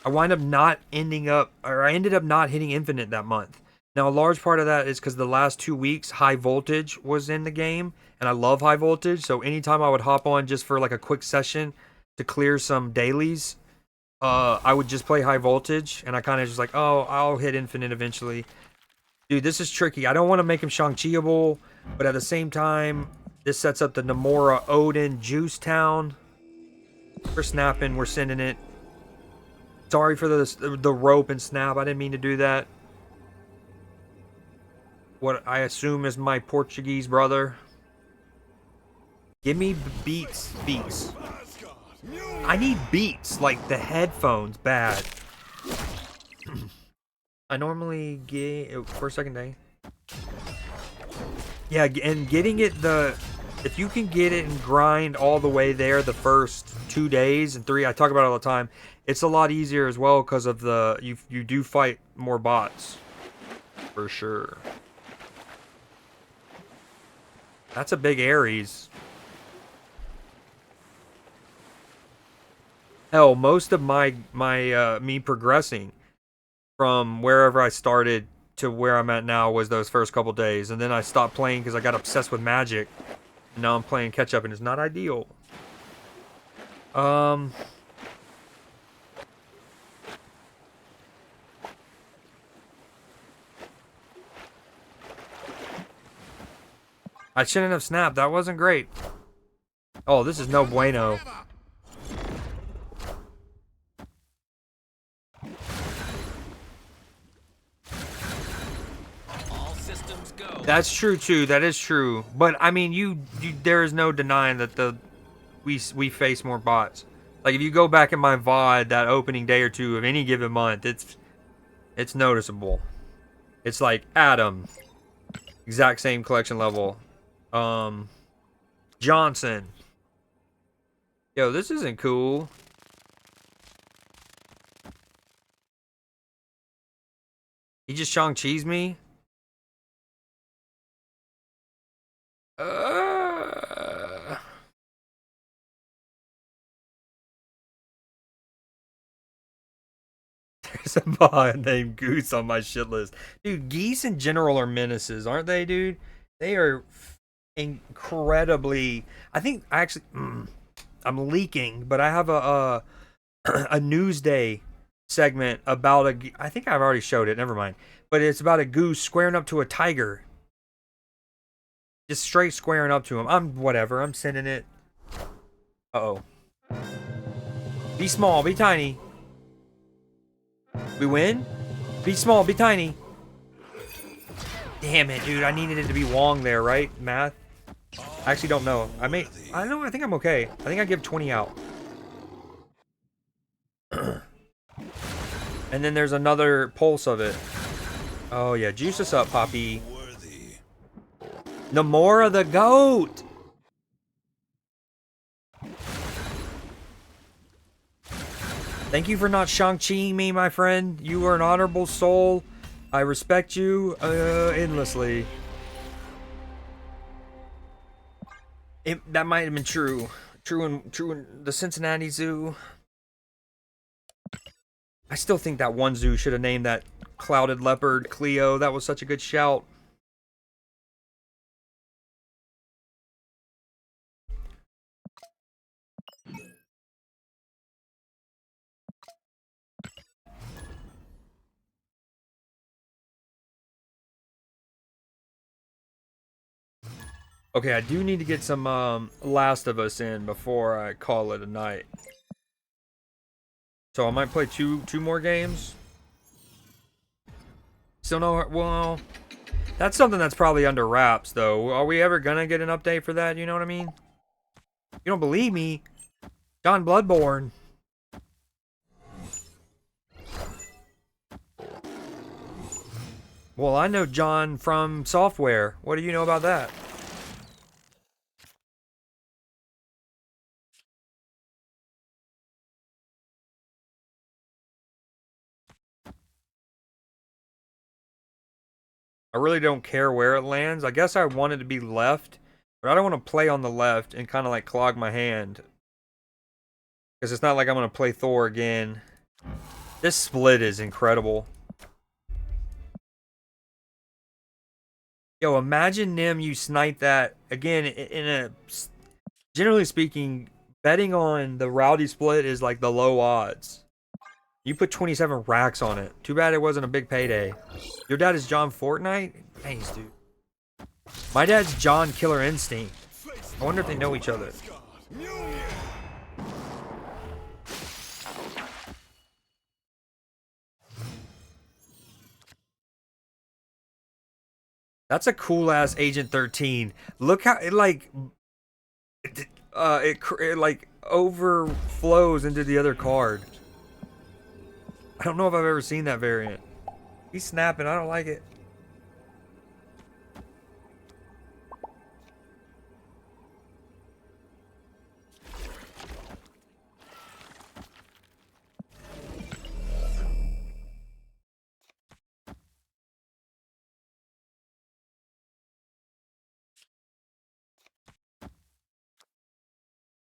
I wind up not ending up, or I ended up not hitting infinite that month. Now, a large part of that is because the last 2 weeks, high voltage was in the game, and I love high voltage. So anytime I would hop on just for like a quick session to clear some dailies, I would just play high voltage, and I kind of just like, oh, I'll hit infinite eventually. Dude, this is tricky. I don't want to make him Shang-Chi-able, but at the same time, this sets up the Namora Odin Juice Town. We're snapping, we're sending it. Sorry for the rope and snap. I didn't mean to do that. What I assume is my Portuguese brother. Give me beats. I need beats, like the headphones, bad. I normally get for a second day. Yeah, and getting it if you can get it and grind all the way there the first 2 days and 3, I talk about it all the time. It's a lot easier as well because of you do fight more bots, for sure. That's a big Ares. Hell, most of my me progressing from wherever I started to where I'm at now was those first couple days, and then I stopped playing because I got obsessed with Magic. And now I'm playing catch up, and it's not ideal. I shouldn't have snapped. That wasn't great. Oh, this is no bueno. That's true too. That is true. But I mean, there is no denying that we face more bots. Like if you go back in my VOD that opening day or two of any given month, it's noticeable. It's like Adam, exact same collection level. Johnson. Yo, this isn't cool. He just Shang-Chi's me. There's a bot named Goose on my shit list. Dude, geese in general are menaces, aren't they, dude? They are incredibly... I think, actually... I'm leaking, but I have a Nuesday segment about a... I think I've already showed it, never mind. But it's about a goose squaring up to a tiger. Just straight squaring up to him. I'm sending it. Uh-oh. Be small, be tiny. We win? Be small, be tiny. Damn it, dude. I needed it to be Wong there, right? Math? I actually don't know. I think I'm okay. I think I give 20 out. And then there's another pulse of it. Oh, yeah. Juice us up, Poppy. Namora the goat! Thank you for not Shang-Chiing me, my friend. You are an honorable soul. I respect you endlessly. That might have been true. True in the Cincinnati Zoo. I still think that one zoo should have named that Clouded Leopard Cleo. That was such a good shout. Okay, I do need to get some Last of Us in before I call it a night. So I might play two more games. Still no, well, that's something that's probably under wraps though. Are we ever gonna get an update for that? You know what I mean? You don't believe me? John Bloodborne. Well, I know John from software. What do you know about that? I really don't care where it lands. I guess I want it to be left, but I don't want to play on the left and kind of like clog my hand. Because it's not like I'm going to play Thor again. This split is incredible. Yo, imagine Nim, you snipe that again in a. Generally speaking, betting on the Rowdy split is like the low odds. You put 27 racks on it. Too bad it wasn't a big payday. Your dad is John Fortnite? Thanks, dude. My dad's John Killer Instinct. I wonder if they know each other. That's a cool ass Agent 13. Look how it like it like overflows into the other card. I don't know if I've ever seen that variant. He's snapping. I don't like it.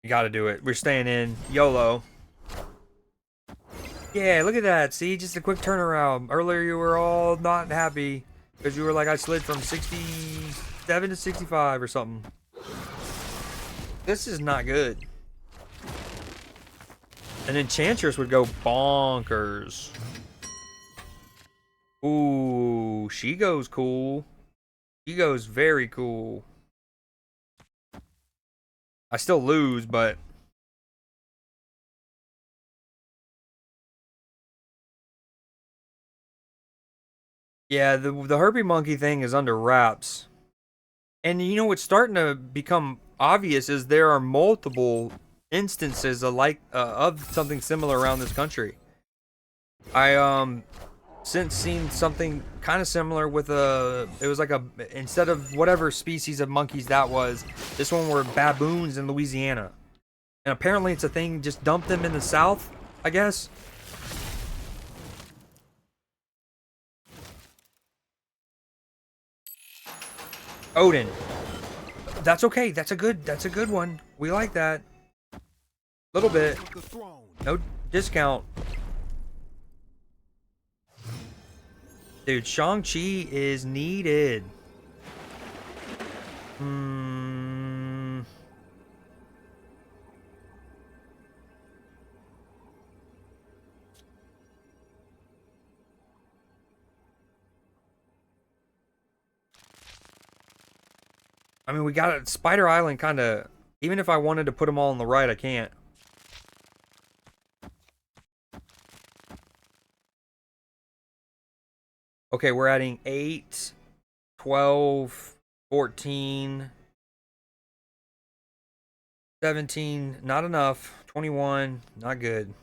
You gotta do it. We're staying in. YOLO. Yeah, look at that. See, just a quick turnaround. Earlier you were all not happy because you were like, I slid from 67 to 65 or something. This is not good. And Enchantress would go bonkers. Ooh, she goes cool. She goes very cool. I still lose, but yeah, the herpy monkey thing is under wraps. And you know what's starting to become obvious is there are multiple instances of something similar around this country. I since seen something kind of similar with it was like instead of whatever species of monkeys that was, this one were baboons in Louisiana. And apparently it's a thing, just dump them in the south, I guess. Odin. That's okay. That's a good one. We like that. Little bit. No discount. Dude, Shang-Chi is needed. I mean, we got it. Spider Island kind of. Even if I wanted to put them all on the right, I can't. Okay, we're adding 8, 12, 14, 17. Not enough. 21. Not good.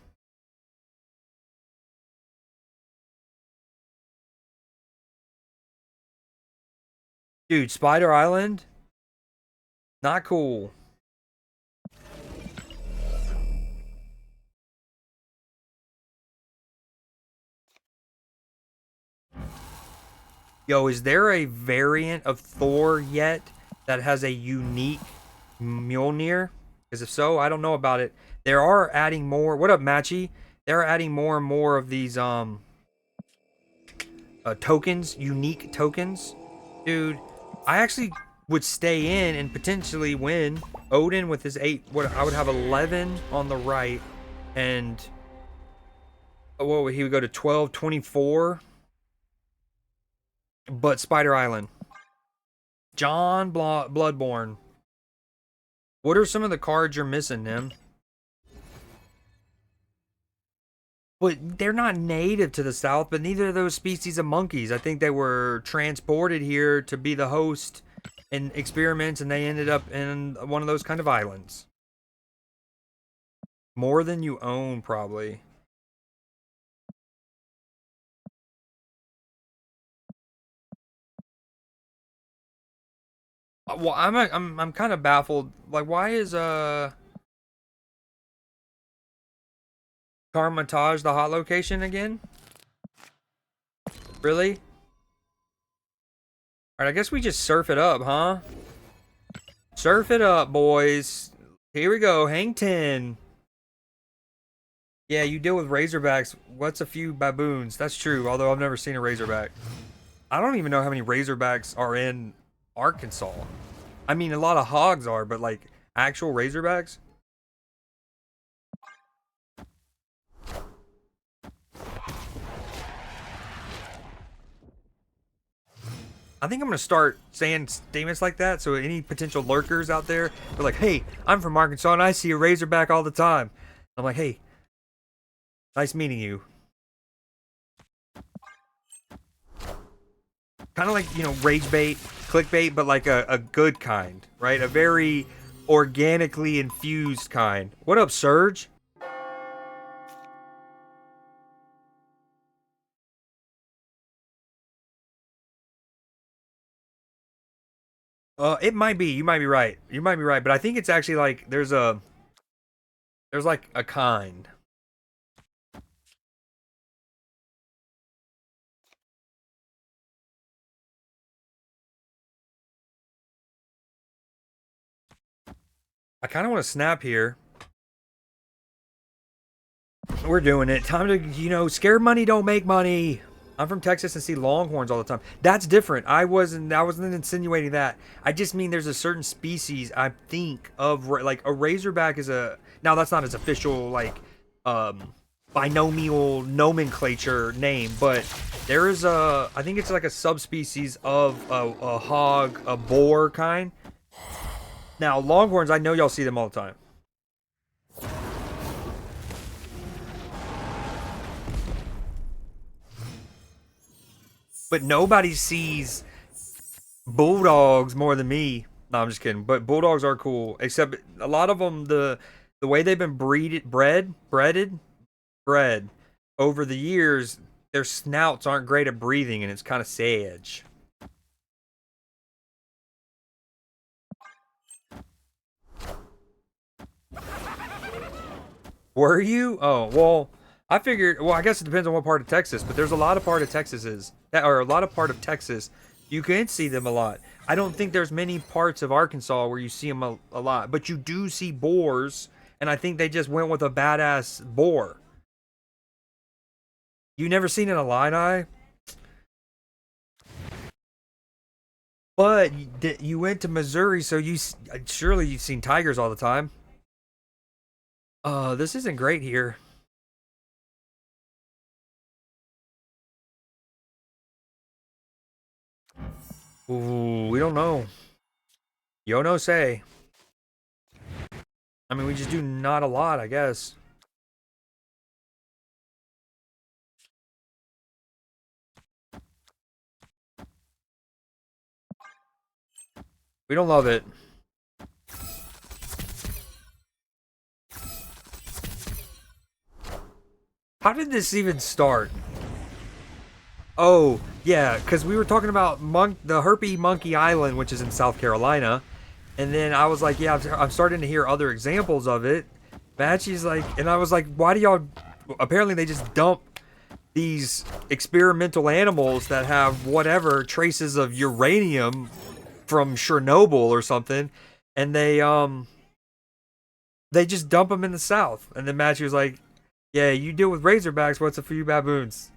Dude, Spider Island? Not cool. Yo, is there a variant of Thor yet that has a unique Mjolnir? Because if so, I don't know about it. There are adding more. What up, Matchy? They're adding more and more of these tokens, unique tokens. Dude, I actually would stay in and potentially win. Odin with his 8. What I would have 11 on the right, and he would go to 12, 24. But Spider Island. John Bloodborne. What are some of the cards you're missing, Nim? But they're not native to the South, but neither of those species of monkeys. I think they were transported here to be the host in experiments, and they ended up in one of those kind of islands. More than you own, probably. Well, I'm kind of baffled. Like, why is Carmitage the hot location again? Really? Alright, I guess we just surf it up, huh? Surf it up, boys. Here we go. Hang 10. Yeah, you deal with Razorbacks. What's a few baboons? That's true, although I've never seen a Razorback. I don't even know how many Razorbacks are in Arkansas. I mean, a lot of hogs are, but like actual Razorbacks? I think I'm gonna start saying statements like that so any potential lurkers out there are like, hey, I'm from Arkansas and I see a Razorback all the time. I'm like, hey, nice meeting you. Kind of like, you know, rage bait, clickbait, but like a good kind, right? A very organically infused kind. What up, Surge? It might be. You might be right. You might be right, but I think it's actually like there's like a kind. I kind of want to snap here. We're doing it. Time to, you know, scared money don't make money. I'm from Texas and see longhorns all the time. That's different. I wasn't insinuating that. I just mean there's a certain species I think of, like a razorback is a, now that's not its official like binomial nomenclature name, but there is a, I think it's like a subspecies of a hog, a boar kind. Now longhorns, I know y'all see them all the time. But nobody sees bulldogs more than me. No, I'm just kidding. But bulldogs are cool. Except a lot of them, the way they've been bred over the years, their snouts aren't great at breathing, and it's kind of sage. Were you? Oh well, I figured. Well, I guess it depends on what part of Texas, but there's a lot of part of Texas or a lot of part of Texas you can see them a lot. I don't think there's many parts of Arkansas where you see them a lot, but you do see boars, and I think they just went with a badass boar. You never seen an Illini, but you went to Missouri, so surely you've seen tigers all the time. This isn't great here. Ooh, we don't know. Yo no say. I mean, we just do not a lot, I guess. We don't love it. How did this even start? Oh, yeah, because we were talking about the Herpy Monkey Island, which is in South Carolina. And then I was like, yeah, I'm starting to hear other examples of it. Matchy's like, and I was like, why do y'all, apparently they just dump these experimental animals that have whatever traces of uranium from Chernobyl or something. And they just dump them in the South. And then Matchy was like, yeah, you deal with Razorbacks, what's a few baboons?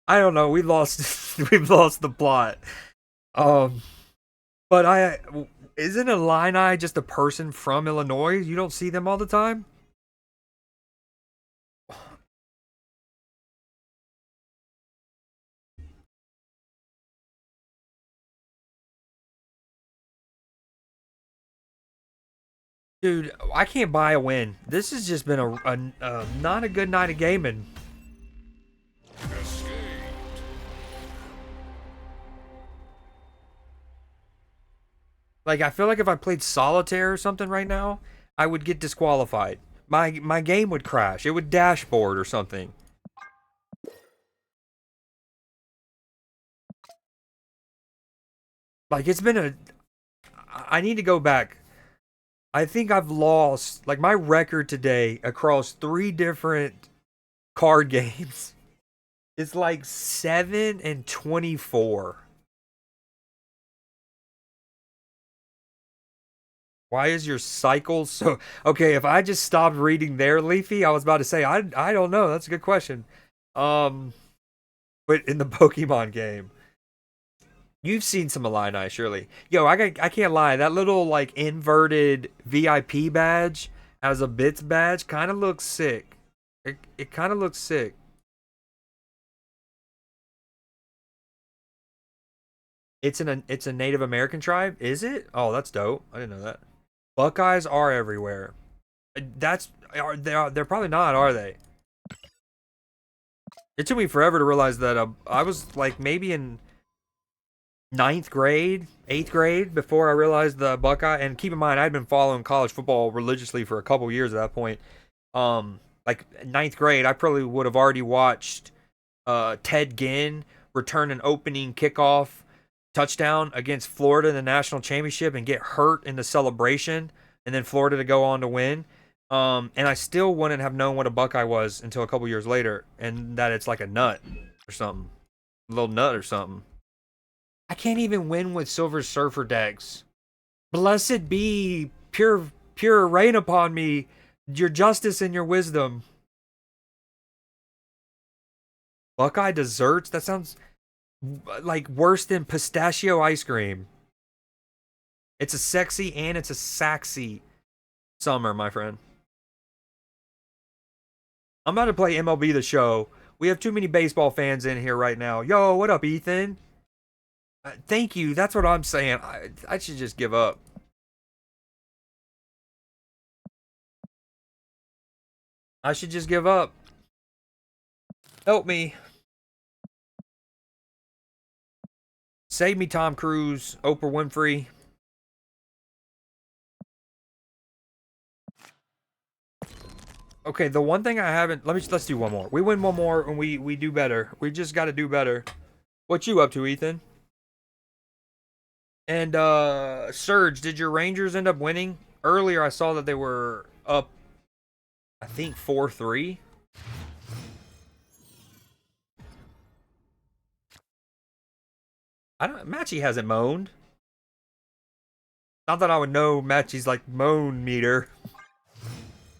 I don't know. We lost. We've lost the plot. Um, but isn't a Illini just a person from Illinois? You don't see them all the time. Dude, I can't buy a win. This has just been a not a good night of gaming. Like I feel like if I played solitaire or something right now, I would get disqualified. My game would crash. It would dashboard or something. Like it's been a I need to go back. I think I've lost like my record today across 3 different card games. It's like 7-24. Why is your cycle so... Okay, if I just stopped reading there, Leafy, I was about to say, I don't know. That's a good question. But in the Pokemon game, you've seen some Illini, surely. Yo, I can't lie. That little, like, inverted VIP badge as a Bits badge kind of looks sick. It kind of looks sick. It's a Native American tribe, is it? Oh, that's dope. I didn't know that. Buckeyes are everywhere. They're probably not, are they? It took me forever to realize that I was like maybe in 9th grade, 8th grade before I realized the Buckeye. And keep in mind, I'd been following college football religiously for a couple years at that point. Like 9th grade, I probably would have already watched Ted Ginn return an opening kickoff touchdown against Florida in the national championship and get hurt in the celebration, and then Florida to go on to win. And I still wouldn't have known what a Buckeye was until a couple years later, and that it's like a nut or something. A little nut or something. I can't even win with Silver Surfer decks. Blessed be pure rain upon me, your justice and your wisdom. Buckeye desserts? That sounds like worse than pistachio ice cream. It's a sexy and it's a saxy summer, my friend. I'm about to play MLB The Show. We have too many baseball fans in here right now. Yo, what up, Ethan? Thank you. That's what I'm saying. I should just give up. I should just give up. Help me. Save me, Tom Cruise, Oprah Winfrey. Okay, the one thing I haven't... Let's do one more. We win one more and we do better. We just got to do better. What you up to, Ethan? And, Surge, did your Rangers end up winning? Earlier, I saw that they were up, I think, 4-3. Matchy hasn't moaned. Not that I would know Matchy's, like, moan meter.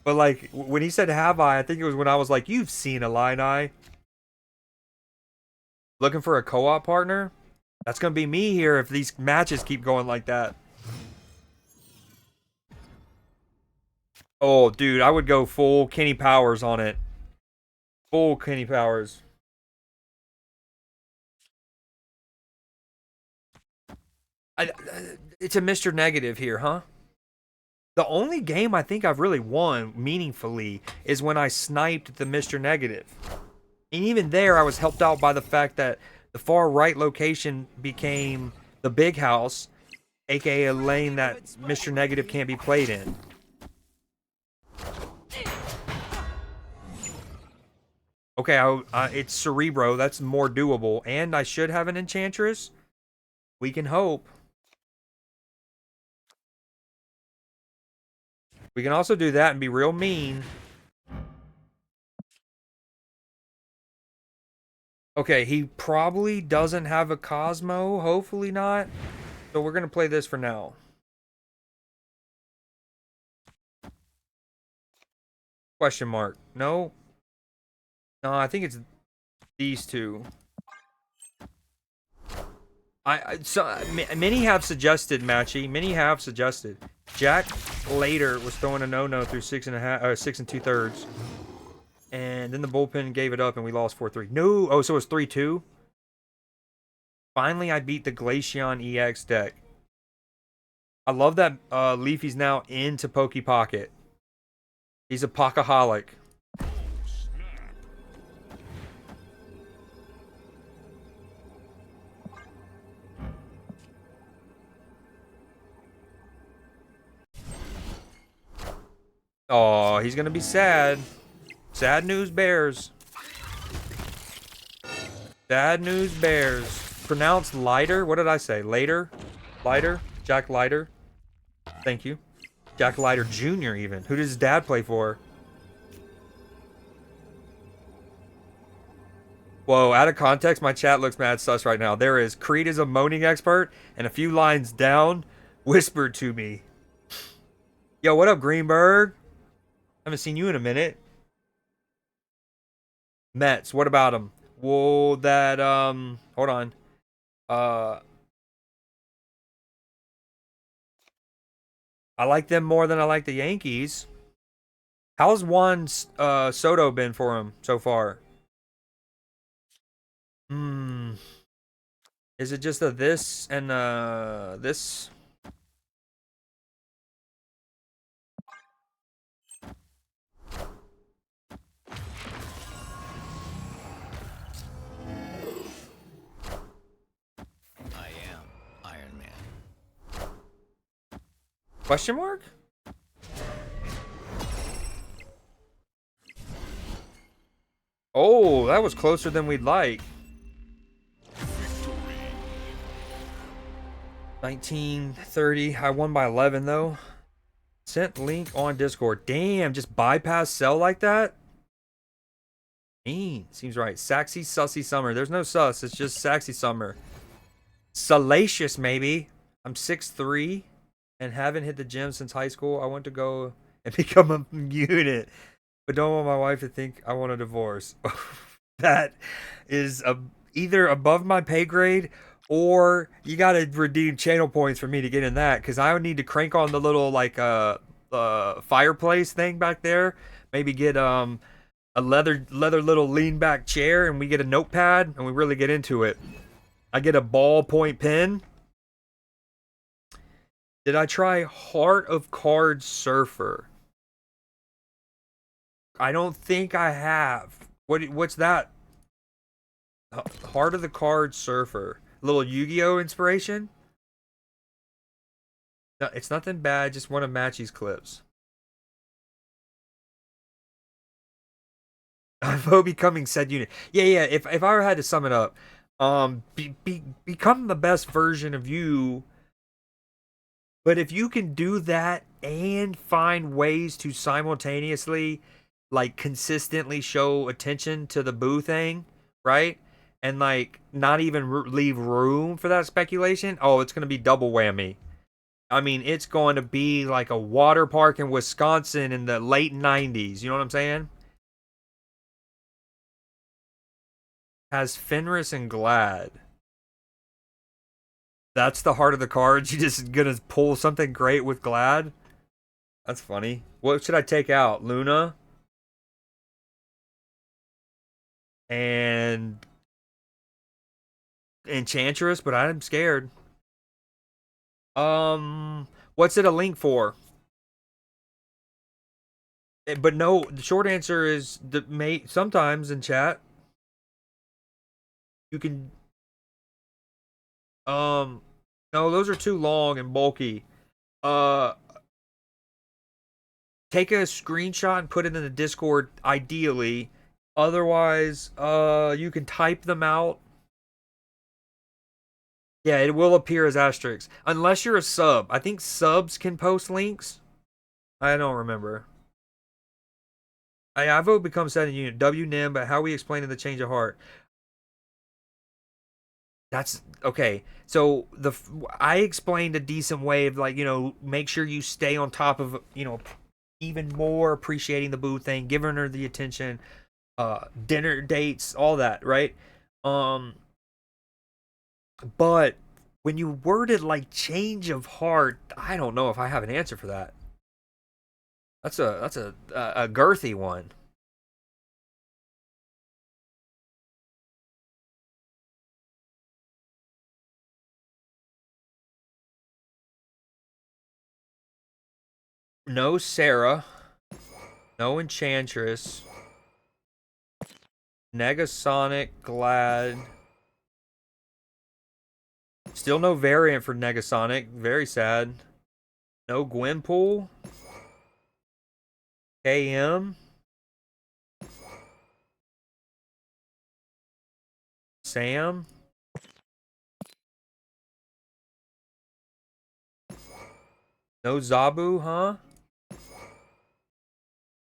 But, like, when he said have I think it was when I was like, you've seen Illini. Looking for a co-op partner? That's going to be me here if these matches keep going like that. Oh, dude, I would go full Kenny Powers on it. Full Kenny Powers. It's a Mr. Negative here, huh? The only game I think I've really won meaningfully is when I sniped the Mr. Negative. And even there, I was helped out by the fact that the far right location became the big house, aka a lane that Mr. Negative can't be played in. Okay, it's Cerebro. That's more doable. And I should have an Enchantress. We can hope. We can also do that and be real mean. Okay, he probably doesn't have a Cosmo. Hopefully not. So we're going to play this for now. Question mark. No. No, I think it's these two. Many have suggested, Matchy. Many have suggested. Jack later was throwing a no-no through 6 2/3. And then the bullpen gave it up and we lost 4-3. No! Oh, so it was 3-2? Finally, I beat the Glaceon EX deck. I love that Leafy's now into Poke Pocket. He's a Pockaholic. Oh, he's gonna be sad. Sad news bears. Sad news bears. Pronounced lighter? What did I say? Later? Lighter? Jack Leiter? Thank you. Jack Leiter Jr. even. Who does his dad play for? Whoa, out of context, my chat looks mad sus right now. There is Creed is a moaning expert, and a few lines down, whispered to me. Yo, what up, Greenberg? Haven't seen you in a minute. Mets, what about them? Whoa, that hold on. Uh I like them more than I like the Yankees. How's Juan Soto been for him so far? Hmm. Is it just a this and this? I am Iron Man. Question mark? Oh, that was closer than we'd like. 1930. I won by 11 though. Sent link on Discord. Damn, just bypass sell like that? Seems right. Saxy Sussy Summer. There's no sus. It's just Saxy Summer. Salacious, maybe. I'm 6'3" and haven't hit the gym since high school. I want to go and become a unit, but don't want my wife to think I want a divorce. That is either above my pay grade, or you got to redeem channel points for me to get in that, because I would need to crank on the little like fireplace thing back there. Maybe get a leather little lean back chair, and we get a notepad and we really get into it. I get a ballpoint pen. Did I try Heart of Cards Surfer? I don't think I have. What's that? Heart of the Cards Surfer. A little Yu-Gi-Oh inspiration? No, it's nothing bad, just one of Matchy's clips. I vote becoming said unit. Yeah. If I ever had to sum it up, become the best version of you. But if you can do that and find ways to simultaneously, like, consistently show attention to the boo thing, right? And like not even leave room for that speculation. Oh, it's gonna be double whammy. I mean, it's going to be like a water park in Wisconsin in the late 90s. You know what I'm saying? Has Fenris and Glad. That's the heart of the cards. You just gonna pull something great with Glad? That's funny. What should I take out? Luna and Enchantress, but I'm scared. What's it a link for? But no, the short answer is the mate. Sometimes in chat, you can. No, those are too long and bulky. Uh, take a screenshot and put it in the Discord, ideally. Otherwise, you can type them out. Yeah, it will appear as asterisks. Unless you're a sub. I think subs can post links. I don't remember. I vote become set in unit. WNIM, but how we explaining the change of heart? That's okay. So I explained a decent way of, like, make sure you stay on top of, even more appreciating the boo thing, giving her the attention, dinner dates, all that, right? But when you word it like change of heart, I don't know if I have an answer for that. That's a girthy one. No Sarah, no Enchantress, Negasonic, Glad. Still no variant for Negasonic. Very sad. No Gwenpool. KM. Sam. No Zabu, huh?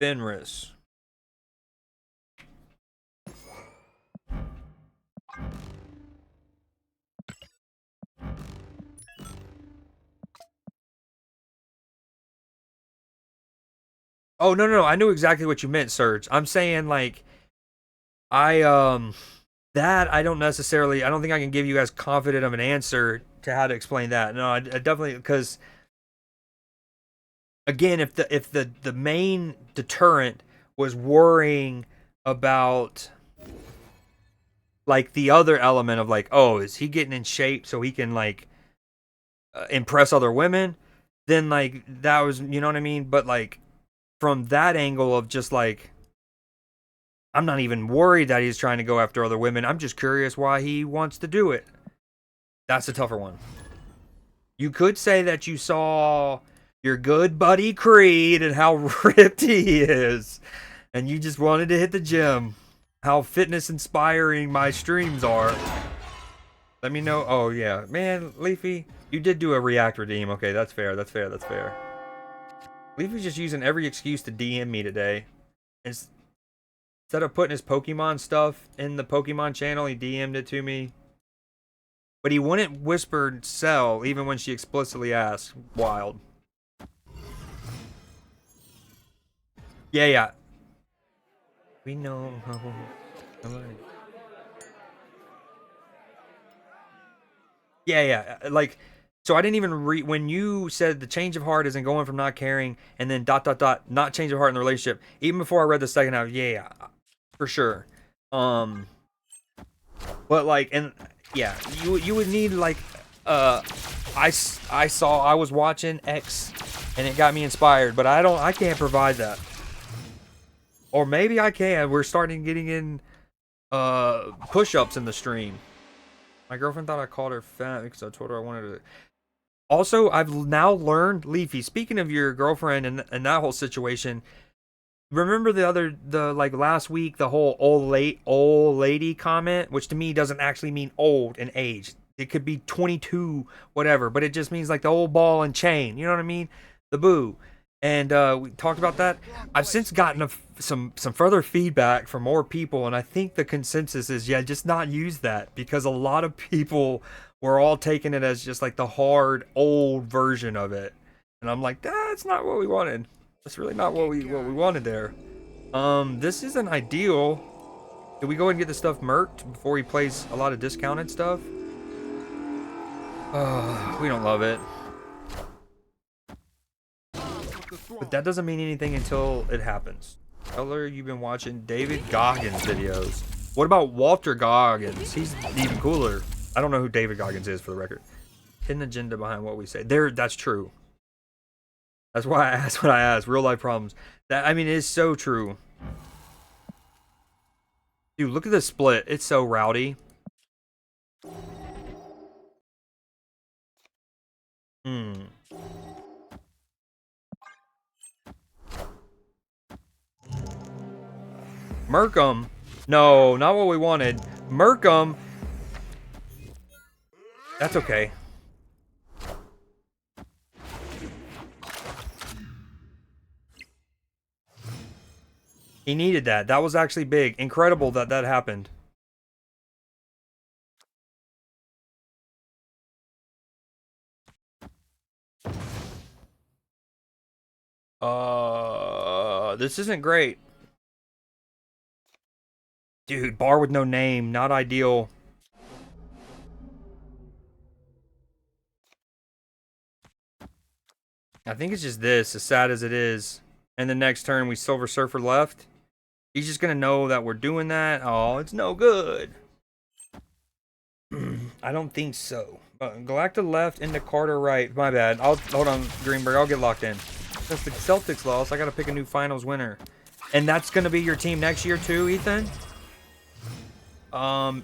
Fenris. Oh, no. I knew exactly what you meant, Serge. I'm saying, like, that I don't necessarily, I don't think I can give you as confident of an answer to how to explain that. No, I definitely, because, again, if the main deterrent was worrying about, like, the other element of, like, oh, is he getting in shape so he can, like, impress other women, then, like, that was, you know what I mean? But, like, from that angle of just, like, I'm not even worried that he's trying to go after other women. I'm just curious why he wants to do it. That's a tougher one. You could say that you saw your good buddy Creed and how ripped he is, and you just wanted to hit the gym. How fitness inspiring my streams are. Let me know. Oh, yeah. Man, Leafy, you did do a react redeem. Okay, that's fair. That's fair. That's fair. Leafy's just using every excuse to DM me today. Instead of putting his Pokemon stuff in the Pokemon channel, he DM'd it to me. But he wouldn't whisper sell even when she explicitly asked. Wild. Yeah. We know how. Yeah. Like, so I didn't even read when you said the change of heart isn't going from not caring and then ... not change of heart in the relationship. Even before I read the second half, yeah, for sure. But like, and yeah, you would need like, I was watching X, and it got me inspired, but I can't provide that. Or maybe I can. We're starting getting in push-ups in the stream. My girlfriend thought I called her fat because I told her I wanted to. Also, I've now learned, Leafy, speaking of your girlfriend and that whole situation, remember the like last week, the whole old lady comment, which to me doesn't actually mean old in age. It could be 22, whatever, but it just means like the old ball and chain. You know what I mean? The boo. And we talked about that. I've since gotten some further feedback from more people, and I think the consensus is, yeah, just not use that, because a lot of people were all taking it as just like the hard old version of it, and I'm like, that's not what we wanted. That's really not what we wanted there. This isn't ideal. Did we go ahead and get the stuff merked before he plays a lot of discounted stuff? We don't love it. But that doesn't mean anything until it happens. Eller, you've been watching David Goggins videos. What about Walter Goggins? He's even cooler. I don't know who David Goggins is, for the record. Hidden agenda behind what we say. That's true. That's why I asked what I asked. Real life problems. That, I mean, it is so true. Dude, look at the split. It's so rowdy. Merkham. No, not what we wanted. Merkham. That's okay. He needed that. That was actually big. Incredible that that happened. This isn't great. Dude, bar with no name. Not ideal. I think it's just this, as sad as it is. And the next turn, we Silver Surfer left. He's just going to know that we're doing that. Oh, it's no good. I don't think so. Galacta left into Carter right. My bad. Hold on, Greenberg. I'll get locked in. Since the Celtics lost, I got to pick a new finals winner. And that's going to be your team next year too, Ethan? The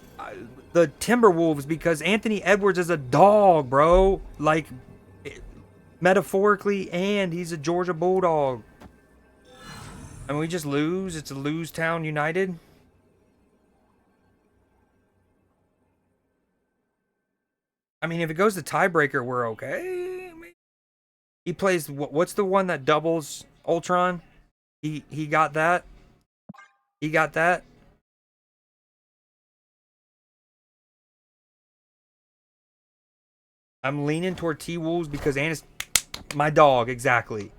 Timberwolves, because Anthony Edwards is a dog, bro. Like, metaphorically, and he's a Georgia Bulldog. I mean, we just lose. It's a lose town United. I mean, if it goes to tiebreaker, we're okay. He plays, what's the one that doubles Ultron? He got that. He got that. I'm leaning toward T-Wolves because Anna's my dog, exactly.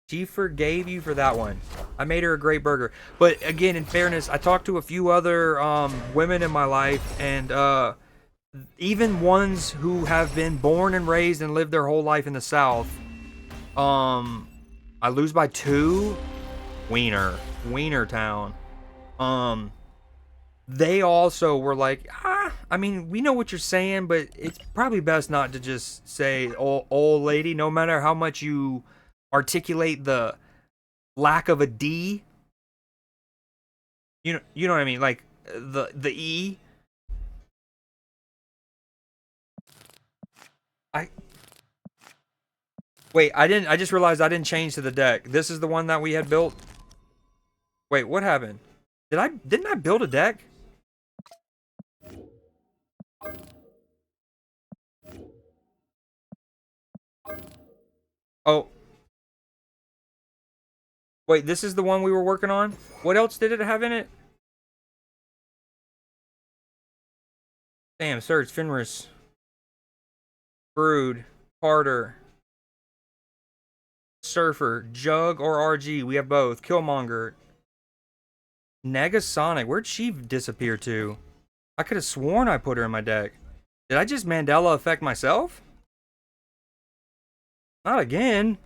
She forgave you for that one. I made her a great burger. But again, in fairness, I talked to a few other women in my life, and even ones who have been born and raised and lived their whole life in the South. I lose by 2. Wiener Town. They also were like, I mean, we know what you're saying, but it's probably best not to just say old lady, no matter how much you articulate the lack of a D. You know what I mean? Like the E. Wait, I just realized I didn't change to the deck. This is the one that we had built. Wait, what happened? Didn't I build a deck? Oh. Wait, this is the one we were working on? What else did it have in it? Damn, Surge, Fenris. Brood. Carter. Surfer. Jug or RG. We have both. Killmonger. Negasonic. Where'd she disappear to? I could have sworn I put her in my deck. Did I just Mandela effect myself? Not again.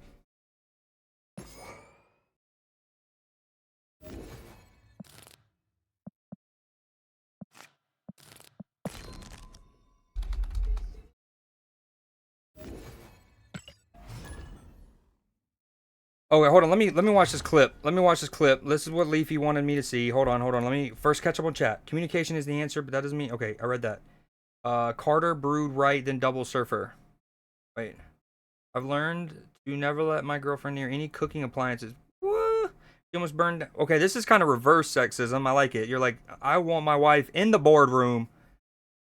Oh wait, hold on. Let me watch this clip. This is what Leafy wanted me to see. Hold on. Let me first catch up on chat. Communication is the answer, but that doesn't mean. Okay, I read that. Carter, Brood, right, then double Surfer. Wait. I've learned to never let my girlfriend near any cooking appliances. What? She almost burned. Okay, this is kind of reverse sexism. I like it. You're like, I want my wife in the boardroom.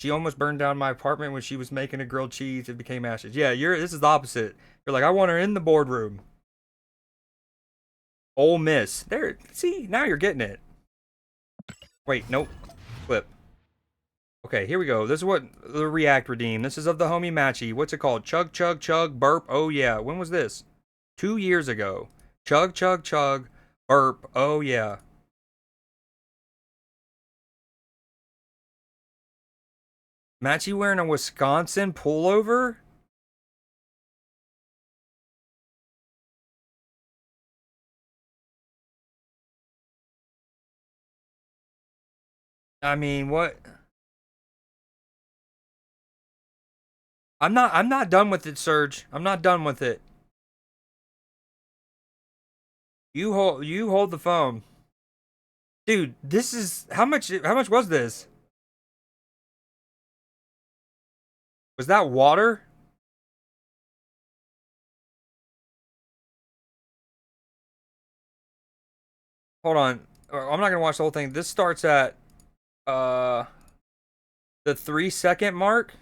She almost burned down my apartment when she was making a grilled cheese. It became ashes. Yeah, this is the opposite. You're like, I want her in the boardroom. Ole Miss. There. See, now you're getting it. Wait, nope. Flip. Okay, here we go. This is what the React redeemed. This is of the homie Matchy. What's it called? Chug, chug, chug, burp. Oh, yeah. When was this? 2 years ago. Chug, chug, chug, burp. Oh, yeah. Matchy wearing a Wisconsin pullover? I mean, what? I'm not done with it, Surge. I'm not done with it. You hold the phone. Dude, this is how much was this? Was that water? Hold on. I'm not gonna watch the whole thing. This starts at the 3-second mark.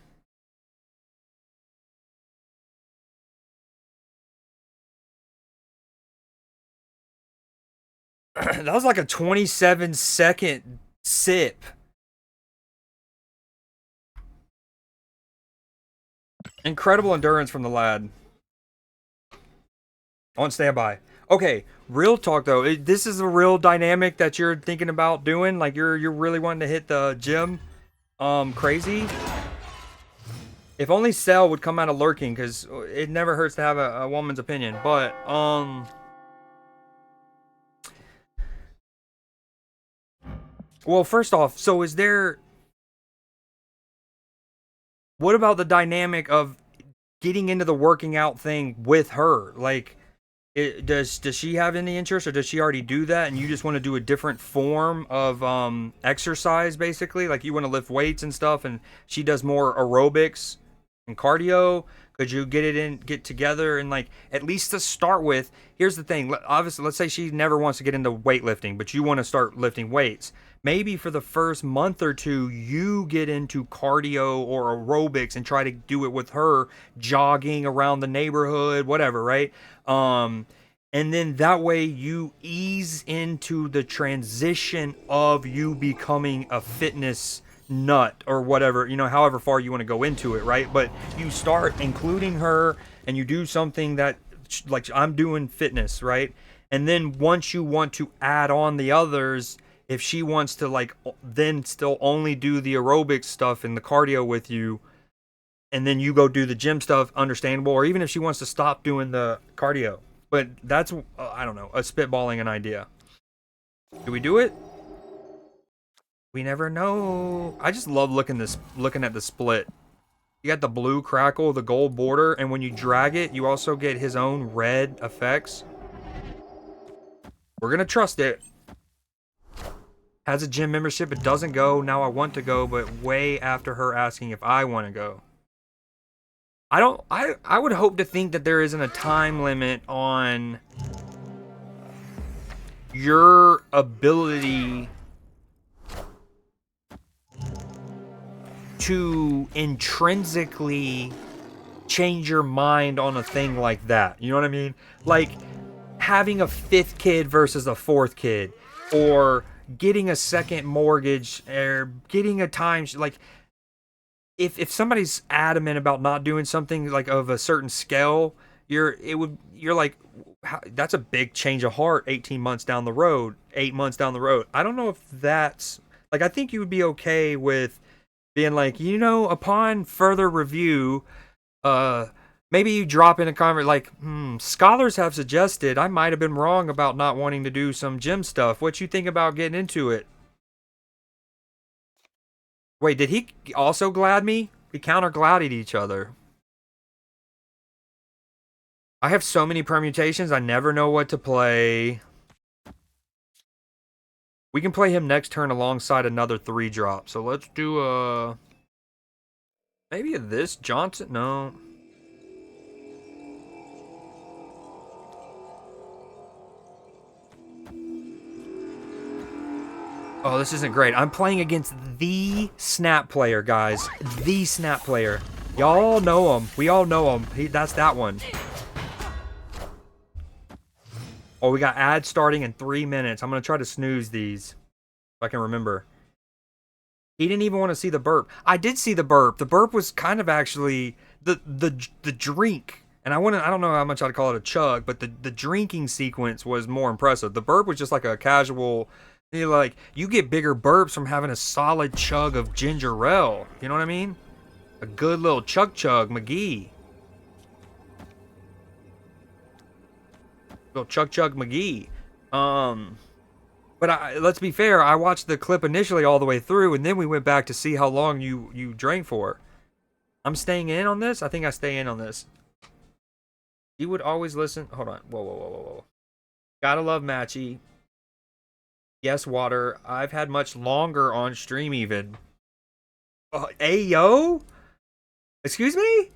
That was like a 27-second sip. Incredible endurance from the lad. On standby. Okay, real talk though. This is a real dynamic that you're thinking about doing. Like you're really wanting to hit the gym, crazy. If only Cell would come out of lurking, because it never hurts to have a woman's opinion. But well, first off, so is there? What about the dynamic of getting into the working out thing with her? Like, does she have any interest, or does she already do that, and you just want to do a different form of exercise, basically? Like you want to lift weights and stuff, and she does more aerobics and cardio. Could you get together and, like, at least to start with? Here's the thing. Obviously, let's say she never wants to get into weightlifting, but you want to start lifting weights. Maybe for the first month or two, you get into cardio or aerobics and try to do it with her, jogging around the neighborhood, whatever, right? And then that way you ease into the transition of you becoming a fitness nut or whatever, however far you want to go into it, right? But you start including her and you do something that like I'm doing fitness, right? And then once you want to add on the others, if she wants to like then still only do the aerobic stuff and the cardio with you, and then you go do the gym stuff, understandable. Or even if she wants to stop doing the cardio, but that's I don't know, a spitballing an idea. Do we do it? We never know. I just love looking at the split. You got the blue crackle, the gold border, and when you drag it, you also get his own red effects. We're gonna trust it. Has a gym membership, it doesn't go. Now I want to go, but way after her asking if I want to go. I would hope to think that there isn't a time limit on your ability to intrinsically change your mind on a thing like that. You know what I mean? Like having a 5th kid versus a 4th kid, or getting a second mortgage, or getting a time, like if somebody's adamant about not doing something like of a certain scale, you're like, that's a big change of heart 18 months down the road, 8 months down the road. I don't know if that's like, I think you would be okay with being like, you know, upon further review, maybe you drop in a comment like, scholars have suggested I might have been wrong about not wanting to do some gym stuff. What you think about getting into it? Wait, did he also glad me? We counter-gladed each other. I have so many permutations, I never know what to play. We can play him next turn alongside another 3-drop. So let's do maybe this Johnson? No. Oh, this isn't great. I'm playing against the snap player, guys. The snap player. Y'all know him. We all know him. That's that one. Oh, we got ads starting in 3 minutes. I'm going to try to snooze these if I can remember. He didn't even want to see the burp. I did see the burp. The burp was kind of actually the drink. And I don't know how much I'd call it a chug, but the drinking sequence was more impressive. The burp was just like a casual, like, you get bigger burps from having a solid chug of ginger ale. You know what I mean? A good little chug McGee. Little chug McGee. But let's be fair, I watched the clip initially all the way through, and then we went back to see how long you drank for. I'm staying in on this? I think I stay in on this. You would always listen. Hold on. Whoa. Gotta love Matchy. Yes, water. I've had much longer on stream even. Ayo? Excuse me?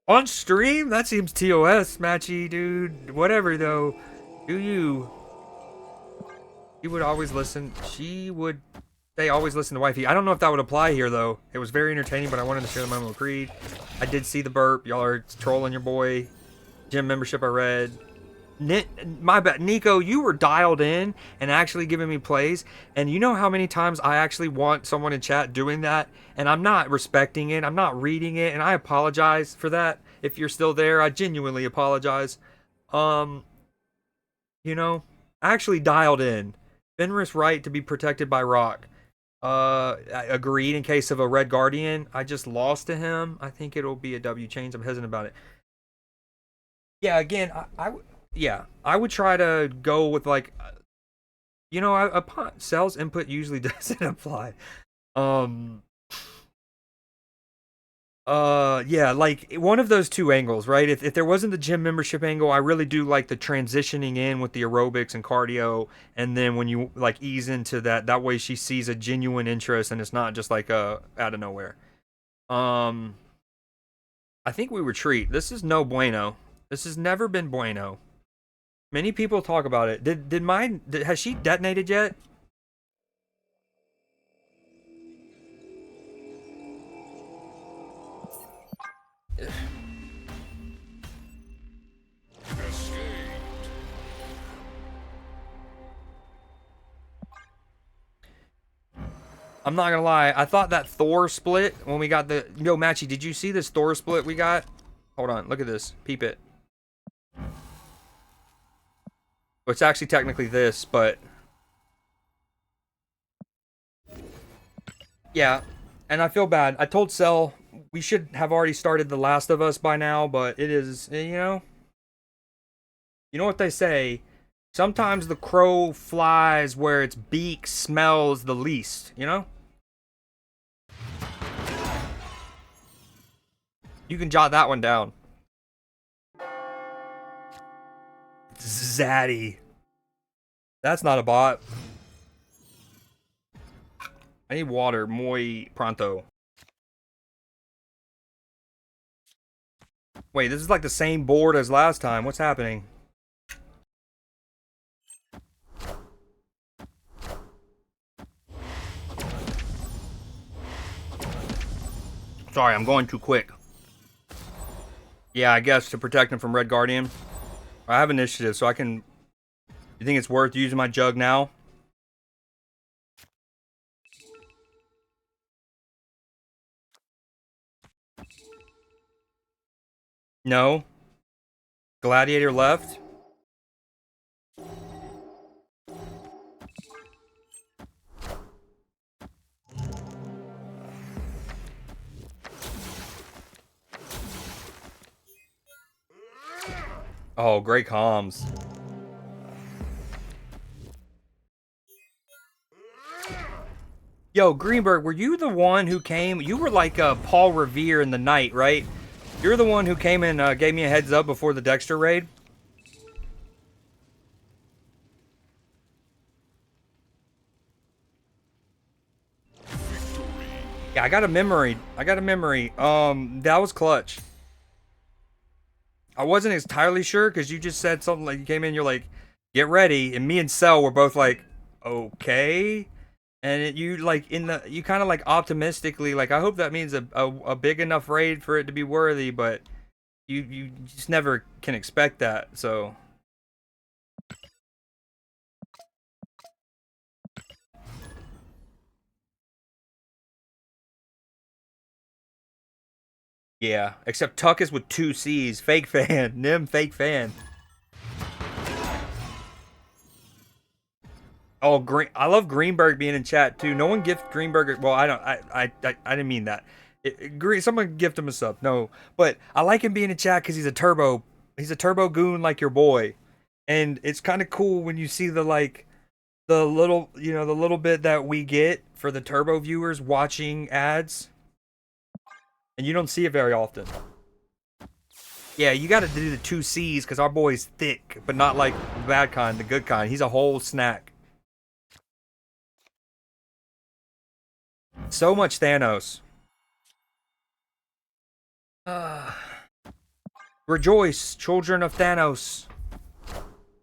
On stream? That seems TOS, Matchy, dude. Whatever, though. Do you? You would always listen. They always listen to wifey. I don't know if that would apply here, though. It was very entertaining, but I wanted to share the moment with Creed. I did see the burp. Y'all are trolling your boy. Gym membership I read. My bad. Nico, you were dialed in and actually giving me plays. And you know how many times I actually want someone in chat doing that, and I'm not respecting it. I'm not reading it, and I apologize for that. If you're still there, I genuinely apologize. You know, I actually dialed in. Fenris right to be protected by Rock. I agreed in case of a Red Guardian. I just lost to him. I think it'll be a W change. I'm hesitant about it. Yeah, again, I would try to go with like, you know, upon Cell's input usually doesn't apply. Yeah, like one of those two angles, right? If there wasn't the gym membership angle, I really do like the transitioning in with the aerobics and cardio, and then when you like ease into that way she sees a genuine interest and it's not just like out of nowhere. I think we retreat. This is no bueno. This has never been bueno. Many people talk about it. Has she detonated yet? I'm not gonna lie, I thought that Thor split when we got the... Yo, Matchy, did you see this Thor split we got? Hold on, look at this. Peep it. It's actually technically this, but yeah. And I feel bad. I told Cell we should have already started The Last of Us by now, but it is, you know what they say. Sometimes the crow flies where its beak smells the least, you know? You can jot that one down. Zaddy. That's not a bot. I need water muy pronto. Wait, this is like the same board as last time. What's happening? Sorry, I'm going too quick. Yeah, I guess to protect him from Red Guardian. I have initiative, so I can... You think it's worth using my jug now? No. Gladiator left. Oh, great comms. Yo, Greenberg, were you the one who came? You were like Paul Revere in the night, right? You're the one who came and gave me a heads up before the Dexter raid? Yeah, I got a memory. That was clutch. I wasn't entirely sure because you just said something like you came in, you're like, get ready, and me and Cell were both like, okay. And you like you kind of like optimistically like, I hope that means a big enough raid for it to be worthy, but you just never can expect that. So yeah, except Tuck is with 2 C's. Fake fan. Nim fake fan. Oh, I love Greenberg being in chat too. No one gift Greenberg. Well, I don't. I didn't mean that. Someone gift him a sub. No, but I like him being in chat because he's a turbo. He's a turbo goon like your boy, and it's kind of cool when you see the little the little bit that we get for the turbo viewers watching ads, and you don't see it very often. Yeah, you got to do the 2 C's because our boy's thick, but not like the bad kind, the good kind. He's a whole snack. So much Thanos. Rejoice, children of Thanos.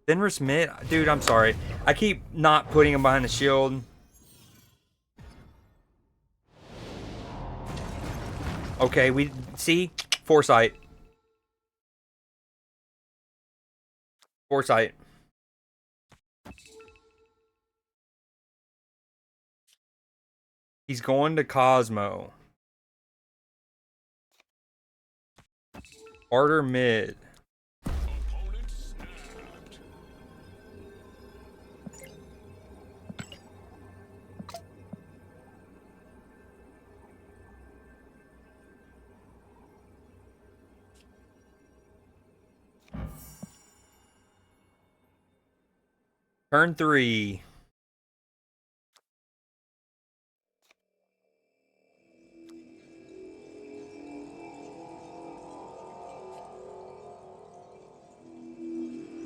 Fenris mid? Dude, I'm sorry. I keep not putting him behind the shield. Okay, we see foresight. Foresight. He's going to Cosmo. Barter mid. Turn 3.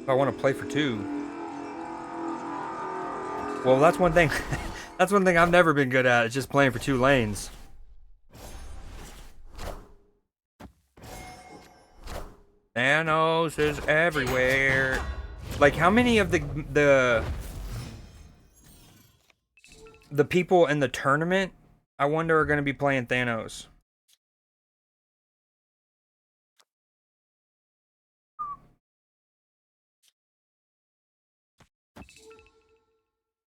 I want to play for 2. Well, that's one thing. That's one thing I've never been good at. Is just playing for 2 lanes. Thanos is everywhere. Like, how many of the people in the tournament, I wonder, are going to be playing Thanos?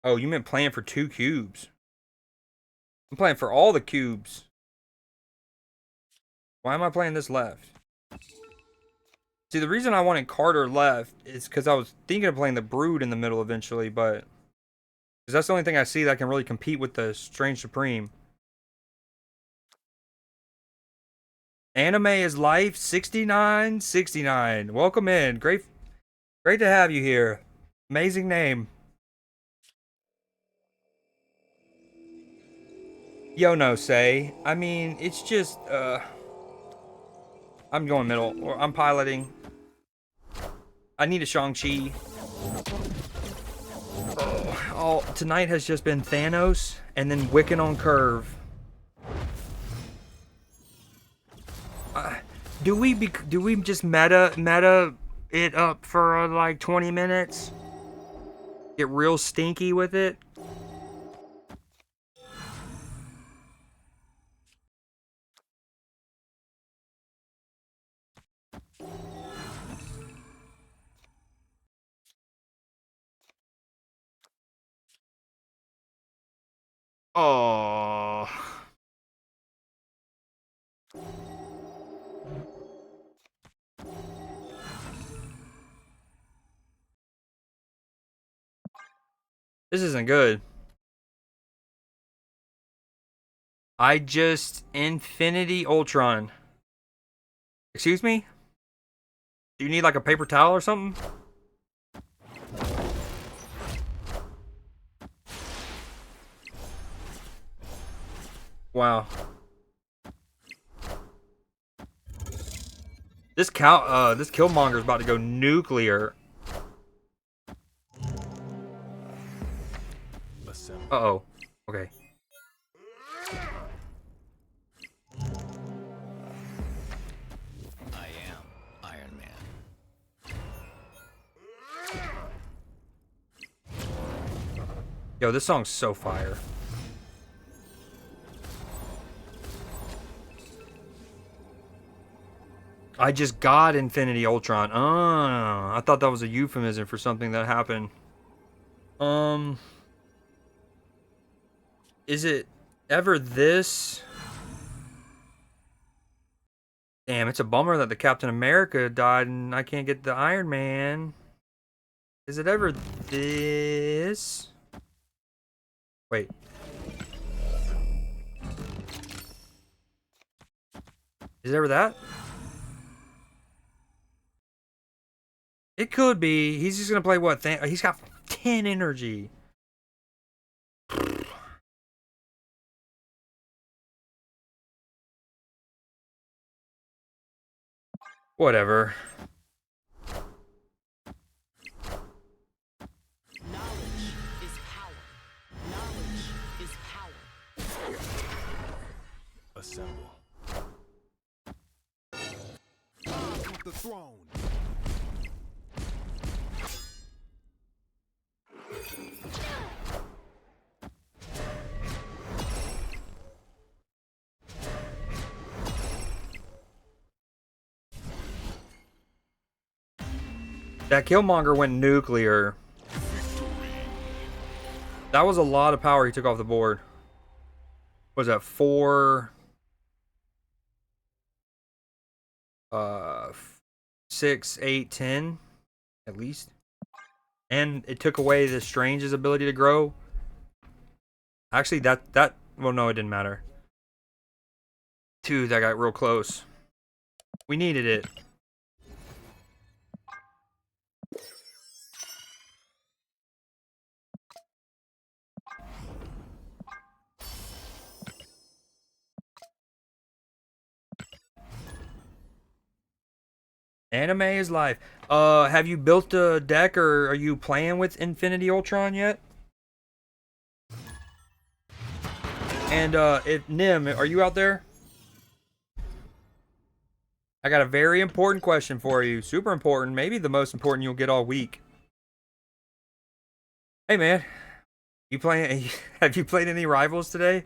Oh, you meant playing for 2 cubes. I'm playing for all the cubes. Why am I playing this left? See, the reason I wanted Carter left is because I was thinking of playing the Brood in the middle eventually, but because that's the only thing I see that can really compete with the Strange Supreme. Anime is life 6969. Welcome in. Great to have you here. Amazing name. Yo no say. I mean, it's just I'm going middle, or I'm piloting. I need a Shang-Chi. Oh, tonight has just been Thanos and then Wiccan on curve. Do we just meta it up for like 20 minutes? Get real stinky with it? Oh. This isn't good. I just Infinity Ultron. Excuse me? Do you need like a paper towel or something? Wow. This Killmonger's about to go nuclear. Uh-oh. Okay. I am Iron Man. Yo, this song's so fire. I just got Infinity Ultron. I thought that was a euphemism for something that happened. Is it ever this? Damn, it's a bummer that the Captain America died and I can't get the Iron Man. Is it ever this? Wait. Is it ever that? It could be. He's just gonna play what? He's got 10 energy. Whatever. Knowledge is power. Knowledge is power. Assemble. The throne. That Killmonger went nuclear. That was a lot of power he took off the board. What was that 4? 6, 8, 10, at least. And it took away the Strange's ability to grow. Actually, well, no, it didn't matter. 2, that got real close. We needed it. Anime is life. Have you built a deck or are you playing with Infinity Ultron yet? And if Nim, are you out there? I got a very important question for you. Super important, maybe the most important you'll get all week. Hey man, you playing? Have you played any rivals today?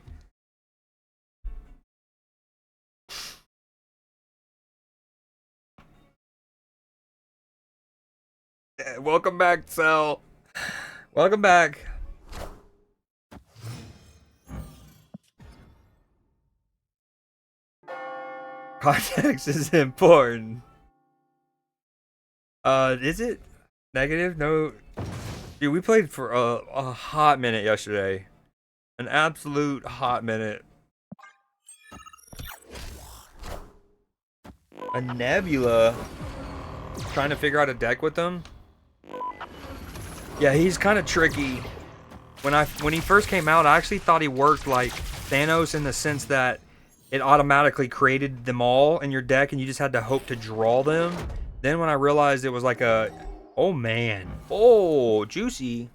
Welcome back, Cell. Welcome back. Context is important. Is it negative? No. Dude, we played for a hot minute yesterday. An absolute hot minute. A Nebula. Trying to figure out a deck with them. Yeah, he's kind of tricky. When he first came out, I actually thought he worked like Thanos in the sense that it automatically created them all in your deck and you just had to hope to draw them. Then when I realized it was like a... Oh, man. Oh, juicy.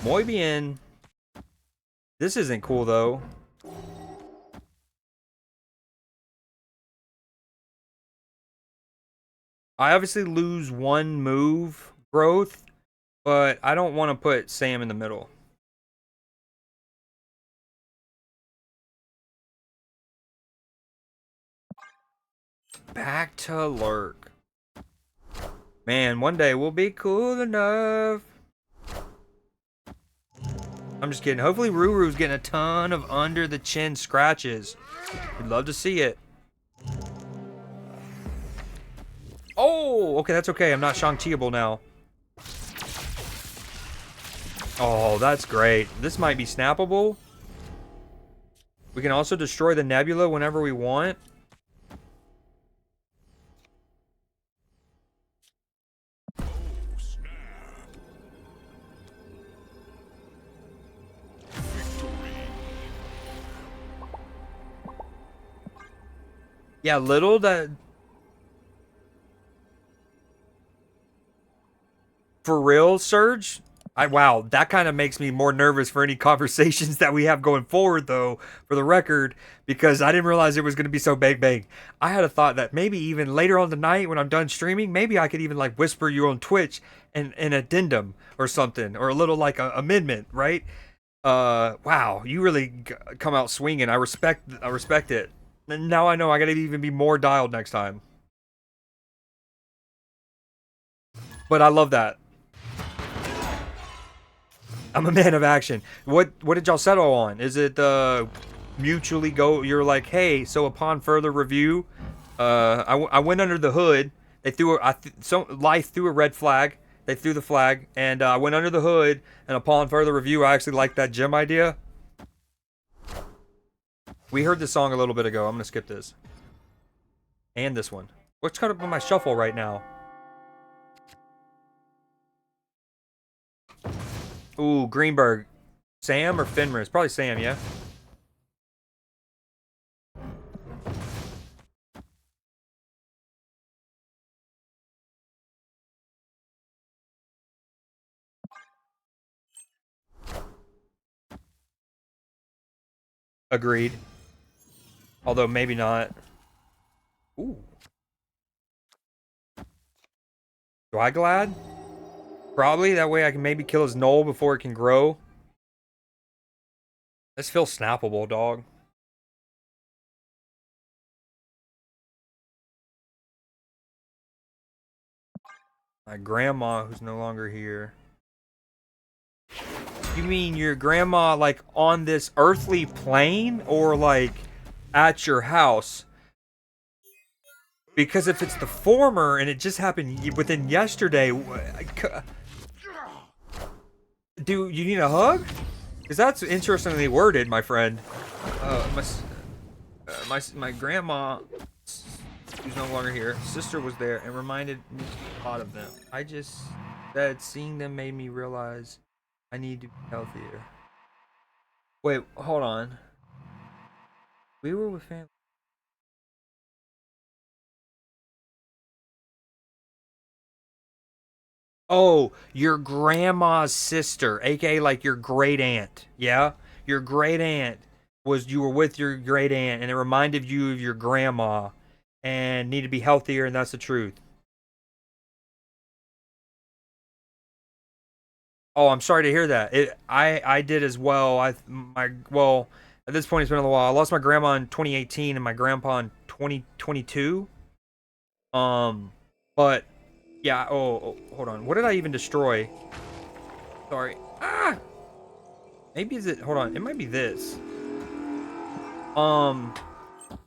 Muy bien. This isn't cool, though. I obviously lose one move growth, but I don't want to put Sam in the middle. Back to lurk. Man, one day we'll be cool enough. I'm just kidding. Hopefully Ruru's getting a ton of under the chin scratches. We'd love to see it. Oh, okay, that's okay. I'm not Shang-Chiable now. Oh, that's great. This might be snappable. We can also destroy the Nebula whenever we want. Yeah, little that... For real, Surge? Wow, that kind of makes me more nervous for any conversations that we have going forward, though, for the record, because I didn't realize it was going to be so bang. I had a thought that maybe even later on tonight when I'm done streaming, maybe I could even like whisper you on Twitch an addendum or something, or a little like a amendment, right? Wow, you really come out swinging. I respect it. Now I know I gotta even be more dialed next time. But I love that. I'm a man of action. What did y'all settle on? Is it mutually go? You're like, hey, so upon further review, I went under the hood. They threw Life threw a red flag. They threw the flag, and I went under the hood. And upon further review, I actually liked that gem idea. We heard this song a little bit ago. I'm gonna skip this. And this one. What's caught up on my shuffle right now? Ooh, Greenberg. Sam or Fenris? Probably Sam, yeah? Agreed. Although, maybe not. Ooh. Glad? Probably. That way I can maybe kill his knoll before it can grow. This feels snappable, dog. My grandma, who's no longer here. You mean your grandma, like, on this earthly plane? Or, like, at your house? Because if it's the former, and it just happened within yesterday... Do you need a hug? Because that's interestingly worded, my friend. My grandma, who's no longer here, sister was there and reminded me a lot of them. I just said seeing them made me realize I need to be healthier. Wait, hold on. We were with family. Oh, your grandma's sister, aka like your great aunt. Yeah? Your great aunt you were with your great aunt and it reminded you of your grandma and need to be healthier, and that's the truth. Oh, I'm sorry to hear that. I did as well. Well, at this point it's been a little while. I lost my grandma in 2018 and my grandpa in 2022. But yeah, oh, hold on. What did I even destroy? Sorry. Ah! Maybe is it, hold on. It might be this.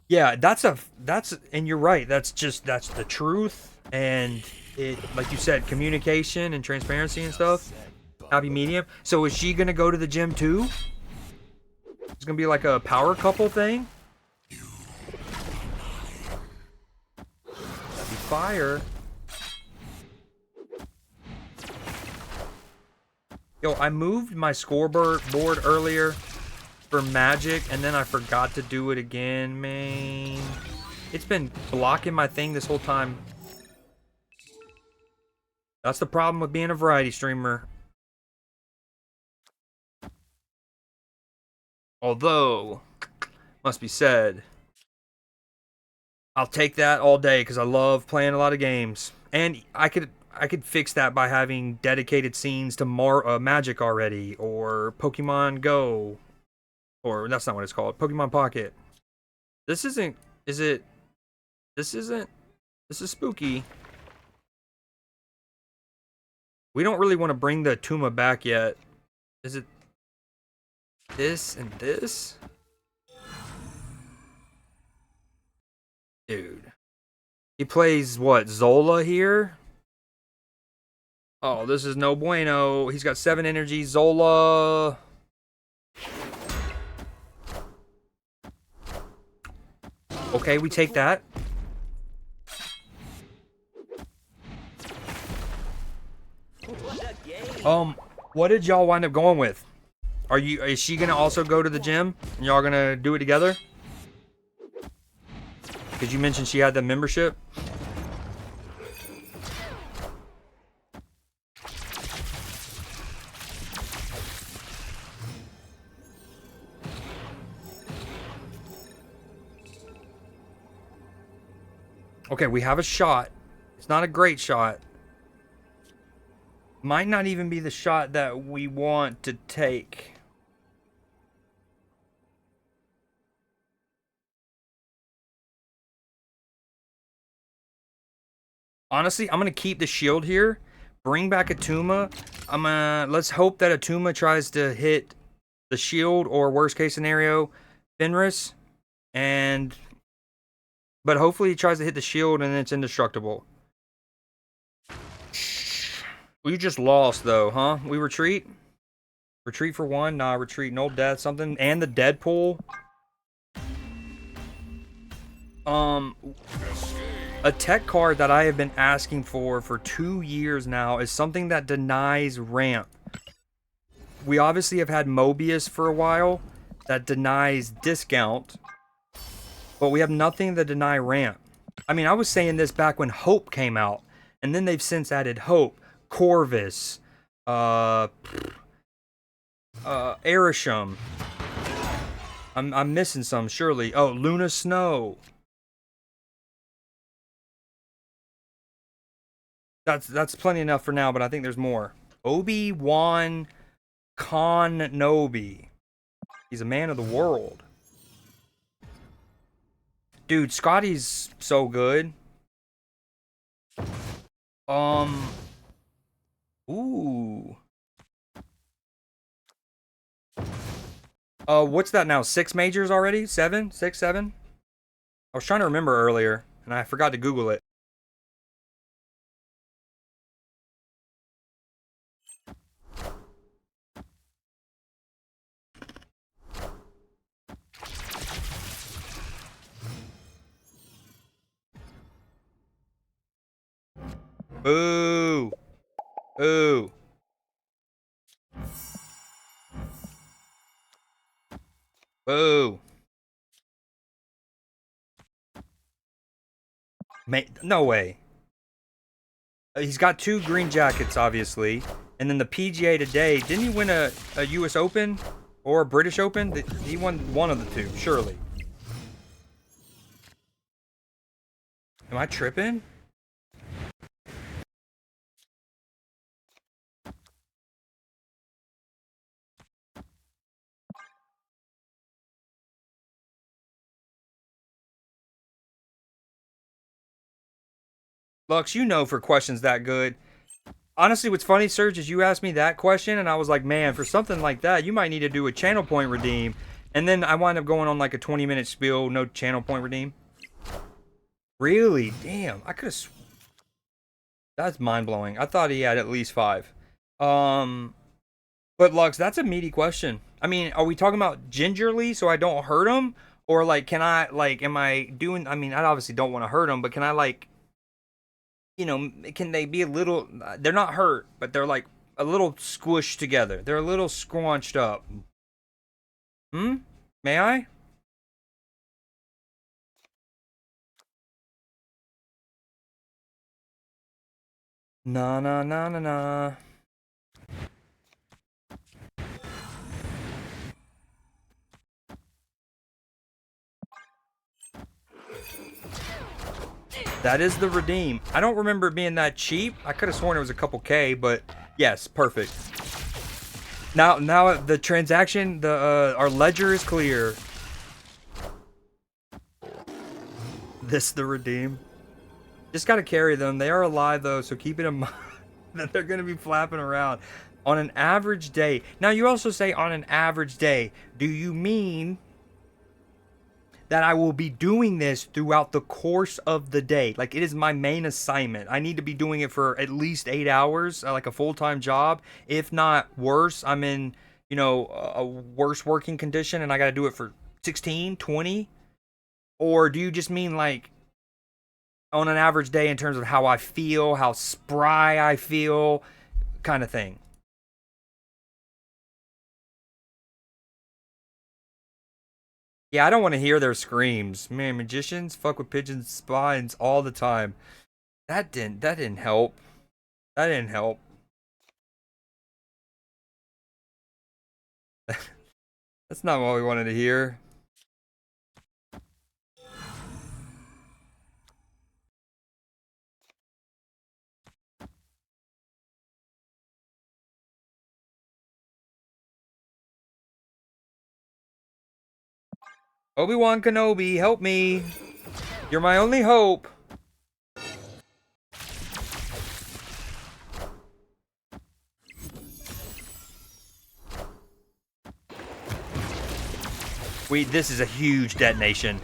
Yeah, that's, and you're right. That's the truth. And it, like you said, communication and transparency and stuff. Happy medium. So is she gonna go to the gym too? It's gonna be like a power couple thing. That'd be fire. Yo, I moved my scoreboard board earlier for Magic, and then I forgot to do it again, man. It's been blocking my thing this whole time. That's the problem with being a variety streamer. Although, must be said, I'll take that all day because I love playing a lot of games. And I could fix that by having dedicated scenes to Magic already, or Pokemon Go, or that's not what it's called, Pokemon Pocket. This isn't, is it? This isn't. This is spooky. We don't really want to bring the Tuma back yet. Is it this and this? Dude. He plays what, Zola here? Oh, this is no bueno. He's got 7 energy. Zola. Okay, we take that. What did y'all wind up going with? Is she gonna also go to the gym? And y'all gonna do it together? Because you mentioned she had the membership. Okay, we have a shot. It's not a great shot. Might not even be the shot that we want to take. Honestly, I'm going to keep the shield here. Bring back Atuma. Let's hope that Atuma tries to hit the shield, or worst case scenario, Fenris. But hopefully he tries to hit the shield and it's indestructible. We just lost though, huh? We retreat? Retreat for 1? Nah, retreat. No death. Something. And the Deadpool. A tech card that I have been asking for 2 years now is something that denies ramp. We obviously have had Mobius for a while that denies discount, but we have nothing that deny ramp. I mean, I was saying this back when Hope came out, and then they've since added Hope, Corvus, Erisham. I'm missing some, surely. Oh, Luna Snow. That's plenty enough for now, but I think there's more. Obi-Wan Kenobi. He's a man of the world. Dude, Scotty's so good. Ooh. What's that now? 6 majors already? 7? 6, 7? I was trying to remember earlier, and I forgot to Google it. Boo! Boo! Boo! No way. He's got 2 green jackets, obviously. And then the PGA today, didn't he win a US Open? Or a British Open? He won one of the 2, surely. Am I tripping? Lux, you know, for questions that good. Honestly, what's funny, Serge, is you asked me that question, and I was like, man, for something like that, you might need to do a channel point redeem. And then I wind up going on like a 20-minute spiel, no channel point redeem. Really? Damn, I could have... That's mind-blowing. I thought he had at least 5. Um, but Lux, that's a meaty question. I mean, are we talking about gingerly so I don't hurt him? Or like, can I, like, am I doing, I mean, I obviously don't want to hurt him, but can I, like, you know, can they be a little, they're not hurt, but they're like a little squished together. They're a little scrunched up. Hmm? May I? Nah, nah, nah, nah, nah. That is the redeem. I don't remember it being that cheap. I could have sworn it was a couple K, but yes, perfect. Now the transaction, our ledger is clear. This the redeem. Just gotta carry them. They are alive though, so keep it in mind that they're gonna be flapping around on an average day. Now you also say on an average day. Do you mean that I will be doing this throughout the course of the day? Like, it is my main assignment. I need to be doing it for at least 8 hours, like a full-time job. If not worse, I'm in, you know, a worse working condition and I got to do it for 16, 20? Or do you just mean like on an average day in terms of how I feel, how spry I feel, kind of thing? Yeah, I don't want to hear their screams. Man, magicians fuck with pigeons' spines all the time. That didn't help. That didn't help. That's not what we wanted to hear. Obi-Wan Kenobi, help me. You're my only hope. This is a huge detonation.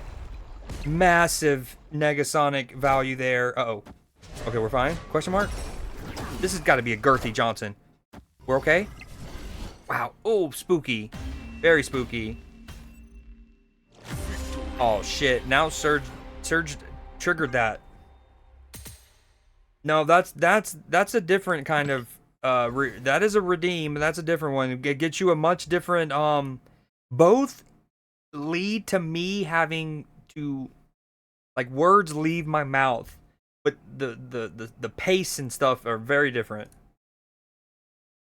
Massive Negasonic value there. Uh-oh. Okay, we're fine? Question mark? This has got to be a girthy Johnson. We're okay? Wow. Oh, spooky. Very spooky. Oh, shit. Now Surge triggered that. No, that's a different kind of, that is a redeem. That's a different one. It gets you a much different, both lead to me having to, like, words leave my mouth, but the pace and stuff are very different.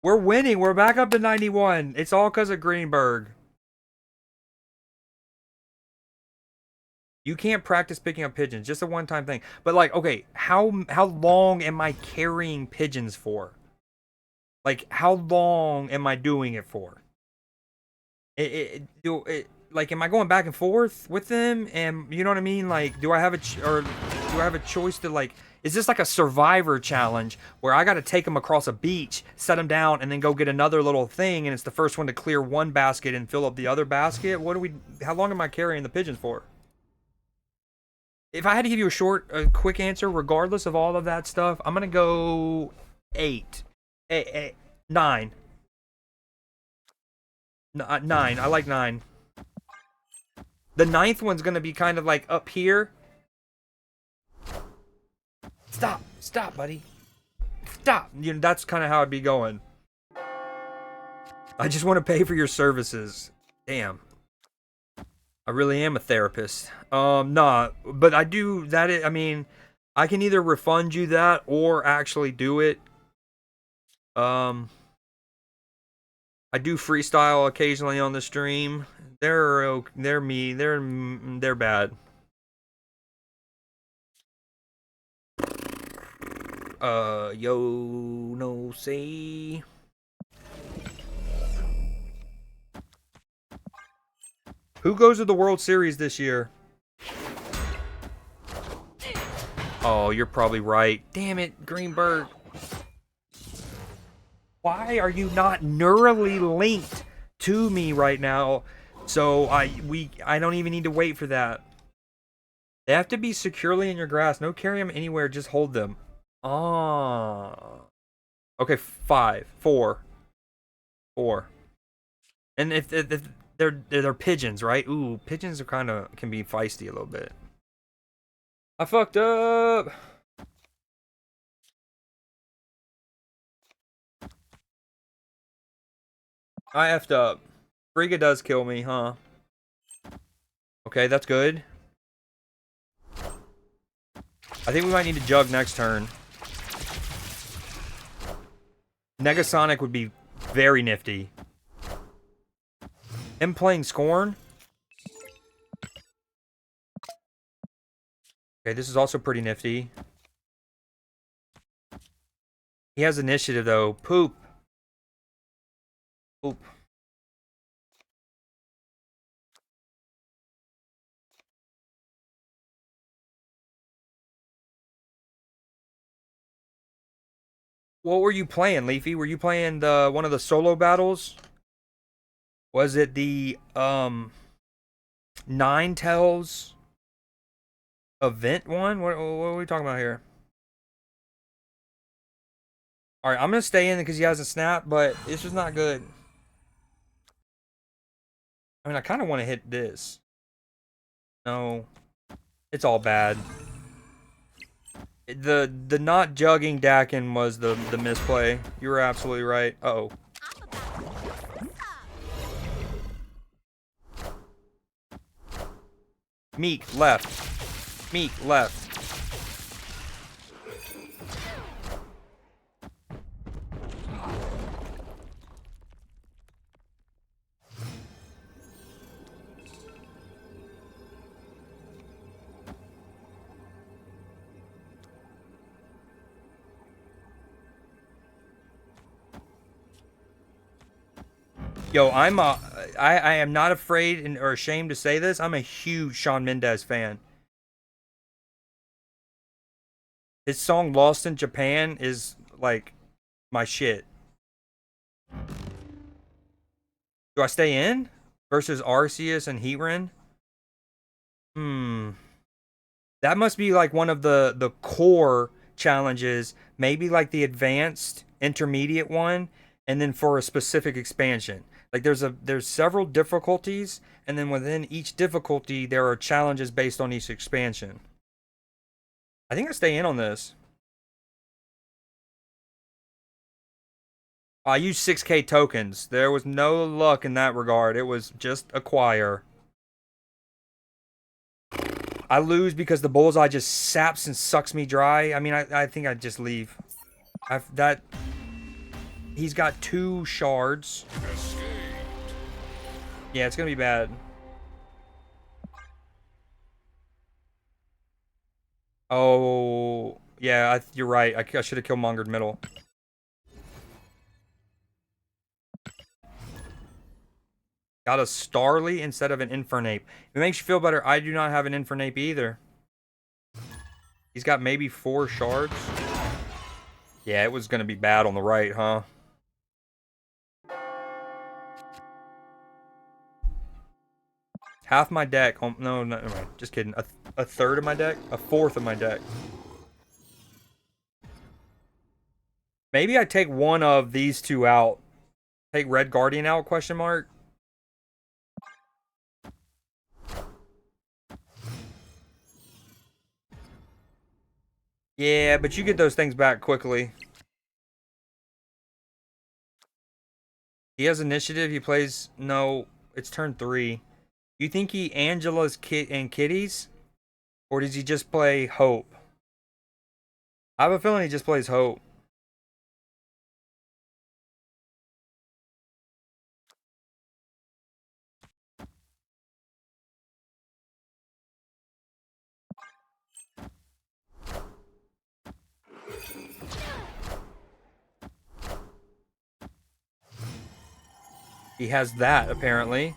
We're winning. We're back up to 91. It's all because of Greenberg. You can't practice picking up pigeons. Just a one-time thing. But, like, okay, how long am I carrying pigeons for? Like, how long am I doing it for? Like, am I going back and forth with them? And you know what I mean? Like, do I have a choice to, like, is this like a survivor challenge where I got to take them across a beach, set them down, and then go get another little thing, and it's the first one to clear one basket and fill up the other basket? How long am I carrying the pigeons for? If I had to give you a quick answer, regardless of all of that stuff, I'm gonna go 8. 9. 9. I like 9. The 9th one's gonna be kind of like up here. Stop, buddy. Stop. You know, that's kind of how I'd be going. I just want to pay for your services. Damn. I really am a therapist. Nah, but I do that. I mean, I can either refund you that or actually do it. I do freestyle occasionally on the stream. They're bad. Yo, no say. Who goes to the World Series this year? Oh, you're probably right. Damn it, Greenberg. Why are you not neurally linked to me right now? So I don't even need to wait for that. They have to be securely in your grasp. No carry them anywhere, just hold them. Ah. Okay, 5, 4, 4. And if they're pigeons, right? Ooh, pigeons are kind of can be feisty a little bit. I fucked up. I effed up. Frigga does kill me, huh? Okay, that's good. I think we might need to jug next turn. Negasonic would be very nifty. Him playing Scorn. Okay, this is also pretty nifty. He has initiative, though. Poop. Poop. What were you playing, Leafy? Were you playing the one of the solo battles? Was it the Nine Tails event one? What are we talking about here? All right, I'm gonna stay in because he hasn't snapped, but this was not good. I mean, I kind of want to hit this. No, it's all bad. The not jugging Dakin was the misplay. You were absolutely right. Uh-oh. Meek left. Meek left. Yo, I am not afraid or ashamed to say this. I'm a huge Shawn Mendes fan. His song "Lost in Japan" is like my shit. Do I stay in versus Arceus and Heatran? Hmm. That must be like one of the core challenges, maybe like the advanced intermediate one, and then for a specific expansion. Like there's several difficulties, and then within each difficulty there are challenges based on each expansion. I think I stay in on this. I used 6K tokens. There was no luck in that regard. It was just acquire. I lose because the bullseye just saps and sucks me dry. I mean, I think I'd just leave. He's got 2 shards. Yeah, it's gonna be bad. Oh, yeah, you're right. I should have killed Mongered middle. Got a Starly instead of an Infernape. If it makes you feel better, I do not have an Infernape either. He's got maybe 4 shards. Yeah, it was gonna be bad on the right, huh? Half my deck. Oh, no, never mind. Just kidding. A third of my deck? A fourth of my deck. Maybe I take one of these 2 out. Take Red Guardian out, question mark? Yeah, but you get those things back quickly. He has initiative. He plays... No, it's turn 3. You think he Angela's and Kitties? Or does he just play Hope? I have a feeling he just plays Hope. He has that, apparently.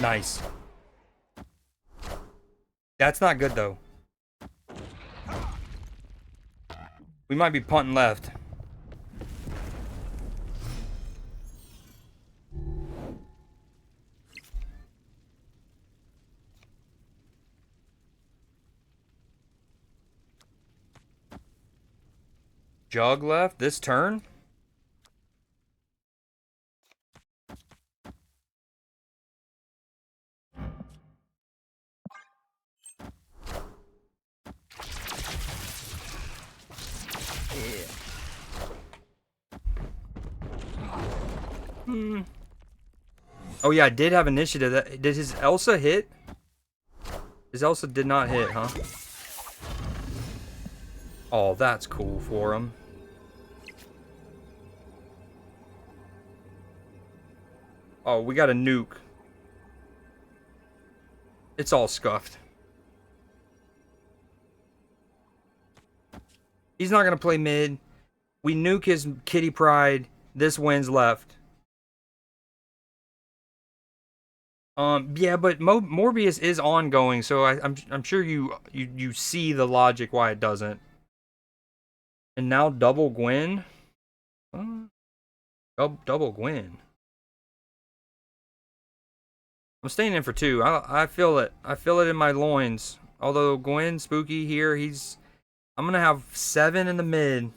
Nice. That's not good though. We might be punting left. Jug left this turn? Oh yeah, I did have initiative. Did his Elsa hit? His Elsa did not hit, huh? Oh, that's cool for him. Oh, we got a nuke. It's all scuffed. He's not gonna play mid. We nuke his kitty pride. This wins left. Yeah, but Morbius is ongoing, so I'm sure you see the logic why it doesn't. And now double Gwen. Double Gwen. I'm staying in for 2. I feel it. I feel it in my loins. Although Gwen, Spooky here, I'm gonna have 7 in the mid.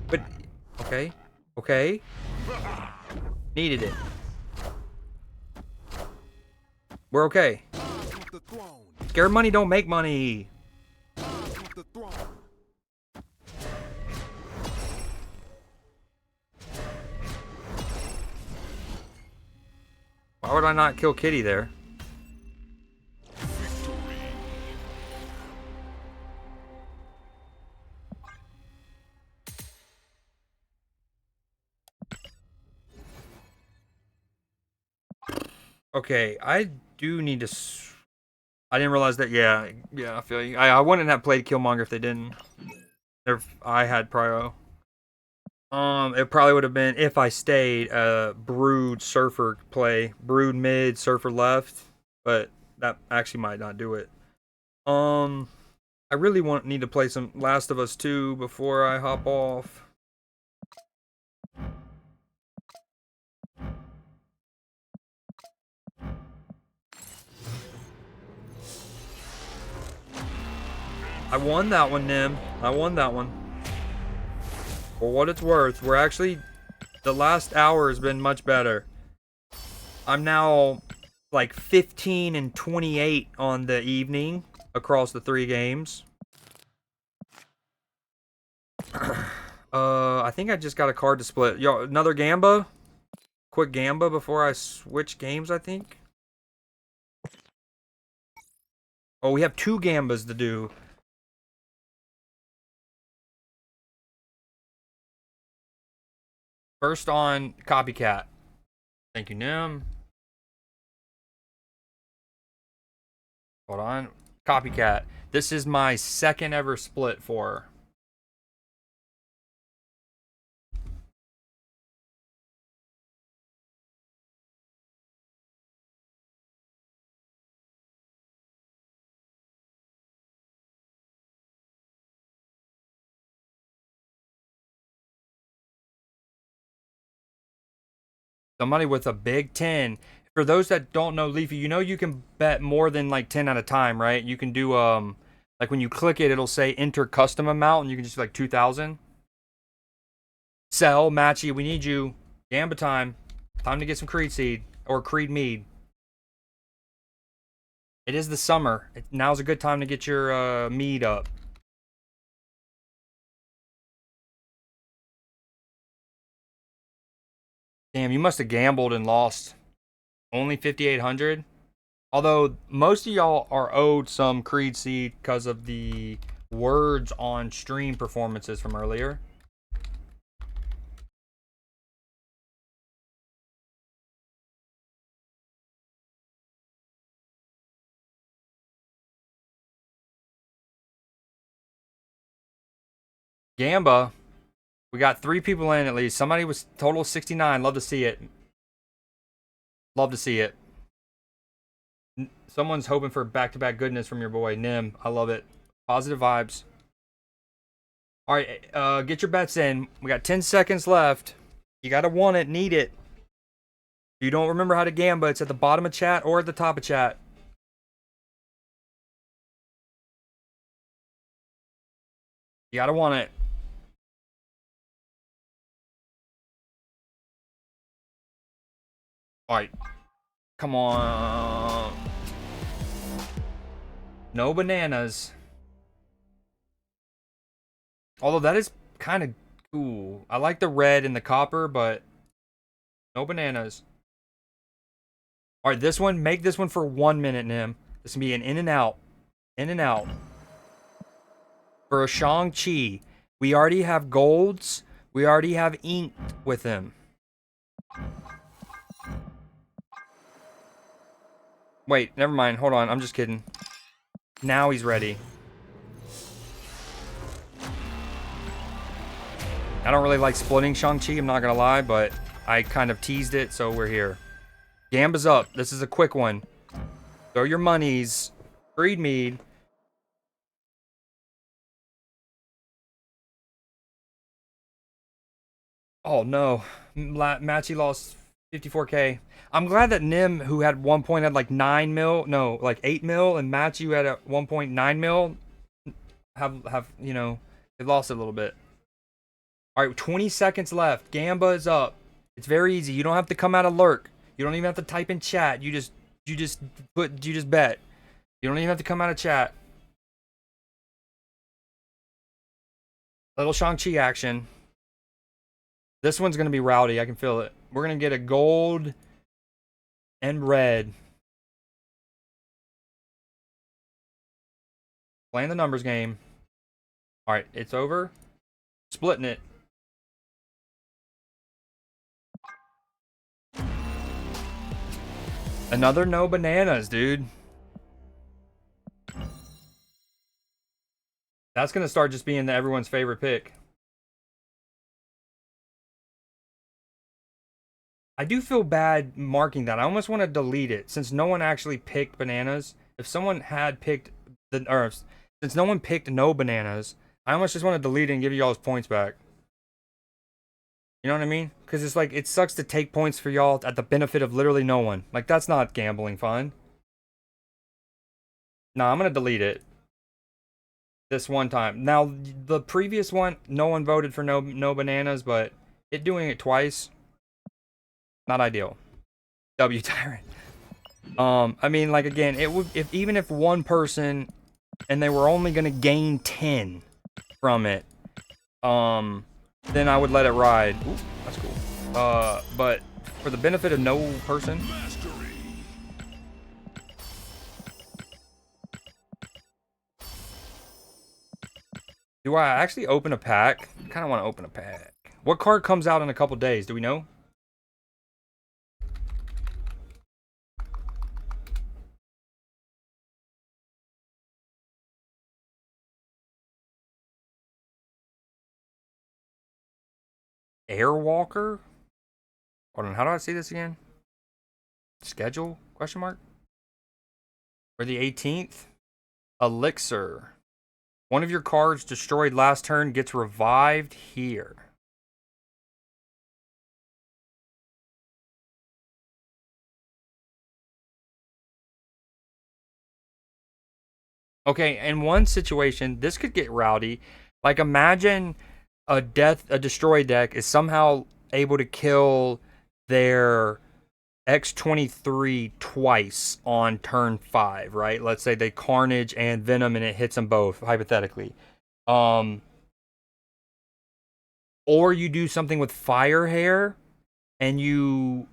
But okay. Needed it. We're okay. The throne. Scared money don't make money. The throne. Why would I not kill Kitty there? Okay, I do need to. I didn't realize that. Yeah, I feel you. I wouldn't have played Killmonger if they didn't. If I had Prio. It probably would have been if I stayed. Brood Surfer play, Brood mid, Surfer left, but that actually might not do it. I really need to play some Last of Us 2 before I hop off. I won that one, Nim. I won that one. For what it's worth, we're actually... The last hour has been much better. I'm now like 15 and 28 on the evening across the 3 games. I think I just got a card to split. Yo, another Gamba? Quick Gamba before I switch games, I think. Oh, we have 2 Gambas to do. First on Copycat. Thank you, Nim. Hold on. Copycat. This is my second ever split for her. Somebody with a big 10. For those that don't know, Leafy, you know you can bet more than like 10 at a time, right? You can do like when you click it, it'll say enter custom amount and you can just do like 2,000. Sell, Matchy, we need you. Gamba time. Time to get some Creed Seed or Creed Mead. It is the summer. Now's a good time to get your mead up. Damn, you must have gambled and lost. Only 5,800. Although most of y'all are owed some Creed Seed because of the words on stream performances from earlier. Gamba, We got 3 people in at least. Somebody was total 69. Love to see it. Love to see it. Someone's hoping for back-to-back goodness from your boy, Nim. I love it. Positive vibes. All right, get your bets in. We got 10 seconds left. You got to want it, need it. If you don't remember how to gamba, it's at the bottom of chat or at the top of chat. You got to want it. All right. Come on. No bananas. Although that is kind of cool. I like the red and the copper, but no bananas. All right, this one, make this one for 1 minute, Nim. This can be an in and out. In and out. For a Shang-Chi, we already have golds. We already have ink with him. Wait, never mind. Hold on. I'm just kidding. Now he's ready. I don't really like splitting Shang-Chi, I'm not gonna lie, but I kind of teased it, so we're here. Gamba's up. This is a quick one. Throw your monies. Greed mead. Oh no. Matchy lost 54k. I'm glad that Nim, who had 1 point, had like 9 mil, no, like 8 mil, and Matchy, who had a 1.9 mil, have you know, they lost a little bit. All right, 20 seconds left. Gamba is up. It's very easy. You don't have to come out of lurk. You don't even have to type in chat. You just bet. You don't even have to come out of chat. Little Shang-Chi action. This one's gonna be rowdy. I can feel it. We're gonna get a gold and red. Playing the numbers game. All right, it's over. Splitting it. Another no bananas, dude. That's gonna start just being everyone's favorite pick. I do feel bad marking that. I almost want to delete it since no one actually picked bananas. If someone had picked since no one picked no bananas, I almost just want to delete it and give you all's points back. You know what I mean? Because it's like, it sucks to take points for y'all at the benefit of literally no one. Like, that's not gambling fun. Nah, I'm going to delete it. This one time. Now, the previous one, no one voted for no bananas, but doing it twice, not ideal. W Tyrant. I mean, like, again, it would, even if one person, and they were only going to gain 10 from it, then I would let it ride. Ooh, that's cool. But for the benefit of no person. Do I actually open a pack? I kind of want to open a pack. What card comes out in a couple days? Do we know? Airwalker? Hold on, how do I see this again? Schedule? Question mark? For the 18th? Elixir. One of your cards destroyed last turn gets revived here. Okay, in one situation, this could get rowdy. Like, imagine a destroy deck is somehow able to kill their X23 twice on turn 5, right? Let's say they Carnage and Venom and it hits them both, hypothetically. Or you do something with Fire Hair and you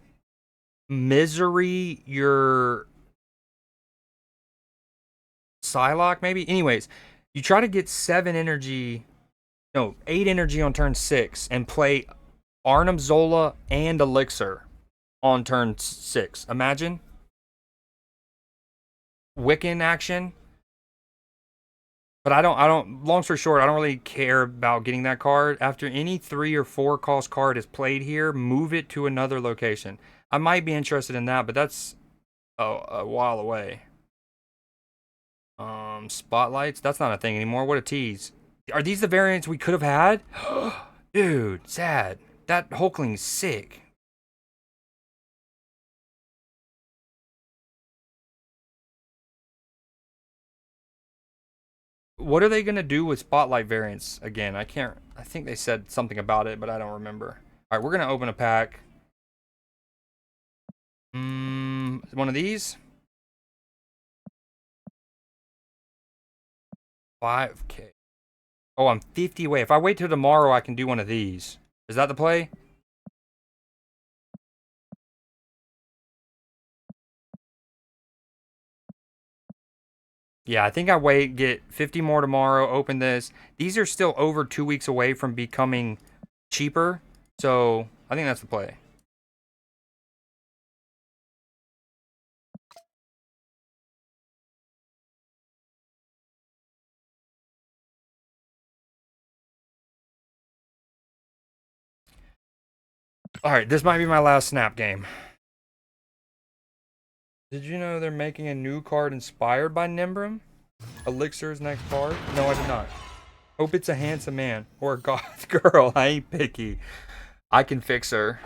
Misery your Psylocke, maybe? Anyways, you try to get 8 energy on turn 6 and play Arnim Zola and Elixir on turn 6. Imagine. Wiccan action. But long story short, I don't really care about getting that card. After any 3 or 4 cost card is played here, move it to another location. I might be interested in that, but that's a while away. Spotlights, that's not a thing anymore. What a tease. Are these the variants we could have had? Dude, sad. That Hulkling's sick. What are they going to do with Spotlight variants again? I think they said something about it, but I don't remember. All right, we're going to open a pack. One of these. 5K. Oh, I'm 50 away. If I wait till tomorrow, I can do one of these. Is that the play? Yeah, I think I wait, get 50 more tomorrow, open this. These are still over 2 weeks away from becoming cheaper, so I think that's the play. Alright, this might be my last snap game. Did you know they're making a new card inspired by Nimbrum? Elixir's next card? No, I did not. Hope it's a handsome man or a goth girl. I ain't picky. I can fix her.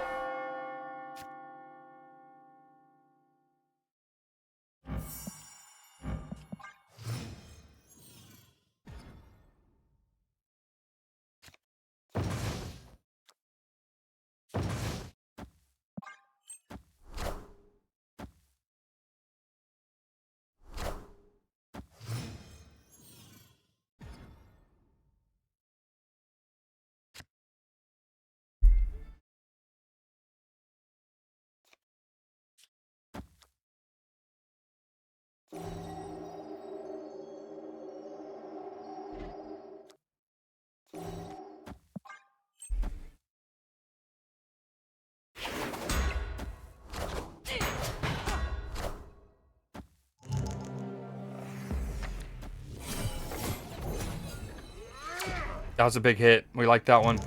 That was a big hit. We like that one.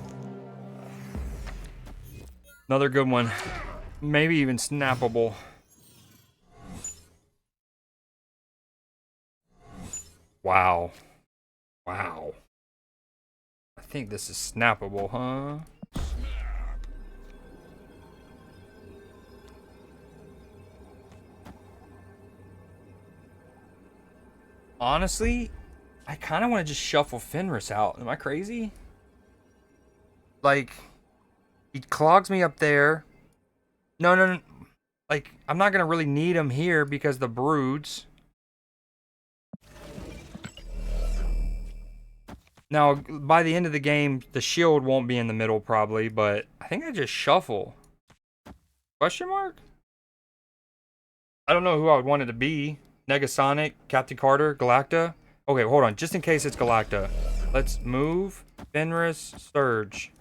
Another good one. Maybe even snappable. Wow. Wow. I think this is snappable, huh? Honestly, I kind of want to just shuffle Fenris out. Am I crazy? Like, he clogs me up there. No. Like, I'm not going to really need him here because the broods. Now, by the end of the game, the shield won't be in the middle probably, but I think I just shuffle. Question mark? I don't know who I would want it to be. Negasonic, Captain Carter, Galacta. Okay, hold on. Just in case it's Galacta. Let's move. Fenris, Surge.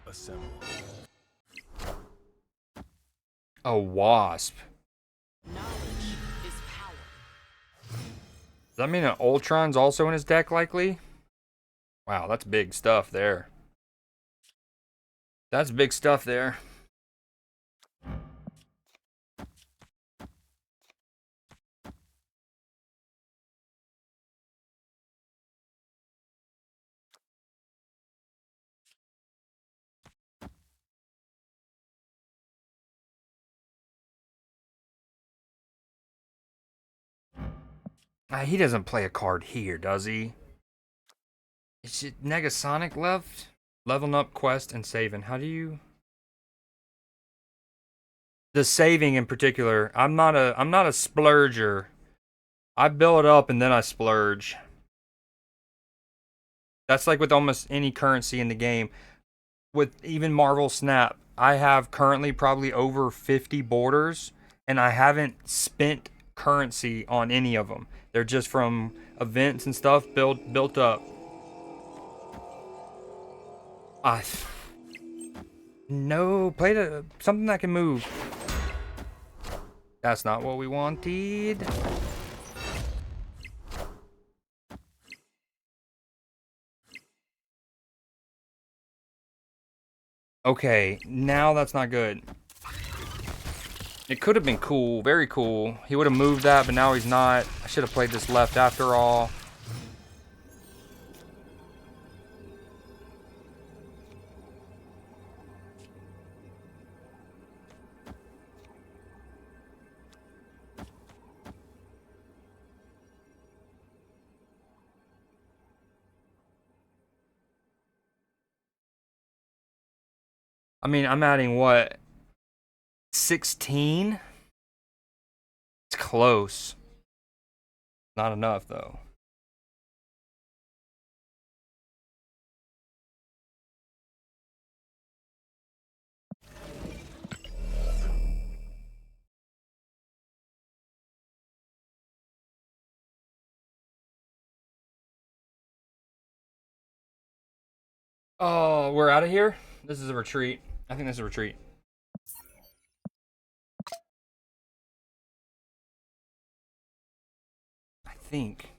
Assemble. A Wasp. Knowledge is power. Does that mean an Ultron's also in his deck, likely? Wow, that's big stuff there. That's big stuff there. He doesn't play a card here, does he? Is it Negasonic left? Leveling up, quest, and saving. How do you... The saving in particular. I'm not a splurger. I build up and then I splurge. That's like with almost any currency in the game. With even Marvel Snap, I have currently probably over 50 borders, and I haven't spent currency on any of them They're just from events and stuff built up. Ah, no, play something that can move. That's not what we wanted. Okay, now that's not good. It could have been cool, very cool. He would have moved that, but now he's not. I should have played this left after all. I mean, I'm adding what? 16? It's close. Not enough, though. Oh, we're out of here? This is a retreat. I think this is a retreat. I think.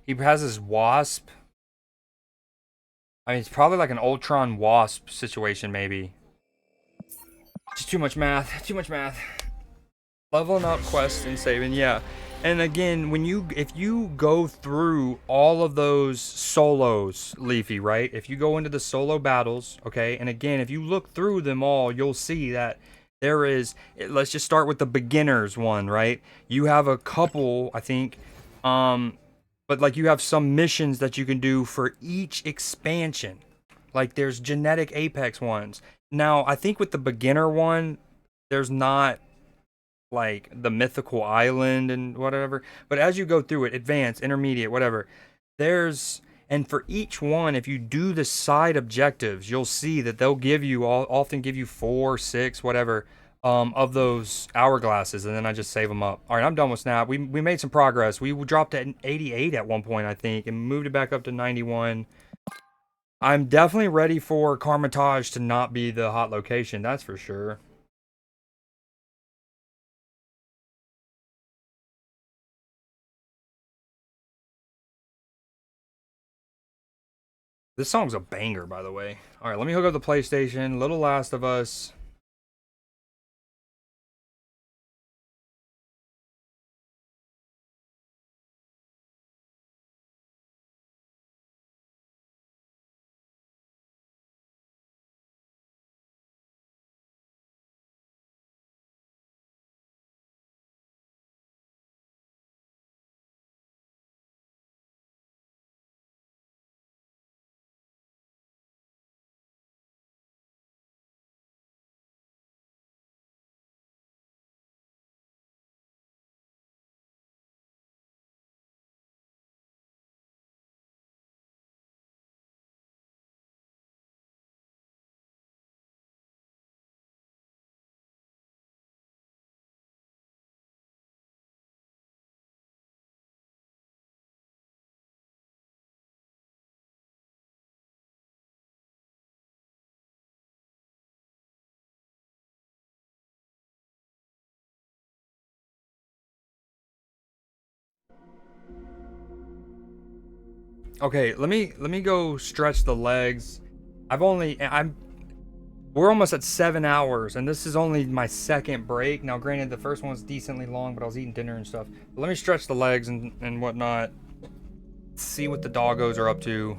He has his wasp. I mean, it's probably like an Ultron wasp situation, maybe. Just too much math. Too much math. Leveling up quests and saving, yeah. And again, if you go through all of those solos, Leafy, right? If you go into the solo battles, okay, and again, if you look through them all, you'll see that there is. Let's just start with the beginners one, right? You have a couple, I think, but like you have some missions that you can do for each expansion. Like there's genetic apex ones. Now, I think with the beginner one, there's not like the mythical island and whatever, but as you go through it, advanced, intermediate, whatever, there's, and for each one, if you do the side objectives, you'll see that they'll give you often give you 4, 6, whatever, of those hourglasses, and then I just save them up. All right, I'm done with Snap. We made some progress. We dropped at 88 at one point, I think, and moved it back up to 91. I'm definitely ready for Carmitage to not be the hot location, that's for sure. This song's a banger, by the way. All right, let me hook up the PlayStation. Little Last of Us. Okay, let me go stretch the legs. We're almost at 7 hours, and this is only my second break. Now, granted, the first one was decently long, but I was eating dinner and stuff. But let me stretch the legs and whatnot. See what the doggos are up to.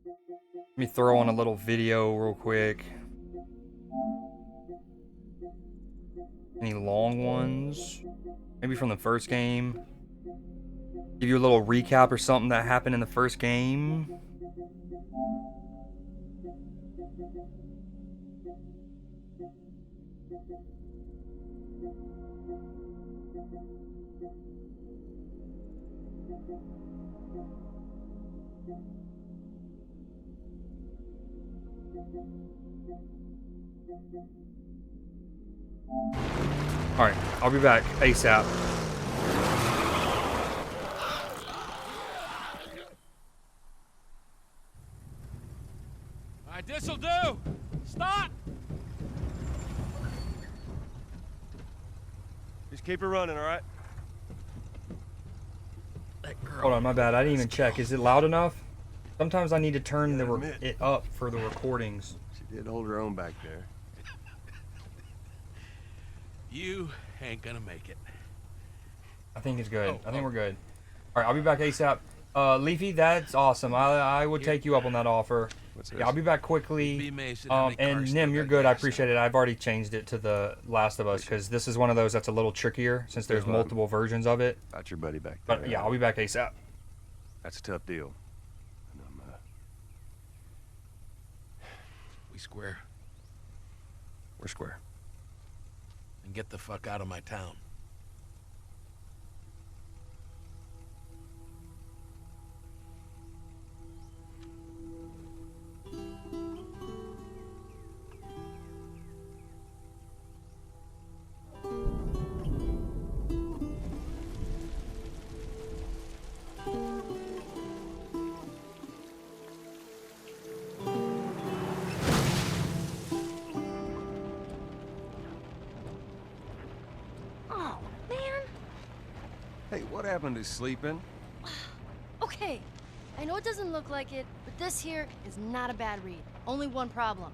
Let me throw on a little video real quick. Any long ones? Maybe from the first game. Give you a little recap or something that happened in the first game. All right, I'll be back ASAP. All right, this'll do. Stop. Just keep it running, all right? Hold on, my bad. I didn't even check. Is it loud enough? Sometimes I need to turn it up for the recordings. She did hold her own back there. You ain't gonna make it. I think it's good. I think we're good. All right, I'll be back ASAP. Leafy, that's awesome. I would take you up on that offer. Yeah, I'll be back quickly. And Nim, you're good. I appreciate it. I've already changed it to The Last of Us because this is one of those that's a little trickier since there's multiple versions of it. Got your buddy back there. But yeah, I'll be back ASAP. That's a tough deal. And we square. We're square. And get the fuck out of my town. Hey, what happened to sleeping? Okay, I know it doesn't look like it, but this here is not a bad read. Only one problem.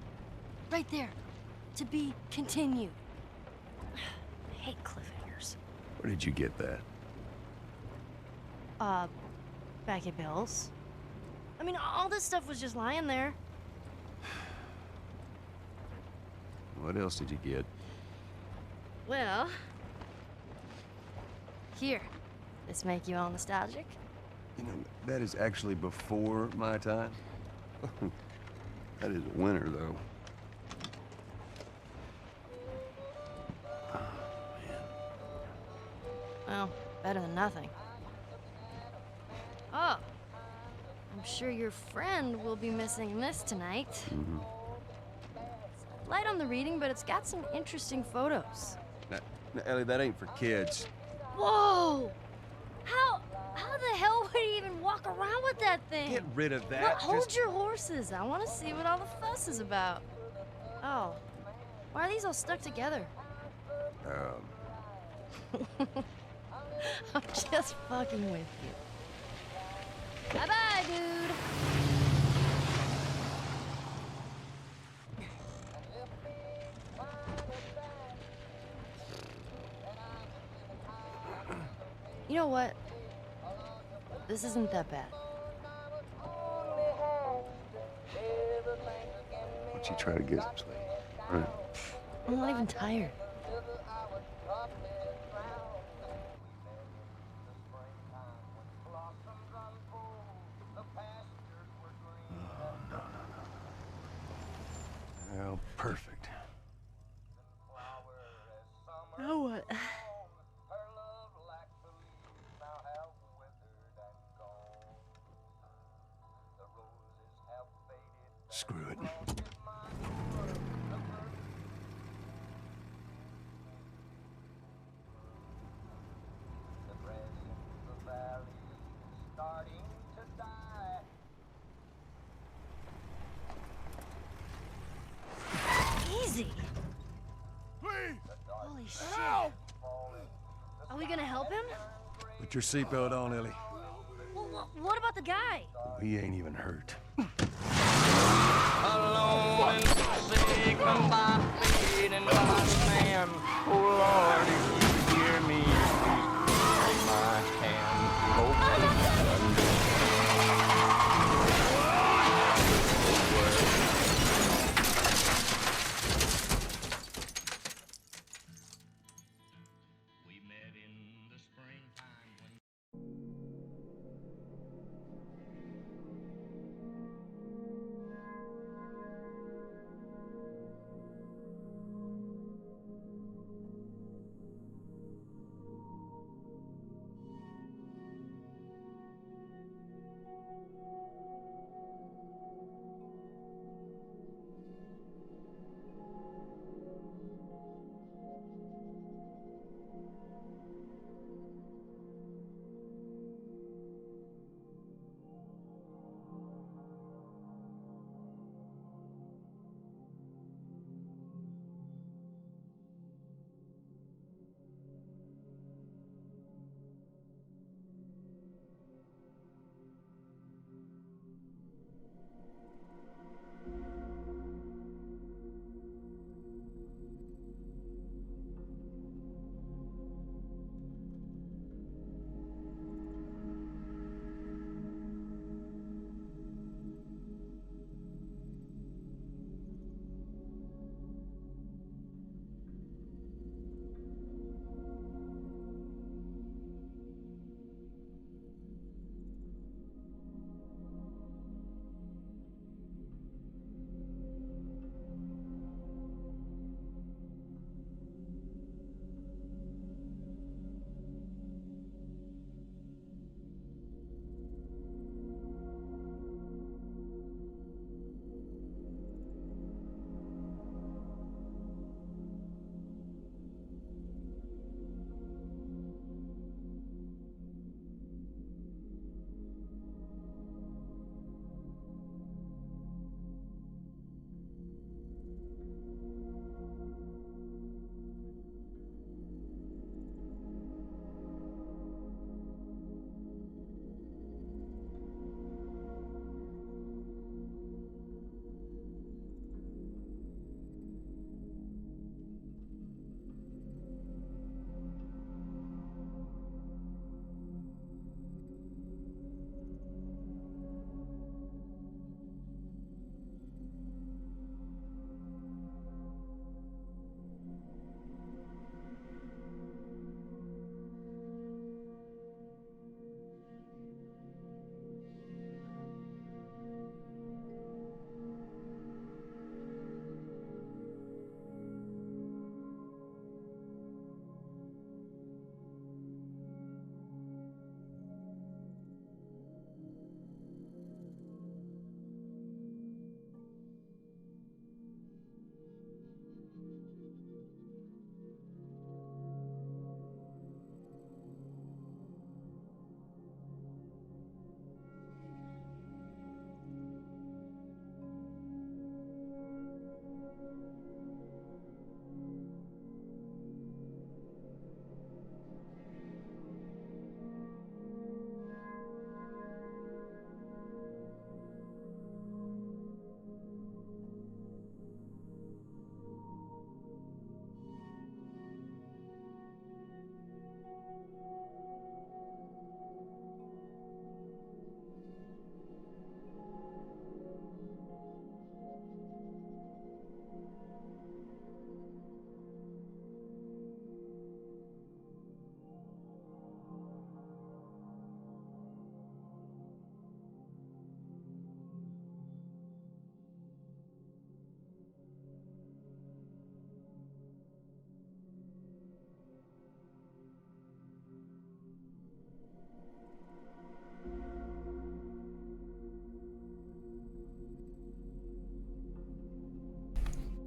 Right there. To be continued. I hate cliffhangers. Where did you get that? Back at Bill's. I mean, all this stuff was just lying there. What else did you get? Well... Here. This make you all nostalgic? You know, that is actually before my time. That is a winner, though. Oh, man. Well, better than nothing. Oh. I'm sure your friend will be missing this tonight. Mm-hmm. It's light on the reading, but it's got some interesting photos. Now, Ellie, that ain't for kids. Whoa! How the hell would he even walk around with that thing? Get rid of that. Well, hold your horses. I want to see what all the fuss is about. Oh. Why are these all stuck together? I'm just fucking with you. Bye-bye, dude. You know what? This isn't that bad. Why don't you try to get some sleep? All right. I'm not even tired. Well, perfect. Now what? Screw it. Easy. Holy shit. Are we gonna help him? Put your seatbelt on, Ellie. Well, what about the guy? He ain't even hurt. Alone and forsaken by fate and by man. Oh Lord, if you hear me, please take my hand. We met in the springtime when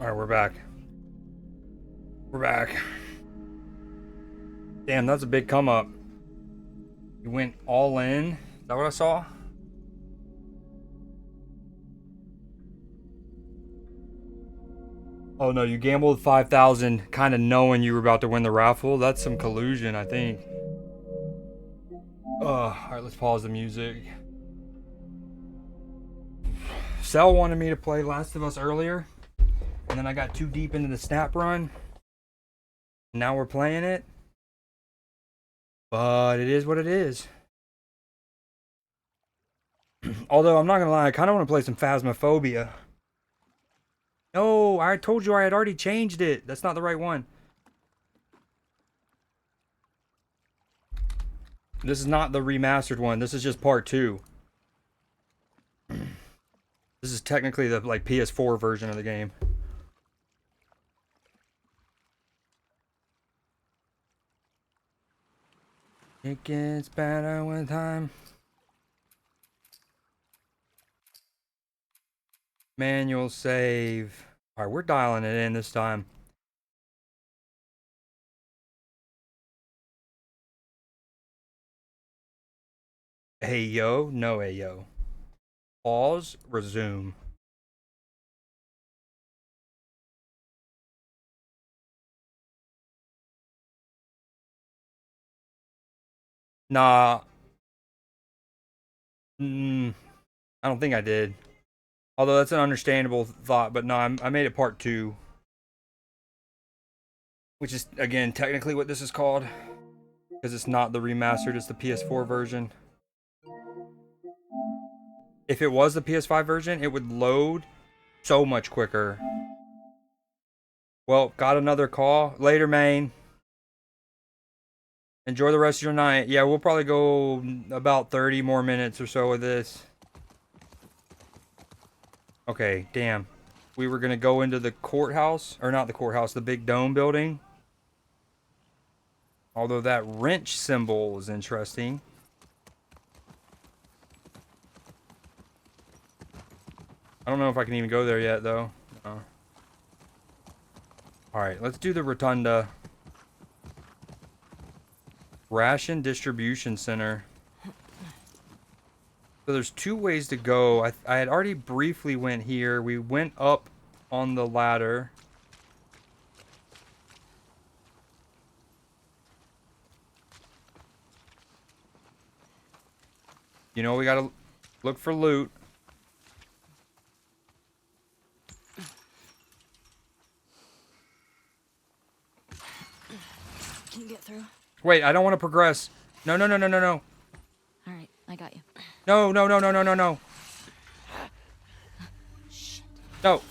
All right, we're back. We're back. Damn, that's a big come up. You went all in. Is that what I saw? Oh no, you gambled 5,000 kind of knowing you were about to win the raffle. That's some collusion, I think. Alright, let's pause the music. Cell wanted me to play Last of Us earlier, and then I got too deep into the snap run. Now we're playing it. But it is what it is. Although, I'm not gonna lie, I kind of want to play some Phasmophobia. No, I told you I had already changed it. That's not the right one. This is not the remastered one. This is just part 2. This is technically the like PS4 version of the game. It gets better with time. Manual save. Alright, we're dialing it in this time. Hey yo, no hey yo. Pause, resume. Nah. I don't think I did. Although that's an understandable thought, but no, I made it part 2. Which is, again, technically what this is called. Because it's not the remastered, it's the PS4 version. If it was the PS5 version, it would load so much quicker. Well, got another call. Later, Maine. Enjoy the rest of your night. Yeah, we'll probably go about 30 more minutes or so with this. Okay, damn. We were going to go into the courthouse. Or not the courthouse, the big dome building. Although that wrench symbol is interesting. I don't know if I can even go there yet, though. No. Alright, let's do the rotunda. Ration Distribution Center. So there's 2 ways to go. I had already briefly went here. We went up on the ladder. You know, we gotta look for loot. Can you get through? Wait, I don't want to progress. No, no, no, no, no, no. All right, I got you. No, no, no, no, no, no, no. No.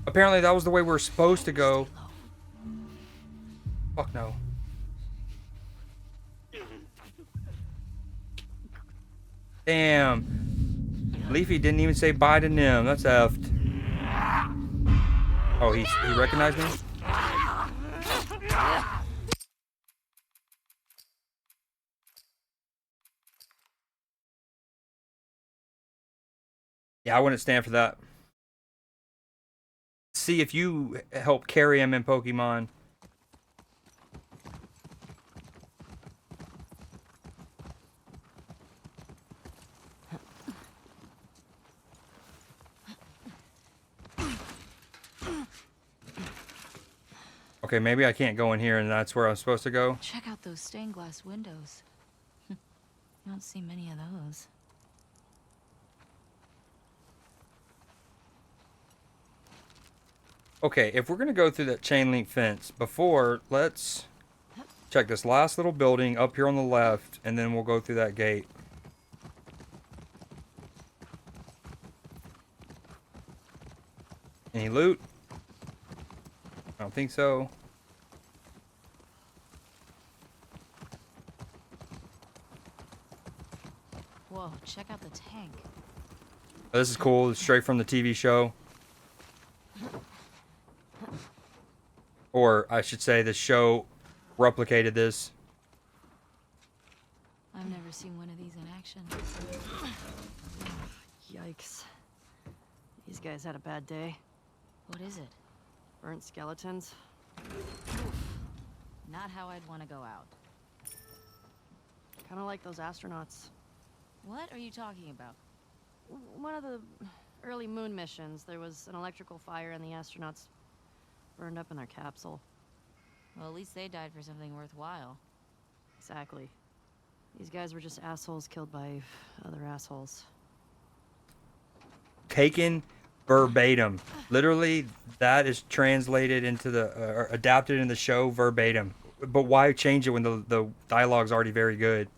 Apparently that was the way we were supposed to go. Fuck no. Damn. Leafy didn't even say bye to Nim. That's effed. Oh, he recognized me? Yeah, I wouldn't stand for that. See if you help carry him in Pokemon. Okay, maybe I can't go in here and that's where I'm supposed to go. Check out those stained glass windows. You don't see many of those. Okay, if we're going to go through that chain link fence, let's check this last little building up here on the left, and then we'll go through that gate. Any loot? I don't think so. Whoa, check out the tank. Oh, this is cool. It's straight from the TV show. Or, I should say, the show replicated this. I've never seen one of these in action. Yikes. These guys had a bad day. What is it? Burnt skeletons. Not how I'd want to go out. Kind of like those astronauts. What are you talking about? One of the early moon missions, there was an electrical fire and the astronauts burned up in their capsule. Well, at least they died for something worthwhile. Exactly. These guys were just assholes killed by other assholes. Taken verbatim. Literally, that is translated into the or adapted in the show verbatim. But why change it when the dialogue's already very good?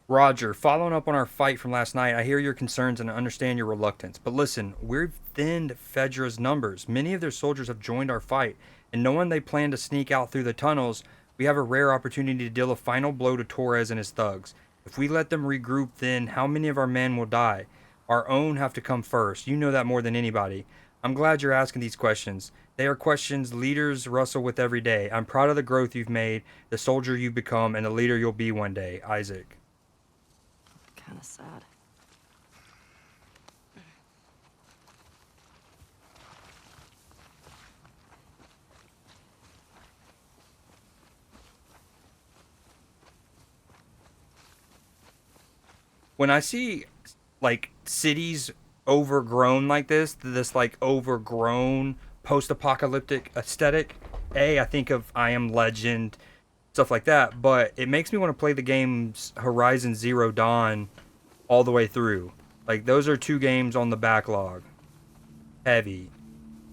Roger, following up on our fight from last night, I hear your concerns and I understand your reluctance. But listen, we've thinned Fedra's numbers. Many of their soldiers have joined our fight, and knowing they plan to sneak out through the tunnels, we have a rare opportunity to deal a final blow to Torres and his thugs. If we let them regroup, then how many of our men will die? Our own have to come first. You know that more than anybody. I'm glad you're asking these questions. They are questions leaders wrestle with every day. I'm proud of the growth you've made, the soldier you've become, and the leader you'll be one day. Isaac. Kind of sad. When I see like cities overgrown like this like overgrown post-apocalyptic aesthetic, I think of I Am Legend, stuff like that, but it makes me want to play the games Horizon Zero Dawn all the way through. Like, those are 2 games on the backlog. Heavy.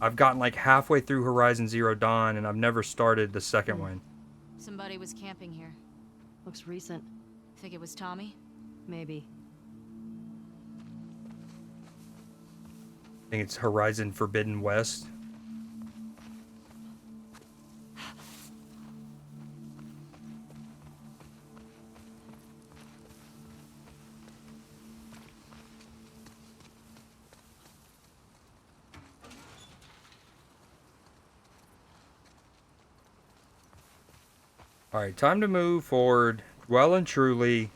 I've gotten like halfway through Horizon Zero Dawn and I've never started the second one. Somebody was camping here. Looks recent. Think it was Tommy? Maybe. I think it's Horizon Forbidden West. Alright, time to move forward well and truly.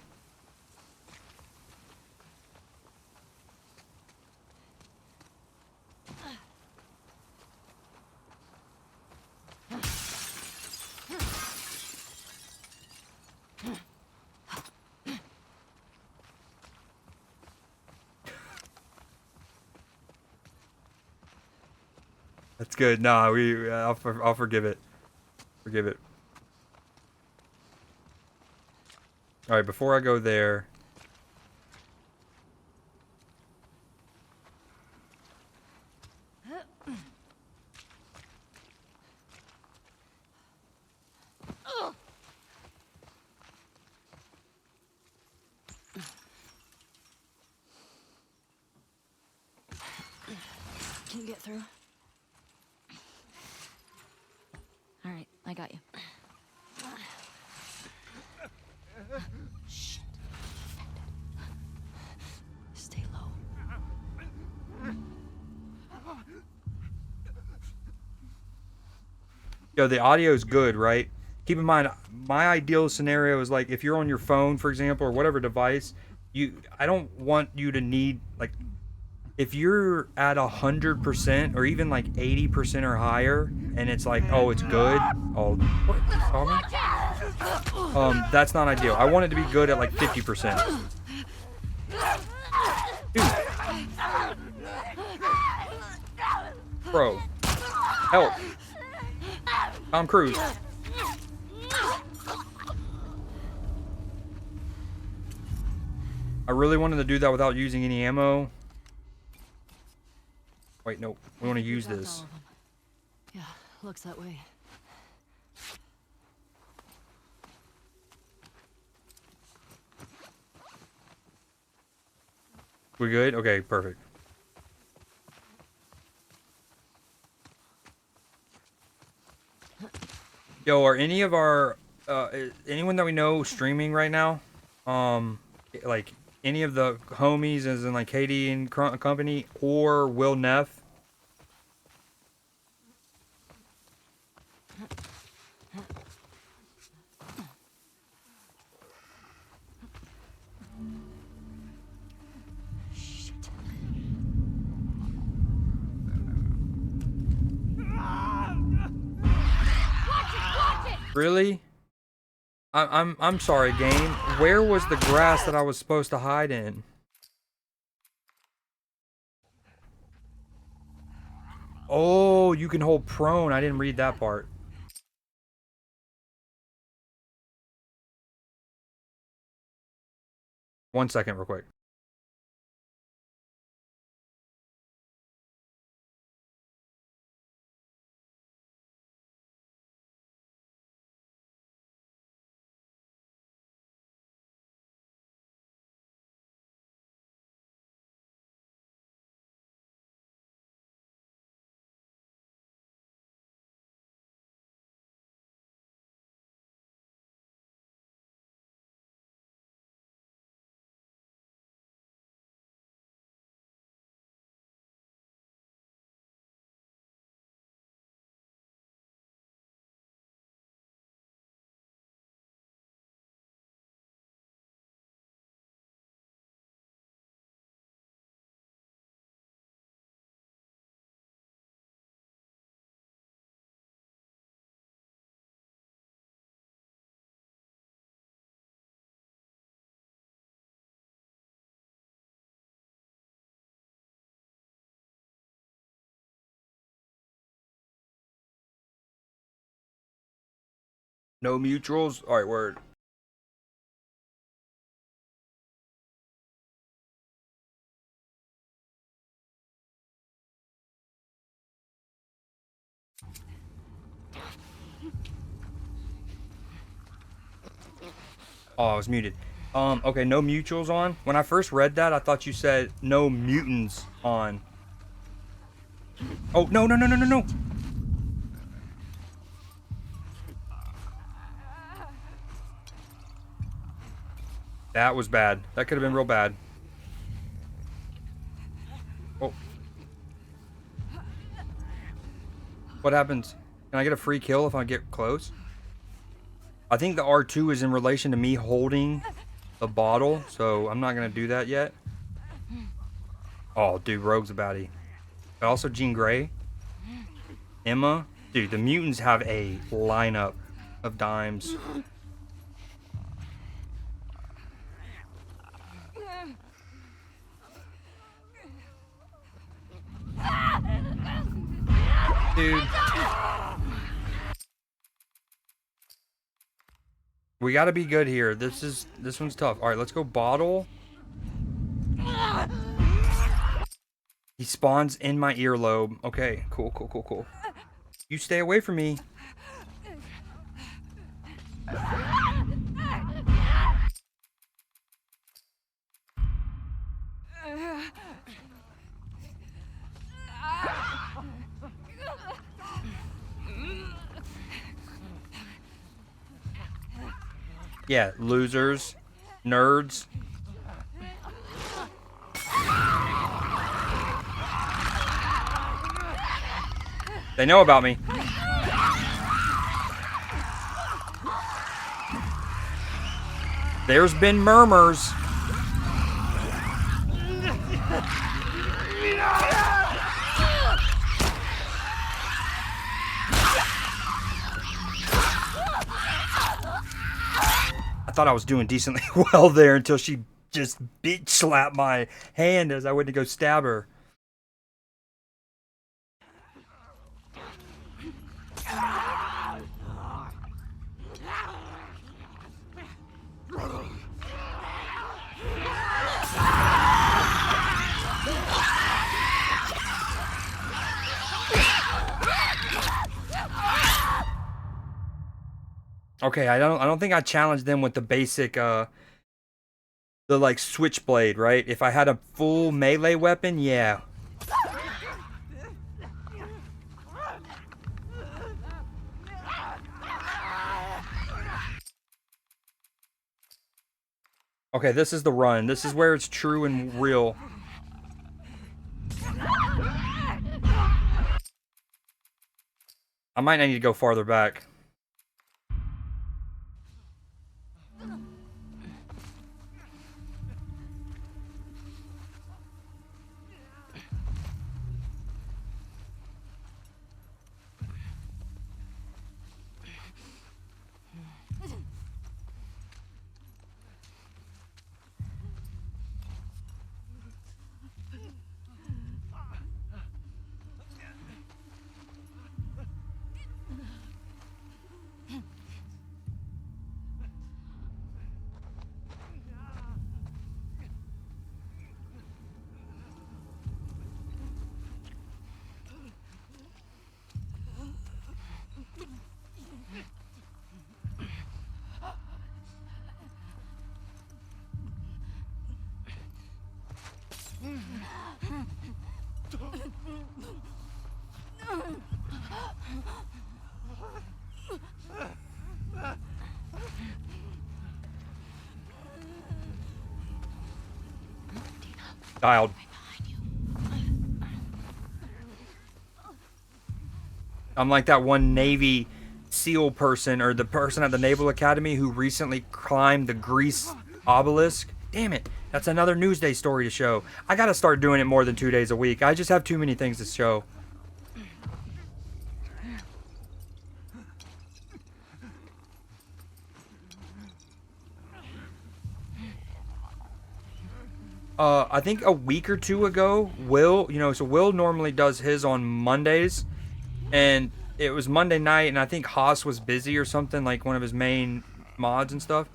That's good. Nah, I'll forgive it. Forgive it. All right, before I go there, Can you get through? All right, I got you. Shit. Stay low. yo, the audio is good, right? Keep in mind, my ideal scenario is like if you're on your phone, for example, or whatever device, I don't want you to need, like, if you're at 100% or even like 80% or higher, and it's like, oh, it's good. Oh, what? That's not ideal. I want it to be good at like 50%. Dude. Bro. Help. Tom Cruise. I really wanted to do that without using any ammo. Wait, no. We want to use That's this. all of them. Yeah, looks that way. We good? Okay, perfect. Yo, are any of our anyone that we know streaming right now? Like any of the homies, as in like Katie and company, or Will Neff? Really? I'm sorry, game. Where was the grass that I was supposed to hide in? Oh, you can hold prone. I didn't read that part. One second, real quick. No mutuals? Alright, word. Oh, I was muted. Okay, no mutuals on. When I first read that, I thought you said no mutants on. Oh, no, no, no, no, no, no. That was bad. That could have been real bad. Oh. What happens? Can I get a free kill if I get close? I think the R2 is in relation to me holding the bottle, so I'm not going to do that yet. Oh, dude, Rogue's a baddie. But also Jean Grey. Emma. Dude, the mutants have a lineup of dimes. Dude. We gotta be good here. This one's tough. Alright, let's go bottle. He spawns in my earlobe. Okay, cool, cool, cool, cool. You stay away from me. Yeah, losers, nerds. They know about me. There's been murmurs. I thought I was doing decently well there until she just bitch slapped my hand as I went to go stab her. Okay, I don't think I challenged them with the basic the like switchblade, right? If I had a full melee weapon, yeah. Okay, this is the run. This is where it's true and real. I might not need to go farther back. Dialed. I'm like that one Navy SEAL person, or the person at the Naval Academy who recently climbed the Greece obelisk. Damn it. That's another Newsday story to show. I gotta start doing it more than 2 days a week. I just have too many things to show. I think a week or two ago, Will, so Will normally does his on Mondays, and it was Monday night, and I think Haas was busy or something, like one of his main mods and stuff,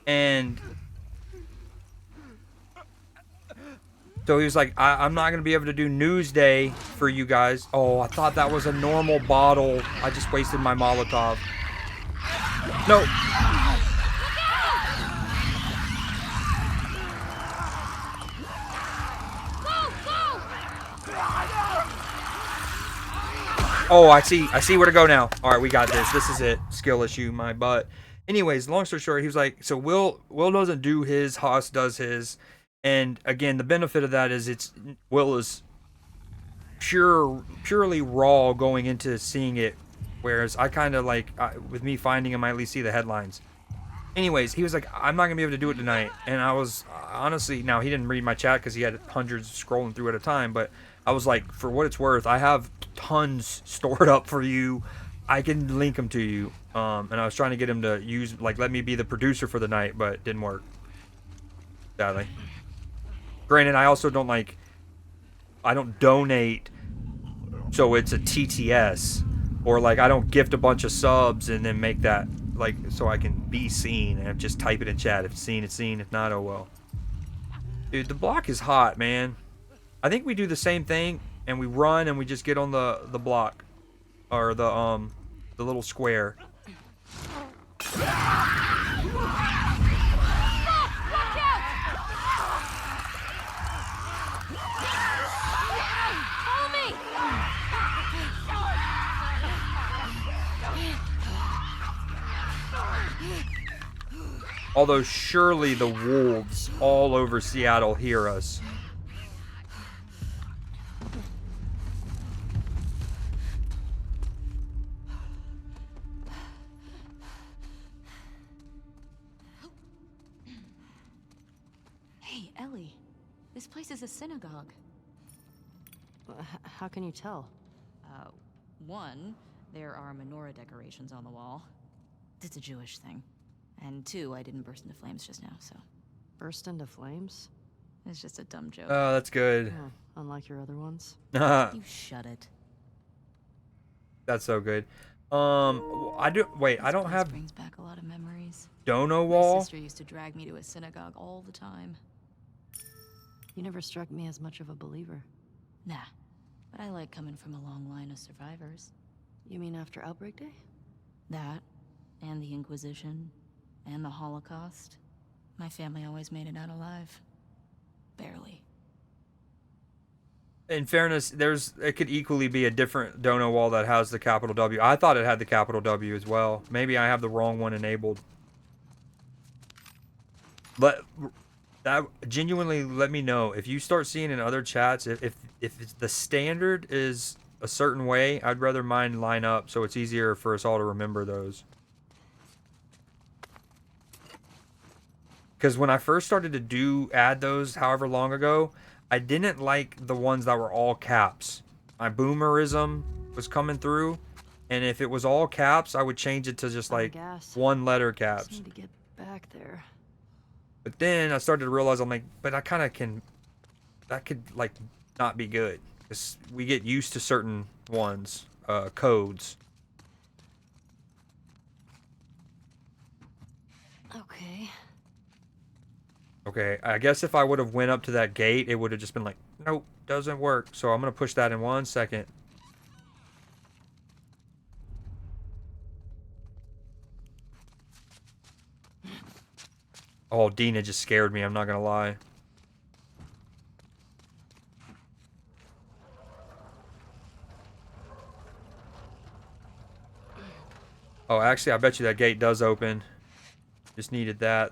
and so he was like, I'm not going to be able to do Newsday for you guys. Oh, I thought that was a normal bottle. I just wasted my Molotov. No. Oh, I see where to go now. All right, we got this. This is it. Skill issue, my butt. Anyways, long story short, he was like, so Will doesn't do his, Haas does his. And again, the benefit of that is Will is purely raw going into seeing it, whereas I kind of like, with me finding him, I at least see the headlines. Anyways, he was like, I'm not going to be able to do it tonight. And I was, honestly, now he didn't read my chat because he had hundreds scrolling through at a time, but I was like, for what it's worth, I have tons stored up for you. I can link them to you. And I was trying to get him to use, like, let me be the producer for the night, but it didn't work. Sadly. Granted, I also don't, like, I don't donate so it's a TTS. Or, like, I don't gift a bunch of subs and then make that, like, so I can be seen. And just type it in chat. If it's seen, it's seen. If not, oh well. Dude, the block is hot, man. I think we do the same thing, and we run and we just get on the block. Or the little square. Although surely the wolves all over Seattle hear us. Hey, Ellie. This place is a synagogue. How can you tell? One, there are menorah decorations on the wall. It's a Jewish thing. And two, I didn't burst into flames just now, so... Burst into flames? It's just a dumb joke. Oh, that's good. Oh, unlike your other ones? You shut it. That's so good. I don't have brings back a lot of memories. Dono My wall. sister used to drag me to a synagogue all the time. You never struck me as much of a believer. Nah, but I like coming from a long line of survivors. You mean after Outbreak Day? That, and the Inquisition, and the Holocaust. My family always made it out alive. Barely. In fairness, it could equally be a different Dono wall that has the capital W. I thought it had the capital W as well. Maybe I have the wrong one enabled. But that genuinely, let me know if you start seeing in other chats if the standard is a certain way. I'd rather mine line up so it's easier for us all to remember those. Because when I first started to add those however long ago, I didn't like the ones that were all caps. My boomerism was coming through, and if it was all caps, I would change it to just like one letter caps. Just need to get back there. But then I started to realize, I'm like, but I kind of can, that could like not be good. Because we get used to certain ones, codes. Okay. Okay, I guess if I would have went up to that gate, it would have just been like, nope, doesn't work. So I'm going to push that in 1 second. Oh, Dina just scared me, I'm not going to lie. Oh, actually, I bet you that gate does open. Just needed that.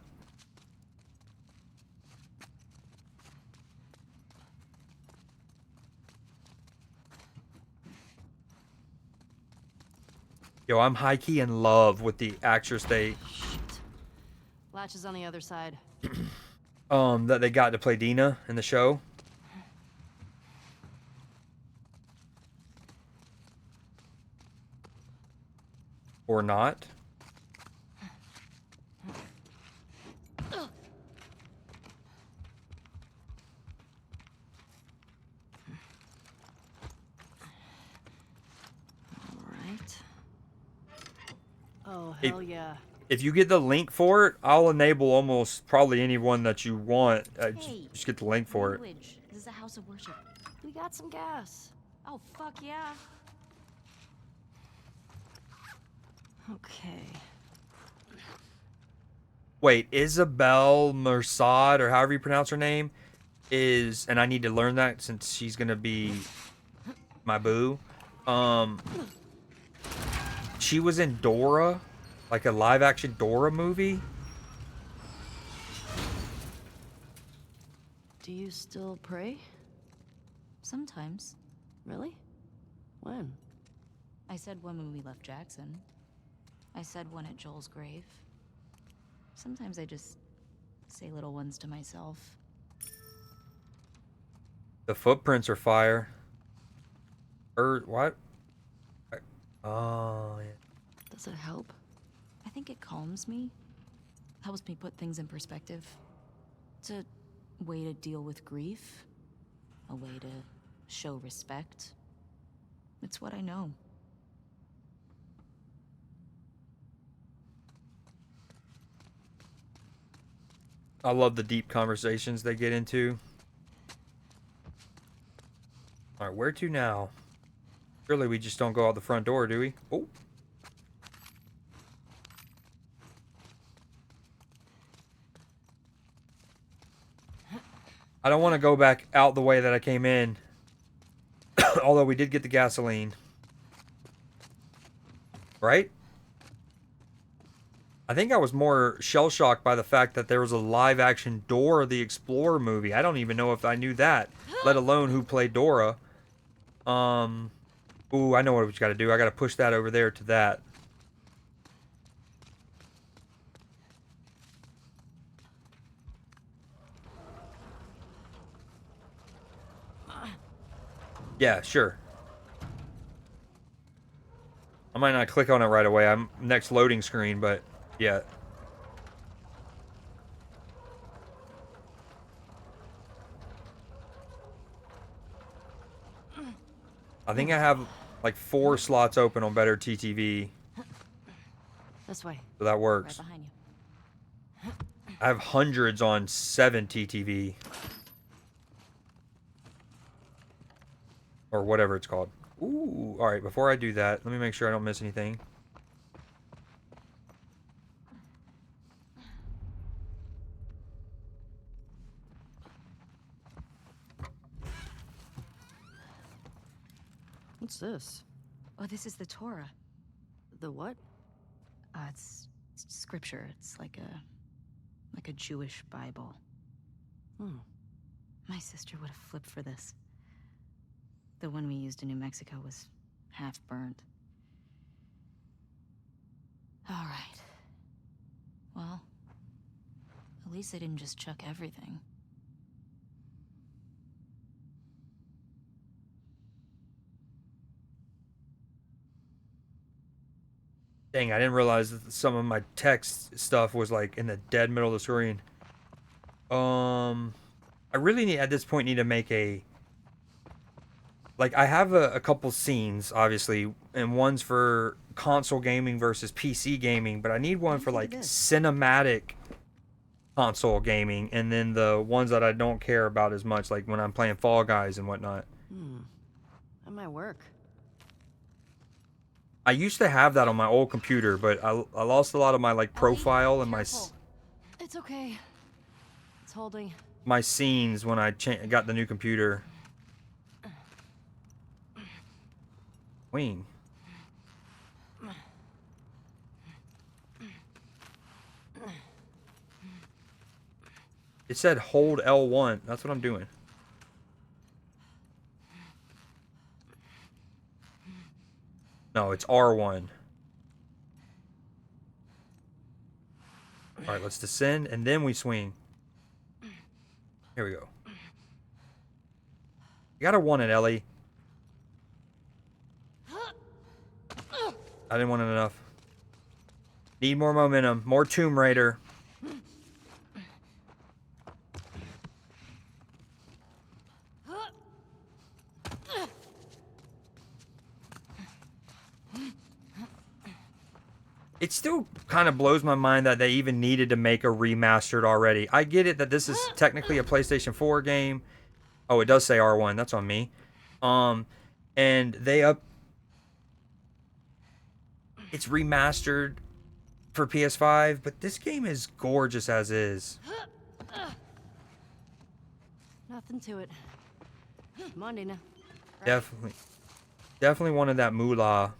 Yo, I'm high-key in love with the actress Shit. Latch is on the other side. that they got to play Dina in the show. Or not. Alright. Oh, It- hell yeah. If you get the link for it, I'll enable almost probably any one that you want. Hey, Just get the link for it. language. This is a house of worship. We got some gas. Oh, fuck yeah. Okay. Wait, Isabel Mersad, or however you pronounce her name, is, and I need to learn that since she's gonna be my boo. She was in Dora, like a live-action Dora movie. Do you still pray? Sometimes. Really? When? I said one when we left Jackson. I said one at Joel's grave. Sometimes I just say little ones to myself. The footprints are fire. What? Oh, yeah. Does it help? I think it calms me. Helps me put things in perspective. It's a way to deal with grief. A way to show respect. It's what I know. I love the deep conversations they get into. Alright, where to now? Surely we just don't go out the front door, do we? Oh. I don't want to go back out the way that I came in. Although we did get the gasoline. Right? I think I was more shell-shocked by the fact that there was a live-action Dora the Explorer movie. I don't even know if I knew that, let alone who played Dora. Ooh, I know what we got to do. I got to push that over there to that. Yeah, sure. I might not click on it right away. I'm next loading screen, but yeah. I think I have like 4 slots open on Better TTV, This way. so that Right works. behind you. I have hundreds on 7 TTV. Or whatever it's called. Ooh, alright, before I do that, let me make sure I don't miss anything. What's this? Oh, this is the Torah. The what? It's scripture. It's like a Jewish Bible. Hmm. My sister would have flipped for this. The one we used in New Mexico was half burned. All right. Well, at least they didn't just chuck everything. Dang, I didn't realize that some of my text stuff was like in the dead middle of the screen. I really need, at this point, need to make a... Like, I have a couple scenes, obviously, and one's for console gaming versus PC gaming, but I need one for, like, cinematic console gaming, and then the ones that I don't care about as much, like when I'm playing Fall Guys and whatnot. That might work. I used to have that on my old computer, but I lost a lot of my, like, profile and Careful. It's okay. It's holding. my scenes when I got the new computer. Wing. It said hold L1. That's what I'm doing. No, it's R1. All right, let's descend, and then we swing. Here we go. You gotta want it, Ellie. I didn't want it enough. Need more momentum. More Tomb Raider. It still kind of blows my mind that they even needed to make a remastered already. I get it that this is technically a PlayStation 4 game. Oh, it does say R1. That's on me. And they it's remastered for PS5, but this game is gorgeous as is. Nothing to it. Monday now. Definitely wanted that moolah.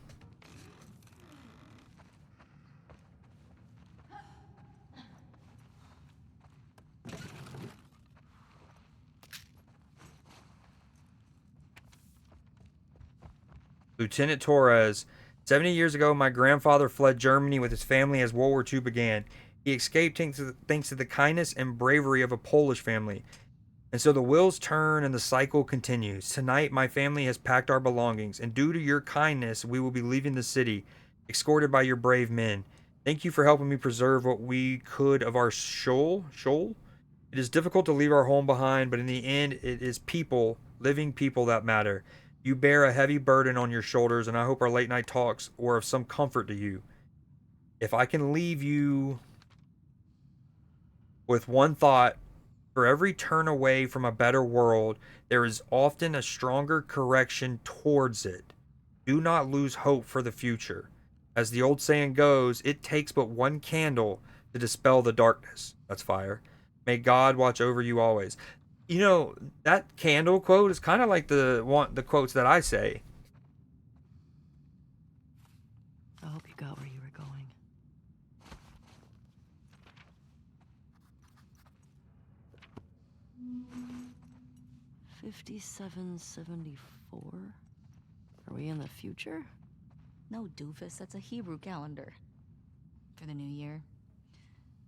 Lieutenant Torres. 70 years ago, my grandfather fled Germany with his family as World War II began. He escaped thanks to the kindness and bravery of a Polish family. And so the wheels turn and the cycle continues. Tonight, my family has packed our belongings, and due to your kindness, we will be leaving the city, escorted by your brave men. Thank you for helping me preserve what we could of our shoal. It is difficult to leave our home behind, but in the end, it is people, living people, that matter. You bear a heavy burden on your shoulders, and I hope our late night talks were of some comfort to you. If I can leave you with one thought, for every turn away from a better world, there is often a stronger correction towards it. Do not lose hope for the future. As the old saying goes, it takes but one candle to dispel the darkness. That's fire. May God watch over you always. You know, that candle quote is kind of like the quotes that I say. I hope you got where you were going. $57.74. Are we in the future? No, doofus, that's a Hebrew calendar. For the new year,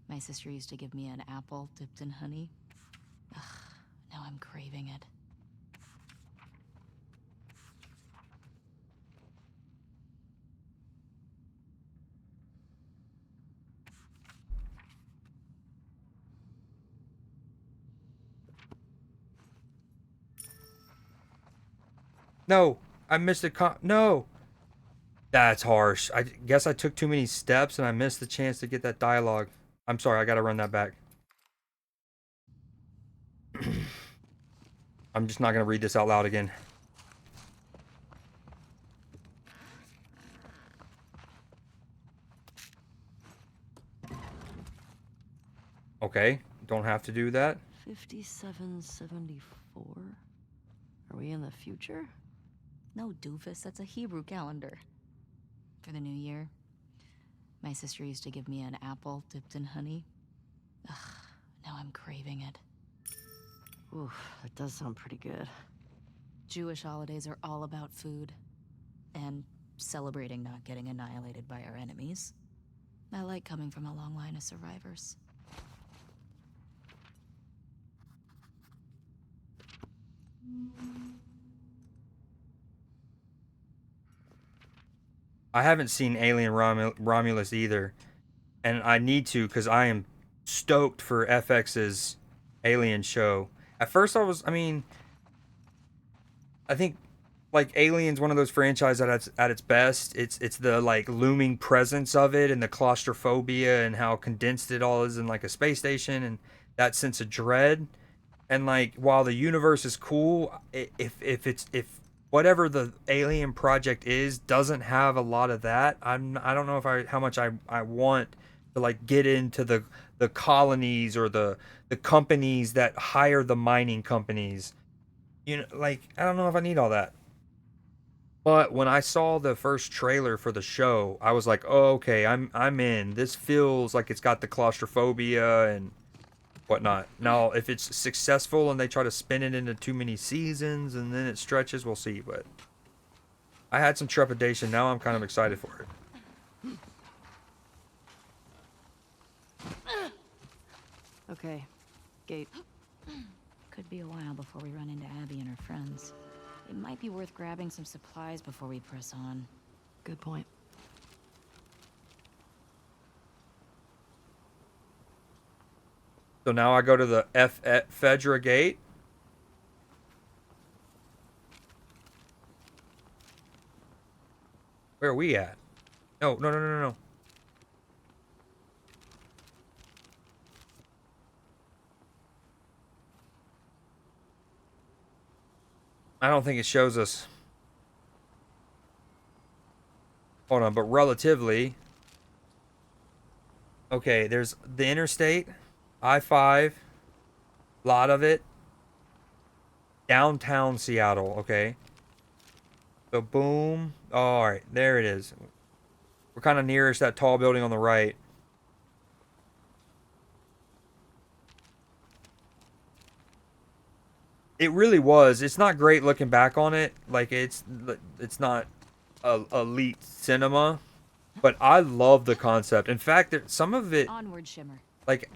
my sister used to give me an apple dipped in honey. Ugh, now I'm craving it. No, I missed no. That's harsh. I guess I took too many steps and I missed the chance to get that dialogue. I'm sorry, I gotta run that back. I'm just not gonna read this out loud again. Okay, don't have to do that. 57.74. Are we in the future? No, doofus, that's a Hebrew calendar. For the new year, my sister used to give me an apple dipped in honey. Ugh, now I'm craving it. Ooh, that does sound pretty good. Jewish holidays are all about food. And celebrating not getting annihilated by our enemies. I like coming from a long line of survivors. I haven't seen Alien Romulus either, and I need to because I am stoked for FX's Alien show. At first, I think like Alien's one of those franchises that at its best, it's the like looming presence of it and the claustrophobia and how condensed it all is in like a space station and that sense of dread. And like while the universe is cool, if whatever the Alien project is doesn't have a lot of that, I don't know how much I want to like get into the colonies or the companies that hire the mining companies. You know, like I don't know if I need all that. But when I saw the first trailer for the show, I was like, "Oh, okay, I'm in. This feels like it's got the claustrophobia and whatnot. Now, if it's successful and they try to spin it into too many seasons and then it stretches, we'll see. But I had some trepidation. Now I'm kind of excited for it. Okay, gate. Could be a while before we run into Abby and her friends. It might be worth grabbing some supplies before we press on. Good point. So now I go to the Fedra gate. Where are we at? No. I don't think it shows us. Hold on, but relatively. Okay, there's the interstate, I-5, lot of it. Downtown Seattle, okay. So boom. Oh, all right, there it is. We're kind of nearest that tall building on the right. It really was. It's not great looking back on it. Like it's not elite cinema, but I love the concept. In fact, some of it Onward, Shimmer. like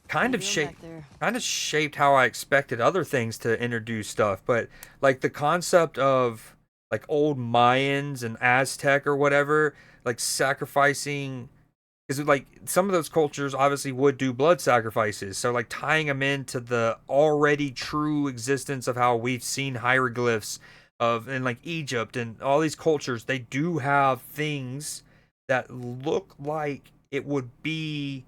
kind How of you doing shaped back there? kind of shaped how I expected other things to introduce stuff. But like the concept of like old Mayans and Aztec or whatever, like sacrificing. Because like some of those cultures obviously would do blood sacrifices, so like tying them into the already true existence of how we've seen hieroglyphs of in like Egypt and all these cultures, they do have things that look like it would be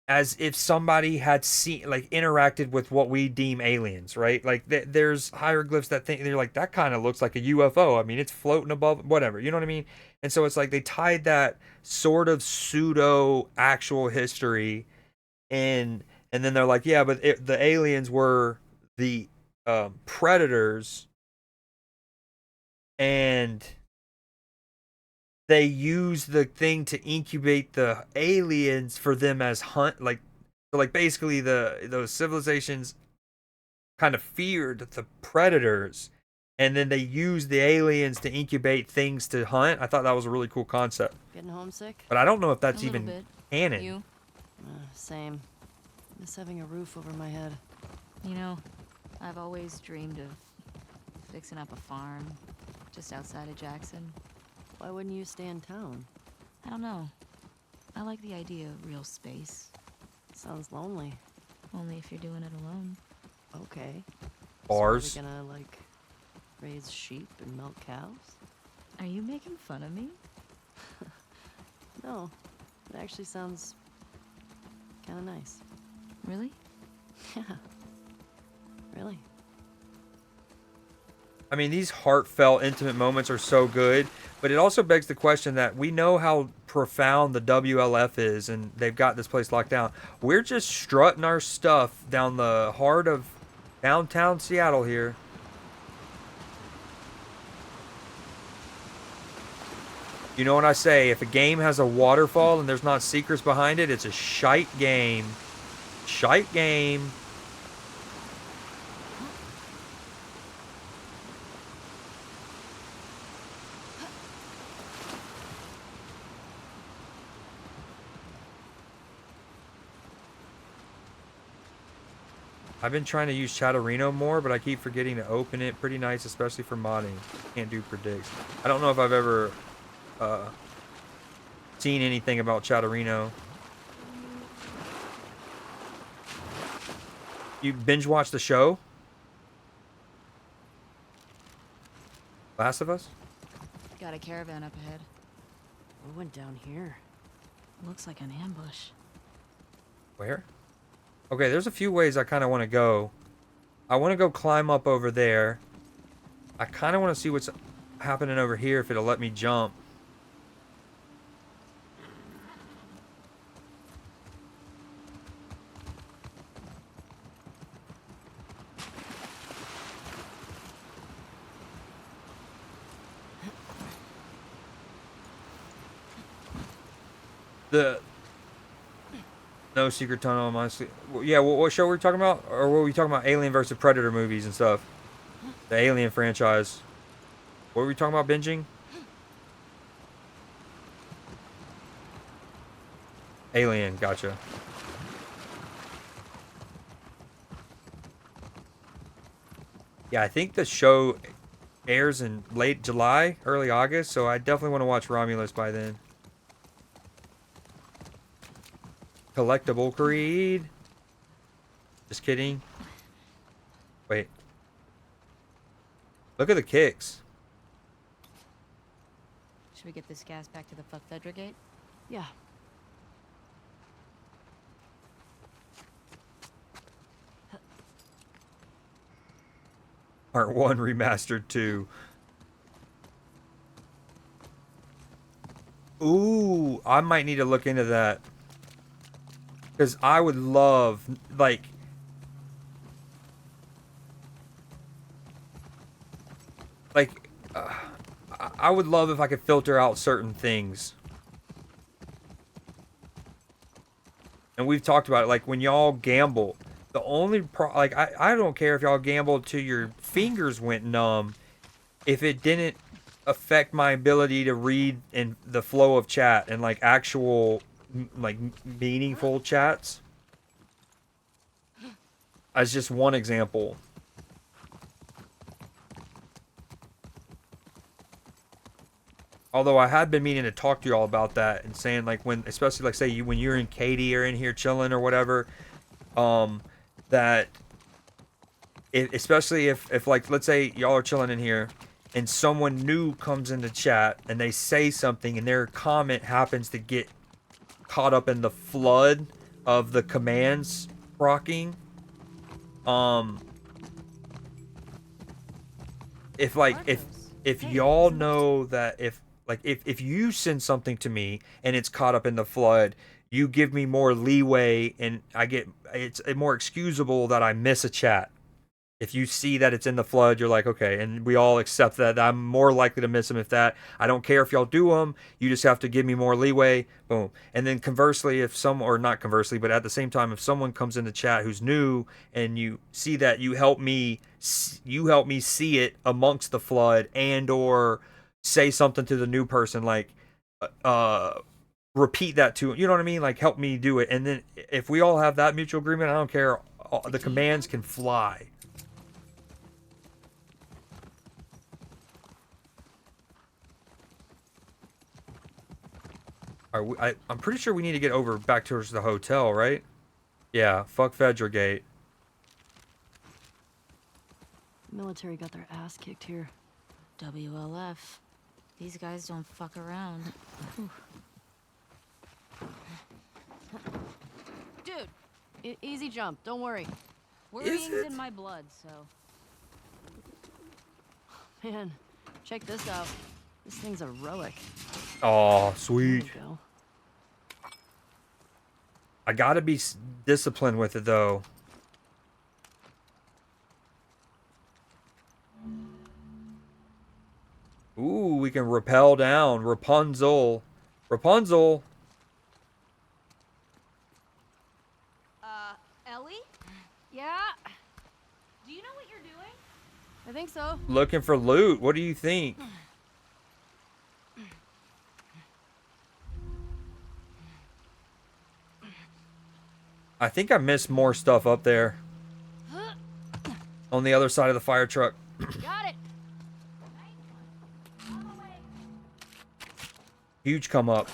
as if somebody had seen like interacted with what we deem aliens, right? Like there's hieroglyphs that think they're like that kind of looks like a UFO. I mean, it's floating above whatever, you know what I mean? And so it's like they tied that sort of pseudo actual history in, and then they're like, yeah, but the aliens were the predators, and they use the thing to incubate the aliens for them as hunt, like so like basically those civilizations kind of feared the predators, and then they use the aliens to incubate things to hunt. I thought that was a really cool concept, Getting homesick? but I don't know if that's A little even bit. canon. You? Same. Miss having a roof over my head. You know, I've always dreamed of fixing up a farm just outside of Jackson. Why wouldn't you stay in town? I don't know. I like the idea of real space. Sounds lonely. Only if you're doing it alone. Okay. Bars. So are we gonna, like, raise sheep and milk cows? Are you making fun of me? No. It actually sounds kind of nice. Really? Yeah. Really. I mean, these heartfelt, intimate moments are so good, but it also begs the question that we know how profound the WLF is, and they've got this place locked down. We're just strutting our stuff down the heart of downtown Seattle here. You know what I say? If a game has a waterfall and there's not secrets behind it, it's a shite game. Shite game. I've been trying to use Chatterino more, but I keep forgetting to open it. Pretty nice, especially for modding. Can't do predicts. I don't know if I've ever seen anything about Chatterino. You binge watch the show? Last of Us? Got a caravan up ahead. We went down here. Looks like an ambush. Where? Okay, there's a few ways I kind of want to go. I want to go climb up over there. I kind of want to see what's happening over here, if it'll let me jump. The No Secret Tunnel on my sleep. Yeah, what show were we talking about? Or were we talking about Alien versus Predator movies and stuff? The Alien franchise. What were we talking about binging? Alien, gotcha. Yeah, I think the show airs in late July, early August, so I definitely want to watch Romulus by then. Collectible Creed. Just kidding. Wait. Look at the kicks. Should we get this gas back to the fuck Fedra gate? Yeah. Part 1 Remastered 2. Ooh, I might need to look into that. Because I would love, like... I would love if I could filter out certain things. And we've talked about it, like when y'all gamble, the only I don't care if y'all gambled till your fingers went numb, if it didn't affect my ability to read in the flow of chat and like actual like meaningful chats. As just one example. Although I had been meaning to talk to y'all about that and saying like when, especially like say you when you're in Katie or in here chilling or whatever, that especially if like let's say y'all are chilling in here and someone new comes into chat and they say something and their comment happens to get caught up in the flood of the commands proccing, if like if y'all know that if you send something to me and it's caught up in the flood, you give me more leeway and it's more excusable that I miss a chat. If you see that it's in the flood, you're like, okay, and we all accept that. I'm more likely to miss them if that. I don't care if y'all do them. You just have to give me more leeway. Boom. And then conversely, or not conversely, but at the same time, if someone comes in the chat who's new and you see that, you help me see it amongst the flood and or say something to the new person like, repeat that to, you know what I mean? Like help me do it. And then if we all have that mutual agreement, I don't care. The commands can fly. I'm pretty sure we need to get over back towards the hotel, right? Yeah, fuck Fedra Gate. Military got their ass kicked here. WLF. These guys don't fuck around. Dude, easy jump. Don't worry. Worrying's in my blood, so. Man, check this out. This thing's a relic. Oh, sweet. There you go. I gotta be disciplined with it, though. Ooh, we can rappel down. Rapunzel. Rapunzel. Ellie? Yeah? Do you know what you're doing? I think so. Looking for loot. What do you think? I think I missed more stuff up there. On the other side of the fire truck. Got it. Huge come up.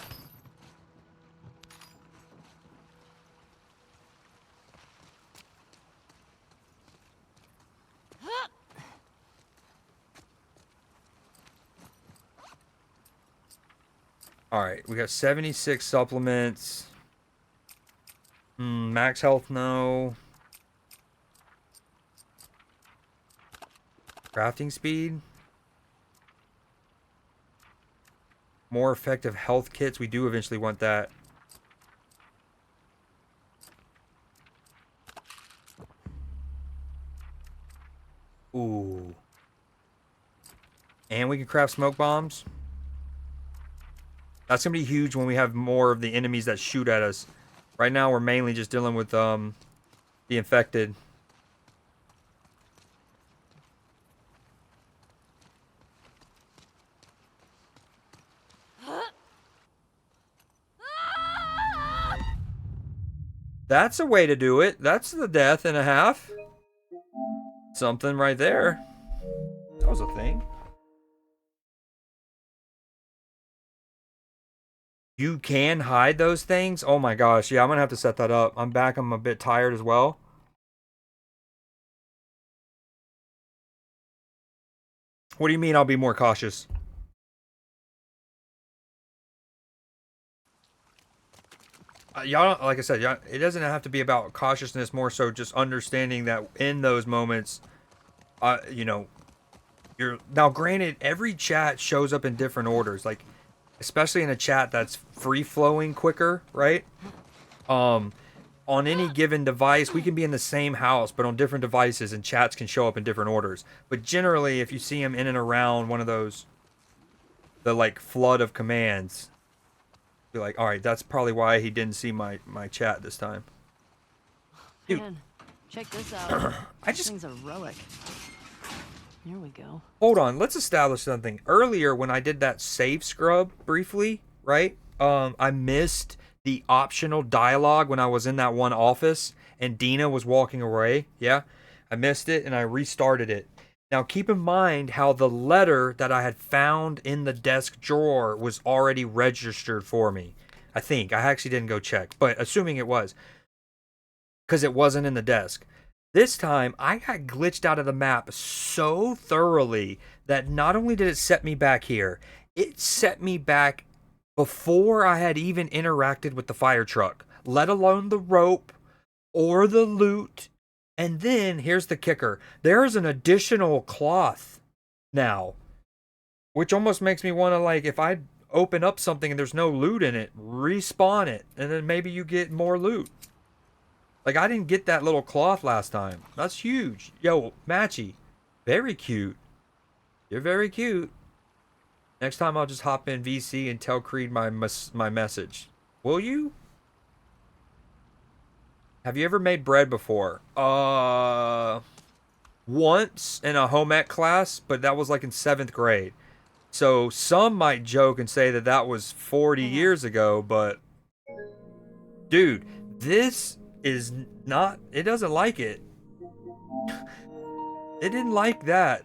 All right, we got 76 supplements. Max health, no. Crafting speed. More effective health kits. We do eventually want that. Ooh. And we can craft smoke bombs. That's gonna be huge when we have more of the enemies that shoot at us. Right now, we're mainly just dealing with the infected. That's a way to do it. That's the death and a half. Something right there. That was a thing. You can hide those things? Oh my gosh. Yeah, I'm gonna have to set that up. I'm back. I'm a bit tired as well. What do you mean I'll be more cautious? Y'all, like I said, y'all, it doesn't have to be about cautiousness, more so just understanding that in those moments, you know, you're now granted every chat shows up in different orders, like especially in a chat that's free flowing quicker, right? On any given device, we can be in the same house, but on different devices, and chats can show up in different orders. But generally, if you see him in and around one of those, the like flood of commands, be like, all right, that's probably why he didn't see my chat this time. Dude. Man, check this out. I This just thing's a relic. Here we go. hold on. Let's establish something. Earlier, when I did that save scrub briefly, right? I missed the optional dialogue when I was in that one office and Dina was walking away. Yeah, I missed it and I restarted it. Now, keep in mind how the letter that I had found in the desk drawer was already registered for me. I think. I actually didn't go check, but assuming it was. Because it wasn't in the desk. This time, I got glitched out of the map so thoroughly that not only did it set me back here, it set me back before I had even interacted with the fire truck, let alone the rope or the loot. And then, here's the kicker. There's an additional cloth now, which almost makes me want to, like, if I open up something and there's no loot in it, respawn it, and then maybe you get more loot. Like, I didn't get that little cloth last time. That's huge. Yo, Matchy, very cute. You're very cute. Next time I'll just hop in VC and tell Creed my message. Will you? Have you ever made bread before? Once in a home ec class, but that was like in 7th grade. So some might joke and say that that was 40 years ago, but dude, this is not, it doesn't like it. It didn't like that.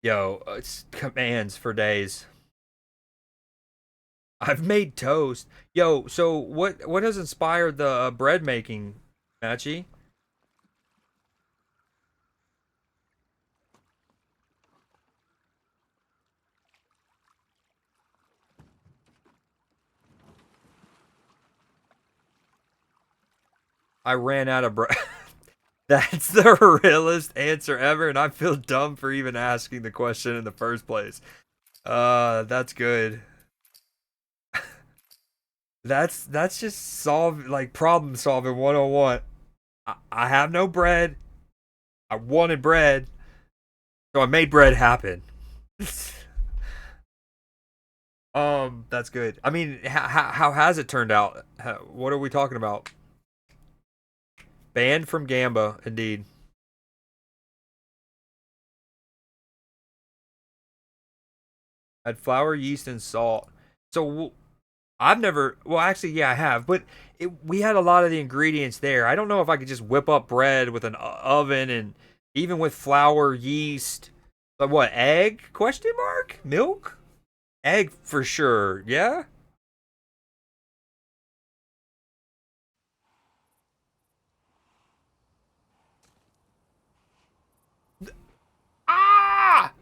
Yo, it's commands for days. I've made toast. Yo, so what has inspired the bread making, Matchy? I ran out of bread. That's the realest answer ever, and I feel dumb for even asking the question in the first place. That's good. That's just problem solving 101. I have no bread. I wanted bread, so I made bread happen. That's good. I mean, how has it turned out? What are we talking about? Banned from Gamba, indeed. Had flour, yeast, and salt. So I've never. Well, actually, yeah, I have. But we had a lot of the ingredients there. I don't know if I could just whip up bread with an oven and even with flour, yeast. But what, egg? Question mark? Milk? Egg for sure. Yeah. Ah!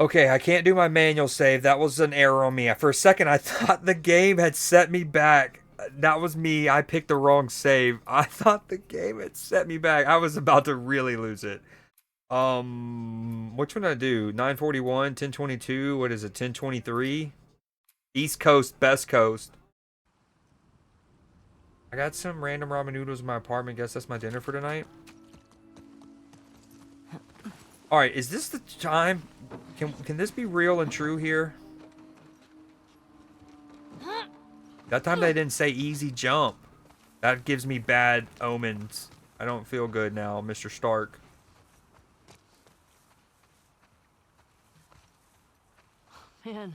Okay, I can't do my manual save. That was an error on me. For a second, I thought the game had set me back that was me. I picked the wrong save. I thought the game had set me back. I was about to really lose it. Which one did I do? 941, 1022. What is it? 1023. East Coast, best coast. I got some random ramen noodles in my apartment. Guess that's my dinner for tonight. All right, is this the time? Can this be real and true here? That time they didn't say easy jump. That gives me bad omens. I don't feel good now, Mr. Stark. Man,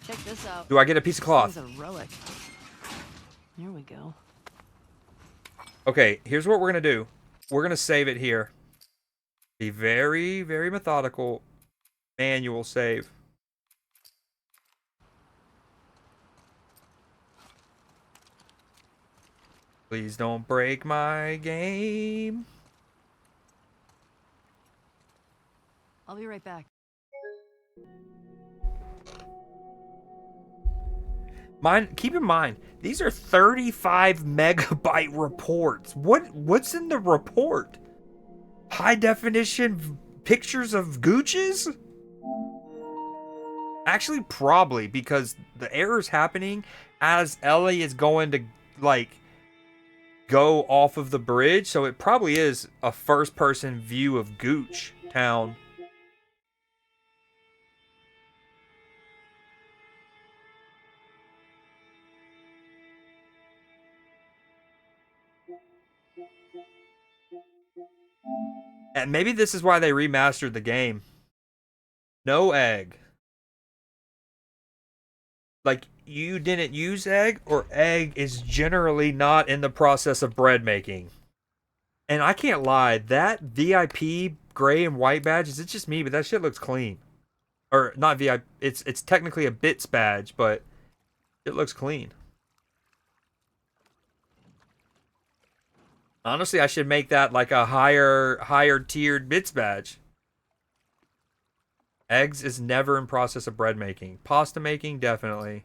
check this out. Do I get a piece of cloth? This thing's a relic. Here we go. Okay, here's what we're gonna do. We're gonna save it here. Be very, very methodical. Manual save. Please don't break my game. I'll be right back. Keep in mind, these are 35 megabyte reports. What's in the report? High definition pictures of gooches? Actually, probably, because the error's happening as Ellie is going to, like, go off of the bridge, so it probably is a first-person view of Gooch Town. And maybe this is why they remastered the game. No egg. Like, you didn't use egg, or egg is generally not in the process of bread making. And I can't lie, that VIP gray and white badge, is it just me, but that shit looks clean. Or, not VIP, it's technically a bits badge, but it looks clean. Honestly, I should make that like a higher tiered bits badge. Eggs is never in process of bread making. Pasta making, definitely.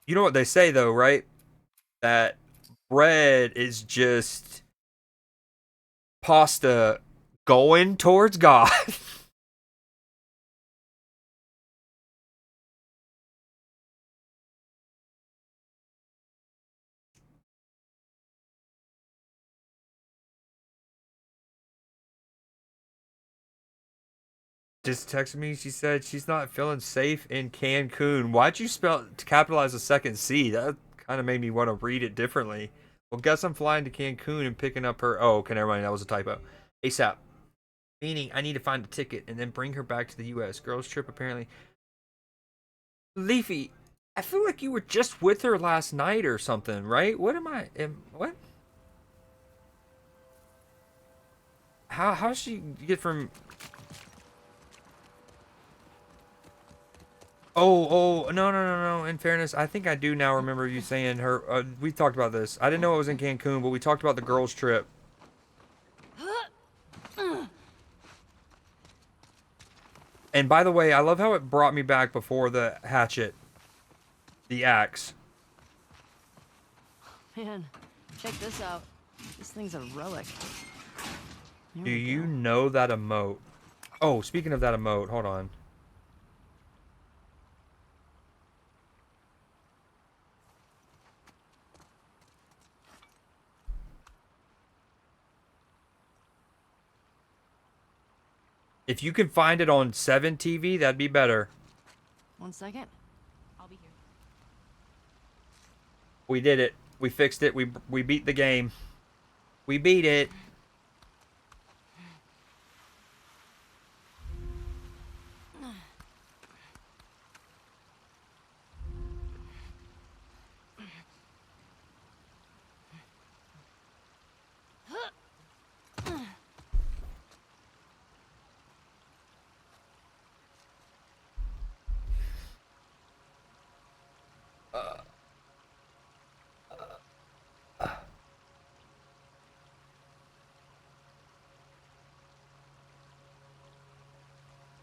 You know what they say though, right? That bread is just pasta going towards God. Just texted me. She said she's not feeling safe in Cancun. Why'd you capitalize the second C? That kind of made me want to read it differently. Well, guess I'm flying to Cancun and picking up her. Oh, okay, never mind. That was a typo. ASAP. Meaning I need to find a ticket and then bring her back to the U.S. Girls trip apparently. Leafy, I feel like you were just with her last night or something, right? What am I? What? How's she get from? Oh, no. In fairness, I think I do now remember you saying her. We talked about this. I didn't know it was in Cancun, but we talked about the girls' trip. And by the way, I love how it brought me back before the hatchet. The axe. Man, check this out. This thing's a relic. Here Do we you go. know that emote? Oh, speaking of that emote, hold on. If you can find it on 7 TV, that'd be better. 1 second. I'll be here. We did it. We fixed it. We beat the game. We beat it.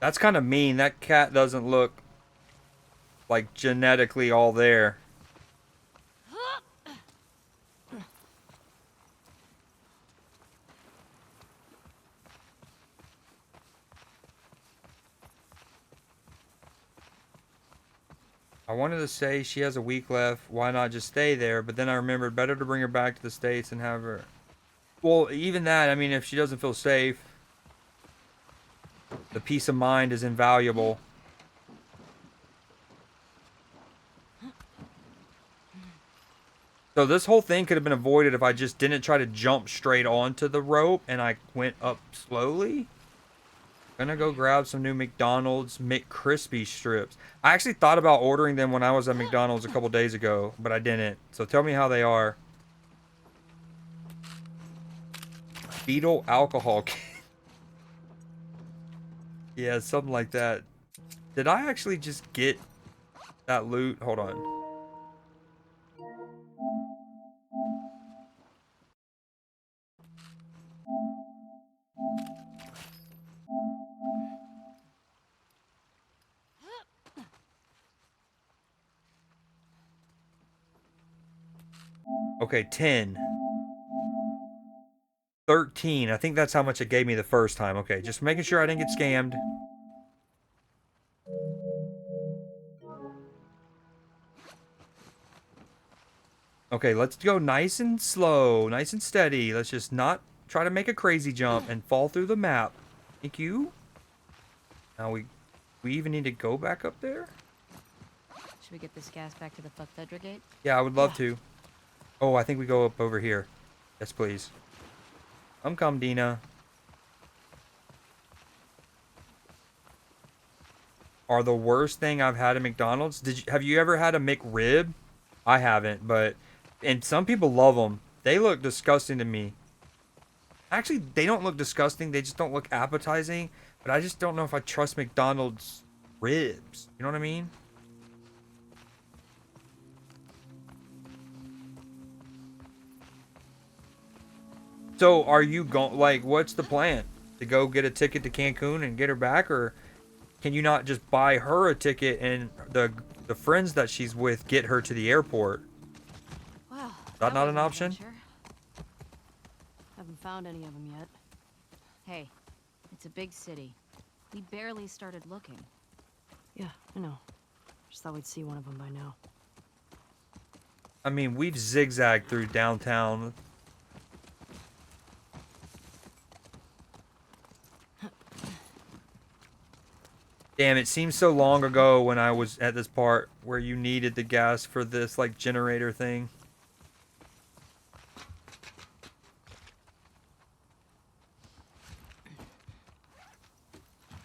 That's kind of mean. That cat doesn't look like genetically all there. I wanted to say she has a week left. Why not just stay there? But then I remembered better to bring her back to the States and have her. Well, even that, I mean, if she doesn't feel safe, the peace of mind is invaluable. So this whole thing could have been avoided if I just didn't try to jump straight onto the rope and I went up slowly. Gonna go grab some new McDonald's McCrispy strips. I actually thought about ordering them when I was at McDonald's a couple days ago, but I didn't. So tell me how they are. Fetal alcohol. Yeah, something like that. Did I actually just get that loot? Hold on. Okay, 10. 13. I think that's how much it gave me the first time. Okay, just making sure I didn't get scammed. Okay, let's go nice and slow, nice and steady. Let's just not try to make a crazy jump and fall through the map. Thank you. Now we even need to go back up there? Should we get this gas back to the Fuck Fedra gate? Yeah, I would love to. Oh, I think we go up over here. Yes, please. Come, Dina. Are the worst thing I've had at McDonald's. Have you ever had a McRib? I haven't, but and some people love them. They look disgusting to me. Actually, they don't look disgusting. They just don't look appetizing. But I just don't know if I trust McDonald's ribs. You know what I mean? So are you going, like, what's the plan? To go get a ticket to Cancun and get her back? Or can you not just buy her a ticket and the friends that she's with get her to the airport? Well, Is that not was an option? adventure. Haven't found any of them yet. Hey, it's a big city. We barely started looking. Yeah, I know. Just thought we'd see one of them by now. I mean, we've zigzagged through downtown. Damn, it seems so long ago when I was at this part where you needed the gas for this, like, generator thing.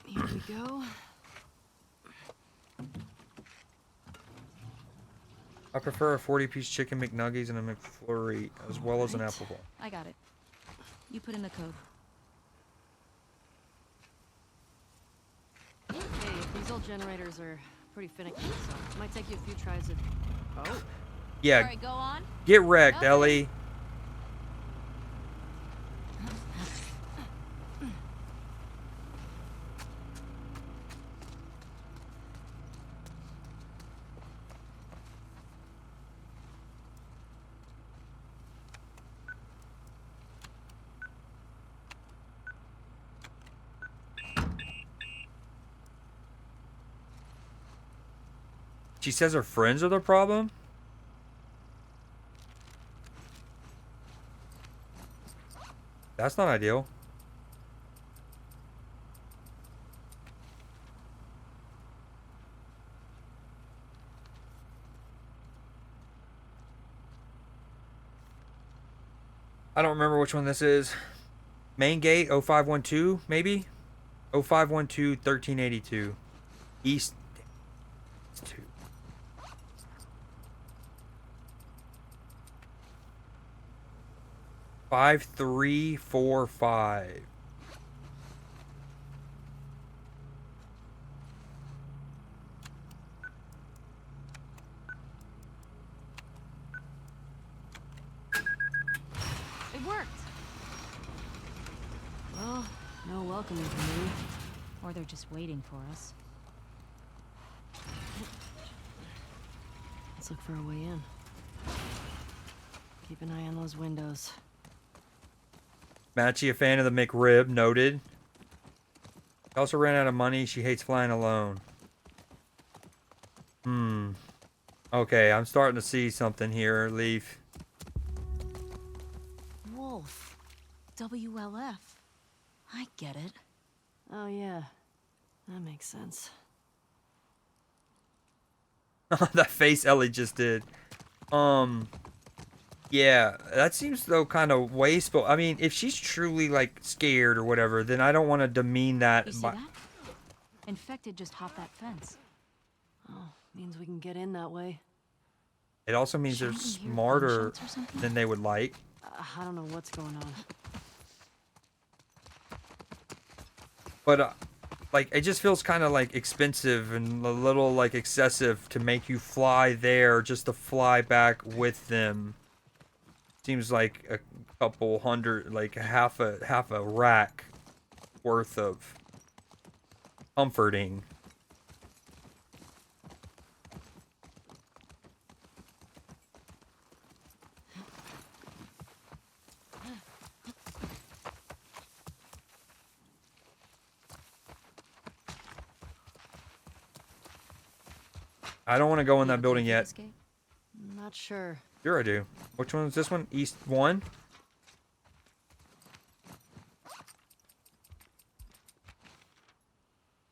Here we go. I prefer a 40-piece chicken McNuggies and a McFlurry, as well as an apple ball. I got it. You put in the code. Hey, these old generators are pretty finicky, so it might take you a few tries at... Oh. Yeah, Alright, go on. get wrecked, Okay. Ellie. She says her friends are the problem? That's not ideal. I don't remember which one this is. Main gate 0512, maybe? 0512 1382. East 2. Five, 3, 4, 5. It worked! Well, no welcoming from me. Or they're just waiting for us. Let's look for a way in. Keep an eye on those windows. Matchy, a fan of the McRib, noted. She also ran out of money. She hates flying alone. Okay, I'm starting to see something here, Leaf. Wolf. WLF. I get it. Oh, yeah. That makes sense. That face Ellie just did. Yeah, that seems though kind of wasteful. I mean, if she's truly like scared or whatever, then I don't want to demean that. You see that? Infected just hopped that fence. Oh, means we can get in that way. It also means they're Shouldn't we hear smarter gunshots or something? than they would like. I don't know what's going on. But like, it just feels kind of like expensive and a little like excessive to make you fly there just to fly back with them. Seems like a couple hundred, like half a rack worth of comforting. I don't want to go in You that have a building key to yet. escape? Not sure. Sure I do. Which one is this one? East 1?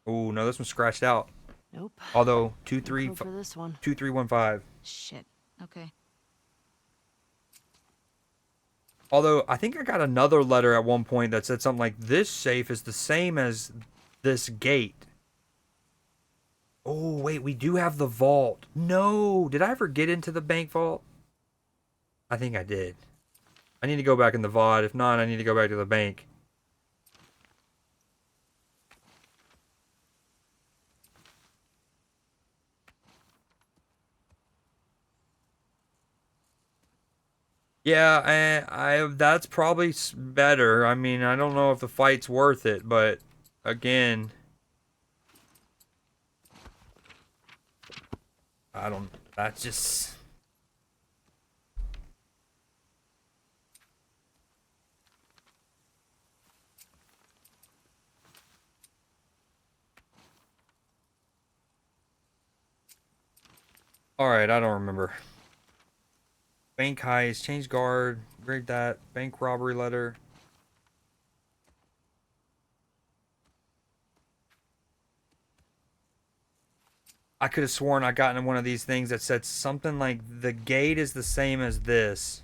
Oh, no, this one's scratched out. Nope. Although, Go for this one. 2315. Shit. Okay. Although, I think I got another letter at one point that said something like, this safe is the same as this gate. Oh, wait, we do have the vault. No, did I ever get into the bank vault? I think I did. I need to go back in the VOD. If not, I need to go back to the bank. Yeah, I that's probably better. I mean, I don't know if the fight's worth it, but again, I don't. That's just. All right, I don't remember. Bank heist, change guard, grade that, bank robbery letter. I could have sworn I got in one of these things that said something like the gate is the same as this.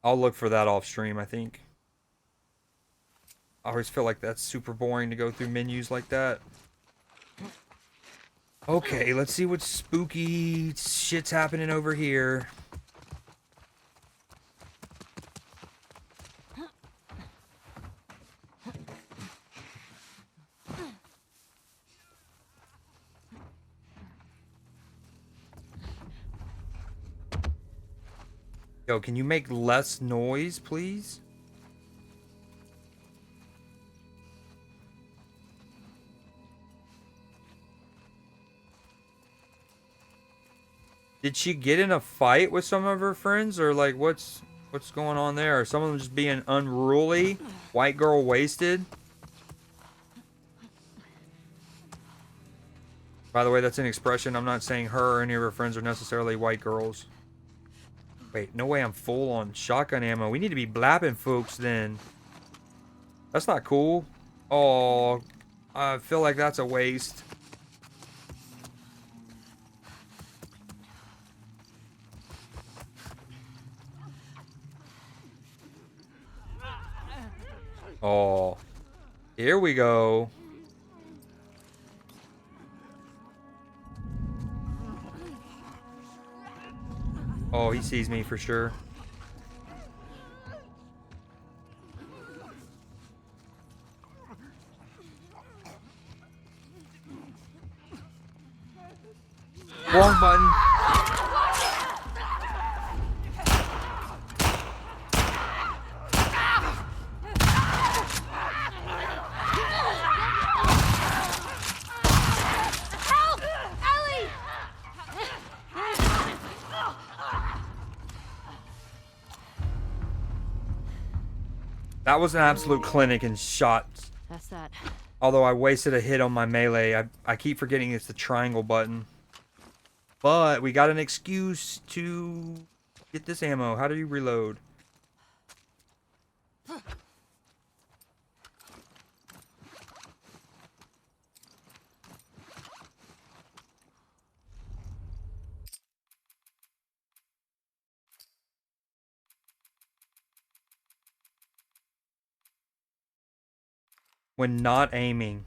I'll look for that off stream, I think. I always feel like that's super boring to go through menus like that. Okay, let's see what spooky shit's happening over here. Yo, can you make less noise, please? Did she get in a fight with some of her friends, or like what's going on there? Are some of them just being unruly? White girl wasted? By the way, that's an expression. I'm not saying her or any of her friends are necessarily white girls. Wait, no way I'm full on shotgun ammo. We need to be blapping folks then. That's not cool. Oh, I feel like that's a waste. Oh, here we go. Oh, he sees me for sure. Wrong button. Help! Ellie! That was an absolute clinic in shots. That's that. Although I wasted a hit on my melee. I keep forgetting it's the triangle button. But we got an excuse to get this ammo. How do you reload? When not aiming.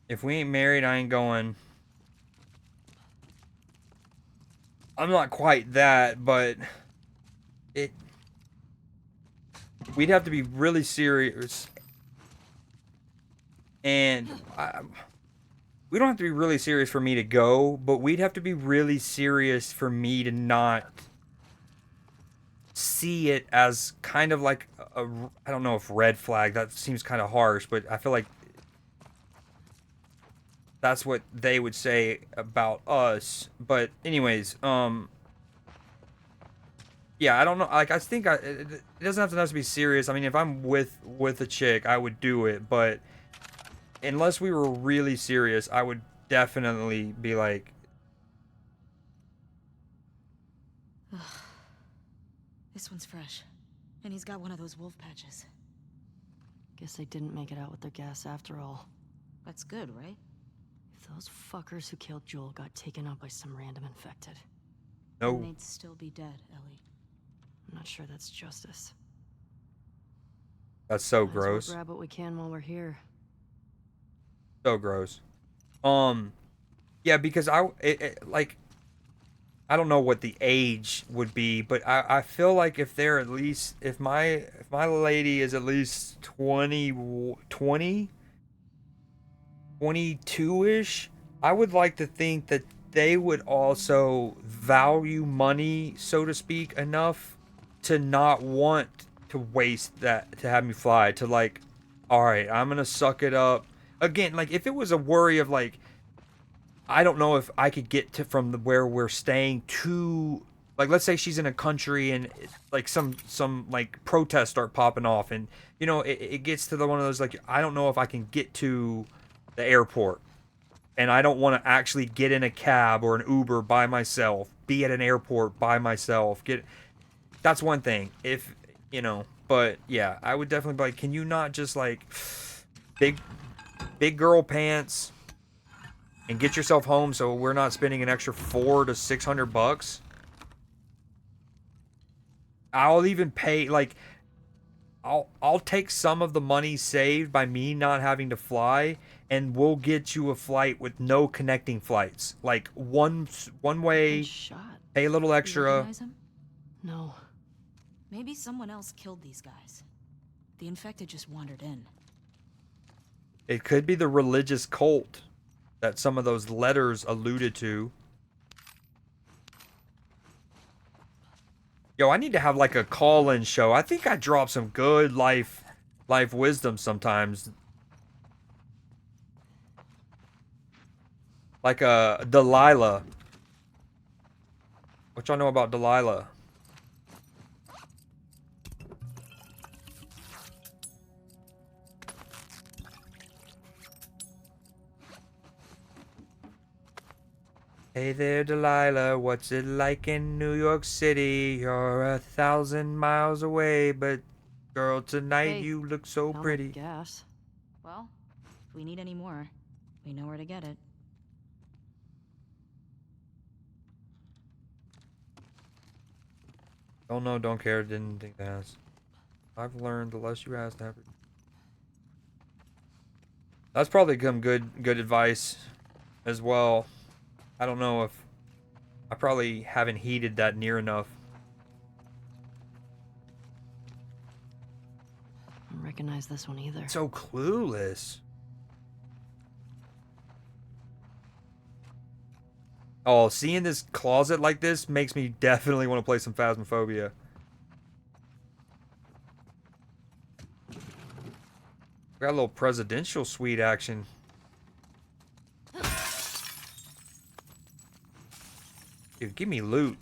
If we ain't married, I ain't going. I'm not quite that, but we'd have to be really serious. And we don't have to be really serious for me to go, but we'd have to be really serious for me to not see it as kind of like I don't know if red flag, that seems kind of harsh, but I feel like that's what they would say about us. But anyways, yeah, I don't know. Like, I think it doesn't have to be serious. I mean, if I'm with a chick, I would do it. But unless we were really serious, I would definitely be like, This one's fresh. And he's got one of those wolf patches. Guess they didn't make it out with their gas after all. That's good, right? If those fuckers who killed Joel got taken out by some random infected, no. And they'd still be dead, Ellie. I'm not sure that's justice. That's so Might as well gross. grab what we can while we're here. So gross. Yeah, because like, I don't know what the age would be, but I feel like if they're at least, if my lady is at least 22-ish, I would like to think that they would also value money, so to speak, enough to not want to waste that, to have me fly, to like, all right, I'm gonna suck it up. Again, like, if it was a worry of like, I don't know if I could get to from where we're staying to, like, let's say she's in a country and like some like protests start popping off, and you know it gets to the one of those, like, I don't know if I can get to the airport, and I don't want to actually get in a cab or an Uber by myself, be at an airport by myself. That's one thing, if you know. But yeah, I would definitely be like, can you not just like big girl pants and get yourself home so we're not spending an extra $400 to $600? I'll even pay, like, I'll take some of the money saved by me not having to fly, and we'll get you a flight with no connecting flights. Like, one way, Good shot. pay a little You extra. recognize him? No. Maybe someone else killed these guys. The infected just wandered in. It could be the religious cult that some of those letters alluded to. Yo, I need to have like a call-in show. I think I drop some good life wisdom sometimes. Like a Delilah. What y'all know about Delilah? Hey there, Delilah, what's it like in New York City? You're 1,000 miles away, but girl, tonight Hey, you look so found pretty. that gas. Well, if we need any more, we know where to get it. Don't know, don't care, didn't think to ask. I've learned the less you ask, the happier. That's probably some good advice as well. I don't know if I probably haven't heeded that near enough. I don't recognize this one either. So clueless. Oh, seeing this closet like this makes me definitely want to play some Phasmophobia. Got a little presidential suite action. Dude, give me loot.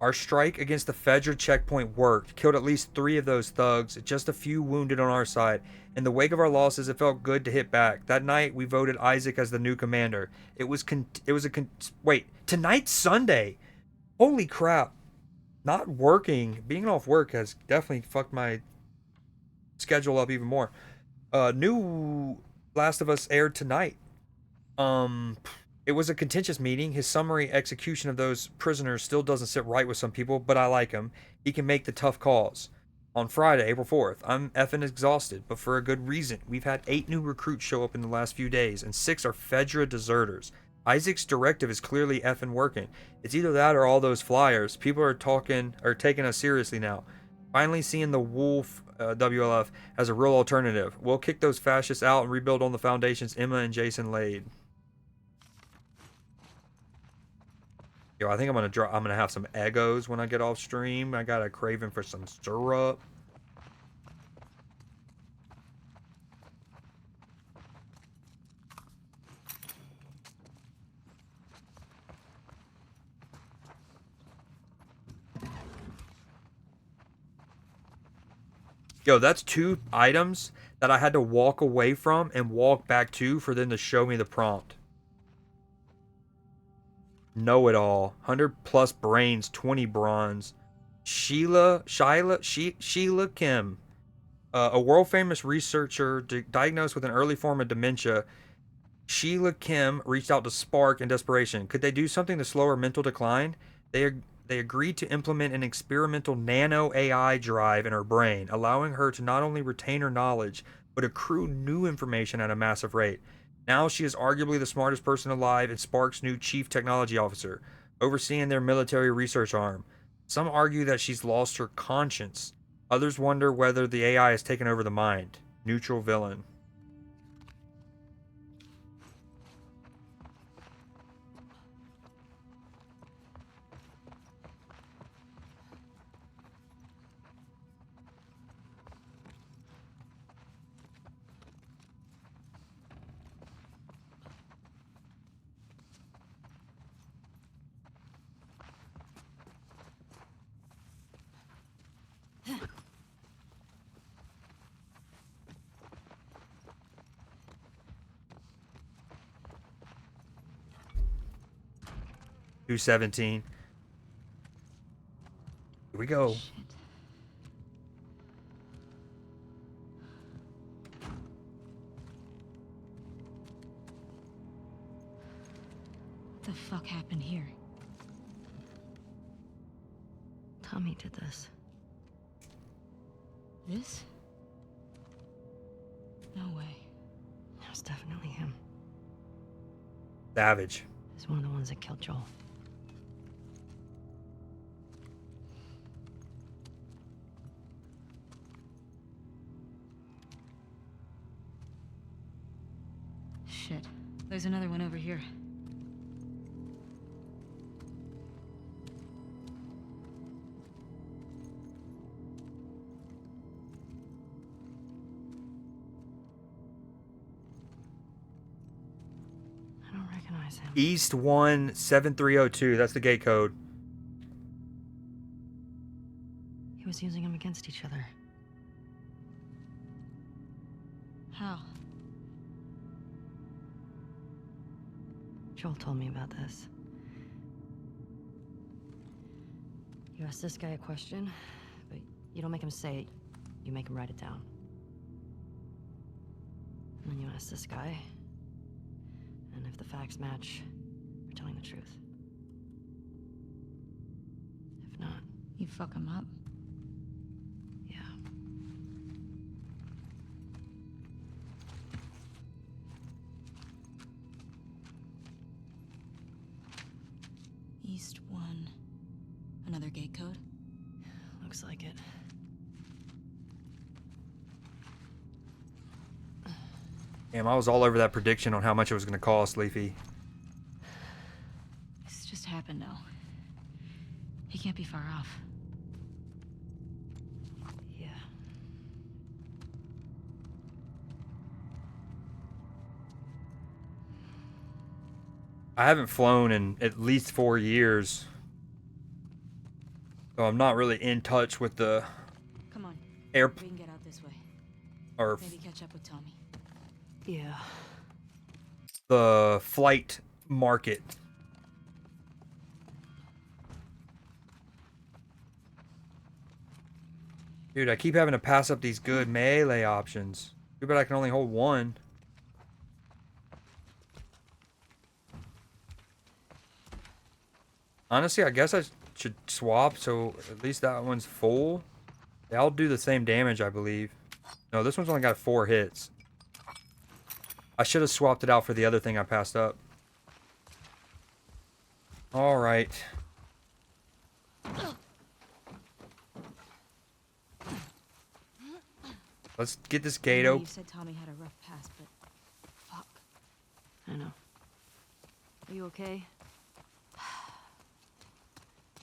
Our strike against the Fedra checkpoint worked, killed at least 3 of those thugs, just a few wounded on our side. In the wake of our losses, it felt good to hit back. That night, we voted Isaac as the new commander. Wait, tonight's Sunday. Holy crap. Not working, being off work has definitely fucked my schedule up even more. New Last of Us aired tonight. It was a contentious meeting. His summary execution of those prisoners still doesn't sit right with some people, but I like him. He can make the tough calls. On Friday, April 4th, I'm effing exhausted, but for a good reason. We've had 8 new recruits show up in the last few days, and 6 are Fedra deserters. Isaac's directive is clearly effing working. It's either that or all those flyers. People are taking us seriously now. Finally seeing the Wolf WLF as a real alternative. We'll kick those fascists out and rebuild on the foundations Emma and Jason laid. Yo, I think I'm gonna have some Eggos when I get off stream. I got a craving for some syrup. Yo, that's 2 items that I had to walk away from and walk back to for them to show me the prompt. Know it all. 100 plus brains, 20 bronze. Sheila Kim, a world famous researcher diagnosed with an early form of dementia. Sheila Kim reached out to Spark in desperation. Could they do something to slow her mental decline? They agreed to implement an experimental nano AI drive in her brain, allowing her to not only retain her knowledge, but accrue new information at a massive rate. Now she is arguably the smartest person alive and Spark's new chief technology officer, overseeing their military research arm. Some argue that she's lost her conscience. Others wonder whether the AI has taken over the mind. Neutral villain. $217. Here we go. Shit. What the fuck happened here? Tommy did this. This? No way. It was definitely him. Savage. He's one of the ones that killed Joel. Shit. There's another one over here. I don't recognize him. East 17302. That's the gate code. He was using them against each other. How? Joel told me about this. You ask this guy a question, but you don't make him say it, you make him write it down. And then you ask this guy, and if the facts match, you're telling the truth. If not, You fuck him up? yeah. least one. Another gate code? Looks like it. Damn, I was all over that prediction on how much it was going to cost, Leafy. This just happened now. He can't be far off. Yeah. I haven't flown in at least 4 years. So I'm not really in touch with the Come on. air We can get out this way. or Maybe catch up with Tommy. Yeah. the flight market. Dude, I keep having to pass up these good melee options. Too bad I can only hold one. Honestly, I guess I should swap so at least that one's full. They all do the same damage, I believe. No, this one's only got 4 hits. I should have swapped it out for the other thing I passed up. Alright. Let's get this gate I know open. You said Tommy had a rough past, but fuck. I know. Are you okay?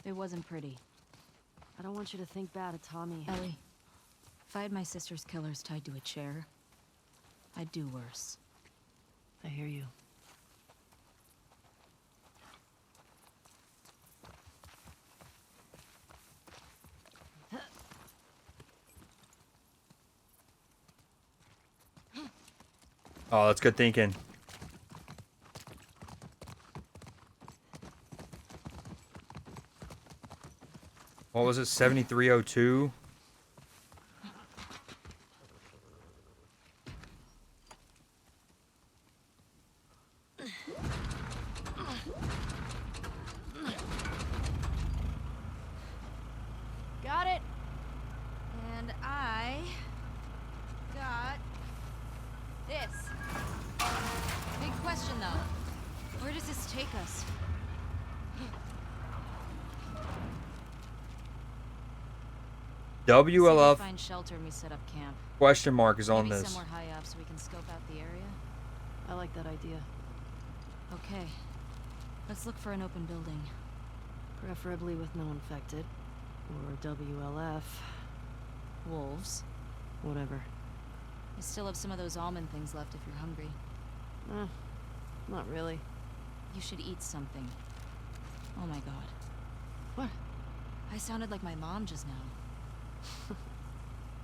It wasn't pretty. I don't want you to think bad of Tommy. Ellie, if I had my sister's killers tied to a chair, I'd do worse. I hear you. Oh, that's good thinking. What was it? 7302? Got it. And I got this. Big question though. Where does this take us? See if we WLF find shelter and we set up camp. question mark is on Maybe this. somewhere high up so we can scope out the area. I like that idea. Okay. Let's look for an open building. Preferably with no infected. Or WLF. Wolves. Whatever. I still have some of those almond things left if you're hungry. Not really. You should eat something. Oh my god. What? I sounded like my mom just now.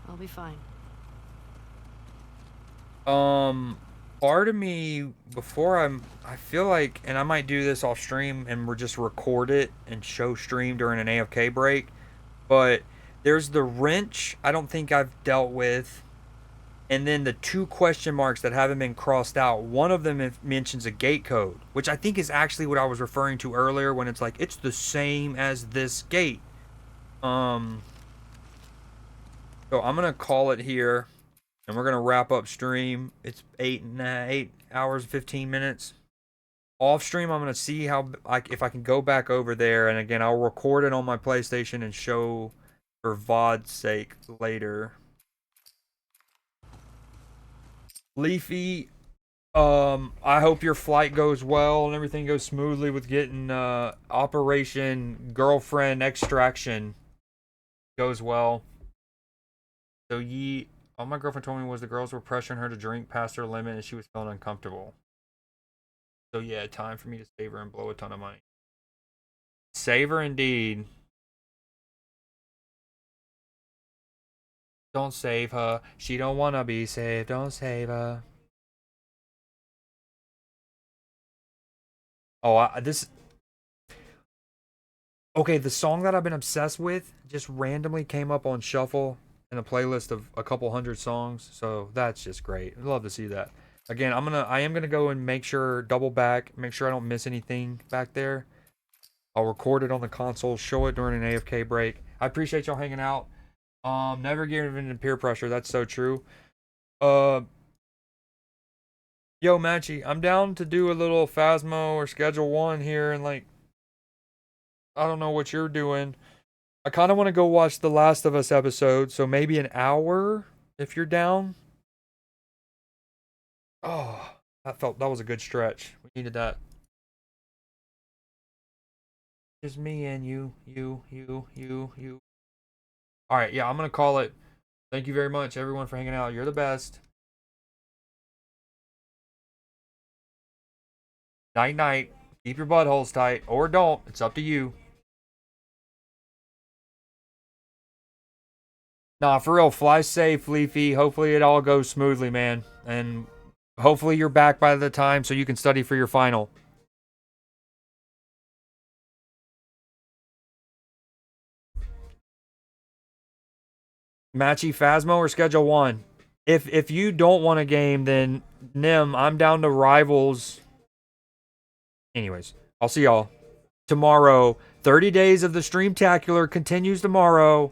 I'll be fine. Part of me before I feel like, and I might do this off stream and we're just record it and show stream during an AFK break, but there's the wrench I don't think I've dealt with, and then the 2 question marks that haven't been crossed out. One of them mentions a gate code, which I think is actually what I was referring to earlier when it's like it's the same as this gate. So I'm gonna call it here. And we're going to wrap up stream. It's 8 hours, 15 minutes. Off stream, I'm going to see how if I can go back over there. And again, I'll record it on my PlayStation and show for VOD's sake later. Leafy, I hope your flight goes well and everything goes smoothly with getting Operation Girlfriend Extraction goes well. So all my girlfriend told me was the girls were pressuring her to drink past her limit and she was feeling uncomfortable. So yeah, time for me to save her and blow a ton of money. Save her indeed. Don't save her. She don't want to be saved. Don't save her. Oh, okay, the song that I've been obsessed with just randomly came up on shuffle in a playlist of a couple hundred songs, so that's just great. I'd love to see that. Again, I am gonna go and make sure, double back, make sure I don't miss anything back there. I'll record it on the console, show it during an AFK break. I appreciate y'all hanging out. Never give in to peer pressure. That's so true. Yo, Matchy, I'm down to do a little Phasmo or Schedule 1 here in like I don't know what you're doing. I kind of want to go watch the Last of Us episode, so maybe an hour if you're down. Oh, that was a good stretch. We needed that. Just me and you. All right, yeah, I'm gonna call it. Thank you very much, everyone, for hanging out. You're the best. Night night. Keep your buttholes tight, or don't. It's up to you. Nah, for real, fly safe, Leafy. Hopefully it all goes smoothly, man. And hopefully you're back by the time so you can study for your final. Matchy Phasmo or Schedule 1? If you don't want a game, then Nim, I'm down to Rivals. Anyways, I'll see y'all tomorrow. 30 days of the Streamtacular continues tomorrow.